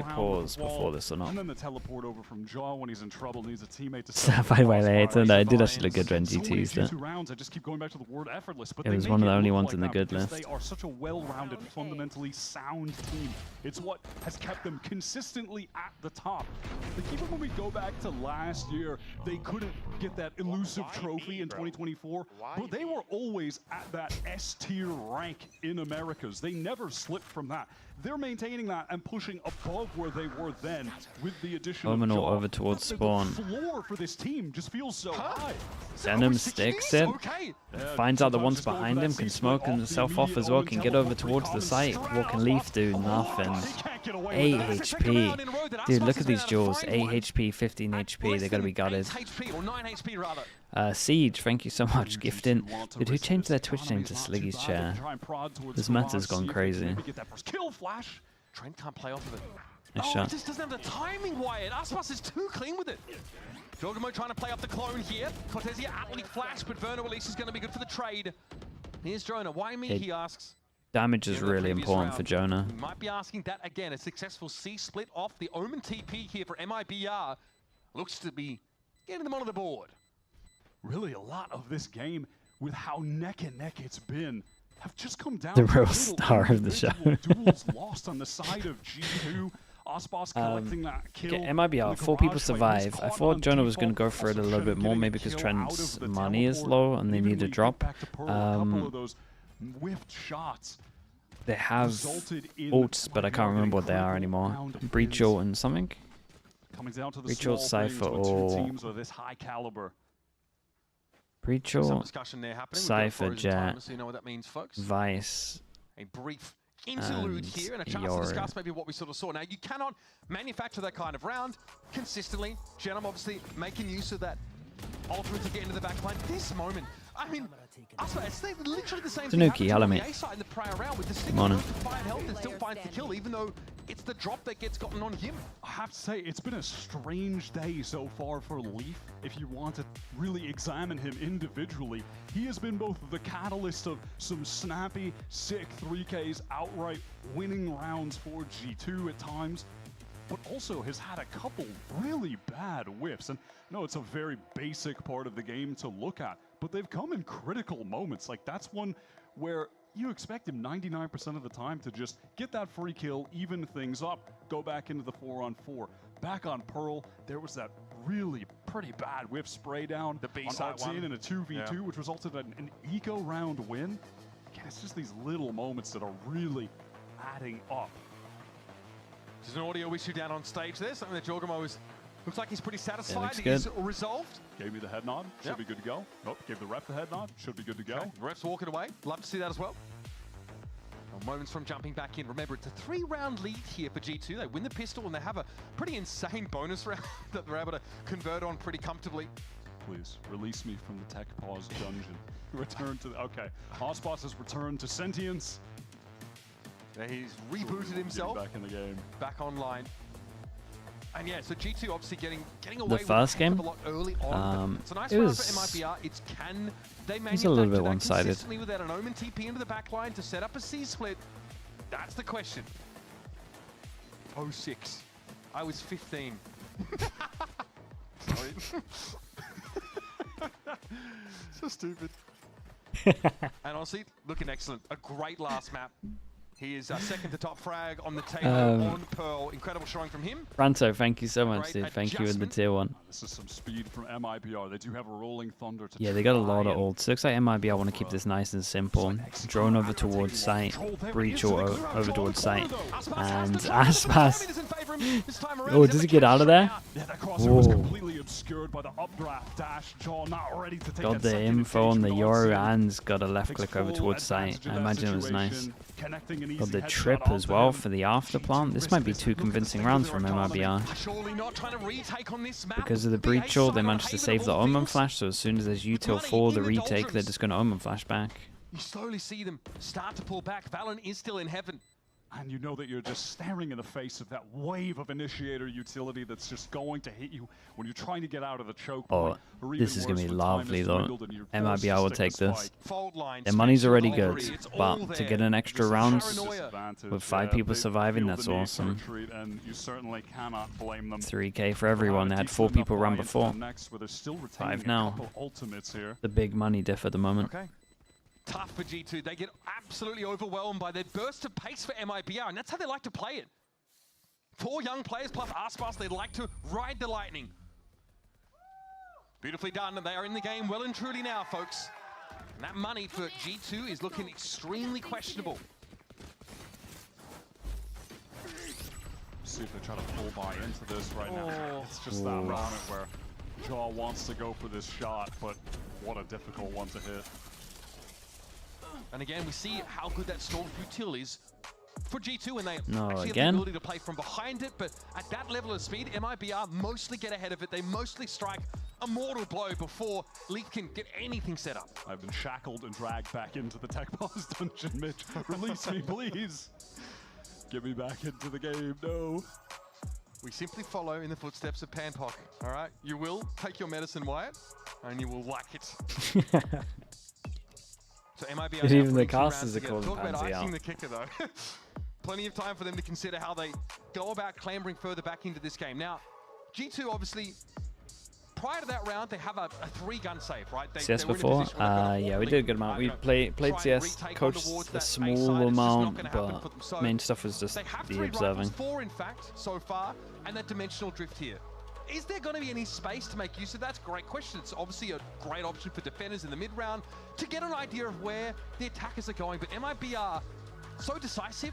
pause before this or not? And then the teleport over from Jaw when he's in trouble, needs a teammate to Sapphire Waylay. It turned out it did actually look good when GT used it. Rounds, I just keep going back to the word effortless, but it was one of the only ones in the good list. They are such a well-rounded, fundamentally sound team. It's what has kept them consistently at the top. Like even when we go back to last year, they couldn't get that elusive trophy in 2024, but they were always at that S-tier rank in Americas. They never slipped from that. They're maintaining that and pushing above where they were then with the addition of Jaw. Over towards spawn. The floor for this team just feels so high. Venom sticks it. Finds out the ones behind him, can smoke himself off as well, can get over towards the site. What can Leaf do? Nothing. 8 HP. Dude, look at these duels. 8 HP, 15 HP. They gotta be gutted. Siege, thank you so much. Gifting. Dude, who changed their Twitch name to Sliggy's Chair? This meta's gone crazy. Trent can't play off of it. Nice He shot. just doesn't have the timing, Wyatt. Aspas is too clean with it. Jogamo trying to play up the clone here. Cortesia athlete flash, but Verno release is going to be good for the trade. Here's Jonah. Why me, he asks. Damage is really important for Jonah. He might be asking that again. A successful C split off the Omen TP here for MIBR. Looks to be getting them onto the board. Really, a lot of this game, with how neck and neck it's been, have just come down The to real little star of the show. duels lost on the side of G2. Aspas collecting that kill. Okay, MIBR, 4 people survive. I thought Jonah was going to go for it a little bit more, maybe because Trent's money is low and they need a drop. whiffed shots. They have resulted in ults, but I can't remember what they are anymore. Breach ult and something? Coming down to the Breach small ult, Cypher, things when two or teams of this high caliber. Breach Some ult, discussion there happening. Cypher, Jet, So you know what that means, folks. Vice, A brief interlude here and a chance to discuss maybe what we sort of saw. Now, you cannot manufacture that kind of round consistently. Genome obviously making use of that ultimate to get into the back line. This moment, I mean, it's literally the same thing Tanuki, happened on Alamate. the A side in the prior round with the stick Come on. to 5 health and still finds the kill, even though it's the drop that gets gotten on him. I have to say, it's been a strange day so far for Leaf. If you want to really examine him individually, he has been both the catalyst of some snappy, sick 3Ks, outright winning rounds for G2 at times, but also has had a couple really bad whiffs. And no, it's a very basic part of the game to look at, but they've come in critical moments. Like, that's one where you expect him 99% of the time to just get that free kill, even things up, go back into the 4-on-4. Back on Pearl, there was that really pretty bad whiff spray down The B on side Artin one. in a 2v2, Yeah. which resulted in an eco round win. Again, it's just these little moments that are really adding up. There's an audio issue down on stage there, something that Jorgamo is, looks like he's pretty satisfied. looks He's good. resolved. Gave me the head nod, should Yep. be good to go. Nope, gave the ref the head nod, should be good to go. Okay, ref's walking away. Love to see that as well. Moments from jumping back in. Remember, it's a 3-round lead here for G2. They win the pistol and they have a pretty insane bonus round that they're able to convert on pretty comfortably. Please, release me from the tech pause dungeon. Return to the, okay. Ospas has returned to sentience. He's rebooted Get himself. back in the game. Back online. And yeah, so G2 obviously getting away The first with game, a lot early on. It's a nice it round was- for MIBR. It's can they It's a little bit manufacture that one-sided. consistently without an Omen TP into the back line to set up a C-split? That's the question. 06. I was 15. Sorry. So stupid. And honestly, looking excellent. A great last map. He is second to top frag on the table on Pearl. Incredible showing from him. Ranto, thank you so much, Great dude. Thank you with the tier 1. This is some speed from MIBR. They do have a rolling thunder to Yeah, they got a lot try of and- ults. Looks like MIBR want to keep this nice and simple. Drone over towards site, breach or over towards site, and Aspas. Oh, does he get out of there? Yeah, that crossover was Whoa. completely obscured by the updraft dash. Jaw not ready to take Got that the second info on the engagement Yoru Sin. and got a left Takes click over full towards site. advantage of I that imagine it was nice. situation, connecting an Got easy the headshot trip as onto well him. for the after plant. This might be two convincing rounds from MIBR. Surely not trying to retake on this map. Because of the breach ult, they managed to save the Omen Flash, so as soon as there's util for the retake, they're just going to Omen Flash back. You slowly see them start to pull back. Valen is still in heaven. And you know that you're just staring in the face of that wave of initiator utility that's just going to hit you when you're trying to get out of the choke Oh, point. Or this even is going to worse, be when time lovely has though. dwindled and you're forced MIBR to will stick take the this. spike. Fold line, Their money's Spencer, already Overy, good, it's all but to there. get an extra round Disadvantage, with 5 yeah, people they surviving, feel that's the need to awesome. retreat, and you certainly cannot blame them. 3K for everyone. They had 4 people run before. 5 now. Ultimates here. The big money diff at the moment. Okay. Tough for G2. They get absolutely overwhelmed by their burst of pace for MIBR, and that's how they like to play it. 4 young players plus Aspas, they like to ride the lightning. Beautifully done, and they are in the game well and truly now, folks. And that money for G2 is looking extremely questionable. See if they try to full buy into this right now. Oh. It's just that moment where Jaw wants to go for this shot, but what a difficult one to hit. And again, we see how good that Storm util is for G2, and they No, actually again? have the ability to play from behind it, but at that level of speed, MIBR mostly get ahead of it. They mostly strike a mortal blow before Leaf can get anything set up. I've been shackled and dragged back into the tech boss dungeon, Mitch. Release me, please. Get me back into the game, no. We simply follow in the footsteps of Panpock, all right? You will take your medicine, Wyatt, and you will like it. So MIBR Even now the putting 2 casters rounds are together. calling Talk about Pansy icing out. the kicker, though. Plenty of time for them to consider how they go about clambering further back into this game. Now, G2 obviously, prior to that round, they have a 3-gun save, right? CS they were in a before? position where they've got a Yeah, we whole did a good amount. We you know, played try and CS, retake on coached towards a that small A side. It's just not amount, gonna happen but for them. So main stuff was just they have the 3 observing. rifles, 4 in fact, so far, and that dimensional drift here. is there going to be any space to make use of that? That's a great question. It's obviously a great option for defenders in the mid-round to get an idea of where the attackers are going. But MIBR are so decisive.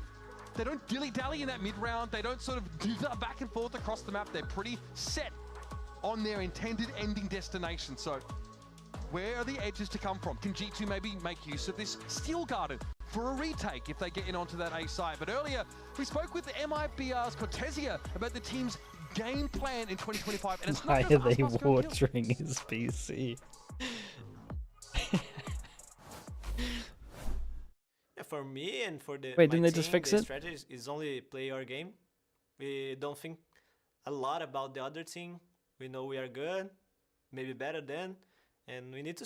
They don't dilly-dally in that mid-round. They don't sort of dither back and forth across the map. They're pretty set on their intended ending destination. So where are the edges to come from? Can G2 maybe make use of this Steel Garden for a retake if they get in onto that A side? But earlier, we spoke with MIBR's Cortesia about the team's game plan in 2025. And it's Why not are just they Aspas going watering his PC? Yeah, for me and for the Wait, my didn't they just team, fix the it? strategy is only play our game. We don't think a lot about the other team. We know we are good, maybe better than, and we need to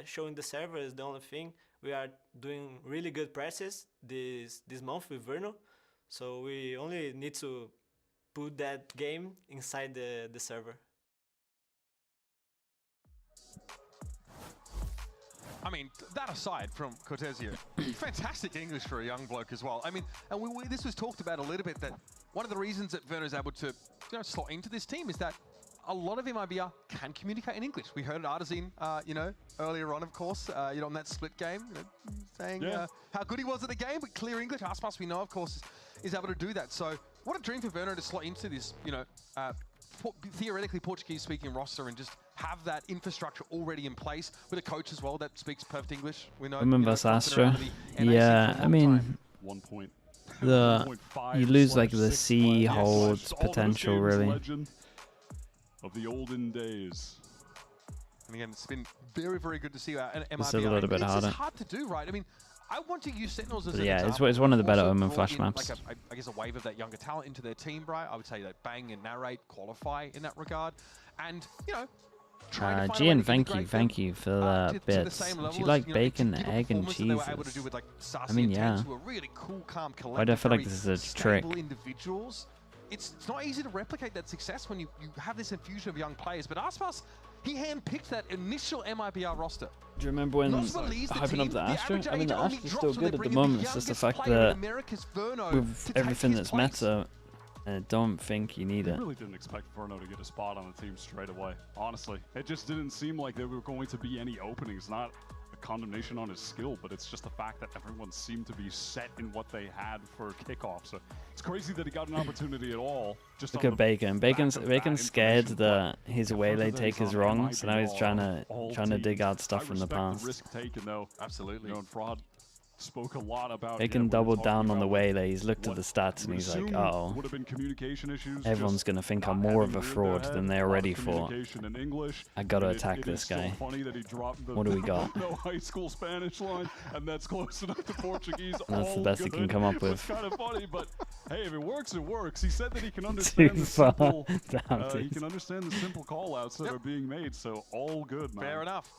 show in the server is the only thing. We are doing really good presses this month with Verno, so we only need to put that game inside the server. I mean, that aside from Cortesia, fantastic English for a young bloke as well. I mean, and this was talked about a little bit, that one of the reasons that Verno's able to slot into this team is that a lot of MIBR can communicate in English. We heard Artazine, earlier on, of course, on that split game, saying how good he was at the game, but clear English. Aspas, we know, of course, is able to do that. So what a dream for Verno to slot into this, theoretically Portuguese-speaking roster and just have that infrastructure already in place with a coach as well that speaks perfect English. We know. Women vs Astra. Yeah, I mean, you lose like the C holds potential really. Of the olden days. And again, it's been very, very good to see MIBR. It's a little bit harder. It's hard to do, right? I mean, I want to use Sentinels as But an yeah, example. it's one of the better Also Omen brought flash in, maps. Like I guess a wave of that younger talent into their team, right? I would say that Bang and Narrate qualify in that regard. And, Gian, thank you for the bits. Do you like bacon, egg, and cheese? I mean, yeah. Why do I feel like this is a trick? Individuals. It's not easy to replicate that success when you have this infusion of young players. But Aspas, he handpicked that initial MIBR roster. Do you remember when hyping up the Astra? I mean, the Astra's still good at the moment. It's just the fact that with everything that's meta, I don't think you need I it. really didn't expect Verno to get a spot on the team straight away. Honestly, it just didn't seem like there were going to be any openings. Not a condemnation on his skill, but it's just the fact that everyone seemed to be set in what they had for kickoff. So it's crazy that he got an opportunity at all. Just Look at Bacon. Bacon's scared that his waylay take is wrong, so now he's trying to dig out stuff from the past. Risk taken though. Absolutely. Fraud spoke a lot about. Bacon doubled down on the waylay. He's looked at the stats and he's like, oh, would have been communication issues. everyone's gonna think I'm more of a fraud than they're ready for. In English. I gotta attack this guy. Funny that he dropped the What do we got? no high school Spanish line, and that's close enough to Portuguese. That's the best he can come up with. It's kind of funny, but hey, if it works, it works. He said that he can understand the simple. He can understand the simple call-outs that are being made. So all good, man. Fair enough.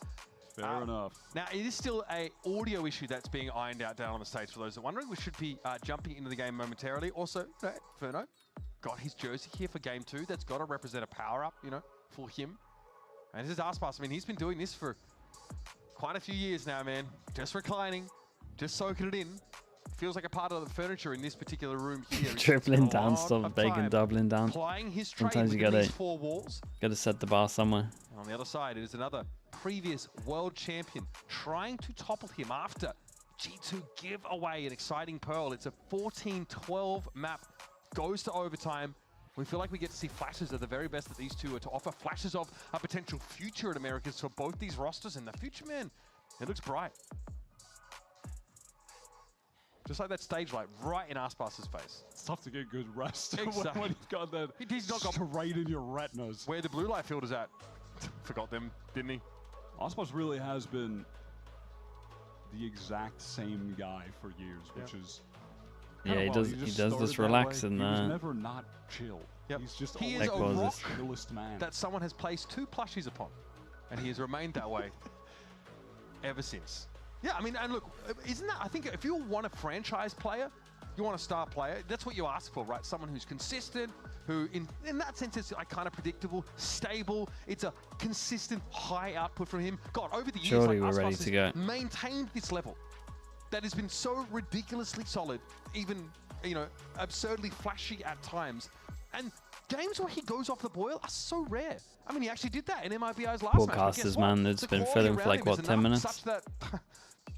Fair enough. Now, it is still an audio issue that's being ironed out down on the stage for those that are wondering. We should be jumping into the game momentarily. Also, Verno got his jersey here for game 2. That's got to represent a power-up, for him. And this is Aspas. I mean, he's been doing this for quite a few years now, man. Just reclining, just soaking it in. Feels like a part of the furniture in this particular room here. Tripling down stuff, Bacon doubling down. Applying his Sometimes you these 4 walls. gotta set the bar somewhere. And on the other side, it is another previous world champion trying to topple him after G2 give away an exciting pearl. It's a 14-12 map, goes to overtime. We feel like we get to see flashes of the very best that these two are to offer, flashes of a potential future at Americas for both these rosters, and the future, man, it looks bright. Just like that stage light right in Aspas's face. It's tough to get good rest Exactly. when you've got that He's not got straight in your retinas. Where the blue light field is at. Forgot them, didn't he? Aspas really has been the exact same guy for years, which is Yeah, he does this relaxing. He was never not chill. He's just He always is a the rock chillest man. that someone has placed 2 plushies upon, and he has remained that way ever since. Yeah, I mean, and look, isn't that, I think if you want a franchise player, you want a star player, that's what you ask for, right? Someone who's consistent, who in that sense is like kind of predictable, stable. It's a consistent high output from him. God, over the years, Surely like, we're ready Aspas to go. has maintained this level that has been so ridiculously solid, even, absurdly flashy at times. And games where he goes off the boil are so rare. I mean, he actually did that in MIBR's last match. Broadcasters, man, it's been filling for like, what, 10 minutes? Such that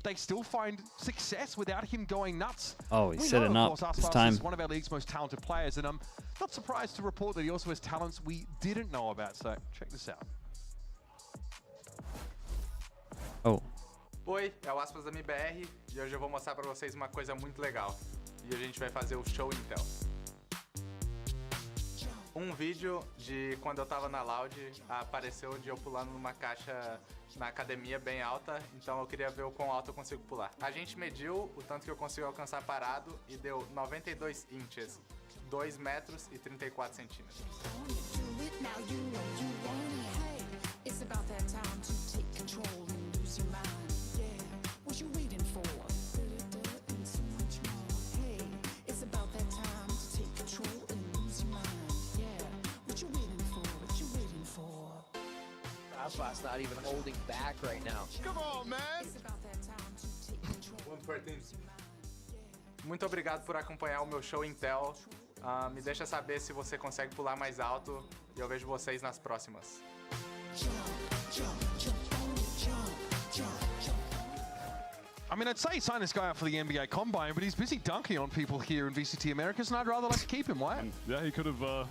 they still find success without him going nuts. Oh, he's setting up. It's time. He's one of our league's most talented players, and I'm not surprised to report that he also has talents we didn't know about. So check this out. Oh. Oi, é o Aspas da MIBR e hoje eu vou mostrar pra vocês uma coisa muito legal. E a gente vai fazer o show Intel. Vídeo de quando eu tava na Loud, apareceu de eu pulando numa caixa na academia bem alta, então eu queria ver o quão alto eu consigo pular. A gente mediu o tanto que eu consigo alcançar parado e deu 92 inches, 2 metros e 34 centímetros. Aspas not even holding back right now. Come on, man! Muito obrigado por acompanhar o meu show Intel. Me deixa saber se você consegue pular mais alto e eu vejo vocês nas próximas. I mean, I'd say sign this guy up for the NBA Combine, but he's busy dunking on people here in VCT Americas, and I'd rather like to keep him, right? Yeah, he could have...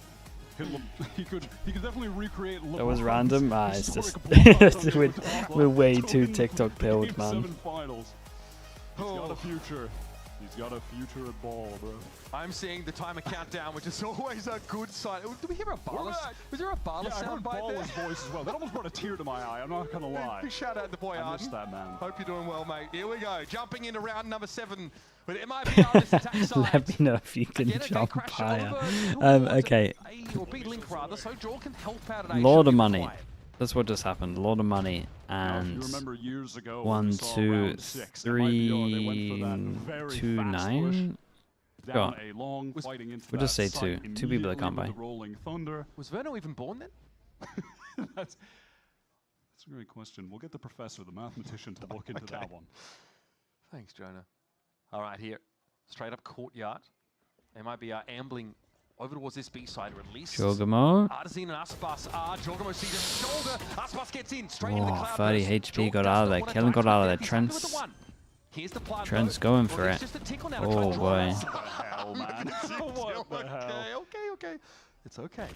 he could definitely recreate. That was random. It's just we're way too TikTok pilled, man. He's got a future. He's got a future at ball, bro. I'm seeing the timer countdown, which is always a good sign. Did we hear a Barlas? Was there a Barlas sound bite there? I heard Barlas' voice as well. That almost brought a tear to my eye. I'm not gonna lie. Big shout out to boy Arden. I missed that, man. Hope you're doing well, mate. Here we go. Jumping into round number 7 with MIBR this attack side. Let me know if you can jump higher. Okay. Lot of money. That's what just happened. A lot of money. And 1, 2, 3, 2, 9. Go on. We'll just say 2. 2 people that can't buy. Was Verno even born then? That's a great question. We'll get the professor, the mathematician, to look into that one. Thanks, Jonah. All right, here. Straight up courtyard. MIBR ambling over towards this B side, or at least Jorgamo. Artazine and Aspas are. Jorgamo sees a shoulder. Aspas gets in straight into the cloud. 30 HP got out of there. Kellen got out of there. Trent's going for it. Oh boy. Okay. It's okay.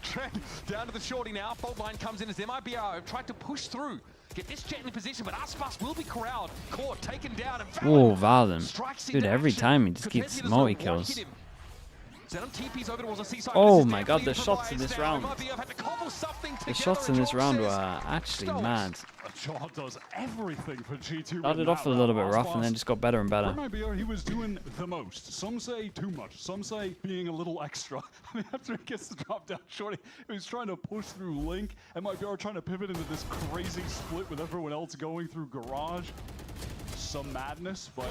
Trent down to the shorty now. Fault line comes in as MIBR tried to push through. Get this jet in position, but Aspas will be corralled. Caught, taken down, and oh, Valen. Dude, every time he just gets multi-kills. Oh my god, the shots in this round. The shots in this round were actually mad. Jaw does everything for G2. Started off a little bit rough and then just got better and better. MIBR, he was doing the most. Some say too much. Some say being a little extra. I mean, after he gets the drop down shorty, he was trying to push through Link. MIBR trying to pivot into this crazy split with everyone else going through Garage. Some madness, but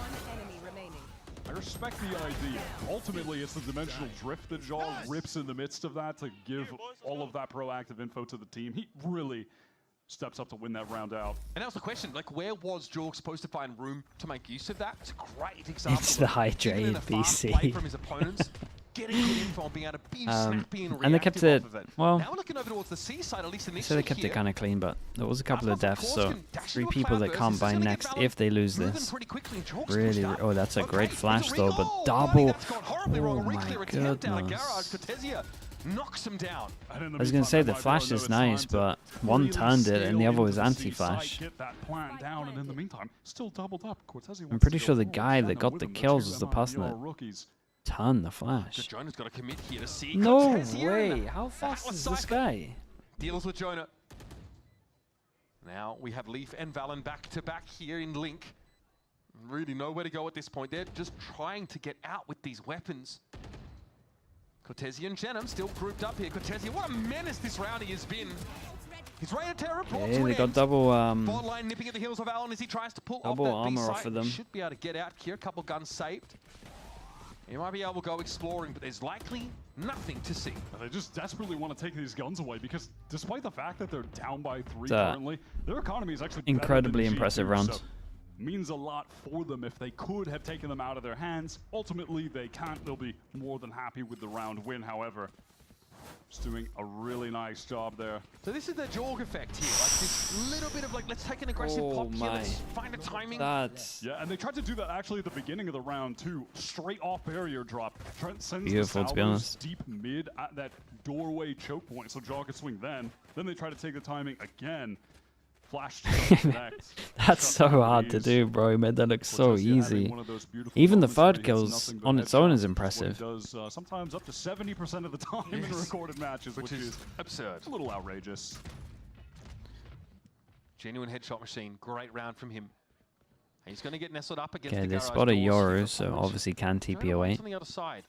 I respect the idea. Ultimately, it's the dimensional drift that Jaw rips in the midst of that to give all of that proactive info to the team. He really steps up to win that round out. And that was the question, like, where was Jorg supposed to find room to make use of that? It's a great example. It's the hydrated BC. From his opponents, getting good info and being able to be snappy and they kept it, well, now we're looking over towards the seaside, at least initially. So they kept it kind of clean, but there was a couple of deaths, so 3 people that can't buy next if they lose this. Really, oh, that's a great flash though, but double. Oh my goodness. Knocks him down. I was gonna say the flash is nice, but one turned it and the other was anti-flash. I'm pretty sure the guy that got the kills was the person that turned the flash. No way! How fast is this guy? Deals with Jonah. Now we have Leaf and Valen back to back here in Link. Really nowhere to go at this point. They're just trying to get out with these weapons. Cortezia and Jenum still grouped up here. Cortezia, what a menace this round he has been. He's ready to tear apart. Yeah, they got double line nipping at the heels of Alan as he tries to pull double off that armor off of them. Should be able to get out here. A couple guns saved. He might be able to go exploring, but there's likely nothing to see. They just desperately want to take these guns away because despite the fact that they're down by 3 currently, their economy is actually incredibly impressive round. So means a lot for them if they could have taken them out of their hands. Ultimately, they can't. They'll be more than happy with the round win, however. Just doing a really nice job there. So this is the Jorg effect here, like this little bit of like, let's take an aggressive pop here, let's find a timing. Yeah, and they tried to do that actually at the beginning of the round too. Straight off barrier drop. Trent sends Beautiful, the to be salvos honest. deep mid at that doorway choke point, so Jaw could swing then. Then they try to take the timing again. Flash to connect. That's so hard to do, bro. He made that look so easy. Even the third kills on its own is impressive. Does sometimes up to 70% of the time in recorded matches, which is absurd. A little outrageous. Genuine headshot machine. Great round from him. He's going to get nestled up against Okay, the they garage spot a doors. Yoru, so obviously can TP away. On the other side.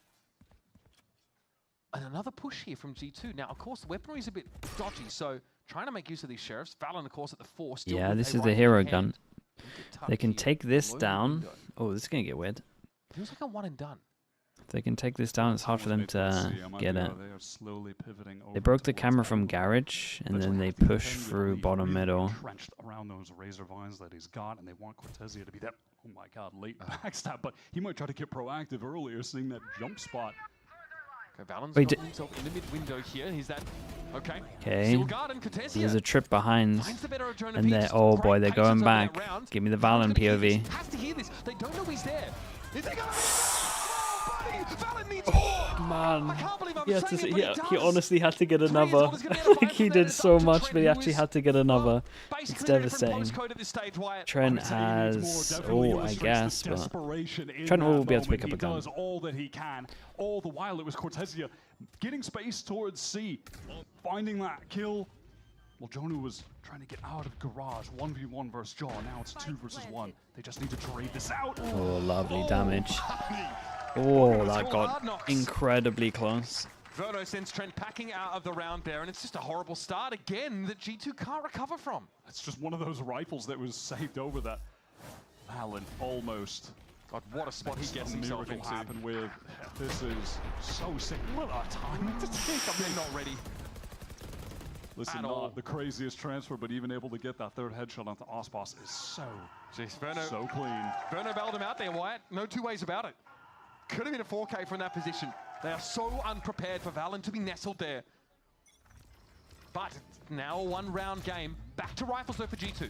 And another push here from G2. Now, of course, the weaponry is a bit dodgy, so trying to make use of these sheriffs. Valen, of course, at the 4. Yeah, this is the hero gun. They can take this down. Oh, this is going to get weird. Feels like a one and done. If they can take this down, it's hard for them to get it. They are slowly pivoting over They broke the camera from Garage, and then they push through bottom middle. Entrenched around those razor vines that he's got, and they want Cortezia to be that, oh my god, late backstab, but he might try to get proactive earlier, seeing that jump spot. Okay, Valen's Wait, got himself in the mid window here. He's that. Okay. Okay. Silgard and Cortezia. There's a trip behind. Finds the better of Jonah And they're, Peach. oh Great boy, they're patience going over back. that round. Give me the Valen POV. Has to hear this. They don't know he's there. Is he going? Valen needs Man, I can't believe I'm he, had saying to, it, but he does. honestly had to get another. Like he did so much, but he actually had to get another. It's devastating. Trent has, oh, I guess, but Trent will be able to pick up a gun. He does all that he can. All the while, it was Cortezia getting space towards C, finding that kill. Well, Jonu was trying to get out of garage. 1v1 versus Jaw. Now it's 2 versus 1. They just need to trade this out. Oh, lovely damage. Oh, that got incredibly close. Verno sends Trent packing out of the round there, and it's just a horrible start again that G2 can't recover from. It's just one of those rifles that was saved over that. Valen almost. God, what a spot he gets himself into. Happen with. This is so sick. What a time to take. They're not ready. Listen, not the craziest transfer, but even able to get that third headshot onto Osbos is so clean. Verno bailed him out there, Wyatt. No two ways about it. Could have been a 4K from that position. They are so unprepared for Valen to be nestled there. But now a one-round game. Back to rifles though for G2.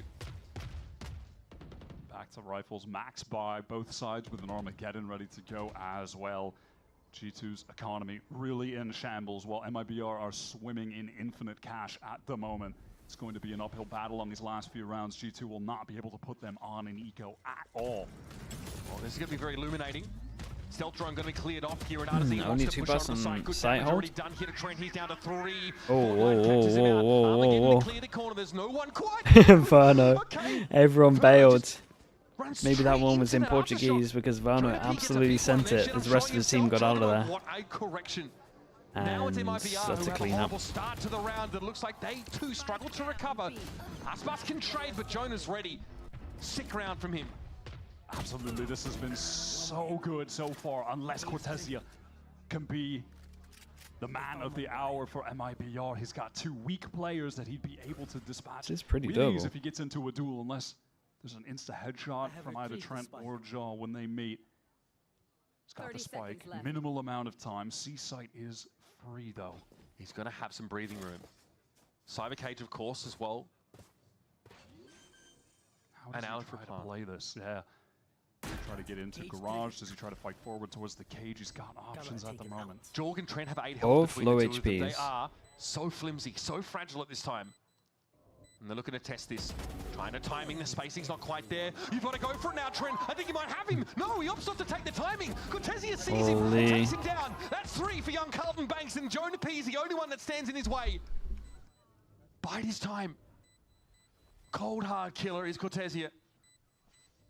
Back to rifles, max by both sides with an Armageddon ready to go as well. G2's economy really in shambles while MIBR are swimming in infinite cash at the moment. It's going to be an uphill battle on these last few rounds. G2 will not be able to put them on an eco at all. Well, this is going to be very illuminating. Stealth drone going to be cleared off here, and Artisan only wants to 2 push bucks on the on side. Good sight damage hold. already done here to Trent. He's down to 3. Whoa. Clear the corner. There's no one quite. Verno. Everyone bailed. Maybe that one was in Portuguese because Verno absolutely sent it as the rest of his team got out of there. What a correction. And that's a clean up. Start to the round that looks like they too struggle to recover. Aspas can trade, but Jonah's ready. Sick round from him. Absolutely, this has been so good so far, unless Cortezia can be the man of the hour for MIBR. He's got 2 weak players that he'd be able to dispatch. It's pretty with doable. ease if he gets into a duel, unless there's an insta headshot from either Trent or Jaw when they meet. He's got the spike, minimal amount of time. C-site is free though. He's going to have some breathing room. Cyber Cage, of course, as well. How does he try to play this? Yeah. Does he try to get into garage? Does he try to fight forward towards the cage? He's got options at the moment. Jorg and Trent have 8 health Both between low the two of them. HPs. They are so flimsy, so fragile at this time. And they're looking to test this. Trying to timing, the spacing's not quite there. You've got to go for it now, Trent. I think you might have him. No, he opts not to take the timing. Cortezia sees him, takes him down. That's 3 for young Carlton Banks, and Jonah P is the only one that stands in his way. Bide his time. Cold hard killer is Cortezia.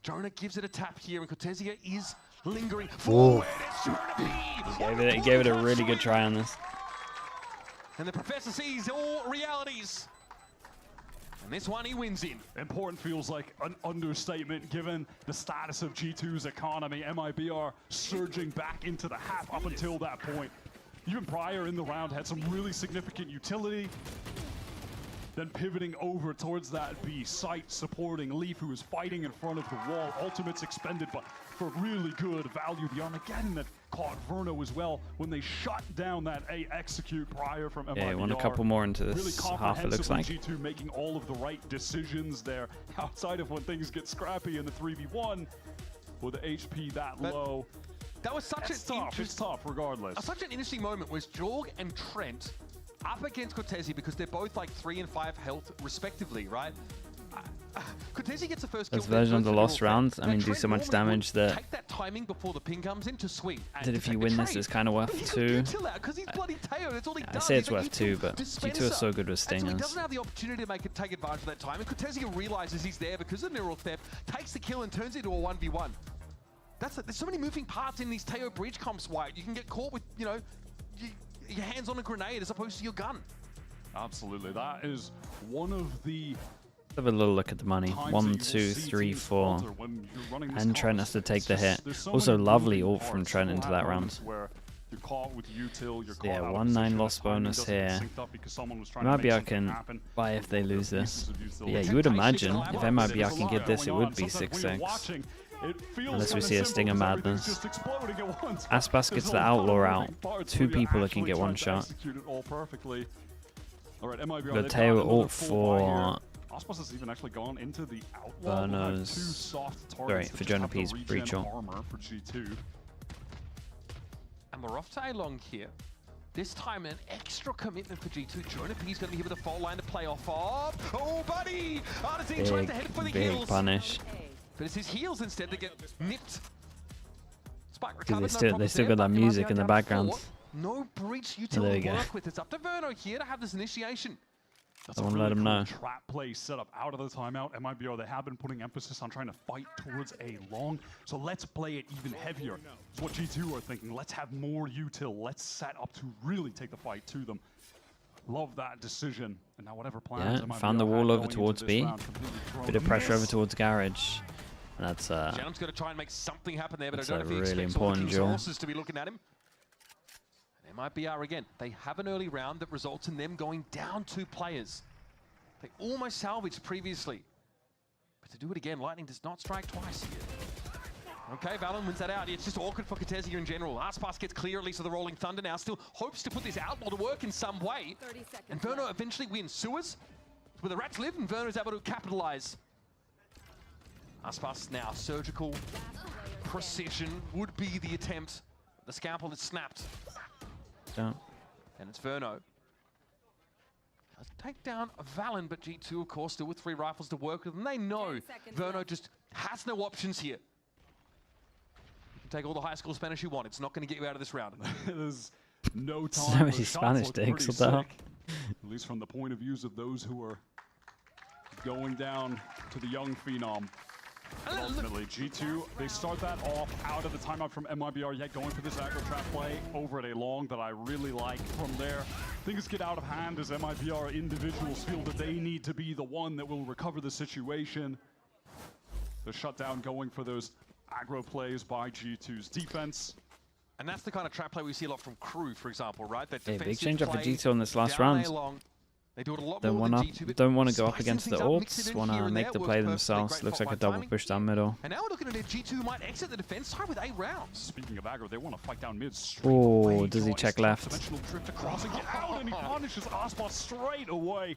Jonah gives it a tap here, and Cortezia is lingering forward. It's Jonah P. He gave it a really good try on this. And the professor sees all realities. And this one he wins in. Important feels like an understatement given the status of G2's economy. MIBR surging back into the half up until that point. Even prior in the round had some really significant utility. Then pivoting over towards that B site, supporting Leaf, who is fighting in front of the wall. Ultimate's expended, but for really good value. The Armageddon that caught Verno as well when they shut down that A execute prior from MIBR. Yeah, want a couple more into this really half, it looks like. G2 making all of the right decisions there outside of when things get scrappy in the 3v1 with the HP that low. That was such It's tough regardless. Such an interesting moment was Jorg and Trent up against Cortezi because they're both like 3 and 5 health respectively, right? Cortezi gets the first kill. This version of the lost round, I mean, do so much damage that take that timing before the ping comes in to swing. if you win this, it's kind of worth 2. I say it's worth 2, but G2 is so good with So he stingers. doesn't have the opportunity to take advantage of that time. And Cortezi realizes he's there because of neural theft, takes the kill and turns it into a 1v1. There's so many moving parts in these Teo Breach comps, Wyatt. You can get caught with, you know, your hands on a grenade as opposed to your gun. Absolutely, that is one of the... Have a little look at the money. 1, 2, 3, 4. And Trent has to take the hit. Also, lovely ult from Trent into that round. Yeah, 1-9 loss bonus here. MIBR can buy if they lose this. But yeah, you would imagine if MIBR can get this, it would be 6-6. Unless we see a Stinger Madness. Aspas gets the Outlaw out. 2 people that can get 1 shot. The Teo ult for... Aspas has even actually gone into the outlaw. Sorry, for Jonah P's breach ult. For G2. And we're off to A-Long here. This time an extra commitment for G2. Jonah P's going to be here with a fault line to play off of. Oh, buddy! Artazine tries to head for the heels. Big punish. But it's his heels instead that get nipped. Spike Dude, recovered, they still got that music in the background. No breach There util you to go. work with. It's up to Verno here to have this initiation. That's I a want to really let him cool know. trap play set up out of the timeout. MIBR, they have been putting emphasis on trying to fight towards A long. So let's play it even heavier. It's what G2 are thinking. Let's have more util. Let's set up to really take the fight to them. Love that decision. And now whatever plans Yeah, MIBR found the had wall over going towards into this B. round, completely thrown. Bit of pressure over towards Garage. That's Janum's going to try and make something happen there, but I that's don't a know if he really expects all the important King's duel. horses to be looking at him. And MIBR again. They have an early round that results in them going down 2 players. They almost salvaged previously. But to do it again, Lightning does not strike twice here. Okay, Valen wins that out. It's just awkward for Cortezi in general. Aspas gets clear at least of the Rolling Thunder now. Still hopes to put this outlaw to work in some way. And Verno eventually wins. Sewers, where the Rats live, and Verno is able to capitalize. Aspas now, surgical precision would be the attempt. The scalpel is snapped. Don't. And it's Verno. Does take down Valen, but G2, of course, still with 3 rifles to work with, and they know Verno just has no options here. You can take all the high school Spanish you want. It's not going to get you out of this round. There's no time. So many The shots Spanish look takes, pretty what the hell? sick, at least from the point of views of those who are going down to the young phenom. And ultimately, G2, they start that off out of the timeout from MIBR, yet going for this aggro trap play over at A long that I really like. From there, things get out of hand as MIBR individuals feel that they need to be the one that will recover the situation. The shutdown going for those aggro plays by G2's defense. And that's the kind of trap play we see a lot from Crew, for example, right? That Yeah, big defensive change up for play G2 on this last down round. A-long. They do it a lot Don't more want than G2, but to go up spicing against the things up, mix it ults. in Want here to and make there the works play perfectly. themselves. Great Looks like a fault double timing. push down middle. And now we're looking at it, G2 might exit the defense side with 8 rounds. Speaking of aggro, they want to fight down mid straight Oh, away. does he Draw check his left? dimensional drift across and get out, and he punishes Aspas straight away.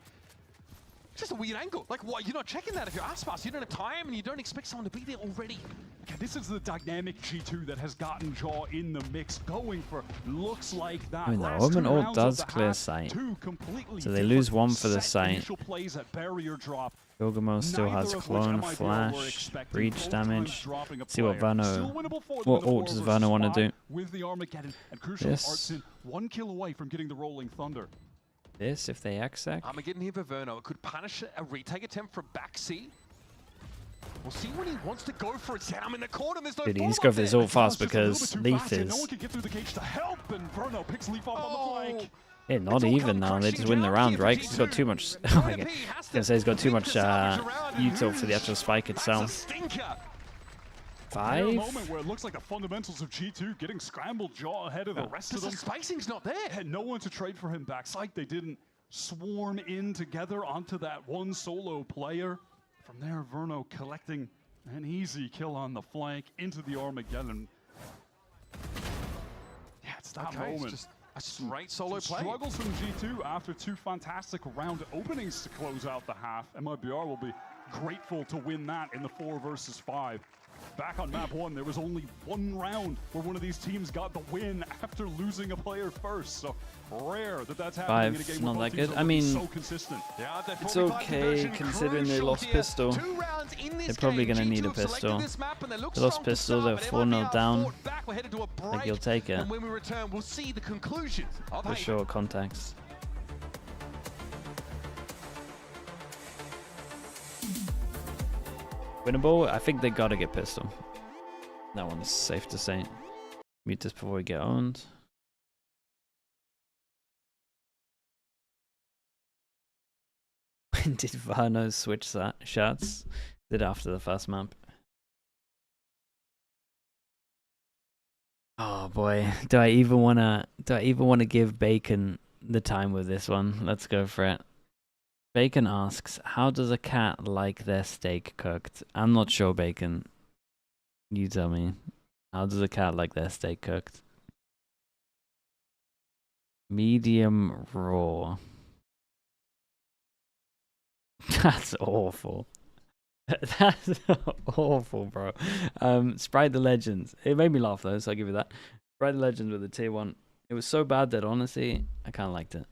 It's just a weird angle. Like, why? You're not checking that if you're Aspas. You don't have time, and you don't expect someone to be there already. Okay, this is the dynamic G2 that has gotten Jaw in the mix, going for looks like that. I mean, the Last Omen 2 ult rounds does of the clear half, sight. 2 completely So they lose different 1 for the set sight. initial plays at barrier drop. Gogamo still has Neither of which clone, MIBR were flash, expecting, breach both damage. times dropping a See what player. Verno, Still winnable for them what in a ult does 4 Verno versus want to 5 do? with the Armageddon, and crucial This. Artsin 1 kill away from getting the Rolling Thunder. This, if they exec. Armageddon here for Verno. It could punish a retake attempt from backseat. We'll see when he wants to go for it. I'm in the corner. There's no Dude, he ball needs to go up for this there. ult fast Just a little because bit too Leaf fast here. No is... one can get through the cage to help, and Verno picks Leaf up on the flank. Yeah, not even now. They just win the round, right? 'Cause he's got too much... Oh my god. I was going to say he's got too much util for the actual spike itself. There 5? a moment where it looks like the fundamentals of G2 getting scrambled Jaw ahead of the rest of them. The spacing's not there. Had no one to trade for him backside. They didn't swarm in together onto that one solo player. From there, Verno collecting An easy kill on the flank into the Armageddon. Yeah, it's that moment. It's just a straight solo play. Struggles from G2 after 2 fantastic round openings to close out the half. MIBR will be grateful to win that in the 4 versus 5. Back on map 1, there was only 1 round where one of these teams got the win after losing a player first. So rare that that's happening in a 5, game not where that both teams good. are I mean, so consistent. Yeah, it's okay considering they lost pistol. They're probably going to need a pistol. They lost pistol, they're 4-0 down. Like, you'll take it. And when we return, we'll see the conclusions of For sure, contacts. Winnable? I think they gotta get pistol. That one's safe to say. Mute this before we get owned. When did Varno switch shots? Did after the first map. Oh boy, do I even wanna give Bacon the time with this one? Let's go for it. Bacon asks, how does a cat like their steak cooked? I'm not sure, Bacon. You tell me. How does a cat like their steak cooked? Medium raw. That's awful. That's awful, bro. Sprite the Legends. It made me laugh though, so I'll give you that. Sprite the Legends with a tier 1. It was so bad that honestly, I kinda liked it.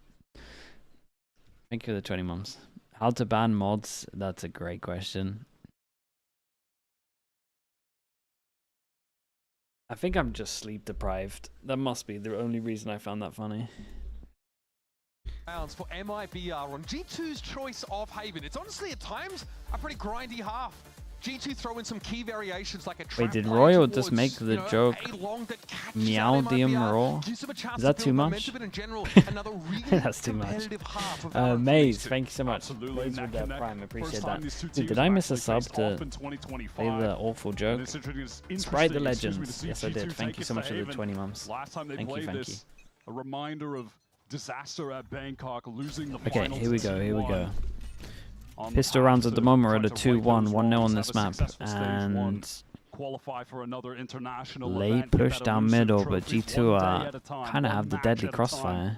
Thank you for the 20 mums. How to ban mods? That's a great question. I think I'm just sleep deprived. That must be the only reason I found that funny. Rounds for MIBR on G2's choice of Haven. It's honestly at times a pretty grindy half. G2 throw in some key variations like a trap. Wait, did Royal just make the joke Meowdium Raw? Is that too much? That's too much. Maze, thank you so much. Maze with the Prime, appreciate that. Dude, did I miss a sub to play the awful joke? Sprite the Legends. Yes, I did. Thank you so much for the 20 mums. Thank you, thank you. A reminder of disaster at Bangkok, losing the Okay, here we go, here we go. Pistol rounds at the moment are at a 2-1, 1-0 on this map, and qualify for another international late push down middle, but G2 are kind of have the deadly crossfire.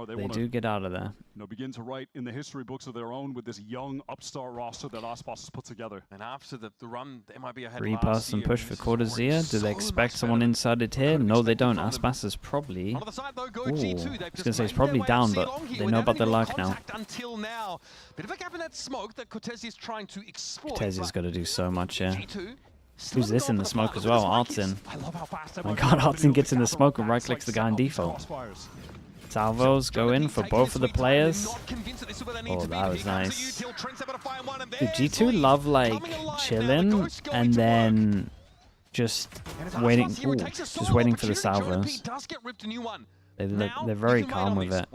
They do get out of there. Begin to write in the history books of their own with this young upstart roster that Aspas has put together. And after the run, they might be ahead. Repass and push for Cortezia. Do they expect someone inside it here? No, they don't. Aspas is probably. Ooh, I was gonna say he's probably down, but they know about the luck now. Until now, bit of a gap in that smoke that Cortezia is trying to exploit. Cortezia's got to do so much here. Who's this in the smoke as well? Artsin. My God, Artsin gets in the smoke and right clicks the guy in default. Salvos go in for both of the players. Oh, that was nice. Dude, G2 love like chilling and then just waiting. Ooh, just waiting for the salvos. They're very calm with it.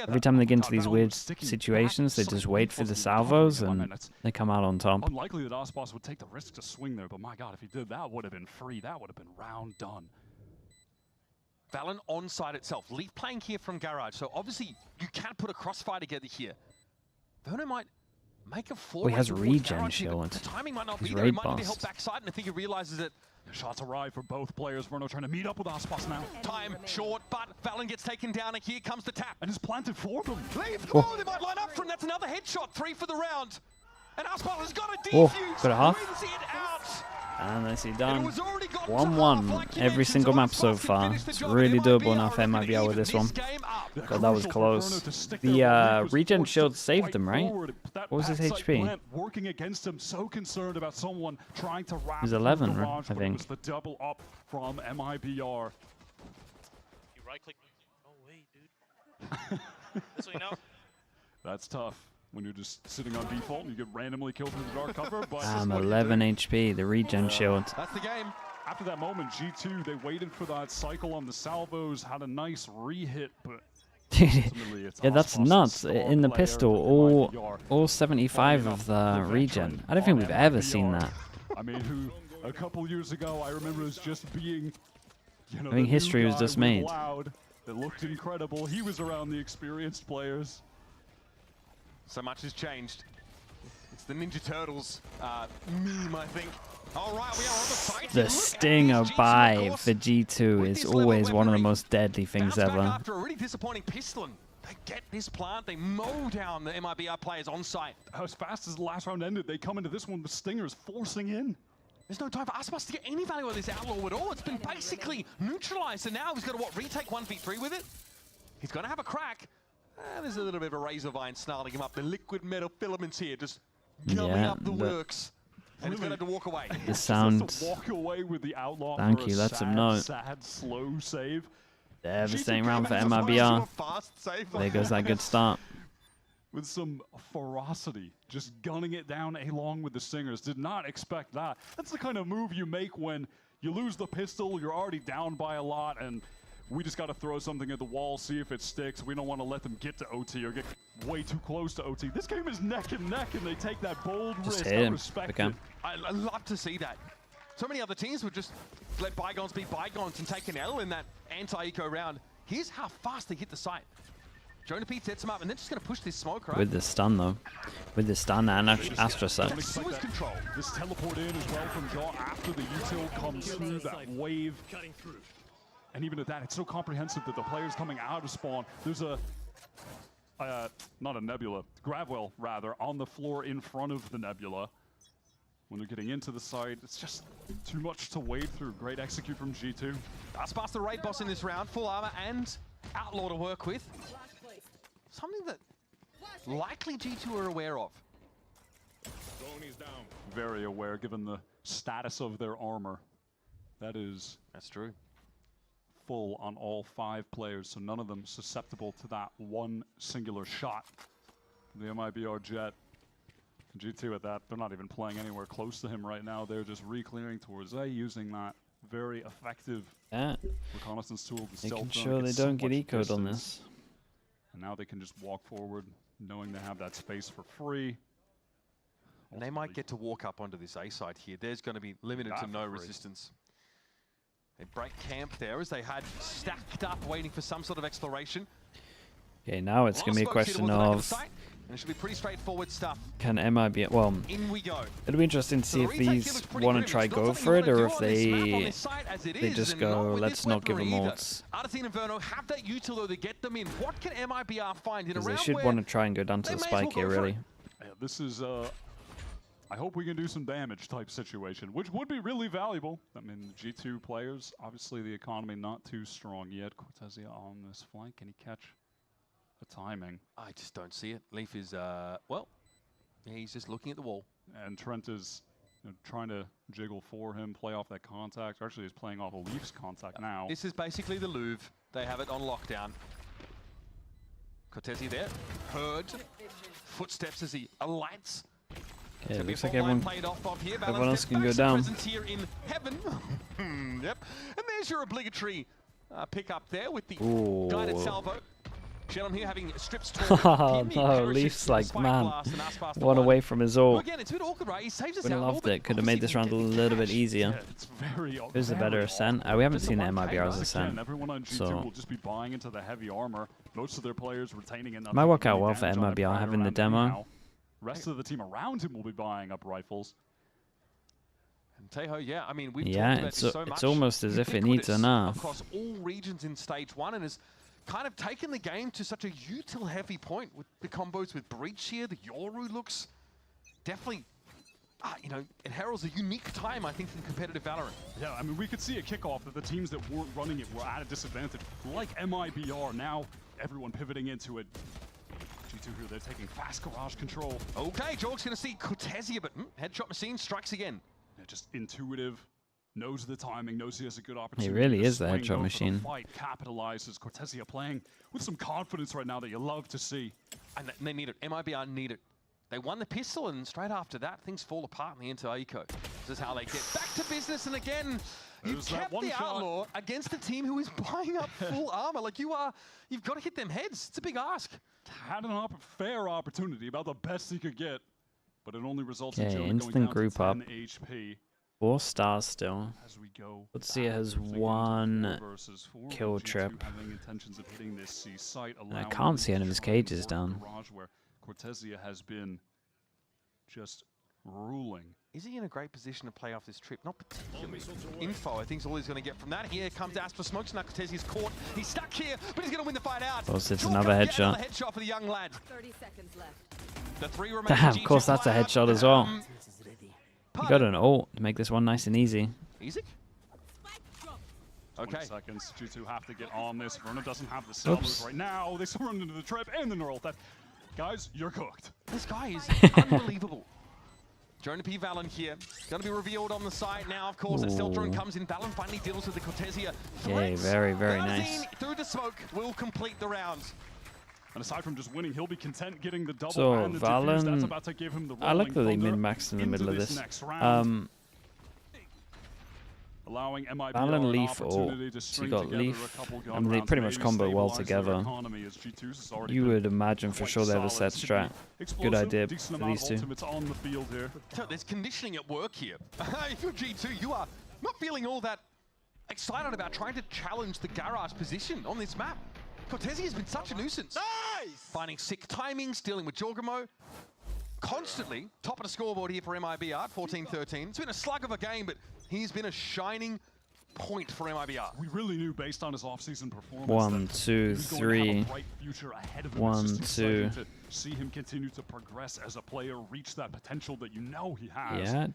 Every time they get into these weird situations, they just wait for the salvos and they come out on top. Unlikely that Aspas would take the risk to swing there, but my God, if he did, that would have been free. That would have been round done. Valen on side itself. Leaf playing here from Garage, so obviously you can't put a crossfire together here. Verno might make a four. Oh, he has regen shield. The timing might not He's be there. He might raid need to help bossed. backside, and I think he realizes it. Shots arrive for both players. Verno trying to meet up with Aspas now. Time short, but Valen gets taken down, and here comes the tap. And it's planted for them. Leaf, oh, they might line up for him. That's another headshot. 3 for the round. And Aspas has got a Oh, defuse. got a half. Wins it out. And nicely done. 1-1 every single map so far. It's really doable now for MIBR with this one. God, that was close. The regen shield saved them, right? What was his HP? Working against him, so concerned about someone trying to wrap. He's 11, the I think. It was the double up from MIBR. You right click. Oh wait, dude. This way now. That's tough. When you're just sitting on default and you get randomly killed through the dark cover. But 11 HP, the regen shield. That's the game. After that moment, G2, they waited for that cycle on the salvos, had a nice re-hit, but yeah, that's nuts. In the pistol, all 75 of the regen. I don't think we've ever seen that. I mean, a couple years ago, I remember as just being, you know, I think history was just made. It looked incredible. He was around the experienced players. So much has changed. It's the Ninja Turtles meme, I think. All right, we are on the site. The stinger buy for G2 is always one of the most deadly things ever. After a really disappointing pistol, and they get this plant, they mow down the MIBR players on site. As fast as the last round ended, they come into this one with stingers forcing in. There's no time for Aspas to get any value on this Outlaw at all. It's been basically neutralized, and now he's got to, retake 1v3 with it? He's going to have a crack. There's a little bit of a razor vine snarling him up. The liquid metal filaments here just gumming up the works. And he's going to have to walk away. The sound. Walk away with the Outlaw. Thank you, that's a note. Sad, slow save. Devastating round for MIBR. There goes that good start. With some ferocity, just gunning it down along with the stingers. Did not expect that. That's the kind of move you make when you lose the pistol, you're already down by a lot, and we just got to throw something at the wall, see if it sticks. We don't want to let them get to OT or get way too close to OT. This game is neck and neck, and they take that bold risk. I respect it. I love to see that. So many other teams would just let bygones be bygones and take an L in that anti-eco round. Here's how fast they hit the site. Jonah Pete sets him up, and they're just going to push this smoke, right? With the stun, though. With the stun and Astra set. Control. This teleport in as well from Jaw after the util comes through that wave. And even at that, it's so comprehensive that the players coming out of spawn, there's a, not a nebula, Gravwell rather, on the floor in front of the nebula. When they're getting into the site, it's just too much to wade through. Great execute from G2. Aspas the raid boss in this round, full armor and Outlaw to work with. Something that likely G2 are aware of. Very aware, given the status of their armor. That's true. Full on all 5 players, so none of them susceptible to that one singular shot. The MIBR Jet, G2 at that, they're not even playing anywhere close to him right now. They're just re-clearing towards A, using that very effective reconnaissance tool to stealth. Making sure they don't get ecoed on this. And now they can just walk forward, knowing they have that space for free. And they might get to walk up onto this A side here. There's going to be limited to no resistance. They break camp there as they had stacked up, waiting for some sort of exploration. Okay, now it's going to be a question of... And it should be pretty straightforward stuff. Can MIBR... Well, in we go. It'll be interesting to see if these want to try go for it, or if they just go, let's not give them ults. Artine and Verno have that util though to get them in. What can MIBR find in a round where they should want to try and go down to the spike here, really. Yeah, this is I hope we can do some damage type situation, which would be really valuable. I mean, G2 players, obviously the economy not too strong yet. Cortezia on this flank, can he catch the timing? I just don't see it. Leaf is, well, yeah, he's just looking at the wall. And Trent is trying to jiggle for him, play off that contact. Actually, he's playing off a Leaf's contact now. This is basically the Louvre. They have it on lockdown. Cortezia there, heard footsteps as he alights. Okay, it looks like everyone else can go down. Here in heaven. Yep. And there's your obligatory pick up there with the guided salvo. Shellam here having strips Oh no, Leaf's like, man, one away from his ult. Again, it's a bit awkward, right? He saves us Would have loved it. Could have made this round a little bit easier. It's very Who's a better ascent? We haven't seen the MIBR's ascent. Everyone on G2 will just be buying into the heavy armor. Most of their players retaining enough. Might work out well for MIBR having the demo. Rest of the team around him will be buying up rifles. And Tejo, yeah, I mean, we've talked about this so much. It's almost as if it needs a nerf. Across all regions in stage 1, and has kind of taken the game to such a util-heavy point with the combos with Breach here. The Yoru looks definitely, you know, it heralds a unique time, I think, in competitive Valorant. Yeah, I mean, we could see a kickoff that the teams that weren't running it were at a disadvantage. Like MIBR, now everyone pivoting into it. G2 here, they're taking fast garage control. Okay, Jorg's going to see Cortezia, but headshot machine strikes again. Yeah, just intuitive, knows the timing, knows he has a good opportunity. He really is the headshot machine. The fight capitalizes. Cortezia playing with some confidence right now that you love to see. And they need it. MIBR need it. They won the pistol, and straight after that, things fall apart in the inter-eco. This is how they get back to business, and again, you've kept the Outlaw against a team who is buying up full armor. Like you've got to hit them heads. It's a big ask. Had a fair opportunity, about the best he could get, but it only results in Jonah instant going down group to 10 up. HP. 4 stars still. As we go Let's see, it has 1 kill trip. Site, and I can't see any of his cages down. Where Cortezia has been just ruling. Is he in a great position to play off this trip? Not particularly. Info, I think, is all he's going to get from that. Here comes Asper. Smokes now. Cortesia's caught. He's stuck here, but he's going to win the fight out. Of course, it's another headshot. Another headshot for the young lad. 30 seconds left. The 3 remaining Damn, of course, that's a headshot as well. You got an ult to make this one nice and easy. Easy? Okay. 20 seconds. G2 have to get on this. Verna doesn't have the sellers right now. They still run into the trip and the neural theft. Guys, you're cooked. This guy is unbelievable. Jonah P. Valen here. Going to be revealed on the side now, of course. As Drone comes in, Valen finally deals with the Cortesia. Yeah, very, very nice. Through the smoke will complete the round. And aside from just winning, he'll be content getting the double So and the diffuse. That's Valen, about to give him the I like that they rolling min-maxed in the middle of into this. Allowing MIBR Valen an Leaf ult. opportunity to So string you got together Leaf. a couple gun I mean, they rounds, pretty much maybe combo well stabilize their together. economy as G2's has already You been would imagine for quite sure they have a solid. set Should be strat. Good explosive, idea decent for amount these of two. ultimates on the field here. So there's conditioning at work here. If you're G2, you are not feeling all that excited about trying to challenge the garage position on this map. Cortesia has been such a nuisance. Nice! Finding sick timings, dealing with Jorgamo. Constantly top of the scoreboard here for MIBR, 14-13. It's been a slug of a game, but he's been a shining point for MIBR. We really knew based on his off-season performance 1, that 2, he was going to 3. have a bright future ahead of him. 1, It's just 2. exciting to see him continue to progress as a player, reach that potential that you know he has. Yeah.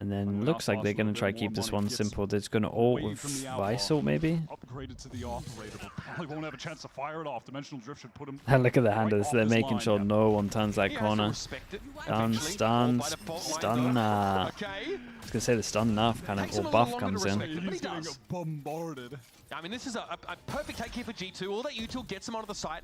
And then looks like they're going to try to keep this one simple. They're just going to ult with Vice ult, maybe? Upgraded to the operator, but probably won't have a chance to fire it off. Dimensional Drift should put him Look at the right handles. off They're his making line, sure yeah. no one turns that He has to corner. respect it. Stun, Eventually, stun, all by default stun. lines I up. Okay. was going to say the stun enough kind of, Takes or him a little buff longer comes to in. respect it, but he He's getting does. bombarded. I mean, this is a perfect take here for G2. All that util gets him onto the site.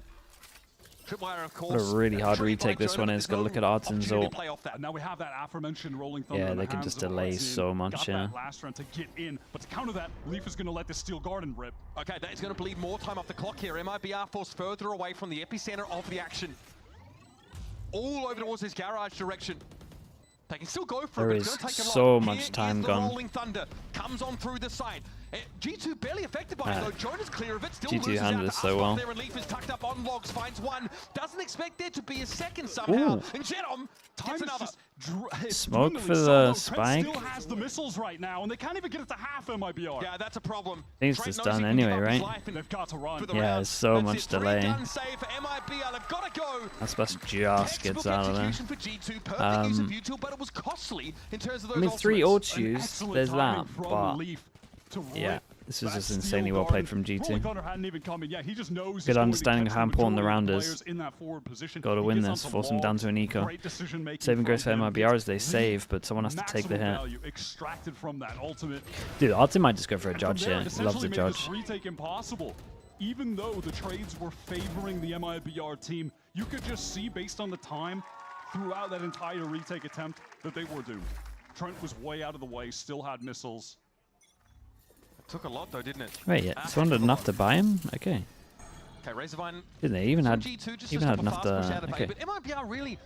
Tripwire, of course. What a really hard Truly retake this one is. Got to look at Arten's ult. play off that. Now we have that aforementioned rolling thunder. Yeah, in the they can hands just of delay Artsy. so much, Got yeah. that last round to get in, but to counter that, Leaf is going to let the steel garden rip. Okay, that is going to bleed more time off the clock here. MIBR forced further away from the epicenter of the action. All over towards his garage direction. They can still go for There it, but it's is going to take a lot. so much Here time is the gone. rolling thunder. Comes on through the side. G2 barely affected by it though. Jonas clear of it. Still G2 loses out handled to it so Asphalt well. there, and Leaf is tucked up on logs. Finds one. Doesn't expect there to be a second somehow. Ooh. And Jedom gets another. Smoke for the spike. Still has the missiles right now, and they can't even get it to half MIBR. Yeah, that's a problem. I think it's just done anyway, right? They've got to run. Yeah, there's so much delay. Gun save for MIBR. They've got to go. Aspas just gets out of there. Execution for G2. Perfect use of util, but it was costly in terms of those I mean, 3 ultimates. ults used, there's that, but yeah, this was just insanely well played from G2. Good understanding of how important the round is. Got to win this, force them down to an eco. Saving grace for MIBR is they save, but someone has to take the hit. Dude, Artem might just go for a judge here. He loves a judge. Retake impossible. Even though the trades were favoring the MIBR team, you could just see based on the time throughout that entire retake attempt that they were doomed. Trent was way out of the way, still had missiles. It took a lot though, didn't it? Wait, yeah, 200 enough to buy him? Okay. Okay, Razorvine. Didn't they even had G2 just even had a enough fast push out to? of Okay. But MIBR really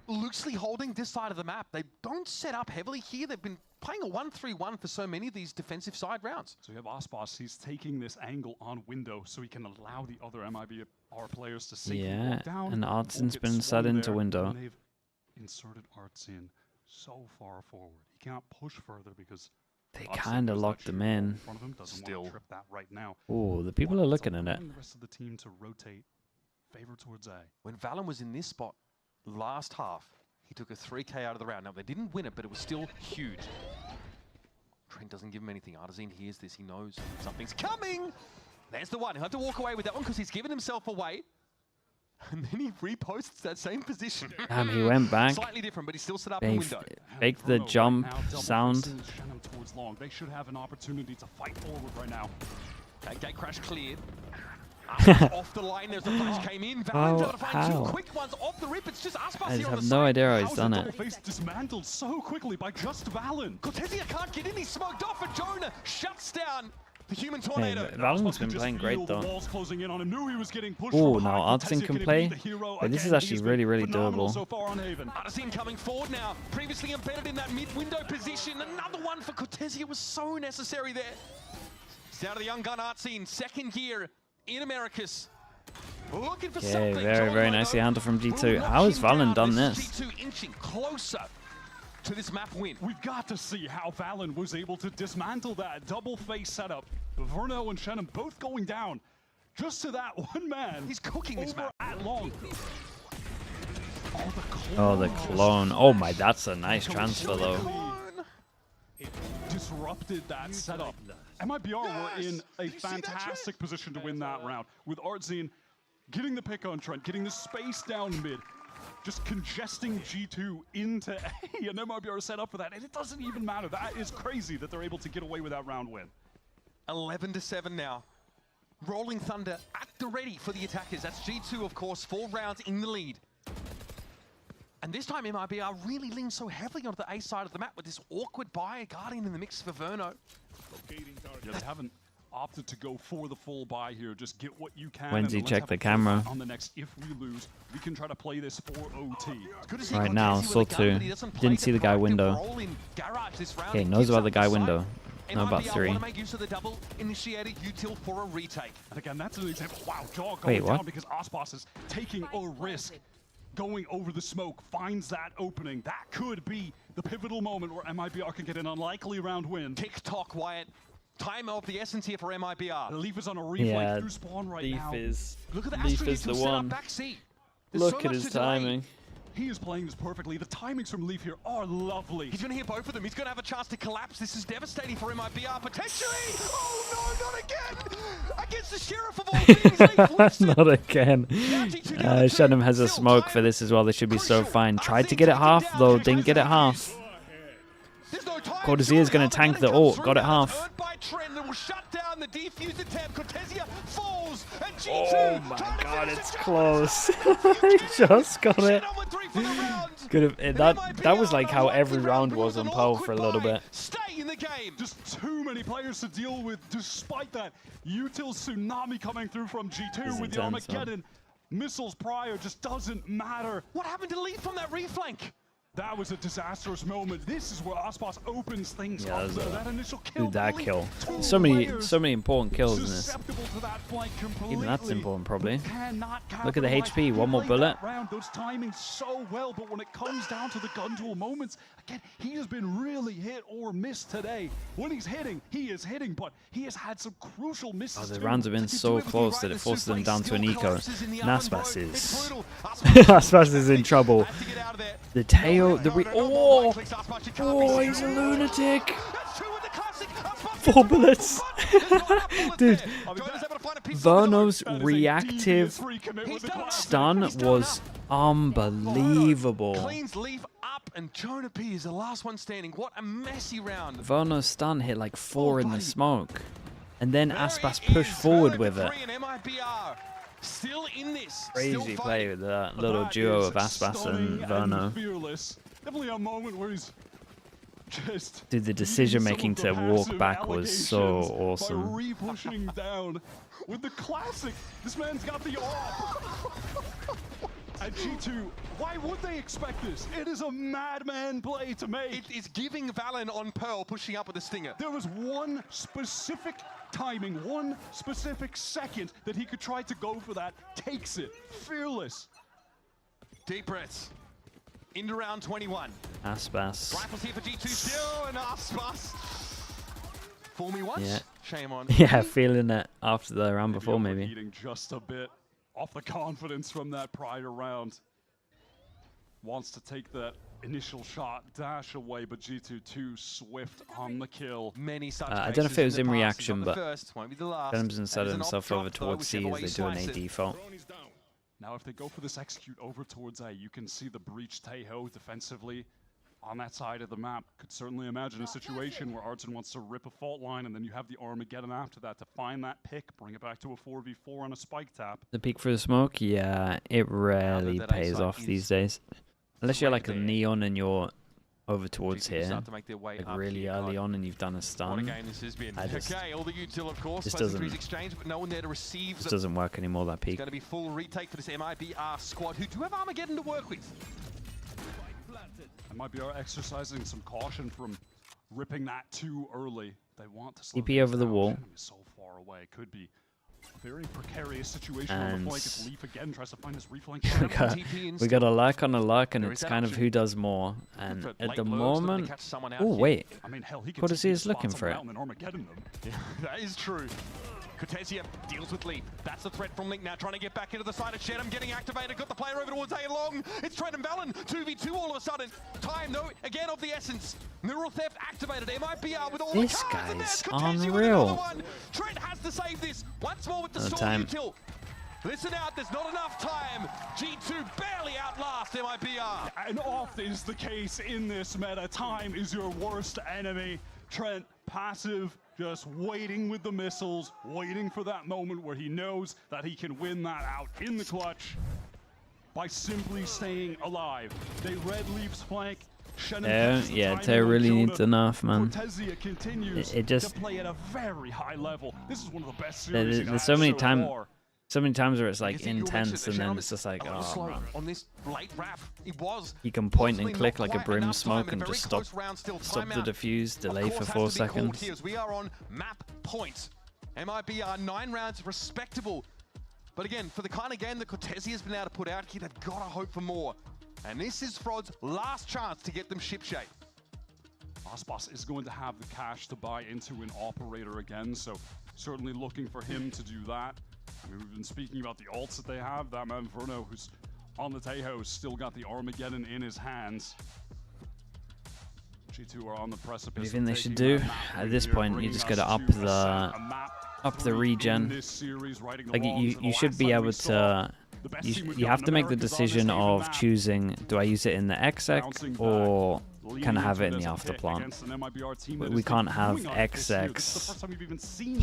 loosely holding this side of the map. They don't set up heavily here. They've been playing a 1-3-1 for so many of these defensive side rounds. So we have Aspas, he's taking this angle on window so he can allow the other MIBR players to safely Yeah, walk down. and Won't Artsen's get been set swung into there, window. and they've inserted Artsen so far forward. He can't push further because They kind of locked him in. in front of him doesn't want to trip that right now. Oh, the people are looking at it. Allowing the rest of the team to rotate, favor towards A. When Valen was in this spot last half, he took a 3K out of the round. Now, they didn't win it, but it was still huge. Trent doesn't give him anything. Artesine hears this. He knows something's coming. There's the one. He'll have to walk away with that one because he's given himself away. And then he reposts that same position. Damn, he went back. Slightly different, but he's still set up in window. Faked the jump sound. Towards long. They should have an opportunity to fight forward right now. Okay, gate crash cleared. Off the line, there's a flash came in. Valen's able to find two quick ones off the rip. It's just Aspas I here on have the no side. idea how he's done it. Face dismantled so quickly by just Valen. Cortesia can't get in. He's smoked off, and Jonah shuts down the human Hey, tornado. Valen's been playing great though. Oh, now Artsen can play. Wait, this is actually really, really doable. Artesine coming forward now. Previously embedded in that mid-window position. Another one for Cortesia was so necessary there. It's down to the young gun Artesine, second year in Americas. Looking for Okay, something. very nicely handled from G2. How has Valen done this? G2 inching closer to this map win. We've got to see how Valen was able to dismantle that double face setup. Verno and Shannon both going down just to that one man. He's cooking this map. At long. Oh, the clone. Oh my, that's a nice transfer though. It disrupted that setup. MIBR were in a fantastic position to win that round, with Artzine getting the pick on Trent, getting the space down mid, just congesting G2 into A, and MIBR set up for that, and it doesn't even matter. That is crazy that they're able to get away with that round win. 11-7 now. Rolling Thunder at the ready for the attackers. That's G2, of course, 4 rounds in the lead. And this time MIBR really leans so heavily onto the A side of the map with this awkward buy Guardian in the mix for Verno. Yeah, they haven't opted to go for the full buy here. Just get what you can. Wendy, check the camera. On the next, if we lose, we can try to play this for OT. Right now, Saw 2. Didn't see the guy window. Okay, knows about the guy window. No, about 3. Want to make use of the double initiated util for a retake. And again, that's an example. Wow, Dog Wait, going what? down because Aspas is taking a risk. Going over the smoke, finds that opening. That could be the pivotal moment where MIBR can get an unlikely round win. TikTok, Wyatt. Time of the essence here for MIBR. Leaf is on a replay through spawn right now. Look at the Leaf Astro is the util set up one. backseat. Look at his timing. He is playing this perfectly. The timings from Leaf here are lovely. He's going to hit both of them. He's going to have a chance to collapse. This is devastating for MIBR, potentially. Oh, no, not again. Against the Sheriff of all things. Not again. Shannon has a smoke for this as well. They should be so fine. Tried to get it half, though. Didn't get it half. Cortezia is going to tank the ult. Got it half. Oh my god, it's close. He just got it. Could have that was like how every round was on Poe for a little bit. Stay in the game. Just too many players to deal with despite that util tsunami coming through from G2 with the Armageddon. Missiles prior just doesn't matter. What happened to Leaf from that reflank? That was a disastrous moment. This is where Aspas opens things up. That initial kill. Dude, that kill. So many important kills in this. Even that's important, probably. Look at the HP. One more bullet. Those timings so well, but when it comes down to the gun duel moments, again, he has been really hit or miss today. When he's hitting, he is hitting, but he has had some crucial misses. Oh, the rounds have been so close that it forces them down to an eco. And Aspas is in trouble. The Teo, oh, he's a lunatic. 4 bullets. Dude, Verno's reactive stun was unbelievable. Cleans Leaf up and Jonah P is the last one standing. What a messy round. Verno's stun hit like 4 in the smoke. And then Aspas pushed forward with it. Still in this. Crazy play with that little duo of Aspas and Verno. Definitely a moment where he's just... Dude, the decision making to walk back was so awesome. By re-pushing down with the classic. This man's got the AWP. At G2, why would they expect this? It is a madman play to make. It is giving Valen on Pearl pushing up with the stinger. There was one specific timing, one specific second that he could try to go for that. Takes it. Fearless. Deep breaths. Into round 21. Aspas. Rifles here for G2 still, and Aspas. Fool me once, yeah. Shame on. Yeah, feeling it after the round before, maybe. Eating just a bit off the confidence from that prior round. Wants to take that initial shot, dash away, but G2 too swift on the kill. Many such I don't know if it was in reaction, but Adams inserted himself over towards C as they do an A default. Now if they go for this execute over towards A, you can see the breach Taeho defensively on that side of the map. Could certainly imagine a situation where Artzen wants to rip a fault line, and then you have the Armageddon after that to find that pick, bring it back to a 4v4 on a spike tap. The peek for the smoke, yeah, it rarely pays off these days. Unless you're like a Neon and you're over towards here, like really early on, and you've done a stun. What a game this has been. Okay, all the util, of course. This exchange, but no one there to receive. This doesn't work anymore, that peek. It's going to be full retake for this MIBR squad, who do have Armageddon to work with. MIBR exercising some caution from ripping that too early. They want to slow TP over the down. wall. Shannon is so far away. Could be Very precarious situation on And the flank as Leaf again tries to find his reflank. we got a luck on a luck, and it's kind of who does more. And at the moment, oh wait, I mean, hell, he can Cortez is looking for it. Yeah, that is true. Cortezia deals with Leap. That's the threat from Link now, trying to get back into the side of Shedham, getting activated, got the player over towards A Long. It's Trent and Valen, 2v2 all of a sudden. Time, though, again of the essence. Neural Theft activated, MIBR with all this the cards. guy's unreal. Trent has to save this. Once more with the Another Storm time. Util. Listen out, there's not enough time. G2 barely outlast MIBR. And oft is the case in this meta. Time is your worst enemy. Trent, passive, just waiting with the missiles, waiting for that moment where he knows that he can win that out in the clutch by simply staying alive. They read Leaf's flank. Yeah, Teo really needs enough, man. It just to play at a very high level. This is one of the best series there's so many times where it's like intense, and then it's just like, oh man. On this late wrap, it was. You can point and click like a brim smoke and just stop the defuse, delay for 4 seconds. We are on map point. MIBR 9 rounds, respectable. But again, for the kind of game that Cortezia has been able to put out here, they've got to hope for more. And this is Frod's last chance to get them shipshape. Aspas is going to have the cash to buy into an operator again, so certainly looking for him to do that. I mean, we've been speaking about the ults that they have. That man Verno, who's on the Tejo, has still got the Armageddon in his hands. G2 are on the precipice. What do you think they should do? At this point, you just gotta up the regen. Like you should be able to. You have to make the decision of choosing: do I use it in the exec or can I have it in the after plant? We can't have execs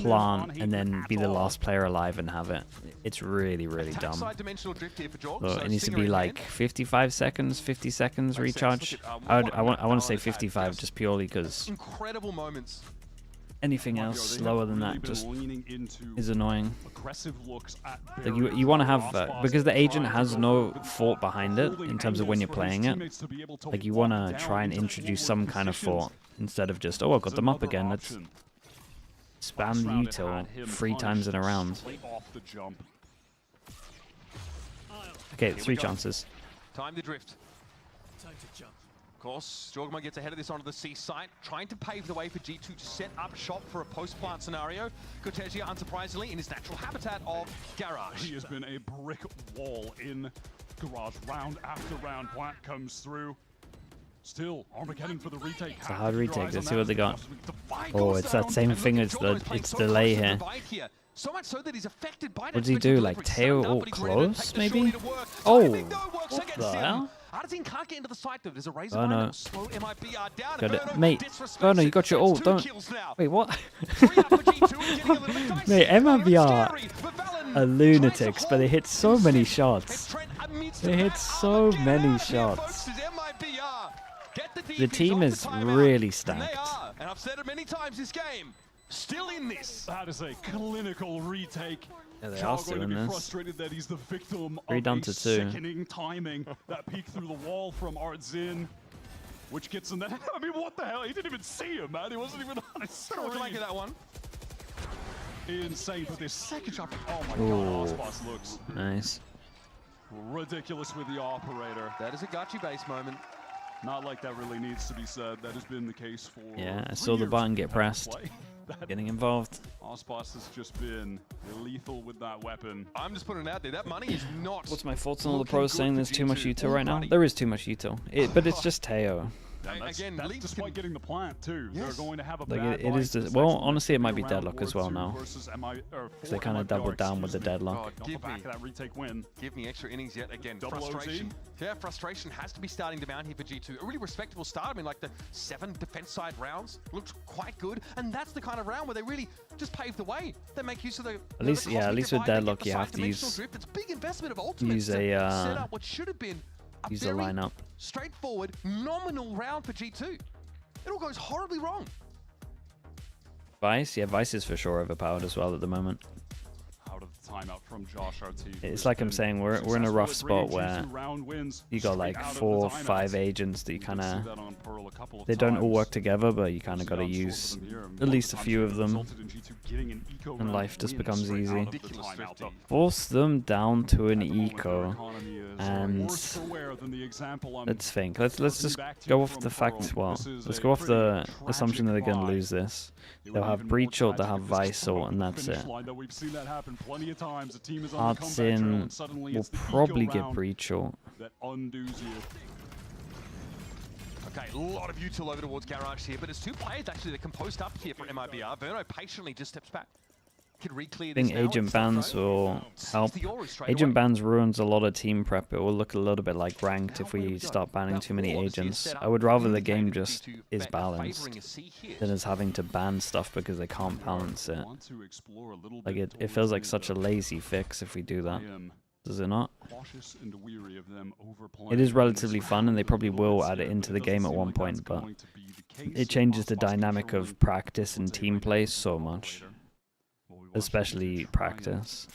plant and then be the last player alive and have it. It's really, really dumb. So it needs to be like 55 seconds, 50 seconds recharge. I want to say 55 just purely because incredible moments. Anything else slower than that just is annoying. Like you want to have because the agent has no thought behind it in terms of when you're playing it. Like you want to try and introduce some kind of thought instead of just, oh, I got them up again. Let's spam the util 3 times in a round. Okay, 3 chances. Time to drift. Time to jump. Of course, Jorgma gets ahead of this onto the C site, trying to pave the way for G2 to set up shop for a post-plant scenario. Cortezia, unsurprisingly, in his natural habitat of Garage. He has been a brick wall in Garage. Round after round, Plant comes through. Still, Armageddon for the retake. It's a hard retake. Let's see what they got. Oh, it's that same thing as it's delay here. So much so that he's affected by what does he do? Like Teo ult close, maybe? Oh, what the hell? Artisan can't get into the site though. There's a razor oh no. Slow MIBR down. Got it. Mate, oh no, you got your ult. Don't. Wait, what? Mate, MIBR are lunatics, but they hit so many shots. They hit so many shots. The team is really stacked. And I've said it many times this game. Still in this. That is a clinical retake. Yeah, they are still in this. Frustrated that he's the victim of 3 down to 2. Sickening timing. That peek through the wall from Artzin, which gets him that. I mean, what the hell? He didn't even see him, man. He wasn't even on his screen. What do that one? Insane, but this second shot. Oh my Ooh, god, Aspas looks nice. Ridiculous with the operator. That is a Gachi base moment. Not like that really needs to be said. That has been the case for. Yeah, I saw the button get pressed. Getting involved. Aspas has just been lethal with that weapon. I'm just putting it out there. That money is not. What's my thoughts on all the pros saying there's too much util right now? There is too much util, but it's just Teo. That's despite getting the plant too. Yes. They're going to have a like bad it is just, well, honestly, it might be deadlock as well now. Because they kind of doubled down with the deadlock. Give me extra innings yet again. Frustration. Yeah, frustration has to be starting to mount here for G2. A really respectable start. I mean, like the 7 defense side rounds looked quite good, and that's the kind of round where they really just pave the way. They make use of the at least with deadlock you have to use it's big investment of ultimates use a set up what should have been use a lineup. Straightforward, nominal round for G2. It all goes horribly wrong. Vice, yeah, Vice is for sure overpowered as well at the moment. Out of timeout from Josh, our team. It's like I'm saying, we're in a rough spot where you got like 4 or 5 agents that you kind of, they don't all work together, but you kind of got to use at least a few of them, and life just becomes easy. Force them down to an eco, and let's think. Let's just go off the fact. Well, let's go off the assumption that they're going to lose this. They'll have Breach Ult, they'll have Vice Ult, and that's it. Arts in will probably get Breach Ult. Okay, a lot of util over towards Garage here, but it's 2 players actually that can post up here for MIBR. Verno patiently just steps back. Can reclear I think agent bans will help. Agent bans ruins a lot of team prep. It will look a little bit like ranked if we start banning too many agents. I would rather the game just is balanced than as having to ban stuff because they can't balance it. Like it feels like such a lazy fix if we do that. Does it not? It is relatively fun, and they probably will add it into the game at one point, but it changes the dynamic of practice and team play so much. Especially practice.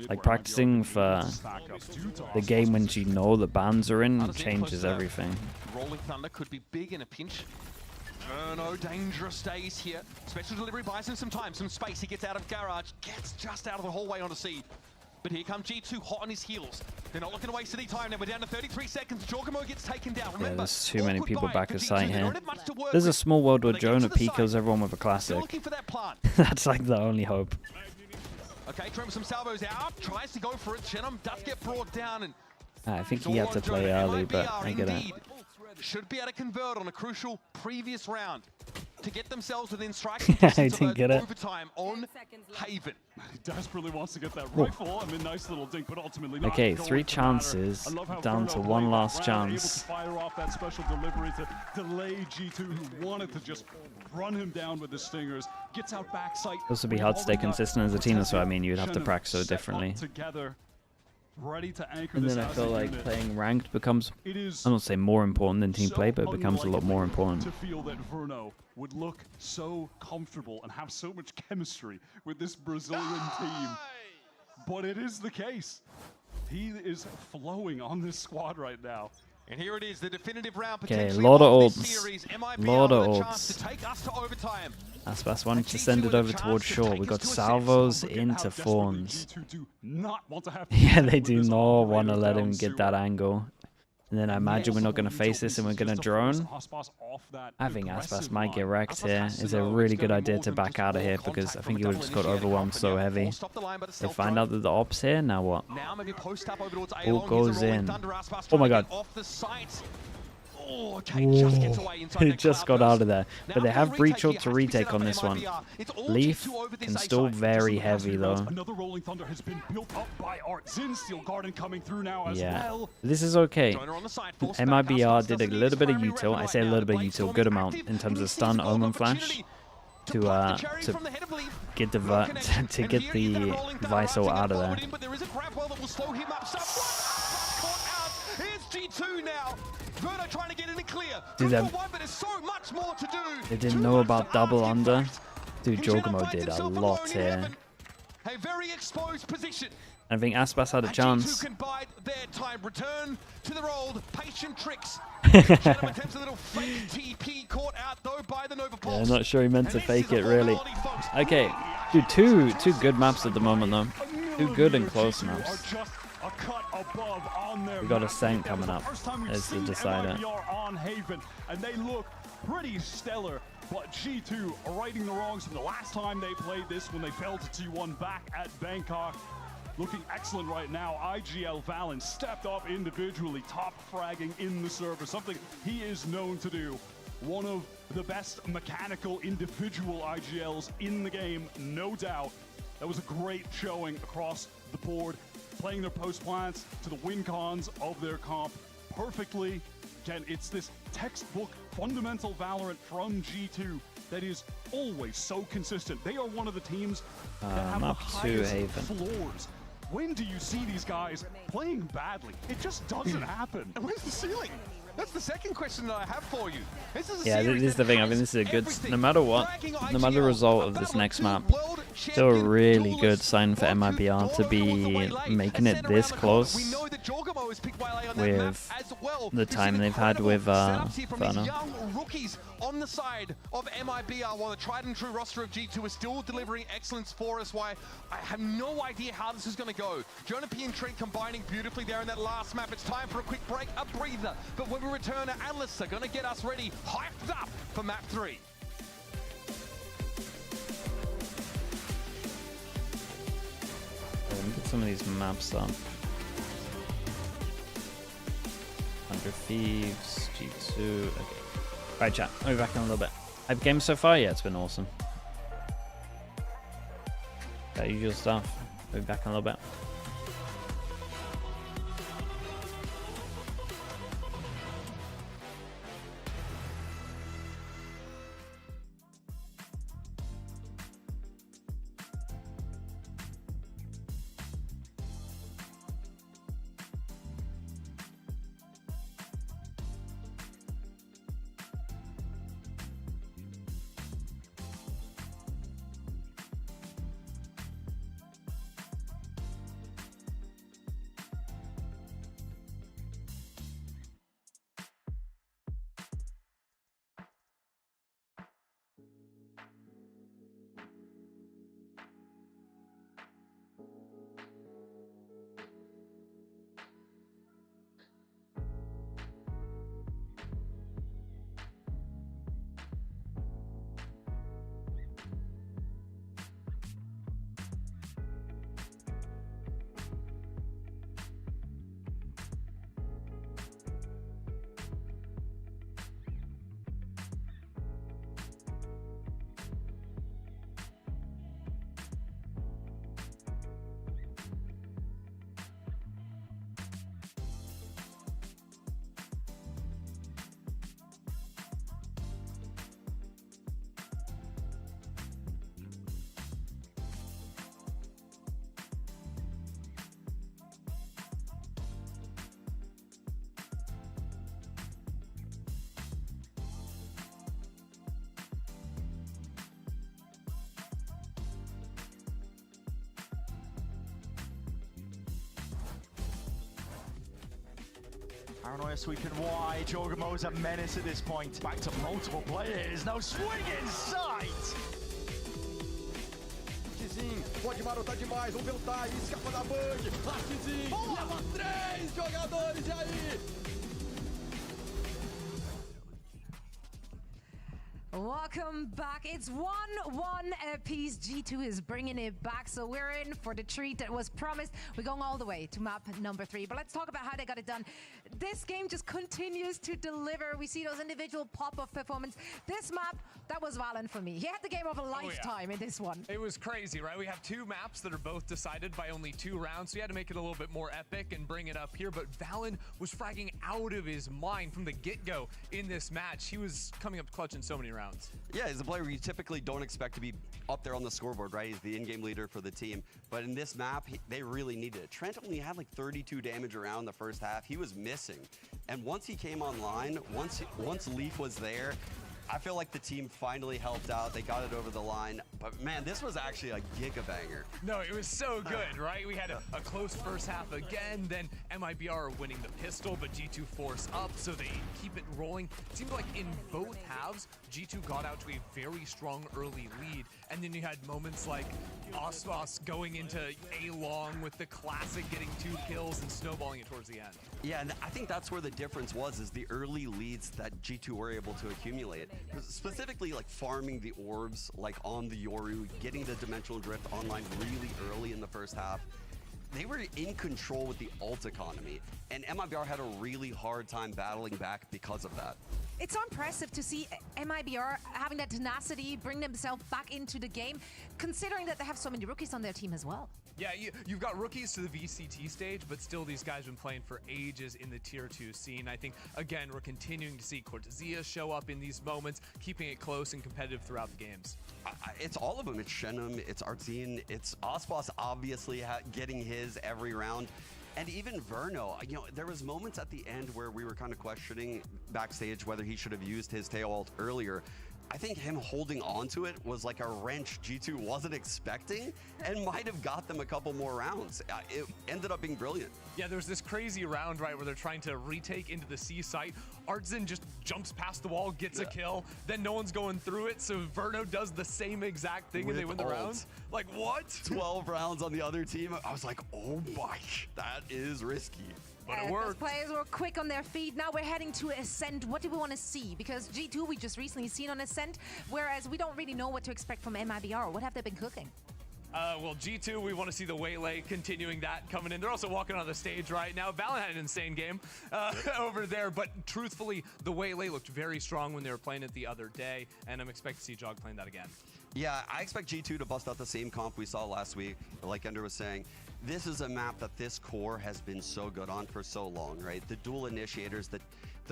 Like practicing for the game when you know the bans are in changes everything. Rolling Thunder could be big in a pinch. Verno, dangerous days here. Special delivery buys him some time, some space. He gets out of Garage, gets just out of the hallway onto C. But here comes G2 hot on his heels. They're not looking to waste any time now. We're down to 33 seconds. Jorgamo gets taken down. Remember, yeah, there's too many people back at site here. There's a small world where Jonah P-kills everyone with a classic. That's like the only hope. Okay, trying some salvos out. Tries to go for it. Chenum does get brought down. And I think he had to play early, but I get it. Should be able to convert on a crucial previous round to get themselves within striking distance of overtime on Haven. He desperately wants to get that rifle. I mean, nice little dink, but ultimately not. Okay, 3 chances, down to 1 last chance. Able to fire off that special delivery to delay G2, who wanted to just run him down with the stingers. Gets out backside. This would be hard to stay consistent as a team, so I mean, you'd have to practice so differently. Ready to anchor And then I feel like playing ranked becomes, I don't say more important than team play, but it becomes a lot more important. To feel that Verno would look so comfortable and have so much chemistry with this Brazilian team. But it is the case. He is flowing on this squad right now. And here it is, the definitive round. Okay, a lot of ults. Lot of ults. Aspas wanted to send it over towards shore. We got salvos into Fawns. Yeah, they do not want to let him get that angle. And then I imagine we're not going to face this and we're going to drone. I think Aspas might get wrecked here. It's a really good idea to back out of here because I think he would have just got overwhelmed so heavy. They find out that the op's here, now what? Ult goes in. Oh my god. He just got out of there. But they have Breach Ult to retake on this one. Leaf can still very heavy though. Another Rolling Thunder has been built up by Art. Steel Garden coming through now as well. This is okay. MIBR did a little bit of util. I say a little bit of util, good amount in terms of stun, Omen Flash to get the Vice Ult out of there. G2 now. Verno trying to get in and clear. Dude, they didn't know about double under. Dude, Jorgamo did a lot here. A very exposed position. I think Aspas had a chance. Can bide their time. Return to their old patient tricks. Attempts a little fake TP caught out though by the Nova Pulse. Yeah, I'm not sure he meant to fake it really. Okay, dude, two good maps at the moment though. 2 good and close maps. We got a Saint coming up as the decider. On Haven, and they look pretty stellar, but G2 are righting the wrongs from the last time they played this when they fell to T1 back at Bangkok. Looking excellent right now. IGL Valen stepped up individually, top fragging in the server, something he is known to do. One of the best mechanical individual IGLs in the game, no doubt. That was a great showing across the board, playing their post plants to the win cons of their comp perfectly. Again, it's this textbook fundamental Valorant from G2 that is always so consistent. They are one of the teams that have the highest floors when do you see these guys playing badly? It just doesn't happen. And where's the ceiling? That's the second question that I have for you. This is the thing. I mean, this is a good, no matter what, no matter the result of this next map, still a really good sign for MIBR to be making it this close with the time they've had with Verno. Young rookies on the side of MIBR, while the tried and true roster of G2 is still delivering excellence for us. Why, I have no idea how this is going to go. Jonah P and Trent combining beautifully there in that last map. It's time for a quick break, a breather. But when we return, our analysts are going to get us ready, hyped up for map 3. Let me get some of these maps up. 100 Thieves, G2, okay. Right, chat, I'll be back in a little bit. Hype game so far? Yeah, it's been awesome. That usual stuff. I'll be back in a little bit. Paranoia sweeping wide. Jogamo's a menace at this point. Back to multiple players. No swing in sight. Pode marotar demais, vamos ver o time, escapa da bug. Artezinho, leva 3 jogadores, e aí? Welcome back. It's 1-1 apiece. G2 is bringing it back, so we're in for the treat that was promised. We're going all the way to map number 3, but let's talk about how they got it done. This game just continues to deliver. We see those individual pop-up performance. This map, that was Valen for me. He had the game of a lifetime in this one. It was crazy, right? We have two maps that are both decided by only 2 rounds, so we had to make it a little bit more epic and bring it up here, but Valen was fragging out of his mind from the get-go in this match. He was coming up clutch in so many rounds. Yeah, he's a player you typically don't expect to be up there on the scoreboard, right? He's the in-game leader for the team. But in this map, they really needed it. Trent only had like 32 damage around the first half. He was missing. And once he came online, once Leaf was there, I feel like the team finally helped out. They got it over the line. But man, this was actually a gigabanger. No, it was so good, right? We had a close first half again, then MIBR are winning the pistol, but G2 force up, so they keep it rolling. It seemed like in both halves, G2 got out to a very strong early lead, and then you had moments like Osmos going into A-Long with the classic getting 2 kills and snowballing it towards the end. Yeah, and I think that's where the difference was, is the early leads that G2 were able to accumulate. Specifically, like farming the orbs, like on the Yoru, getting the Dimensional Drift online really early in the first half. They were in control with the ult economy, and MIBR had a really hard time battling back because of that. It's so impressive to see MIBR having that tenacity, bring themselves back into the game, considering that they have so many rookies on their team as well. Yeah, you've got rookies to the VCT stage, but still these guys have been playing for ages in the Tier 2 scene. I think, again, we're continuing to see Cortezia show up in these moments, keeping it close and competitive throughout the games. It's all of them. It's Shenum, it's Artzine, it's Ospas obviously getting his every round. And even Verno, you know, there was moments at the end where we were kind of questioning backstage whether he should have used his tail ult earlier. I think him holding on to it was like a wrench G2 wasn't expecting and might have got them a couple more rounds. It ended up being brilliant. Yeah, there's this crazy round, right, where they're trying to retake into the C site. Artzine just jumps past the wall, gets a kill, then no one's going through it, so Verno does the same exact thing and they win the round. Like, what? 12 rounds on the other team. I was like, oh my, that is risky. But it worked. Those players were quick on their feet. Now we're heading to Ascent. What do we want to see? Because G2 we just recently seen on Ascent, whereas we don't really know what to expect from MIBR. What have they been cooking? Well, G2, we want to see the Waylay continuing that coming in. They're also walking on the stage right now. Valen had an insane game over there, but truthfully, the Waylay looked very strong when they were playing it the other day, and I'm expecting to see Jog playing that again. Yeah, I expect G2 to bust out the same comp we saw last week. Like Ender was saying, this is a map that this core has been so good on for so long, right? The dual initiators, the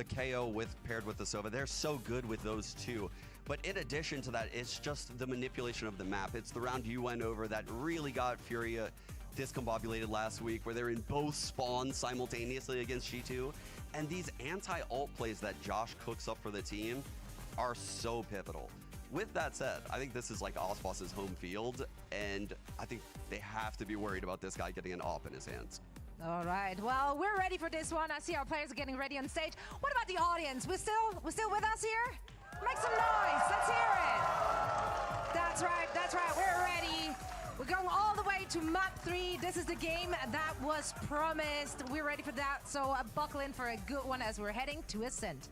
KO paired with the Sova, they're so good with those two. But in addition to that, it's just the manipulation of the map. It's the round you went over that really got Furia discombobulated last week, where they're in both spawns simultaneously against G2. And these anti-ult plays that Josh cooks up for the team are so pivotal. With that said, I think this is like Ospas's home field, and I think they have to be worried about this guy getting an AWP in his hands. All right, well, we're ready for this one. I see our players are getting ready on stage. What about the audience? We're still with us here? Make some noise, let's hear it. That's right, we're ready. We're going all the way to map 3. This is the game that was promised. We're ready for that, so buckle in for a good one as we're heading to Ascent.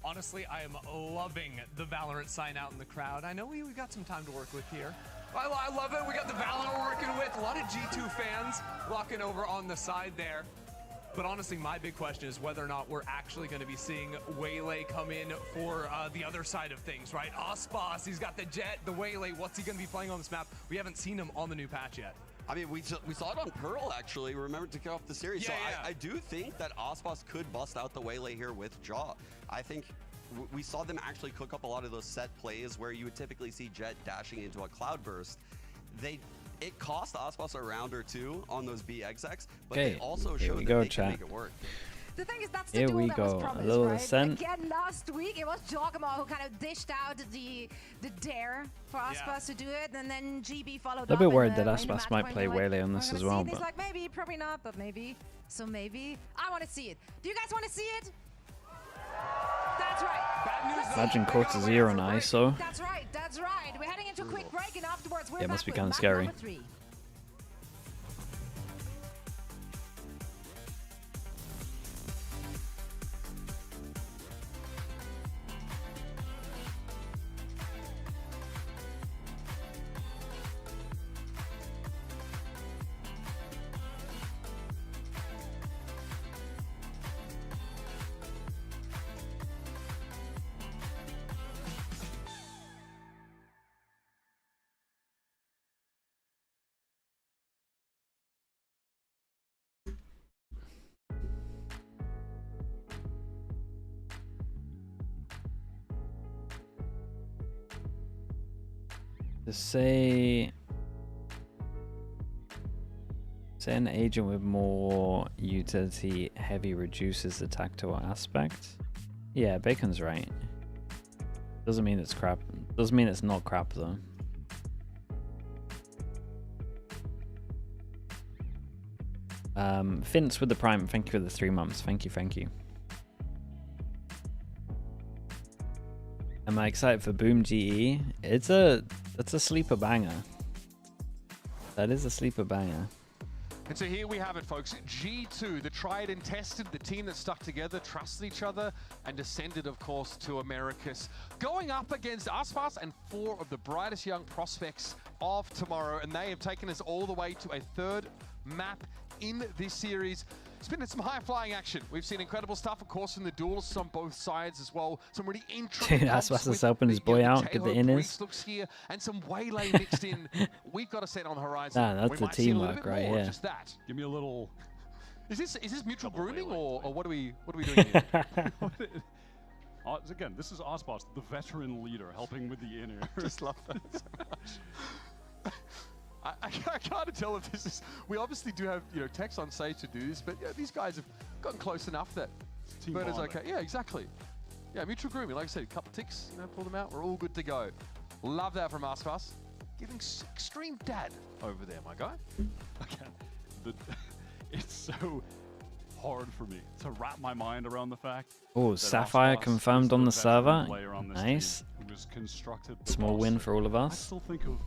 Honestly, I am loving the Valorant sign out in the crowd. I know we got some time to work with here. I love it. We got the Valorant we're working with. A lot of G2 fans walking over on the side there. But honestly, my big question is whether or not we're actually going to be seeing Waylay come in for the other side of things, right? Ospas, he's got the Jet, the Waylay. What's he going to be playing on this map? We haven't seen him on the new patch yet. I mean, we saw it on Pearl, actually. Remember to kick off the series. Yeah, so I do think that Ospas could bust out the Waylay here with Jaw. I think we saw them actually cook up a lot of those set plays where you would typically see Jet dashing into a cloudburst. It cost Ospas a round or two on those BXX, but they also showed that they can make it work. The thing is, that's the duel that was promised, a little right? Ascent. Again, last week it was Jogamo who kind of dished out the dare for Aspas to do it, and then GB followed up. A little bit worried that Aspas might play Waylay on this as well, He's but like, maybe, probably not, but maybe. So maybe. I want to see it. Do you guys want to see it? That's right. imagine Cortezia on ISO. That's right. We're heading into a quick break, and afterwards we're Yeah, it back must be with kind of map scary. number 3. To say an agent with more utility heavy reduces the tactical aspect. Yeah, Bacon's right. Doesn't mean it's crap. Doesn't mean it's not crap though. Fince with the Prime, thank you for the 3 months. Thank you. Am I excited for Boom GE? That's a sleeper banger. That is a sleeper banger. And so here we have it, folks. G2, the tried and tested, the team that stuck together, trusted each other, and descended, of course, to Americas. Going up against Aspas and 4 of the brightest young prospects of tomorrow, and they have taken us all the way to a 3rd map in this series. It's been some high-flying action. We've seen incredible stuff, of course, in the duels on both sides as well. Some really interesting. Dude, Aspas is helping his boy out. Get the inners. Looks here, and some waylay mixed in. We've got a set on the horizon. Nah, that's the teamwork right here. Just that. Give me a little. Is this mutual grooming or what are we doing here? Again, this is Aspas, the veteran leader, helping with the inner. I just love that so much. I can't tell if this is. We obviously do have techs on stage to do this, but these guys have gotten close enough that Murder's okay. Yeah, exactly. Yeah, mutual grooming. Like I said, a couple ticks, pull them out. We're all good to go. Love that from Aspas. Giving extreme dad over there, my guy. Again, it's so hard for me to wrap my mind around the fact. Oh, Sapphire confirmed on the server. Nice. Small win for all of I us. still think of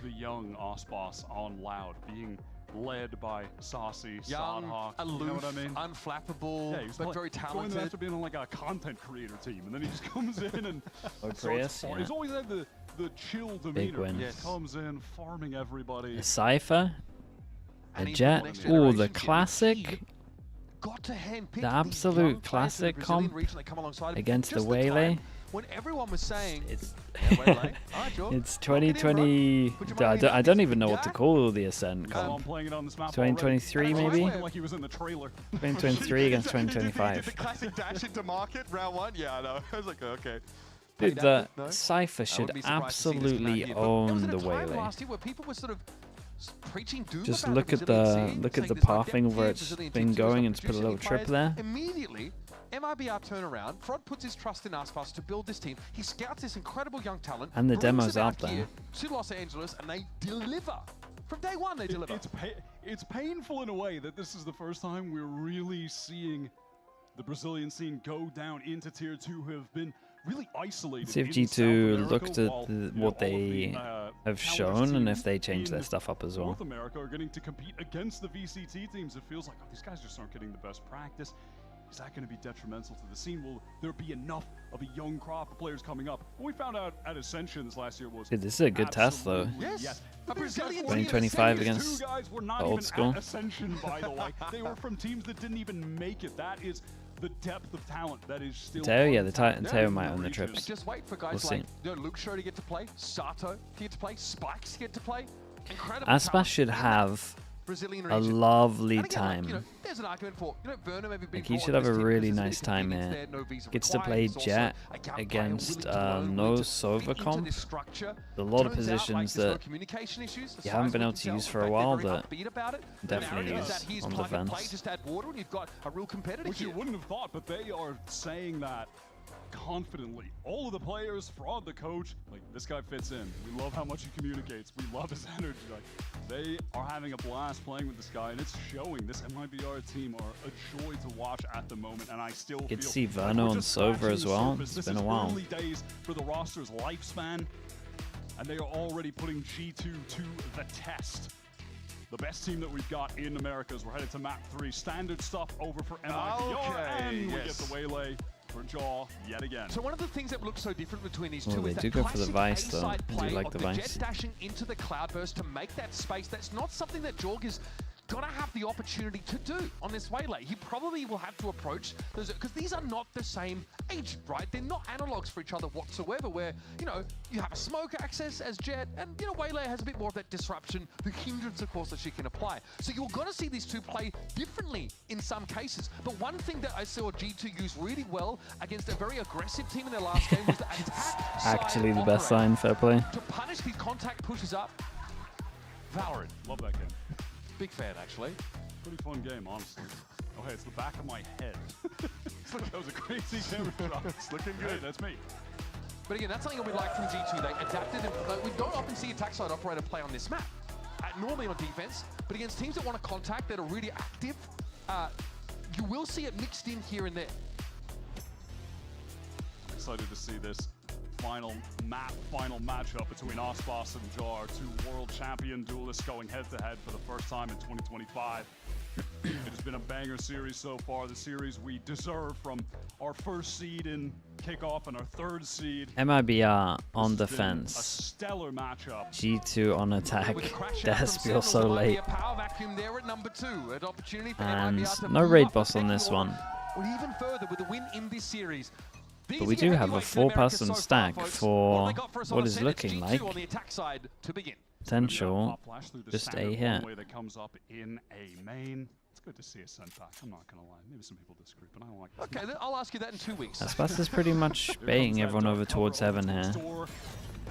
the young Aspas on Loud being led by Saucy, Young, Sodhawk, aloof, you know what I mean? unflappable, Yeah, but very talented. Going after being on like a content creator team, and then he just comes in and Prius, yeah. he's always had the chill demeanor. win. He Yes. comes in, farming everybody. A Cypher. A Jet. Oh, the classic. Got to handpick The absolute classic comp against the Waylay. When everyone was saying it's Waylay. It's 2020. I don't even know what to call the Ascent comp. 2023 maybe. Like he was in the trailer. 2023 against 2025. The classic dash into market round one. Yeah, I know. I was like, okay. Dude, the Cypher should absolutely own the Waylay. Last year where people were sort of preaching doom Just about look at the pathing where it's been going and just put a little trip there. Immediately, MIBR turnaround. Frod puts his trust in Aspas to build this team. He scouts this incredible young talent. And the brings demo's them out there. here to Los Angeles, and they deliver. From day one, they deliver. It's painful in a way that this is the first time we're really seeing the Brazilian scene go down into Tier 2, who have been really isolated. See if in South G2 America, looked at while, what they have shown and if they change their stuff up as well. North America are getting to compete against the VCT teams. It feels like, oh, these guys just aren't getting the best practice. Is that going to be detrimental to the scene? Will there be enough of a young crop of players coming up? What we found out at Ascensions last year was Dude, this is a good test though. Yes. A Brazilian 2025 against two guys were the not old even school. at Ascension, by the way. They were from teams that didn't even make it. That is the depth of talent that is still. Teo, yeah, the Teo might own the trips. Just wait for guys We'll like see. Luke Show to get to play, Sato to get to play, Spikes to get to play. Incredible Aspas talent should in that have Brazilian a region. lovely And again, like, time. there's an argument for, Verno maybe being Like he brought should on have a this team really because there's nice time convenience here. there, no visa Gets to required. play He's also Jet a young player against willing to learn, no willing to Sova fit into comp. this structure. A lot of Turns out, like, positions there's no that communication issues. The you haven't size been we able can to tell. use In for a fact, while, they're very but upbeat about it. definitely The narrative is use that he's on the plug and play, fence. just add water, and you've got a real competitor Which here. you wouldn't have thought, but they are saying that confidently. All of the players, Fraud, the coach, like, this guy fits in. We love how much he communicates. We love his energy. Like, they are having a blast playing with this guy, and it's showing. This MIBR team are a joy to watch at the moment, and I still Get to feel see like Verno we're and just Sova scratching as the well. surface. It's This been a is while. early days for the roster's lifespan, and they are already putting G2 to the test. The best team that we've got in Americas. We're headed to map 3. Standard stuff over for MIBR, and we get the Waylay for Jaw yet again. So one of the things that looks so different between these Oh, two they is do that go for the classic Vice, though. A-side I do play like of the the Vice. Jet dashing into the Cloudburst to make that space. That's not something that Jorg is gonna have the opportunity to do on this Waylay. He probably will have to approach those, because these are not the same agent, right? They're not analogs for each other whatsoever, where, you have a smoke access as Jet, and, Waylay has a bit more of that disruption, the hindrance, of course, that she can apply. So you're gonna see these two play differently in some cases. But one thing that I saw G2 use really well against a very aggressive team in their last game was the attack Actually, the side best operator. sign, fair play. To punish these contact pushes up. Valorant. Love that game. Big fan, actually. Pretty fun game, honestly. Oh, hey, it's the back of my head. That was a crazy camera shot. It's looking Hey, good. that's me. But again, that's something that we like from G2. They adapted, and we don't often see attack side operator play on this map. Normally on defense, but against teams that want to contact, that are really active, you will see it mixed in here and there. Excited to see this final matchup between Aspas and Jar, two world champion duelists going head-to-head for the first time in 2025. It has been a banger series so far. The series we deserve from our first seed in kickoff and our third seed. MIBR on This has been a defense. stellar matchup. G2 on attack. Despiel so late. Power vacuum there at number 2. An opportunity for And MIBR to no move raid up boss the on this pecking order. one. Well, even further with the win in this series. But we do have a 4-person stack for what is looking like on the attack side to begin. potential Flash through the just a standard hit. runway that comes up in a main. It's good to see a sent back. I'm not gonna lie. Maybe some people disagree, but I don't like that. Okay, I'll ask you that in 2 weeks. Aspas is pretty much baiting everyone over towards heaven here.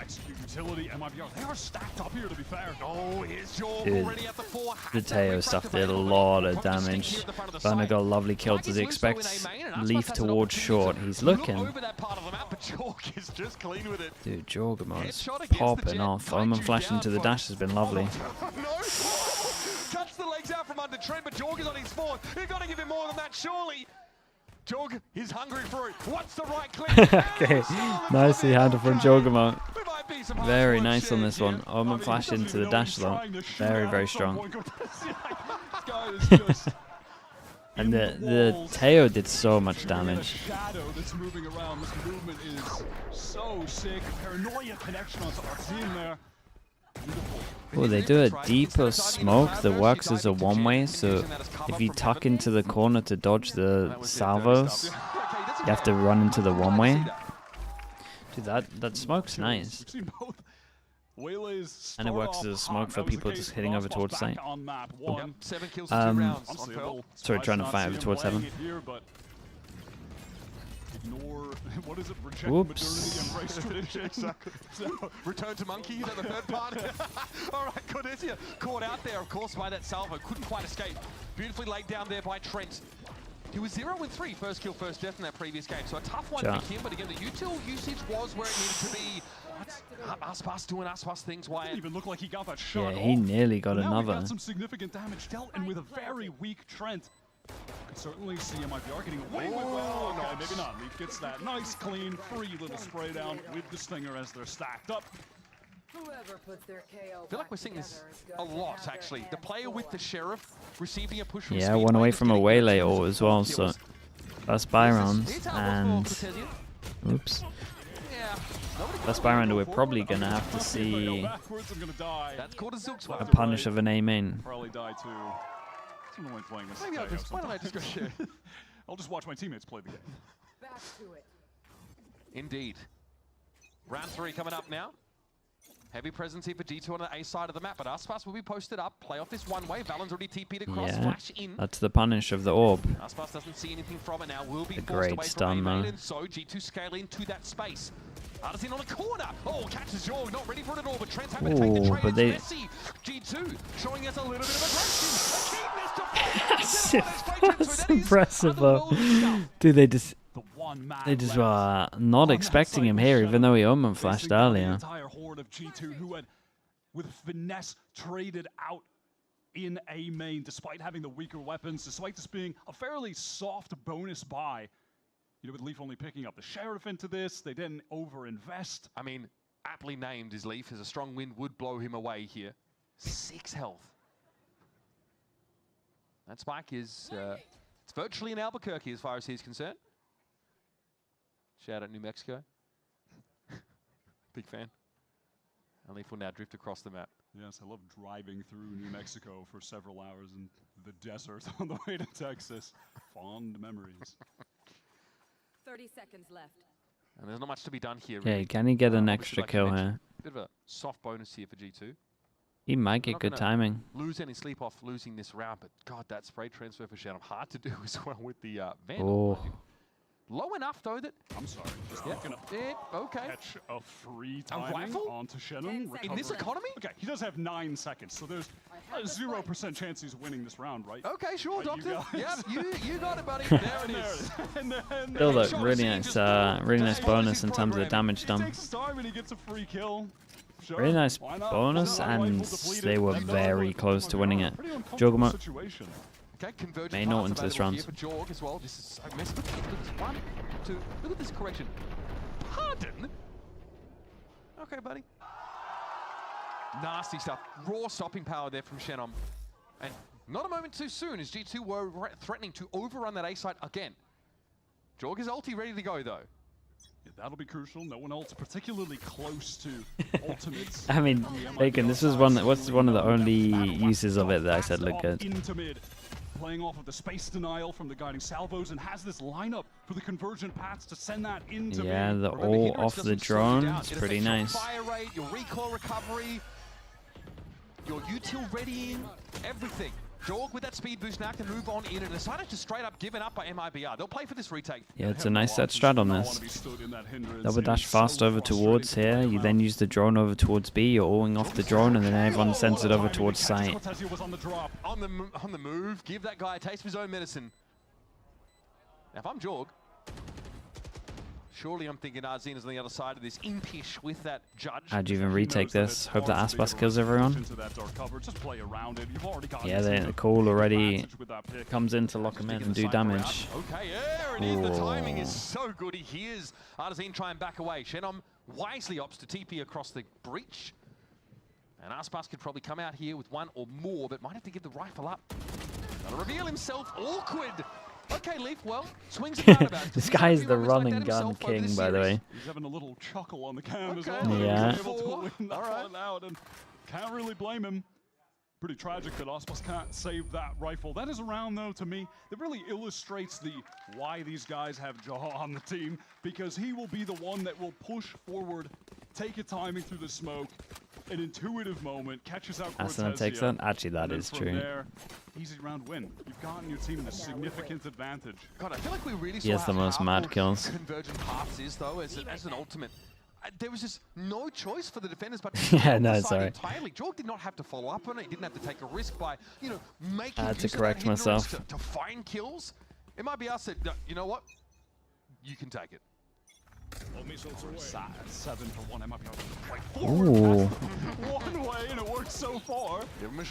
Execute utility, MIBR. They are stacked up here, to be fair. Oh, here's Jorg Dude, already at the 4. the Teo stuff did a lot of damage. Banner got a lovely kill as he expects. Leaf towards short. He's looking. Over that part of the map, but Jorg is just clean with it. Dude, Jorgamo's popping off. Omen flash into the dash has been lovely. No! Cuts the legs out from under Trent, but Jorg is on his 4th. You've got to give him more than that, surely. Jorg is hungry for it. What's the right click? Okay, nicely handled from Jorgamo. Very nice on this one. Omen flash into the dash though. Very, very strong. And the Teo did so much damage. Shadow that's moving around. This movement is so sick. Paranoia connection onto our team there. Oh, they do a deeper smoke that works as a one-way, so if you tuck into the corner to dodge the salvos, you have to run into the one-way. Dude, that smoke's nice. And it works as a smoke for people just hitting over towards site. Sorry, trying to fight over towards heaven. Ignore, what is it? Reject Whoops. modernity, embrace tradition. Exactly. So, return to monkey, is that the third part? All right, Cordesia caught out there, of course, by that salvo. Couldn't quite escape. Beautifully laid down there by Trent. He was 0-3, first kill, first death in that previous game. So a tough one for him, but again, the util usage was where it needed to be. Aspas doing Aspas things, Wyatt. Didn't even look like he got that shot. Yeah, he nearly got now another. We got some significant damage dealt, and with a very weak Trent. Could certainly see MIBR getting away with well. Okay, maybe not. Leaf gets that nice, clean, free little spray down with the Stinger as they're stacked up. I feel like we're seeing this a lot, actually. The player with the Sheriff receiving a push from Yeah, one away from a waylay ult as well, so first buy round, and oops. First buy round, we're probably going to have to see a punish of an A main. Probably die too. I don't playing this. Maybe why don't I just go share? I'll just watch my teammates play the game. Back to it. Indeed. Round 3 coming up now. Heavy presence here for G2 on the A side of the map, but Aspas will be posted up. Play off this one way. Valen's already TP'd across. Yeah, Flash in. that's the punish of the orb. Aspas doesn't see anything from it now. Will be A forced great away stun, from though. A-Main, and so G2 scale into that space. Artisan on the corner. Oh, catches Jorg. Not ready for it at all, but Trent's having to take the Ooh, trade. but they- It's messy. G2 showing us a little bit of aggression. That's impressive though. Dude, they just were not expecting him here, even though he Omen flashed The earlier. entire horde of G2 who had, with finesse, traded out in A main, despite having the weaker weapons, despite this being a fairly soft bonus buy. You know, with Leaf only picking up the Sheriff into this, they didn't over-invest. I mean, aptly named is Leaf, as a strong wind would blow him away here. 6 health. That spike is, it's virtually in Albuquerque as far as he's concerned. Shout out New Mexico. Big fan. And Leaf will now drift across the map. Yes, I love driving through New Mexico for several hours in the desert on the way to Texas. Fond memories. 30 seconds left. And there's not much to be done here. Okay, really. can he get an Obviously, extra like I kill mentioned, here? Bit of a soft bonus here for G2. He might get Not good gonna timing. Lose any sleep off losing this round, but God, that spray transfer for Shannon hard to do as well with the Vandal. Oh, Low enough though that I'm sorry, just yeah, looking okay. catch a free timing rifle? onto Shannon. In this economy? Okay, he does have 9 seconds, so there's a 0% chance he's winning this round, right? Okay, sure, Right, Doctor. you Yep, guys. you got it, buddy. There it is. And then still look really nice bonus in terms of the damage He done. takes his time and he gets a free kill. Sure, Really nice why not? bonus, Another and rifle depleted. they were Another very one. close to winning it. Pretty uncomfortable Jogama, situation. Okay, convergent Main parts ult into this available round. here for Jorg as well. This is so messed. Look at this. 1, 2. Look at this correction. Pardon? Okay, buddy. Nasty stuff. Raw stopping power there from Shannon. And Not a moment too soon, as G2 were threatening to overrun that A site again. Jorg is ulti ready to go, though. Yeah, that'll be crucial. No one else particularly close to ultimates. I mean, Bacon, this was one of the only uses of it that I said looked good. Into mid, playing off of the space denial from the guiding salvos, and has this lineup for the convergent paths to send that into Yeah, mid. the all off the drone. It's pretty nice. Fire rate, your recoil recovery, your util readying, everything. Jorg with that speed boost now can move on in and decided to straight up give it up by MIBR. They'll play for this retake. Yeah, it's a nice set strat on this. Double dash fast over towards here. You then use the drone over towards B. You're alling off the drone, and then everyone sends it over towards site. On the move, give that guy a taste of his own medicine. Now, if I'm Jorg, surely I'm thinking Arzin is on the other side of this impish with that judge. How'd you even retake this? Hope that Aspas kills everyone. Yeah, the call already comes in to lock him in and do damage. Okay, there it is. The timing is so good. He hears Arzin try and back away. Shenom wisely opts to TP across the breach. And Aspas could probably come out here with one or more, but might have to give the rifle up. Gotta reveal himself. Awkward. Okay, Leaf, well, swings about. This guy is the running gun king, by the way. He's having a little chuckle on the cam as well. Yeah. Able to win that one out, and can't really blame him. Pretty tragic that Aspas can't save that rifle. That is a round, though, to me, that really illustrates why these guys have Jaw on the team, because he will be the one that will push forward, take a timing through the smoke, an intuitive moment, catches out Cortezia. Asana takes that? Actually, that is true. There, easy round win. You've gotten your team a significant advantage. God, I feel like we really He has the most mad kills. Convergent paths is, though, as an ultimate. There was just no choice for the defenders but Yeah, no, sorry. entirely. Jorg did not have to follow up on it. He didn't have to take a risk by, making I had to use of correct that hindrance myself. to find kills. MIBR said, no, you know what? You can take it. 7 for 1 MIBR. Ooh. One way, and it worked so far.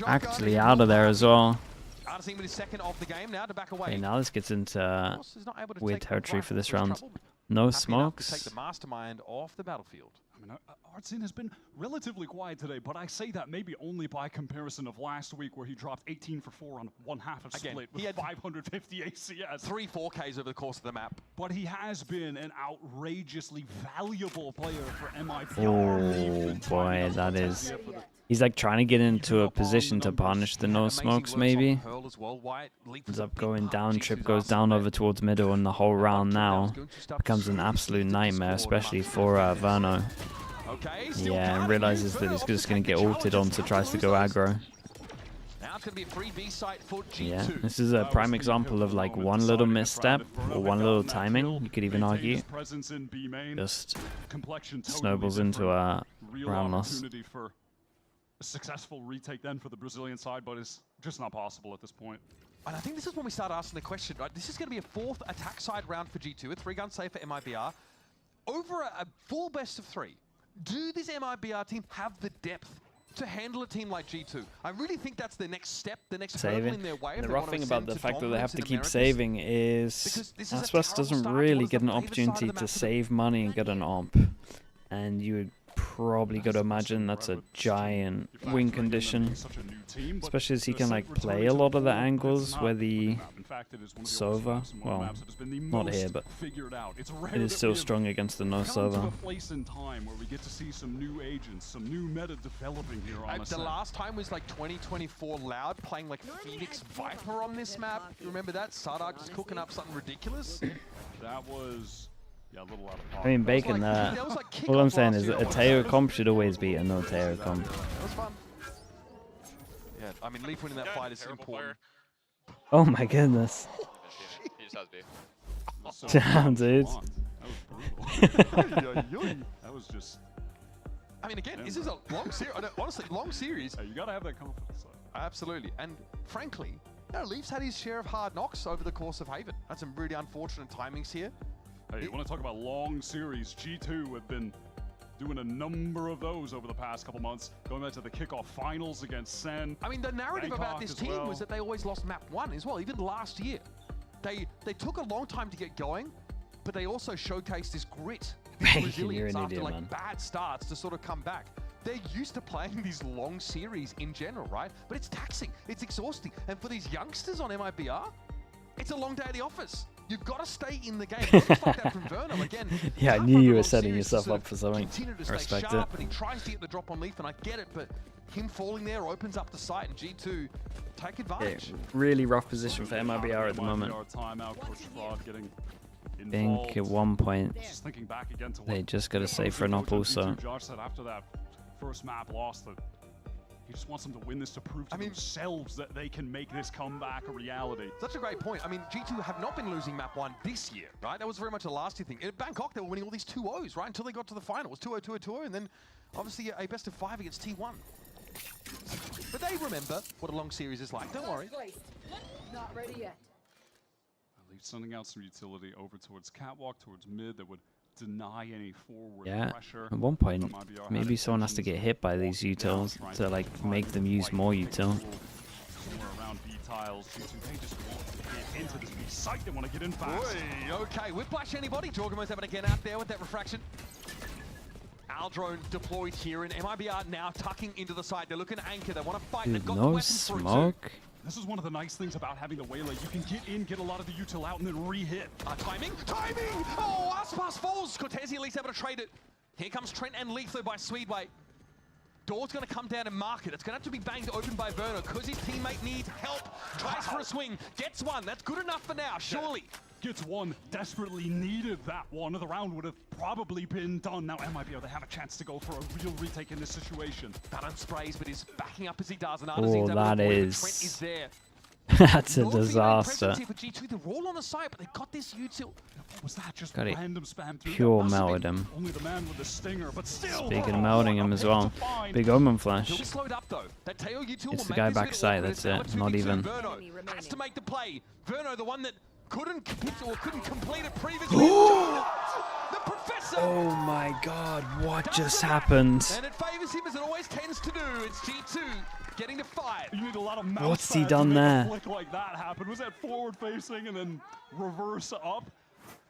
Actually out of there as well. Arzin with his second of the game now to back away. Okay, now this gets into Is not able to weird take territory for this round. trouble. No Happy enough to smokes. take the mastermind off the battlefield. I mean, Arzin has been relatively quiet today, but I say that maybe only by comparison of last week, where he dropped 18 for 4 on one half of Again, split with he had 550 ACS. 3 4Ks over the course of the map. But he has been an outrageously valuable player for MIBR. Oh boy, that is. He's like trying to get into a position to punish the no smokes, maybe. Ends up going down, Trip goes down over towards middle, and the whole round now becomes an absolute nightmare, especially for Verno. Yeah, and realizes that he's just going to get ulted on, so tries to go aggro. Now it's going to be a free B site for G2. Yeah, this is a prime example of like one little misstep or one little timing, you could even argue. Just snowballs into a round loss. For a successful retake then for the Brazilian side, but it's just not possible at this point. And I think this is when we start asking the question, right? This is going to be a 4th attack side round for G2, a 3-gun save for MIBR. Over a full best of 3, do this MIBR team have the depth to handle a team like G2? I really think that's the next step, the next hurdle in their way. The rough thing about the fact that they have to keep saving is Aspas doesn't really get an opportunity to save money and get an omp. And you would probably got to imagine that's a giant win condition, especially as he can like play a lot of the angles where the Sova, well, not here, but it is still strong against the no Sova. The last time was like 2024 Loud playing like Phoenix Viper on this map. You remember that? Sardak just cooking up something ridiculous. That was... yeah, a little out of pocket. I mean, Bacon, all I'm saying is that a Teo comp should always beat a no Teo comp. That was fun. Yeah, I mean, Leaf winning that fight is important. Oh my goodness. He just has B. Damn, dude. That was just... I mean, again, this is a long series. Honestly, long series. You gotta have that confidence. Absolutely. And frankly, Leaf's had his share of hard knocks over the course of Haven. That's some really unfortunate timings here. Hey, you want to talk about long series? G2 have been doing a number of those over the past couple months, going back to the kickoff finals against Sen. I mean, the narrative about this team was that they always lost map 1 as well, even last year. They took a long time to get going, but they also showesed this grit, this resilience after like bad starts to sort of come back. they're used to playing these long series in general, right? But it's taxing, it's exhausting. And for these youngsters on MIBR, it's a long day at the office. You've got to stay in the game. Looks like that from Verno again. Yeah, I knew you were setting yourself up for something. Continue to I stay respect sharp, it. and he tries to get the drop on Leaf, and I get it, but him falling there opens up the site, and G2 take advantage. Really rough position for MIBR at the moment. I think at one point they just got to save for an op also. Josh said after that first map loss that he just wants them to win this to prove to themselves that they can make this comeback a reality. Such a great point. I mean, G2 have not been losing map 1 this year, right? That was very much a last year thing. In Bangkok, they were winning all these 2-0s, right? Until they got to the final. It was 2-0, 2-0, 2-0, and then obviously a best of 5 against T1. But they remember what a long series is like. Don't worry. Not ready yet. At least sending out some utility over towards catwalk, towards mid that would deny any forward Yeah, pressure. at one point, maybe someone has to get hit by these utils to like make them use more util. Somewhere around B tiles, G2, they just want to get into this B site. They want to get in fast. Oy, okay, whiplash anybody. Jorgamo's having to get out there with that refraction. Aldrone deployed here, and MIBR now tucking into the side. They're looking to anchor. They want to fight. Dude, They've got the no weapons through too. smoke. This is one of the nice things about having the Waylay. You can get in, get a lot of the util out, and then re-hit. Timing! Timing! Oh, Aspas falls. Cortesi at least able to trade it. Here comes Trent and Leaf though by Swedway. Door's going to come down and mark it. It's going to have to be banged open by Verno because his teammate needs help. Tries for a swing. Gets one. That's good enough for now, surely. Gets one. Desperately needed that one. The round would have probably been done. Now MIBR, they have a chance to go for a real retake in this situation. Balance sprays, but he's backing up as he does. And Oh, that Trent is... is there. That's a disaster. For G2, they're all on the side, but they got this util. What was that? Just Got it. random spam through. Pure melted him. Only the man with the stinger, but still. Speaking of melting him as well. Big omen flash. He'll be slowed up though. That Teo util It's will the make guy this back bit side, awkward. that's It's now it, a not 2v2. even. Verno has to make the play. Verno, the one that couldn't complete it previously. The professor. Oh my god, what just happened? And it favors him as it always tends to do. It's G2 getting to 5. You need a lot of mouse What's he pads done to make a there? flick like that happen. Was that forward facing and then reverse up?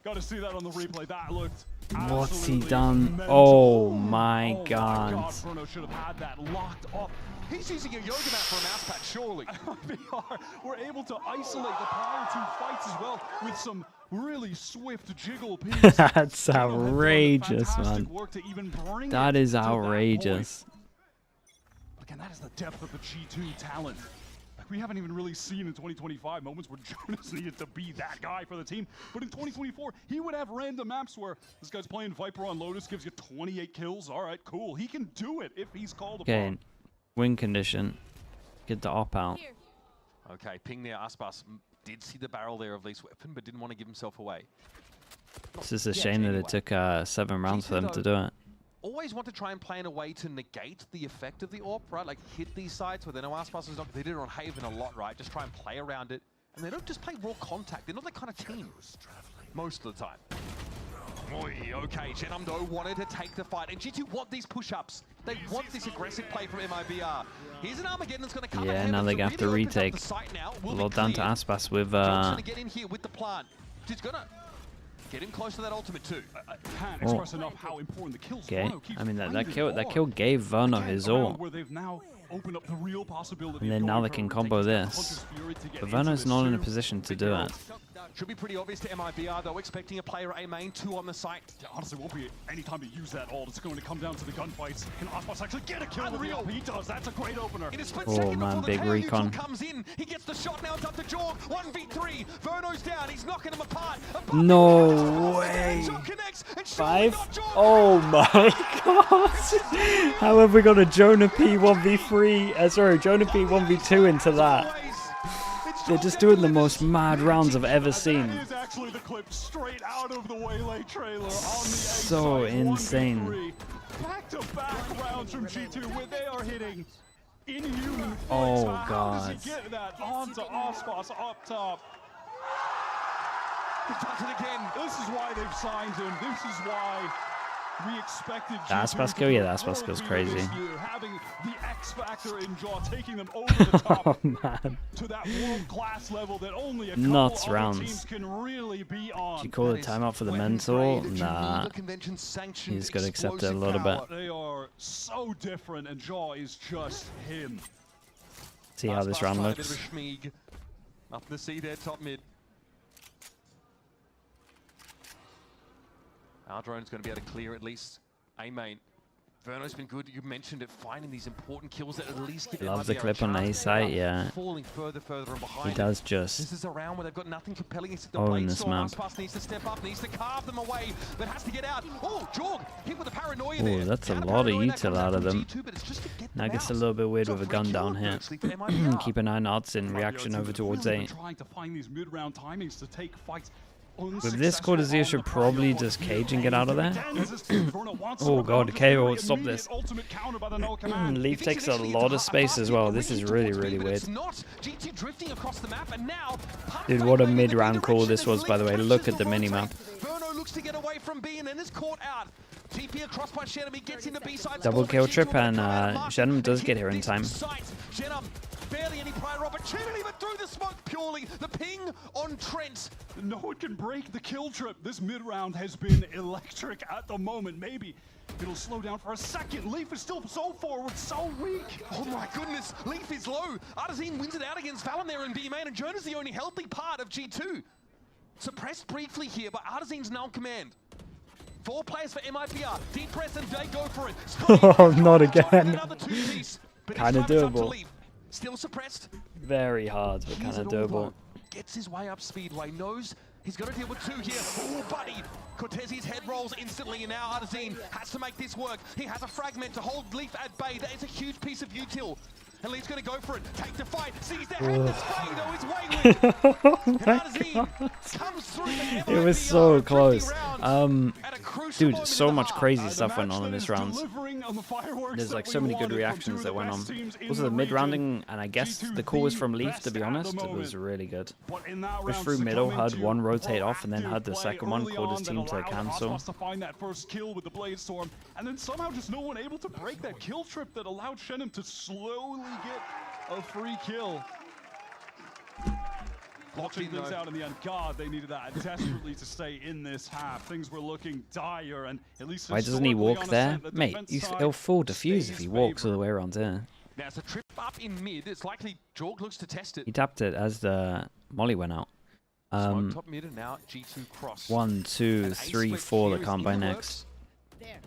Got to see that on the replay. That looked What's he absolutely done? mental. Oh my Oh god. my god, Bruno should have had that locked up. He's using a yoga mat for a mouse pad, surely. MIBR were able to isolate the prior 2 fights as well with some really swift jiggle pieces. That's outrageous, Fantastic man. work to even bring That it is to that outrageous. point. Again, that is the depth of the G2 talent. Like, we haven't even really seen in 2025 moments where Jonas needed to be that guy for the team. But in 2024, he would have random maps where this guy's playing Viper on Lotus, gives you 28 kills. All right, cool. He can do it if he's called upon. Okay, win condition. Get the op out. Okay, ping there. Aspas did see the barrel there of Leaf's weapon, but didn't want to give himself away. It's just a shame that it took 7 rounds for them to do it. Always want to try and play in a way to negate the effect of the AWP, right? Like hit these sites where they know Aspas is not. They did it on Haven a lot, right? Just try and play around it. And they don't just play raw contact. They're not that kind of team most of the time. Oy, okay, Genumdo wanted to take the fight. And G2 want these push-ups. They want this aggressive play from MIBR. Here's an Armageddon that's going to come Yeah, at now they Heaven, have to really opens up retake. the site now. Will Well be done to cleared. Aspas with John's gonna get in here with the plant. She's gonna get him close to that ultimate too. Can't Oh. express enough how important the kills. Okay, Bruno keeps I mean that finding kill more. gave Verno Again, his a round ult. where they've now opened up the real possibility And then of now going they for a can retake. combo He's got this. Hunter's Fury to get But into Verno's this not in a too. position to do it. Should be pretty obvious to MIBR though, expecting a player A main, 2 on the site. Yeah, honestly, won't be any time to use that ult. It's going to come down to the gunfights. Can Aspas actually get a kill with the ult? He does. That's a great opener. In a split Oh, second man, before the big tail recon. util comes in, he gets the shot. Now it's up to Jorg. 1v3. Verno's down. He's knocking him apart. No way. 5? Oh my god. How have we got a Jonah P 1v3? Sorry, Jonah P 1v2 into that? They're just doing the most mad rounds I've ever seen. That is actually the clip straight out of the Waylay trailer on the So insane. Back-to-back rounds from G2 where they are hitting inhuman flicks. Oh, But how God. does he get that onto Aspas up top? He does it again. This is why they've signed him. This is why we expected The Aspasco, yeah, the Aspasco's crazy. having the X factor in Jaw, taking them over the top Oh man. to that world-class level that only a Nuts couple rounds. other teams can really be on. Did you call a timeout for the mental? Nah. He's got to accept it a little bit. They are so different, and Jaw is just him. See how this round looks. Nothing to see there, top mid. Our drone's going to be able to clear at least A main. Verno's been good. You mentioned it, finding these important kills that at least get Loves the clip on A site, yeah. Falling further and behind. He does This just is a round where they've got nothing compelling except the own this map. Aspas needs to step up, needs to carve them away, but has to get out. Oh, Jorg hit with a paranoia Oh, there. that's a lot of util out of them. Now gets a little bit weird with a gun down here. Keep an eye on odds in reaction over towards A. Trying to find these mid-round timings to take fights. With this quarter Zero should probably just cage and get out of there. Oh god, KO, stop this. Leaf takes a lot of space as well. This is really, really weird. Dude, what a mid-round call this was, by the way. Look at the mini-map. Verno looks to get away from B and then is caught out. TP across by Shenum, he gets into B side. Double kill trip, and Shenum does get here in time. Shenum, barely any prior opportunity, but through the smoke purely. The ping on Trent. No one can break the kill trip. This mid-round has been electric at the moment. Maybe it'll slow down for a second. Leaf is still so forward, so weak. Oh my goodness, Leaf is low. Artazine wins it out against Valen there in B main, and Jonah's the only healthy part of G2. Suppressed briefly here, but Artazine's now in command. 4 players for MIBR. Deep press and they go for it. Oh, not again. Kind of doable. Still suppressed. Very hard, but kind of doable. Gets his way up Speedway. Knows he's got to deal with 2 here. Oh, buddy. Cortez's head rolls instantly, and now Artazine has to make this work. He has a fragment to hold Leaf at bay. That is a huge piece of util. And Leaf's going to go for it. Take the fight. Sees the hand. The spray, though, is Wayward. Oh my god. Comes through. It was so close. Dude, so much crazy stuff went on in this round. There's like so many good reactions that went on. Also the mid-rounding, and I guess the call was from Leaf, to be honest. It was really good. Pushed through middle, HUD one rotate off, and then HUD the second one, called his team to cancel. To find that first kill with the Blade Storm, and then somehow just no one able to break that kill trip that allowed Shenum to slowly get a free kill. Watching things out in the end. God, they needed that desperately to stay in this half. Things were looking dire, and at least why doesn't he walk there? Mate, he'll full defuse if he walks all the way around here. Now it's a trip up in mid. It's likely Jorg looks to test it. He tapped it as the molly went out. Top mid and now G2 cross. 1, 2, 3, 4 that can't buy next.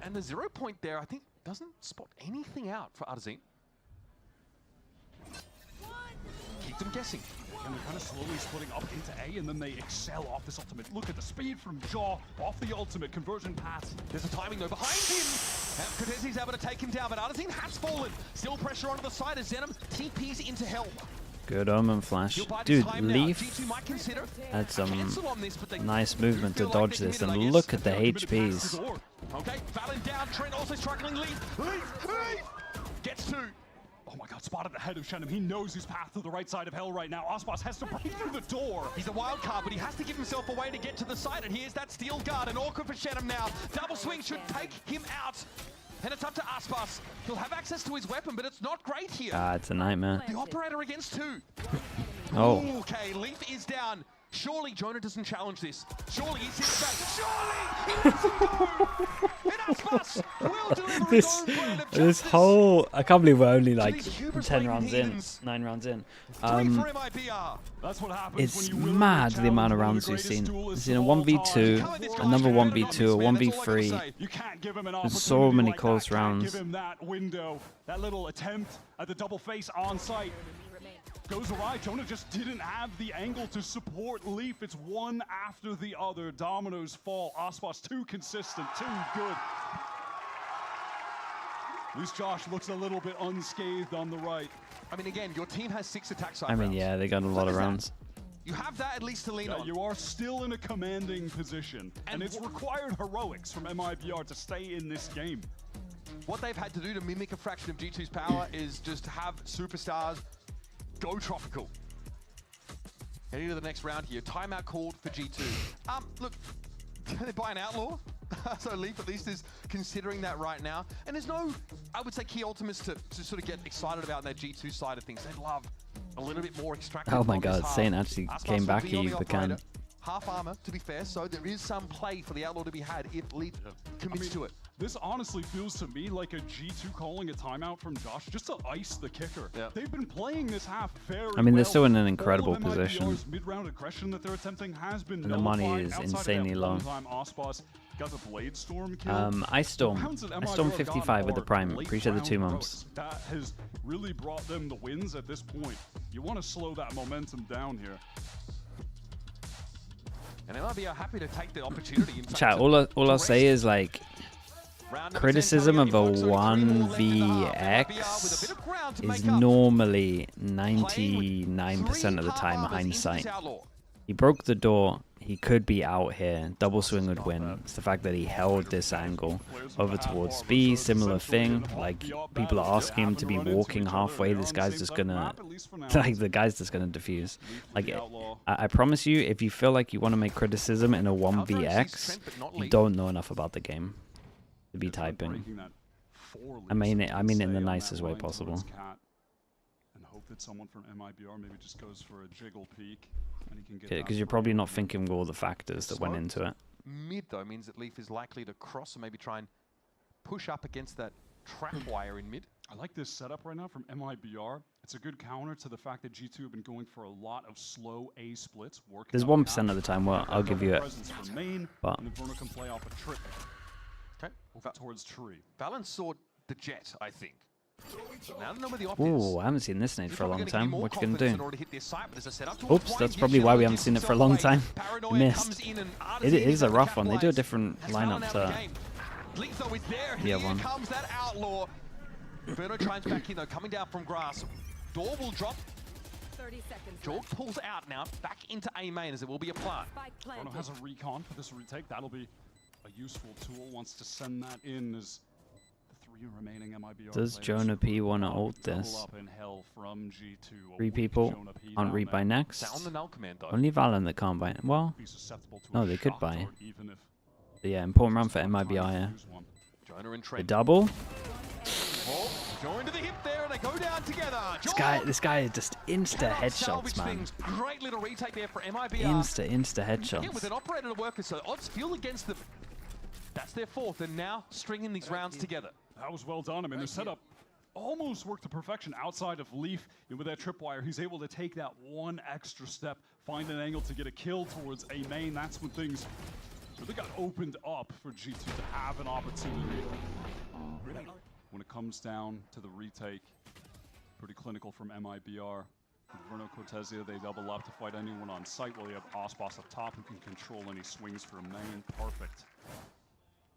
And the 0 point there, I think, doesn't spot anything out for Artazine. Keep them guessing. And they're kind of slowly splitting up into A, and then they excel off this ultimate. Look at the speed from Jaw off the ultimate conversion pass. There's a timing though behind him. Cortez's able to take him down, but Artazine has fallen. Still pressure onto the side as Zenom TPs into hell. Good omen flash. Dude, Leaf had some nice movement to dodge this, and look at the HPs. Okay, Valen down, Trent also struggling. Leaf gets 2. Oh my god, spotted ahead of Shenum. He knows his path to the right side of hell right now. Aspas has to break through the door. He's a wild card, but he has to give himself a way to get to the side, and here's that steel guard. An awkward for Shenum now. Double swing should take him out. And it's up to Aspas. He'll have access to his weapon, but it's not great here. Ah, it's a nightmare. The operator against 2. Oh. Okay, Leaf is down. Surely Jonah doesn't challenge this. Surely he's hit back. Surely! This whole... I can't believe we're only like 10 rounds in, 9 rounds in. It's mad the amount of rounds we've seen. We've seen a 1v2, another 1v2, a 1v3. There's so many close rounds. That window, that little attempt at the double face on site goes awry. Jonah just didn't have the angle to support Leaf. It's one after the other. Dominoes fall. Aspas too consistent, too good. At least Josh looks a little bit unscathed on the right. I mean, again, your team has 6 attack side I mean, rounds. yeah, they got a lot of rounds. You have that at least to lean on. You are still in a commanding position, and it's required heroics from MIBR to stay in this game. What they've had to do to mimic a fraction of G2's power is just have superstars go tropical. Heading to the next round here. Timeout called for G2. Look, they buy an outlaw. So Leaf at least is considering that right now. And there's no, I would say, key ultimates to sort of get excited about that G2 side of things. They'd love a little bit more extracted. Oh my god, Saint actually came back here, you can. Half armor, to be fair, so there is some play for the Outlaw to be had if Leaf commits to it. This honestly feels to me like a G2 calling a timeout from Josh just to ice the kicker. They've been playing this half very I mean, they're well. still in an incredible All of position. MIBR's mid-round aggression that they're attempting has been And the money nullified. is Outside of insanely that low. one-time Ospas got the Blade Storm kill. I storm Rounds that 55 with the MIBR prime. late Appreciate the round 2 months. roasts. That has really brought them the wins at this point. You want to slow that momentum down here. And MIBR are happy to take the opportunity. In fact, Chat, all I'll say is like criticism of a 1vx is normally 99% of the time hindsight. He broke the door. He could be out here. Double swing would win. It's the fact that he held this angle over towards B. Similar thing. Like, people are asking him to be walking halfway. This guy's just gonna... Like, the guy's just gonna defuse. Like, I promise you, if you feel like you want to make criticism in a 1vx, you don't know enough about the game to be typing. I mean it in the nicest way possible. And hope that someone from MIBR maybe just goes for a jiggle peek. Because you're probably not thinking of all the factors that went into it. Mid, though, means that Leaf is likely to cross and maybe try and push up against that trap wire in mid. I like this setup right now from MIBR. It's a good counter to the fact that G2 have been going for a lot of slow A splits. There's 1% of the time where I'll give you it. But and Verno can play off a trip. Okay. Over towards tree. Valen saw the jet, I think. Now I don't know where the op ooh, I haven't seen this nade for a long time. What you gonna do? Oops, Oops, that's probably why we haven't seen it for a long time. Missed. It is a rough one. They do a different lineup to the other one. Comes that Outlaw. Verno tries back in though, coming down from grass. Door will drop. 30 seconds. Jorg pulls out now, back into A main as it will be a plant. Verno has a recon for this retake. That'll be a useful tool. Wants to send that in as remaining MIBR. Does Jonah P want to ult this? 3 people aren't read by next. Only Valen that can't buy it. Well, no, they could buy it. But yeah, important round for MIBR here. The double. Join to the hip there and they go down together. This guy is just insta headshots, man. Great little retake there for MIBR. Insta headshots. Again, with an operator to work with, so odds feel against them. That's their fourth, and now stringing these rounds together. That was well done. I mean, the setup almost worked to perfection outside of Leaf. And with that tripwire, he's able to take that one extra step, find an angle to get a kill towards A main. That's when things really got opened up for G2 to have an opportunity. When it comes down to the retake, pretty clinical from MIBR. With Verno Cortezia, they double up to fight anyone on site while you have Ospas up top who can control any swings for main. Perfect.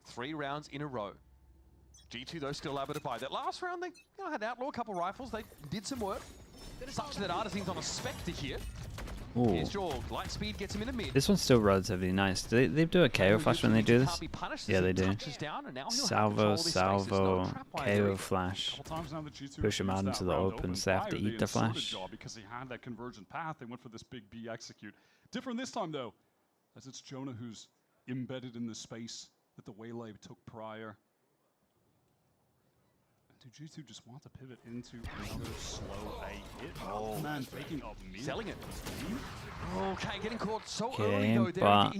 3 rounds in a row. G2 though still able to buy. That last round they had Outlaw, a couple rifles, they did some work. Such that Artisan's on a Spectre here. Ooh. Here's Jorg, light speed gets him in the mid. This one's still relatively nice. Do they do a KO flash when they do this? Yeah, they do. Salvo, KO flash. Push him out into the open, so they have to eat the flash. Because he had that convergent path, they went for this big B execute. Different this time though, as it's Jonah who's embedded in the space that the Waylay took prior. Do G2 just want to pivot into another slow A hit? Oh man, taking up me. Selling it. Okay, getting caught so Okay, early though. but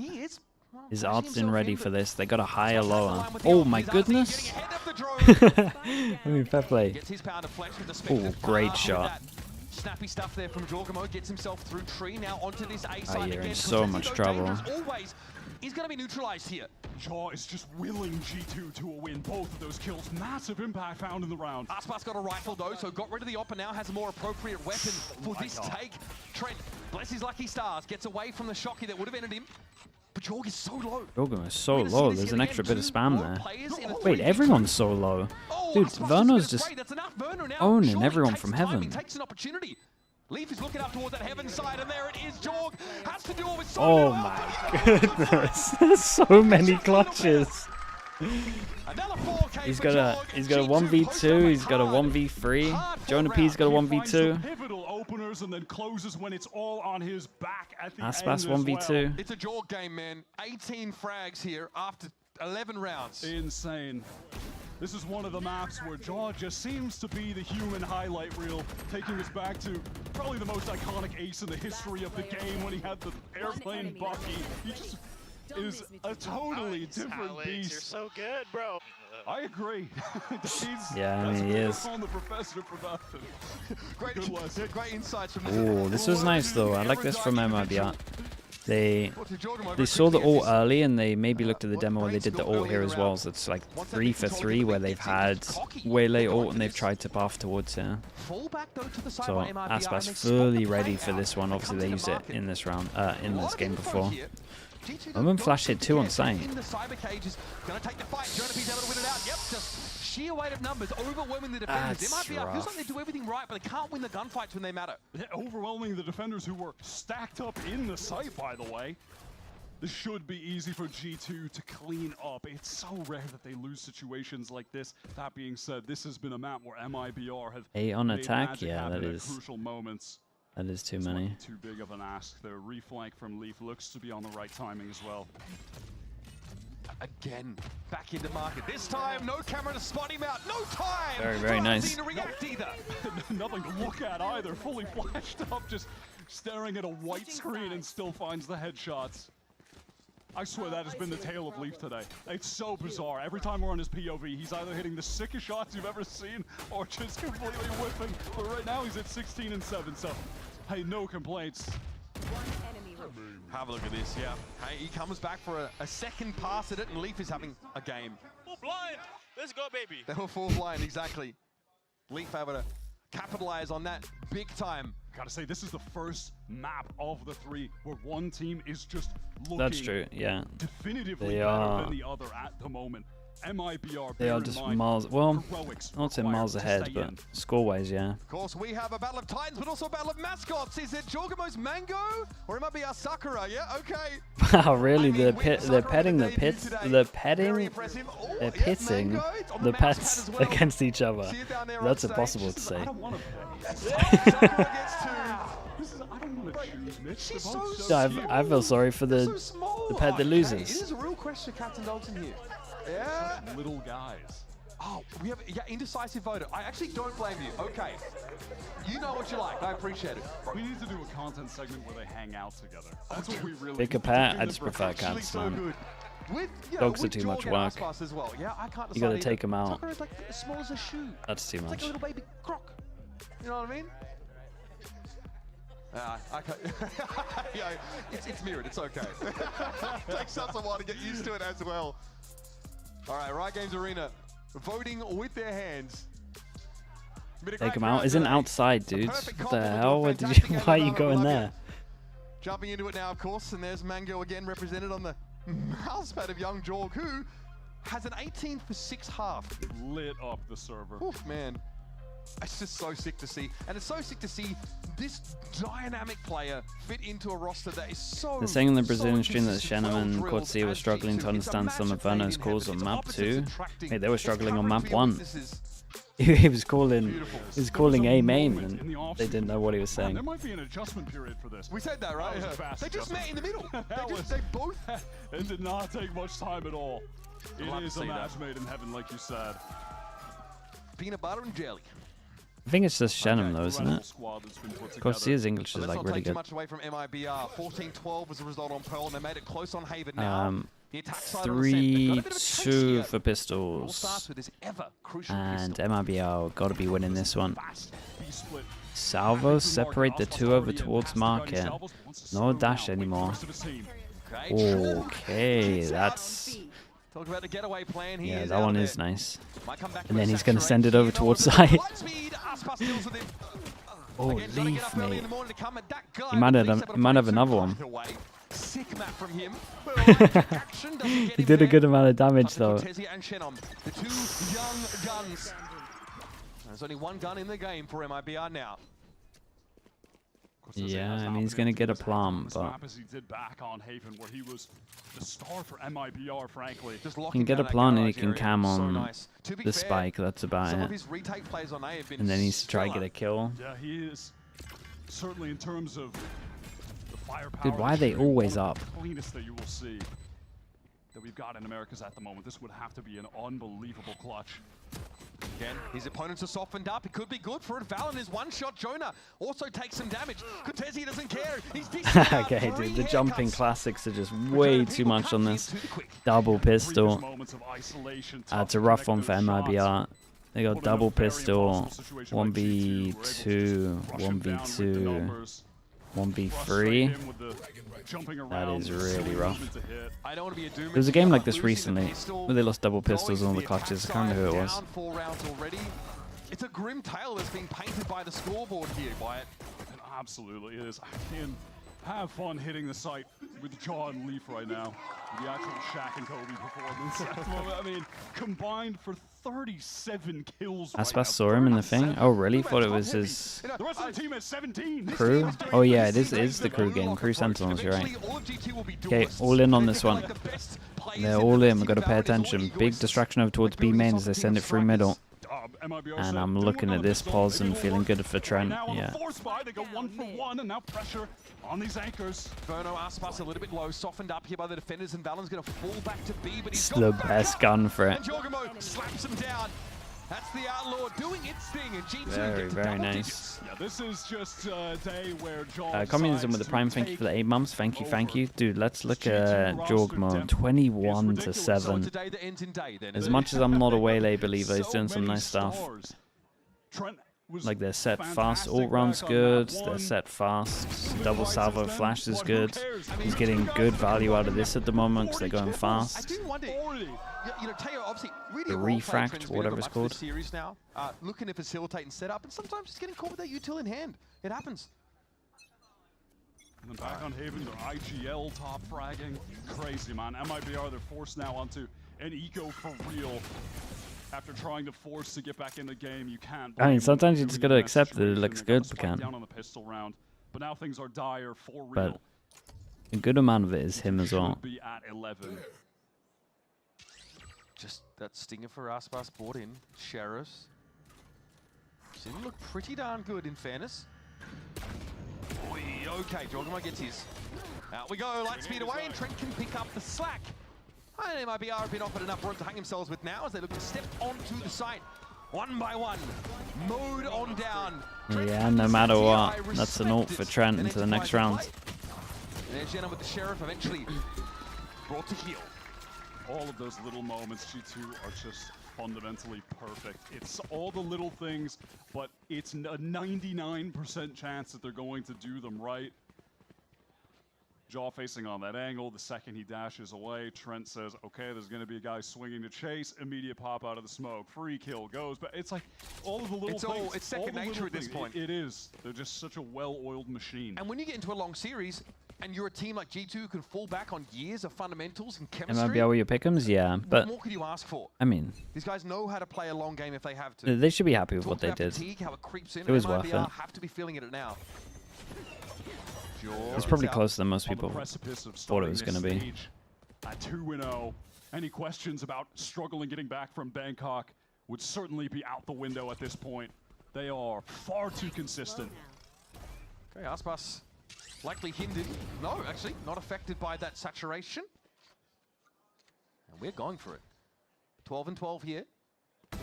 his art's in ready for this. They got a higher lower. Oh my goodness! I mean, fair play. Oh, great shot. Snappy stuff there from Jorgamo, gets himself through tree, now onto this A side you're again. in so much trouble. Always, he's going to be neutralized here. Jaw is just willing G2 to a win. Both of those kills, massive impact found in the round. Aspas got a rifle though, so got rid of the op and now has a more appropriate weapon for this take. Trent, bless his lucky stars, gets away from the shocky that would have ended him. But Jorg is so low. Jorg is so low, there's an extra bit of spam there. Wait, everyone's so low. Dude, Verno's just owning everyone from heaven. Takes an opportunity. Leaf is looking up towards that heaven side, and there it is. Jorg has to do it with so oh my goodness. There's so many clutches. He's got a 1v2, he's got a 1v3. Jonah P's got a 1v2. Pivotal openers and then closes when it's all on his back at the Aspas end 1v2. It's a Jorg game, man. 18 frags here after 11 rounds. Insane. This is one of the maps where Jaw just seems to be the human highlight reel, taking us back to probably the most iconic ace in the history of the game when he had the airplane Bucky. He just is a totally different Alex, beast. you're so good, bro. I agree. Yeah, I mean, he is. On the professor for nothing. Great insights from Oh, this was nice though. I like this from MIBR. They saw the ult early and they maybe looked at the demo and they did the ult here as well. So it's like 3 for 3 where they've had way late ult and they've tried to buff towards here. So Aspas fully ready for this one. Obviously they used it in this round, in this game before. Omen flash hit 2 on site. In the cyber cage is going to take the fight. Jonapi's able to win it out. Yep, just sheer weight of numbers overwhelming the defenders. They might be up. Feels like they do everything right, but they can't win the gunfights when they matter. Yeah, overwhelming the defenders who were stacked up in the site, by the way. This should be easy for G2 to clean up. It's so rare that they lose situations like this. That being said, this has been a map where MIBR have 8 on made attack, magic yeah, happen that at is. crucial moments. That is too This might many. be too big of an ask. Their reflank from Leaf looks to be on the right timing as well. Again, back into market. This time, no camera to spot him out. No time! Very, very nice. To react either. Nothing to look at either. Fully flashed up, just staring at a white screen and still finds the headshots. I swear that has been the tale of Leaf today. It's so bizarre. Every time we're on his POV, he's either hitting the sickest shots you've ever seen or just completely whipping. But right now he's at 16 and 7, so hey, no complaints. Have a look at this, yeah. Hey, he comes back for a second pass at it, and Leaf is having a game. Full blind. Let's go, baby. They were full blind, exactly. Leaf able to capitalize on that big time. Gotta say, this is the first map of the 3 where one team is just looking That's true, yeah. definitively They better are. than the other at the moment. MIBR, They are just miles, well, not say miles ahead, but score-wise, yeah. Of course, we have a battle of titans, but also a battle of mascots. Is it Jorgamo's Mango, or it might be our Sakura? Yeah, okay. Wow, really? They're petting the pits, they're pitting the pets against each other. That's impossible to say. I feel sorry for the pet that loses. It is a real question, cats and dogs in here. Yeah. Little guys. Oh, we have indecisive voter. I actually don't blame you. Okay. You know what you like. I appreciate it. We need to do a content segment where they hang out together. That's what we really Pick a pet. I just prefer cats, man. Dogs are too much work. As well. Yeah, I can't You gotta take them out. Sakura is like as small as a shoe. That's too It's like much. a little baby croc. You know what I mean? I can't. Yeah, it's mirrored. It's okay. Takes us a while to get used to it as well. All right, Riot Games Arena, voting with their hands. Take him out. Isn't outside, dude. What the hell? Why are you going there? Jumping into it now, of course, and there's Mango again represented on the mouse pad of Young Jorg, who has an 18 for 6 half. Lit up the server. Oof, man. It's just so sick to see. And it's so sick to see this dynamic player fit into a roster that is so... They're saying on the Brazilian stream that Shannon and Cortsia were struggling to understand some of Verno's calls on map 2. Hey, they were struggling on map 1. He was calling A main and they didn't know what he was saying. There might be an adjustment period for this. We said that, right? That was a fast They just met in the middle. they both... It did not take much time at all. It is a see match that. made in heaven, like you said. Peanut butter and jelly. I think it's just Shannon though, isn't it? Cortia's English is Let's like not really take too good. much away from MIBR. 14-12 was the result on Pearl, and they made it close on Haven now. The attack side on the set. They've got a bit of a chase 3-2 here. for pistols. starts with this ever crucial And pistol. MIBR got to be winning this one. Salvos separate the 2 over towards market. No dash anymore. Okay, that's... Talk about the getaway plan. He Yeah, is that out one there. is nice. Might come back And with then a he's going to saturate. send it over He towards knows side. Lightspeed, Aspas deals with him. Oh, Again, trying to get Leaf, up early mate. in the morning to come at that guy, He might but have, Leaf's able to might put have it another too one. far away. Sick map from him. But electric action doesn't get He him did a there. good amount of damage though. Cortesia and Shannon, the 2 young guns. There's only 1 gun in the game for MIBR now. Yeah, I mean he's going to get a plant, but... As he did back on Haven, where he was the star for MIBR, frankly. Just He can get a plant and he can cam on To be the fair, spike, that's about some of it. his retake plays on A have been And then he needs to try to stellar. get a kill. Yeah, he is. Certainly in terms of the firepower. Dude, why are they always up? Cleanest that you will see. that we've got in Americas at the moment. This would have to be an unbelievable clutch. Again, his opponents are softened up. It could be good for it. Valen is one shot. Jonah also takes some damage. Cortezi doesn't care. He's Okay, dude, the jumping classics are just way too much on this. Double pistol. It's a rough one for MIBR. They got double pistol, 1v2, 1v2, 1v3. That is really rough. There was a game like this recently where they lost double pistols on all the clutches. I can't remember who it was. 4 rounds already. It's a grim tale that's being painted by the scoreboard here, Wyatt. It absolutely is. I can have fun hitting the site with John Leaf right now. The actual Shaq and Kobe performance at the moment. I mean, combined for 37 kills. Aspas saw him in the thing. Oh, really? Thought it was his The rest of the team has 17. crew. Oh yeah, it is the crew game. Crew Sentinels, you're right. Okay, all in on this one. They're all in. We've got to pay attention. Big distraction over towards B main as they send it through middle. And I'm looking at this pause and feeling good for Trent. Yeah. They go 1-for-1 and now pressure on these anchors. Verno Aspas a little bit low, softened up here by the defenders, and Valen's going to fall back to B, but he's It's the best gun for it. And Jorgamo slaps him down. That's the Outlaw doing its thing, and G2 Very, gets very double nice. digits. Yeah, this is just a day where John Communism with the Prime, thank you for the 8 months. Thank you. Dude, let's look at Jorgmo. 21-7. As much as I'm not a Waylay believer, he's doing some nice stuff. Like they're set fast, ult run's good, they're set fast, double salvo flash is good. He's getting good value out of this at the moment because they're going fast. I do wonder, you know, Teo obviously really The refract, whatever it's called. Series now, looking to facilitate and set up, and sometimes just getting caught with that util in hand. It happens. And then back on Haven, their IGL top fragging. Crazy, man. MIBR, they're forced now onto an eco for real. After trying to force to get back in the game, you can't. I mean, sometimes you just gotta accept that it looks good, but can't. Down on the pistol round, but now things are dire for real. But a good amount of it is him as well. Be at 11. Just that stinger for Aspas brought in. Sheriffs. Seem to look pretty darn good, in fairness. Okay, Jorgamo gets his. Out we go, light speed away, and Trent can pick up the slack. And MIBR have been offered enough room to hang themselves with now as they look to step onto the site. One by one, mode on down. Yeah, no matter what, that's an ult for Trent into the next round. There's Jenna with the Sheriff eventually brought to heel. All of those little moments, G2 are just fundamentally perfect. It's all the little things, but it's a 99% chance that they're going to do them right. Jaw facing on that angle. The second he dashes away, Trent says, okay, there's going to be a guy swinging to chase. Immediate pop out of the smoke. Free kill goes. But it's like all of the little things. It's second nature at this point. It is. They're just such a well-oiled machine. And when you get into a long series, and you're a team like G2 who can fall back on years of fundamentals and chemistry. MIBR with your pick'ems? Yeah, but what more could you ask for? I mean, these guys know how to play a long game if they have to. They should be happy with what they Talk about did. fatigue, how it creeps in, It was and worth MIBR it. have to be feeling it now. It's probably closer than most people thought it was going to be. At 2-0, any questions about struggling getting back from Bangkok would certainly be out the window at this point. They are far too consistent. Okay, Aspas likely hindered. No, actually, not affected by that saturation. And we're going for it. 12-12 here.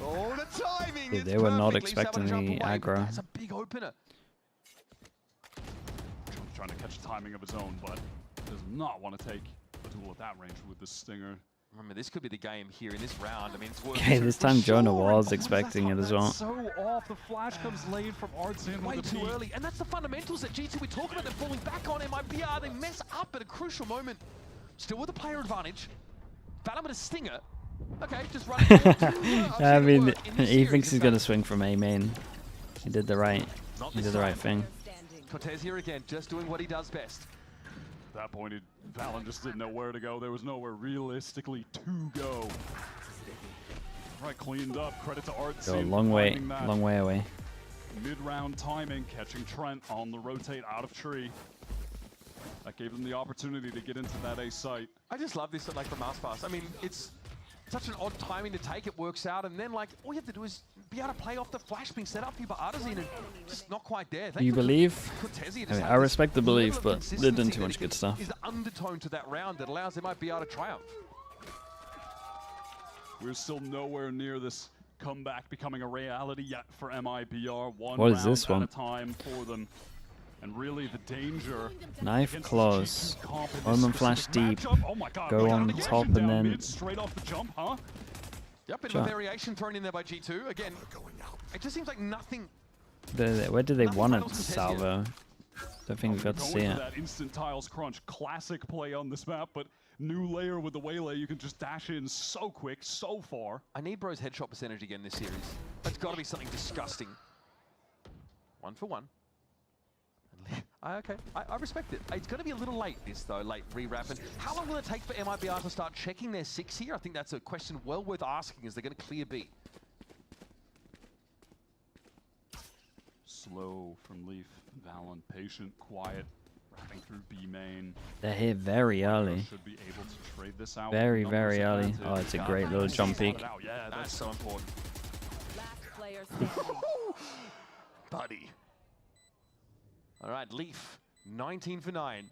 Oh, the timing! Yeah, they were not expecting the aggro. That's a big opener. Trying to catch the timing of his own, but does not want to take a duel at that range with the stinger. Remember, this could be the game here in this round. I mean, it's working. Okay, this time Jonah was expecting it as well. So off, the flash comes late from Artsin. Way too early, and that's the fundamentals that G2 we talk about. They're falling back on MIBR. They mess up at a crucial moment. Still with a player advantage. Valen with a stinger. Okay, just run. I mean, he thinks he's going to swing from A main. He did the right thing. Cortez here again, just doing what he does best. At that point, Valen just didn't know where to go. There was nowhere realistically to go. Right, cleaned up. Credit to Artsin. Go a long way away. Mid-round timing, catching Trent on the rotate out of tree. That gave them the opportunity to get into that A site. I just love this, like, from Aspas. I mean, it's such an odd timing to take. It works out, and then, like, all you have to do is be able to play off the flash being set up here by Artsin, and just not quite there. You believe? I mean, I respect the belief, but they're doing too much good stuff. Is the undertone to that round that allows MIBR to triumph. We're still nowhere near this comeback becoming a reality yet for MIBR. One What is round this one? at a time for them. And really the danger. Knife claws. Omen Omen flash deep. Oh my God, Go look at on the top aggression and down then mid, straight off the jump, huh? Yep, bit of a variation thrown in there by G2. Again, it just seems like nothing. where do they want it, Salvo? Don't think we got to see Going it. for that instant tiles crunch, classic play on this map, but new layer with the waylay, you can just dash in so quick, so far. I need Bro's headshot percentage again this series. That's got to be something disgusting. 1 for 1. Okay, I respect it. It's going to be a little late, this though, late re-wrapping. How long will it take for MIBR to start checking their 6 here? I think that's a question well worth asking. Is they're going to clear B? Slow from Leaf, Valen, patient, quiet, wrapping through B main. They're here very early. Should be able to trade this out. Very, Numbers very early. advantage. Oh, it's a great little jump peek. Yeah, that's so important. Last player standing. Buddy. All right, Leaf, 19 for 9.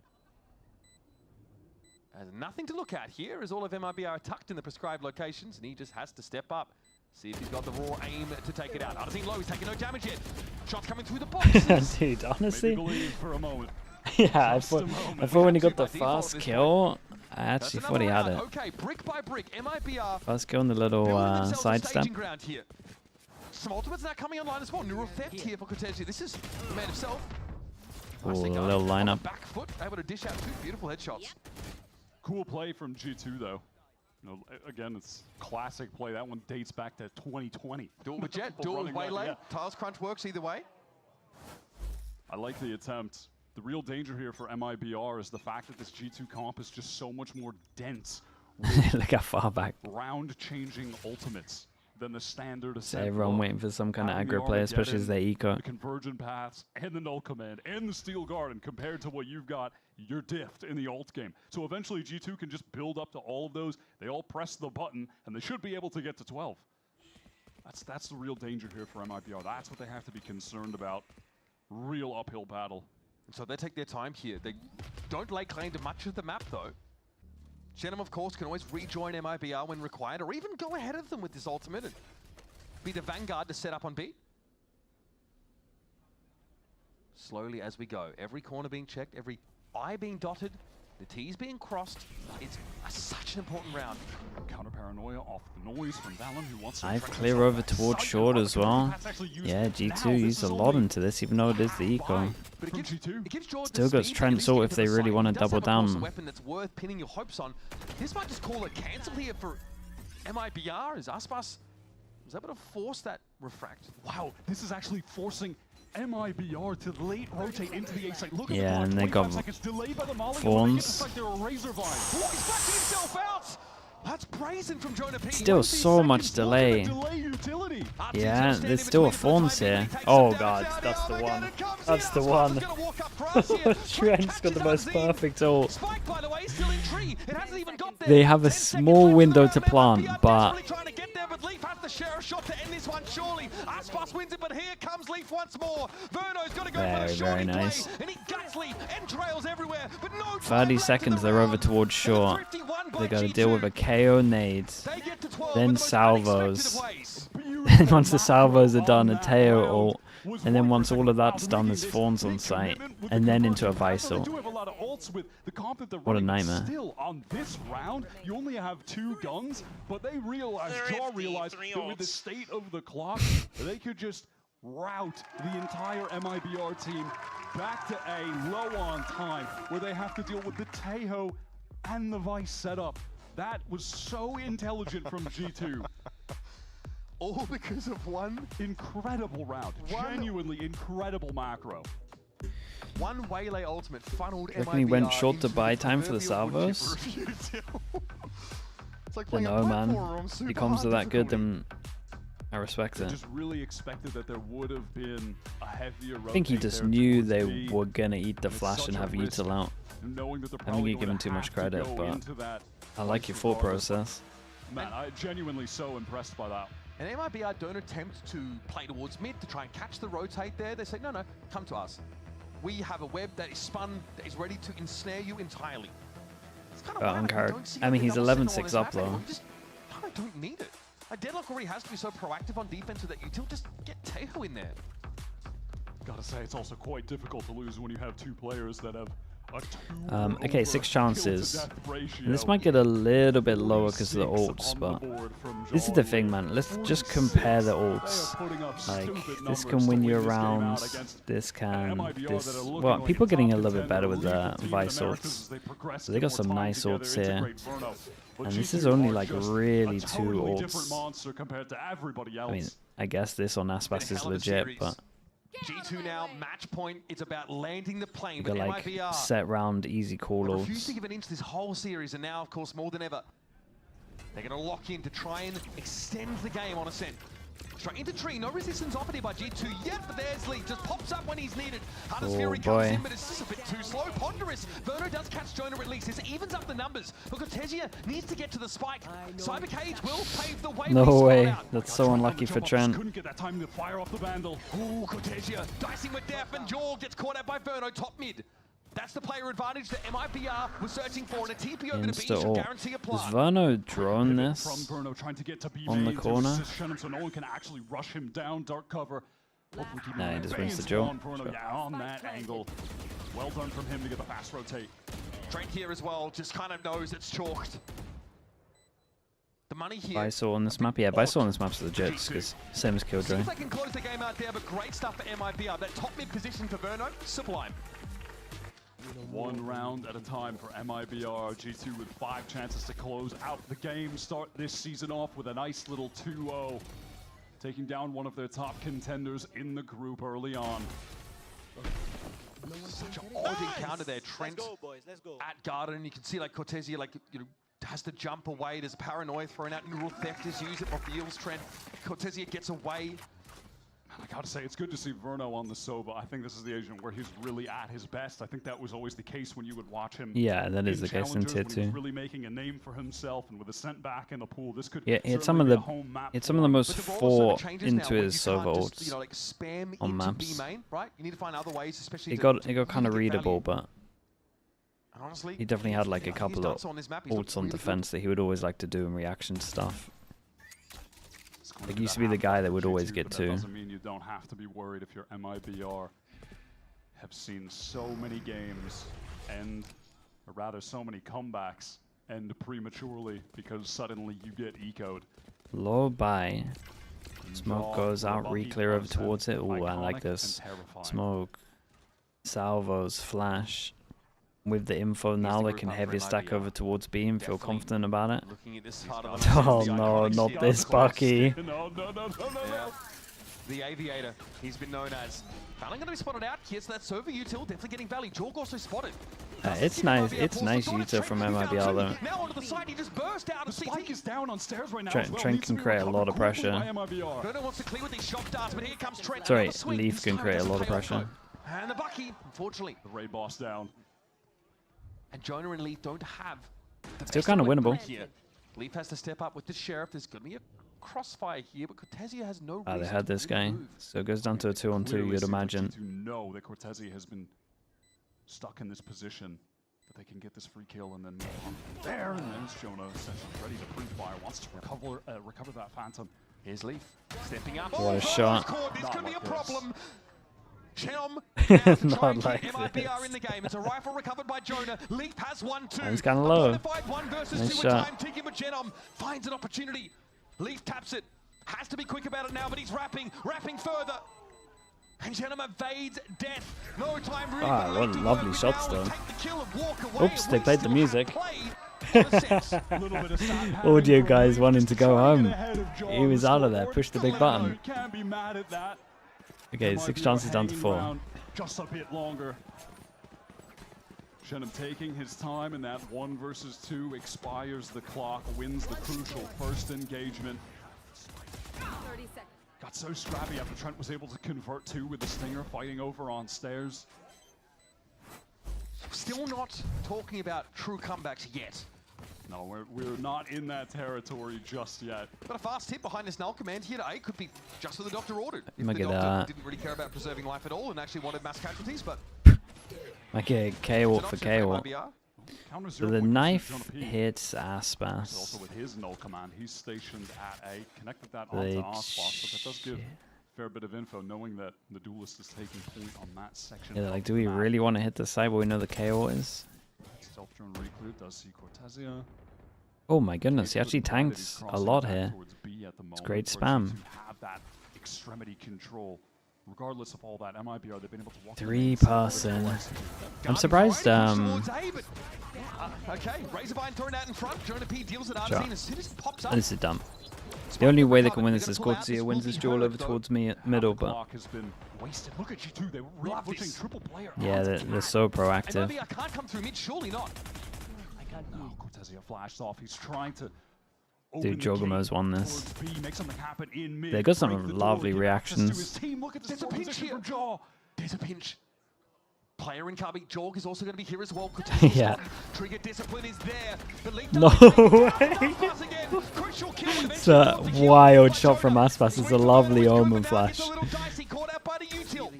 Has nothing to look at here, as all of MIBR are tucked in the prescribed locations, and he just has to step up. See if he's got the raw aim to take it out. Unseen low, he's taking no damage yet. Shots coming through the boxes. Dude, honestly. Maybe believe for a moment. Yeah, I thought when he got the fast kill, I actually thought he had it. Okay, brick by brick, MIBR. Fast kill on the little side step. Some ultimates now coming online as well. Neural theft here for Cortesi. This is the man himself. Ooh, a little lineup. Back foot, able to dish out 2 beautiful headshots. Cool play from G2 though. You know, again, it's classic play. That one dates back to 2020. Do it with Jet, do it with Waylay. Tiles crunch works either way. I like the attempt. The real danger here for MIBR is the fact that this G2 comp is just so much more dense. Look how far back. Round-changing ultimates than the standard. So everyone waiting for some kind of aggro play, especially as they eco. The convergent paths and the null command and the steel garden compared to what you've got, you're diffed in the ult game. So eventually G2 can just build up to all of those. They all press the button and they should be able to get to 12. That's the real danger here for MIBR. That's what they have to be concerned about. Real uphill battle. So they take their time here. They don't lay claim to much of the map though. Shenum, of course, can always rejoin MIBR when required, or even go ahead of them with this ultimate and be the vanguard to set up on B. Slowly as we go, every corner being checked, every I being dotted, the T's being crossed. It's such an important round. Counter paranoia off the noise from Valen, who wants to I've clear over towards short as well. Yeah, G2 used a lot into this, even though it is the eco. Still got Trent Salt if they really want to double down. A weapon that's worth pinning your hopes on. This might just call it cancel here for MIBR, as Aspas was able to force that refract. Wow, this is actually forcing MIBR to late rotate into the A site. Look at yeah, the and they got Fawns. That's brazen from Jonah P. Still so much delay. Yeah, there's still a Fawns here. Oh god, that's the one. That's the one. Trent's got the most perfect ult. They have a small window to plant, but Leaf has to share a shot to end this one, surely. Aspas wins it, but here comes Leaf once more. Verno's got to go for the very nice. play, and he guts Leaf, entrails everywhere, but no 30 seconds, they're over towards short. They got to deal with a KO nade, then salvos. And once the salvos are done, a Teo ult. And then once all of that's done, there's Fawns on site. And then into a Visal. What a nightmare. Still, on this round, you only have 2 guns, but they realized, Jaw realized that with the state of the clock, they could just rout the entire MIBR team back to A, low on time, where they have to deal with the Tejo and the Vice setup. That was so intelligent from G2. All because of one incredible round. Genuinely incredible macro. One Waylay ultimate funneled MIBR. Reckon he went short to buy time for the salvos? Don't know, man. He comes to that good, then I respect it. Just really expected that there would have been a heavier. I think he just knew they were gonna eat the flash and have util out. I think you give him too much credit, but I like your thought process. Man, I'm genuinely so impressed by that. And MIBR don't attempt to play towards mid to try and catch the rotate there. They say, no, come to us. We have a web that is spun, that is ready to ensnare you entirely. It's kind of I mean, he's 11-6 up though. Just don't need it. Deadlock already has to be so proactive on defense with that util. Just get Tejo in there. Gotta say, it's also quite difficult to lose when you have two players that have a 2 okay, 6 chances. And this might get a little bit lower because of the ults, but this is the thing, man. Let's just compare the ults. Like, this can win you around. This can. This. Well, people are getting a little bit better with the Vice ults. So they got some nice ults here. And this is only like really 2 ults. I mean, I guess this on Aspas is legit, but. G2 now, match point. It's about landing the plane. You got like MIBR set round, easy call refused outs. to give an inch this whole series, and now, of course, more than ever, they're going to lock in to try and extend the game on Ascent. Straight into tree, no resistance offered here by G2 yet, but there's Lee, just pops up when he's needed. Hunter's Fury comes in, but it's just a bit too slow. Ponderous, Verno does catch Jonah at least. This evens up the numbers, but Cortesia needs to get to the spike. Cyber Cage will pave the way. No way, that's so unlucky for Trent. Couldn't get that time to fire off the Vandal. Ooh, Cortesia dicing with death, and Jorg gets caught out by Verno, top mid. That's the player advantage that MIBR was searching for, and a TP over to B should guarantee a Does play. Verno drone this on the corner? So no one can actually rush him down, dark cover. No, he just wins the draw. On that angle. Well done from him to get the fast rotate. Trent here as well, just kind of knows it's chalked. The money here. Vice on this map? Yeah, Vice on this map's legit, because same as Killjoy. Seems they can close the game out there, but great stuff for MIBR. That top mid position for Verno, sublime. 1 round at a time for MIBR. G2 with 5 chances to close out the game. Start this season off with a nice little 2-0. Taking down one of their top contenders in the group early on. Such an odd encounter there. Trent Let's go, boys. Let's go. at Garden, and you can see like Cortesia, like, you know, has to jump away. There's paranoia thrown out. Neural Theft is used. It reveals Trent. Cortesia gets away. I gotta say, it's good to see Verno on the Sova. I think this is the agent where he's really at his best. I think that was always the case when you would watch him. Yeah, that is the case in Tier 2. He was really making a name for himself, and with a sent back in the pool, this could Yeah, it's some of the most thought into his Sova ults You know, like spam on into maps. B main, right? You need to find other ways, especially. It got kind of readable, but and honestly, he definitely had like a couple of on this map. He's ults on really defense that he would always like to do in reaction to stuff. Like, he used to be the guy that would always get That to. doesn't mean you don't have to be worried if you're MIBR. Have seen so many games end, or rather so many comebacks end prematurely because suddenly you get eco'd. Low buy. Smoke goes out, re-clear over towards it. Ooh, I like this. Smoke. Salvos, flash. With the info now, they can heavy stack over towards B and feel confident about it. Oh no, not this Bucky. The Aviator, he's been known as. Valen going to be spotted out here, so that's over util, definitely getting Valley. Jorg also spotted. It's nice util from MIBR though. Now onto the side, he just burst out of Spike is down on stairs right now. Trent can create a lot of pressure. Verno wants to clear with these shock darts, but here comes Trent. Sorry, Leaf can create a lot of pressure. And the Bucky, unfortunately. The Ray boss down. And Jonah and Leaf don't have the Still best kind of equipment winnable. here. Leaf has to step up with the Sheriff. There's going to be a crossfire here, but Cortesia has no Ah, reason they had this to guy. move. So it goes down to a 2-on-2, you'd imagine. To know that Cortesia has been stuck in this position, that they can get this free kill and then move on there. And then Jonah essentially ready to pre-fire, wants to recover that Phantom. Here's Leaf stepping up. What a shot. This could be a problem. Chenom Not like MIBR this. in the game. It's a rifle recovered by Jonah. Leaf has 1-2. He's kind of low. One versus Nice 2 shot. at time. Ticking with Chenom finds an opportunity. Leaf taps it. Has to be quick about it now, but he's wrapping further. And Chenom evades death. No time really. Ah, for what Leaf to lovely move shots now and though. take the kill and walk away. Oops, And they we played the still music. have played. Audio guys wanting to go home. He was out of there, pushed the big button. Can't be mad at that. Okay, 6 chances down to 4. Just a bit longer. Chenom taking his time, and that 1 versus 2 expires the clock, wins the crucial first engagement. 30 seconds. Got so scrappy after Trent was able to convert 2 with the Stinger fighting over on stairs. Still not talking about true comebacks yet. No, we're not in that territory just yet. But a fast hit behind this null command here to A could be just what the Doctor ordered. If Look the at Doctor that. didn't really care about preserving life at all and actually wanted mass casualties, but Like a K-Walk for it's an option K-Walk. MIBR. Counter So 0 the point knife Jonah P. hits Also Aspas. with his null command, he's stationed at A, connected that They onto Aspas, but that does give a fair bit of info, knowing that the duelist is taking point on that section. Yeah, they're of like, the do we map. really want to hit the side where we know the KO is? Stealth drone reclear does see Cortezia. Oh my goodness, he actually tanks a lot here. It's great spam. Have that extremity control. Regardless of all that MIBR, they've been able to walk 3 passing. I'm surprised. Okay, Razorbind throwing out in front. Jonah P deals it out. Sure. As soon as it pops up. This is dumb. The only way they can win this is Cortezia wins this duel over towards me middle, but has been wasted. Look at G2, they were really pushing triple player. yeah, they're so proactive. I can't come through mid, surely not. No, Cortezia flashed off. He's trying to Dude, Jogamo's won this. B, make something happen in mid. They got some break the door, lovely give access to his reactions. team. Look at this There's a pinch position here. from Jaw. There's a pinch. Player in Cubby, Jorg is also going to be here as well. Yeah. Trigger discipline is there. The lead No way! Crucial kill. It's a wild shot from Aspas. It's a lovely omen flash. A little dicey, caught out by the util.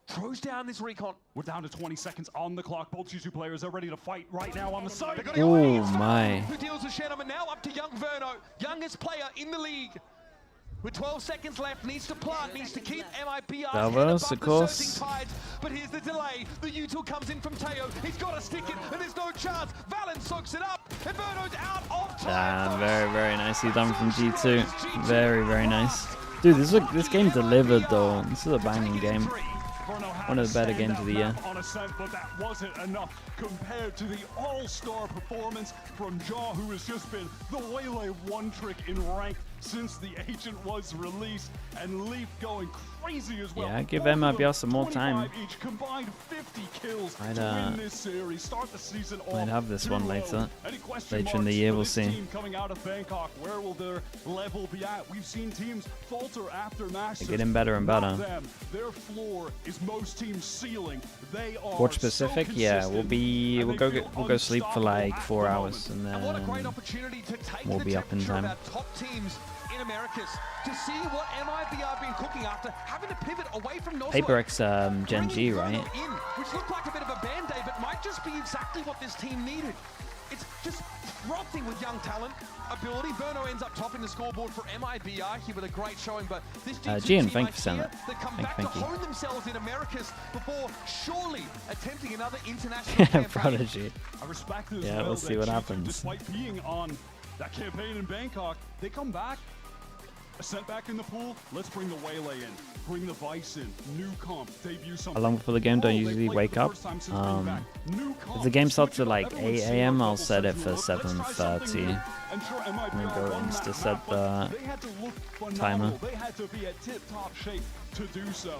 Throws down this recon. We're down to 20 seconds on the clock. Both G2 players are ready to fight right now on the side. Oh my. Who deals with Shannon, and now up to young Verno, youngest player in the league. With 12 seconds left, needs to plant, needs to keep MIBR's head Davos, above of the course. surging tides. But here's the delay. The util comes in from Teo. He's got to stick it, and there's no chance. Valen soaks it up, and Verno's out of time. Damn, very, very nicely done from G2. Very, very nice. Dude, this game delivered though. This is a banging game. One of the better games of the year. On ascent, but that wasn't enough compared to the all-star performance from Jaw, who has just been the Waylay one trick in ranked since the agent was released, and Leaf going crazy as well. Yeah, give MIBR some more time. Each combined 50 kills I'd, to win this series. Start the season Might off have this one 2-0. later. Any question Later in the marks year, for we'll this see. team coming out of Bangkok? Where will their level be at? We've seen teams falter after Masters. They're getting better and Not better. them. Their floor is most teams' ceiling. They are Watch Pacific, so yeah, we'll consistent, go sleep for like 4 hours and And what a great then opportunity to take we'll the be up in temperature of time. our top teams in Americas to see what MIBR have been cooking after having to pivot away from Noslo. Paper X Gen G, right? In, which looked like a bit of a band-aid, but might just be exactly what this team needed. It's just frothing with young talent, ability. Verno ends up topping the scoreboard for MIBR here with a great showing, but this G2 Gian, team thank you right for saying here, that. they come Thank back you. to hone themselves in Americas before surely attempting another international campaign. Prodigy. I respect this Yeah, well we'll see that what G2, happens. Despite being on that campaign in Bangkok, they come back. Sent back in the pool. Let's bring the Waylay in. Bring the Vice in. New comp. Debut something. How long before the game? Don't usually wake up. If the game starts at like 8 AM, I'll set it for 7:30. And then go insta set the timer. They had to be at tip-top shape to do so.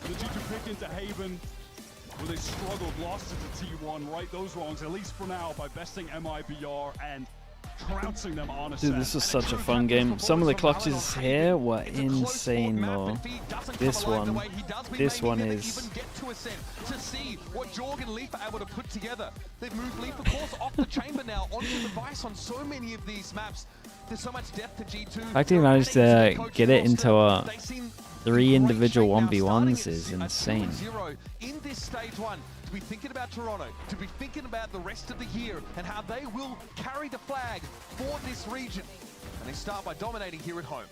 The G2 pick into Haven, where they struggled, lost it to T1, right those wrongs, at least for now, by besting MIBR and trouncing them on a Dude, this was such a fun game. Some of the clutches here were insane though. This one is... To see what Jorg and Leaf are able to put together. They've moved Leaf, of course, off the chamber now onto the Vice on so many of these maps. There's so much depth to G2. The fact he managed to get it into a 3 individual 1v1s is insane. In this stage one, to be thinking about Toronto, to be thinking about the rest of the year and how they will carry the flag for this region. And they start by dominating here at home.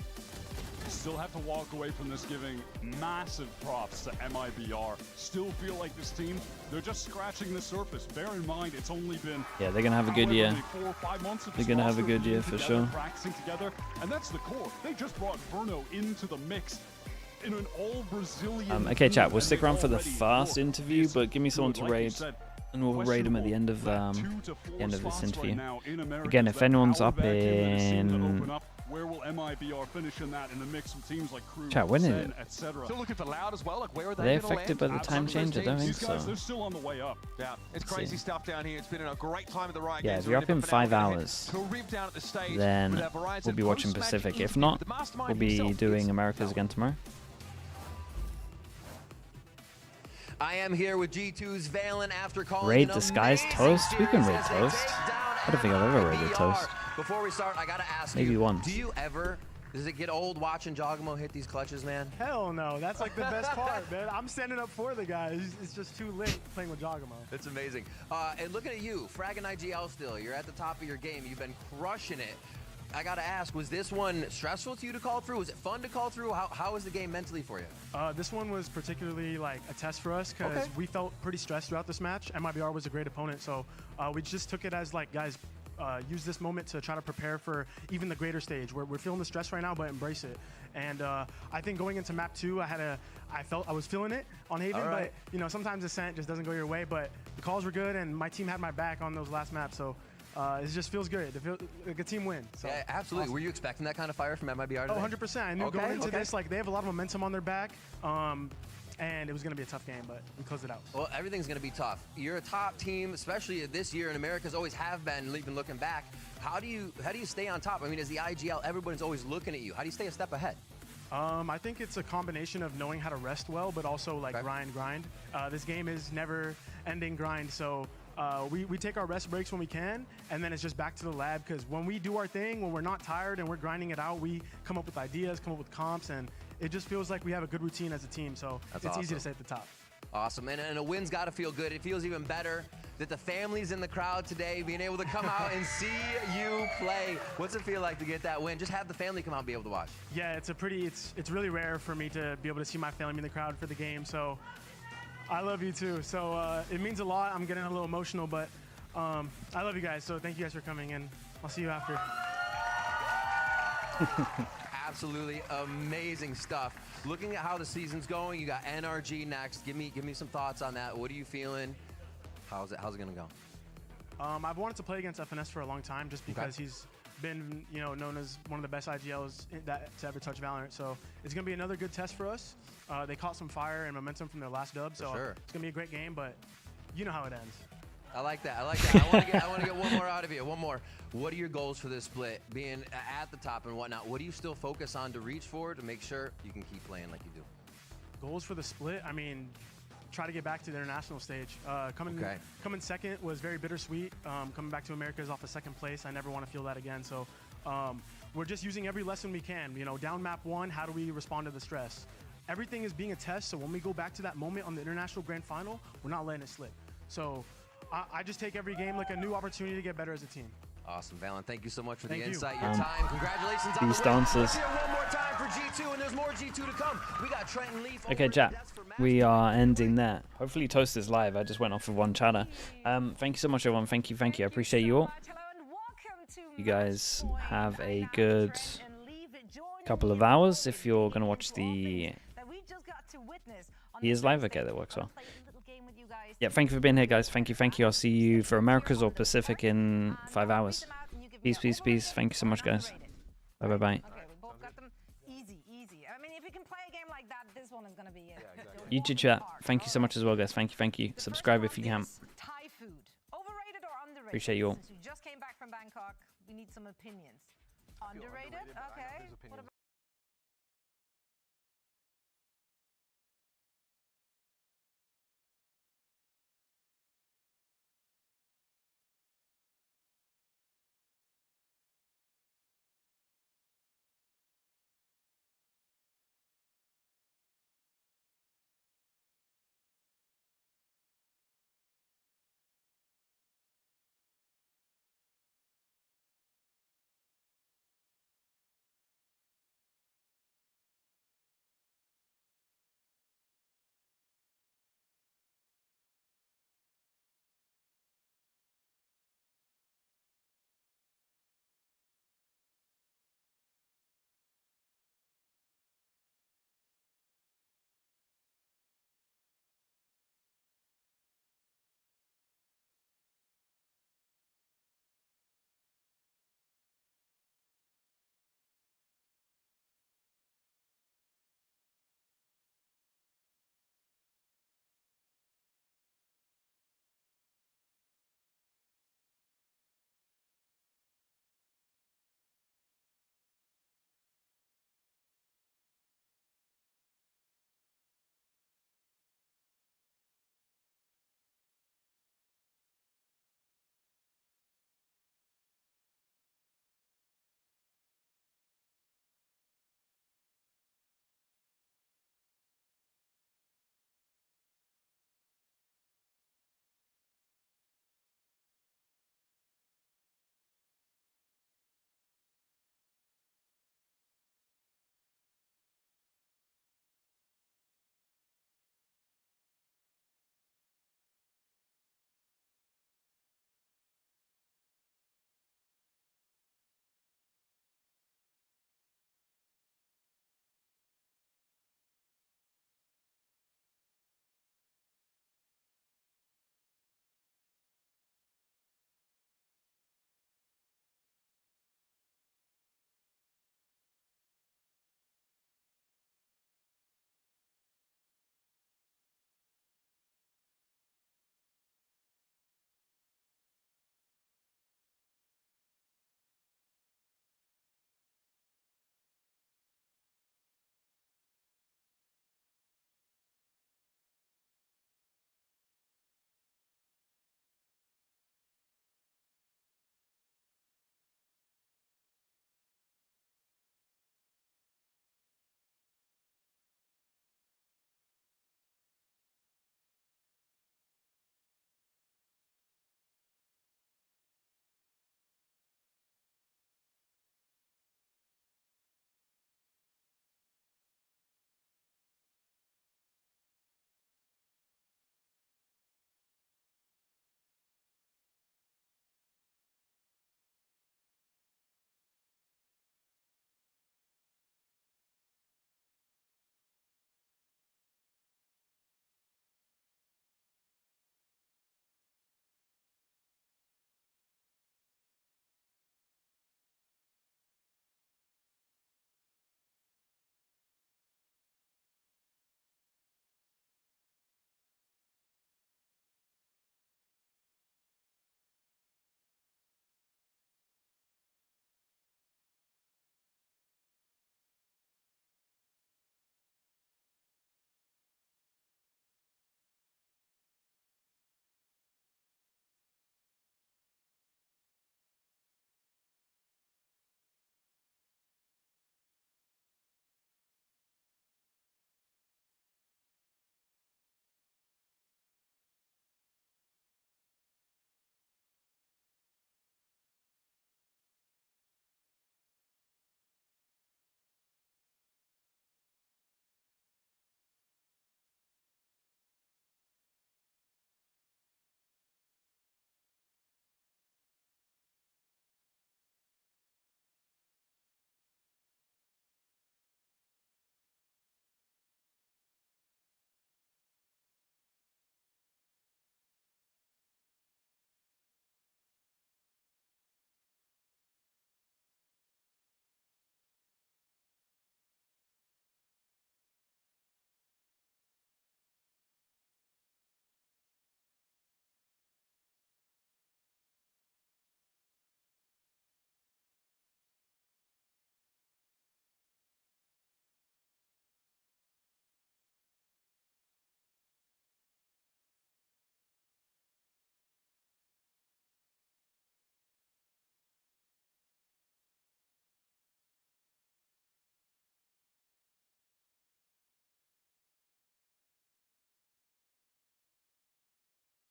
Still have to walk away from this giving massive props to MIBR. Still feel like this team, they're just scratching the surface. Bear in mind, it's only been... Yeah, they're going to have a good year. 4 or 5 months of They're going to have a good year for sure. Practicing together, and that's the core. They just brought Verno into the mix in an all-Brazilian... Okay, chat, we'll stick around for the fast interview, but give me someone to raid. And we'll raid them at the end of this interview. Again, if anyone's up in... Where will MIBR finish in that in the mix with teams like Crew, Chat, when is Sen, it? etc. Still looking for Loud as well. Like, where are Are they they gonna affected land? by the time change? I don't think These guys, so. they're still on the way up. Yeah, it's Let's crazy see. stuff down here. It's been a great time at the Riot Yeah, Games if you're up Arena, in but now 5 we're gonna head hours, to a riv down at the stage then with our Verizon we'll be watching post-match Pacific. If interview not, with the mastermind we'll be himself. doing Americas again tomorrow. I am here with G2's Valen after calling Raid an Disguised amazing Toast? We can series raid as they Toast. take down I don't think I've ever raided MIBR. Toast. Before we start, I gotta ask Maybe you, once. do you ever Does it get old watching Giacomo hit these clutches, man? Hell no. That's like the best part, man. I'm standing up for the guys. It's just too lit playing with Giacomo. It's amazing. And looking at you, fragging IGL still. You're at the top of your game. You've been crushing it. I got to ask, was this one stressful to you to call through? Was it fun to call through? How was the game mentally for you? This one was particularly like a test for us because we felt pretty stressed throughout this match. MIBR was a great opponent, so we just took it as like, guys, use this moment to try to prepare for even the greater stage. We're feeling the stress right now, but embrace it. And I think going into map 2, I was feeling it on Haven, but you know, sometimes Ascent just doesn't go your way. But the calls were good, and my team had my back on those last maps, so it just feels good. It feels like a team win. So, yeah, absolutely. awesome. Were you expecting that kind of fire from MIBR today? Oh, 100%. I knew going into this, like, they have a lot of momentum on their back. And it was going to be a tough game, but we closed it out. Well, everything's going to be tough. You're a top team, especially this year, and America's always have been, even looking back. How do you stay on top? I mean, as the IGL, everybody's always looking at you. How do you stay a step ahead? I think it's a combination of knowing how to rest well, but also like grind. This game is never-ending grind, so we take our rest breaks when we can, and then it's just back to the lab, because when we do our thing, when we're not tired and we're grinding it out, we come up with ideas, come up with comps, and it just feels like we have a good routine as a team, so it's easy to stay at the top. Awesome, and a win's got to feel good. It feels even better that the family's in the crowd today, being able to come out and see you play. What's it feel like to get that win? Just have the family come out and be able to watch. Yeah, it's really rare for me to be able to see my family in the crowd for the game, so I love you too. So it means a lot. I'm getting a little emotional, but I love you guys, so thank you guys for coming, and I'll see you after. Absolutely amazing stuff. Looking at how the season's going, you got NRG next. Give me some thoughts on that. What are you feeling? How's it gonna go? I've wanted to play against FNS for a long time, just because he's been, you know, known as one of the best IGLs to ever touch Valorant. So it's gonna be another good test for us. They caught some fire and momentum from their last dub, so it's gonna be a great game. But you know how it ends. I like that. I like that. I want to get one more out of you. One more. What are your goals for this split? Being at the top and whatnot, what do you still focus on to reach for to make sure you can keep playing like you do? Goals for the split? I mean, try to get back to the international stage. Coming second was very bittersweet. Coming back to America is off of second place. I never want to feel that again. So we're just using every lesson we can. You know, down map 1, how do we respond to the stress? Everything is being a test, so when we go back to that moment on the international grand final, we're not letting it slip. So I just take every game like a new opportunity to get better as a team. Awesome, Valen. Thank you so much for the insight, your time. Congratulations on These the win. dancers. One more time for G2, and there's more G2 to come. We got Trent and Leaf. Okay, chat. We are ending there. Hopefully Toast is live. I just went off of one chatter. Thank you so much, everyone. Thank you. I appreciate you all. You guys have a good couple of hours if you're going to watch the Here's live. Okay, that works well. Yeah, thank you for being here, guys. Thank you. I'll see you for Americas or Pacific in 5 hours. Peace. Thank you so much, guys. Bye. Okay, we both got them easy. I mean, if you can play a game like that, this one is going to be it. Yeah, exactly. YouTube chat. Thank you so much as well, guys. Thank you. Subscribe if you can. Thai food, overrated or underrated? Appreciate you all. Since we just came back from Bangkok, we need some opinions. Underrated? Okay. What about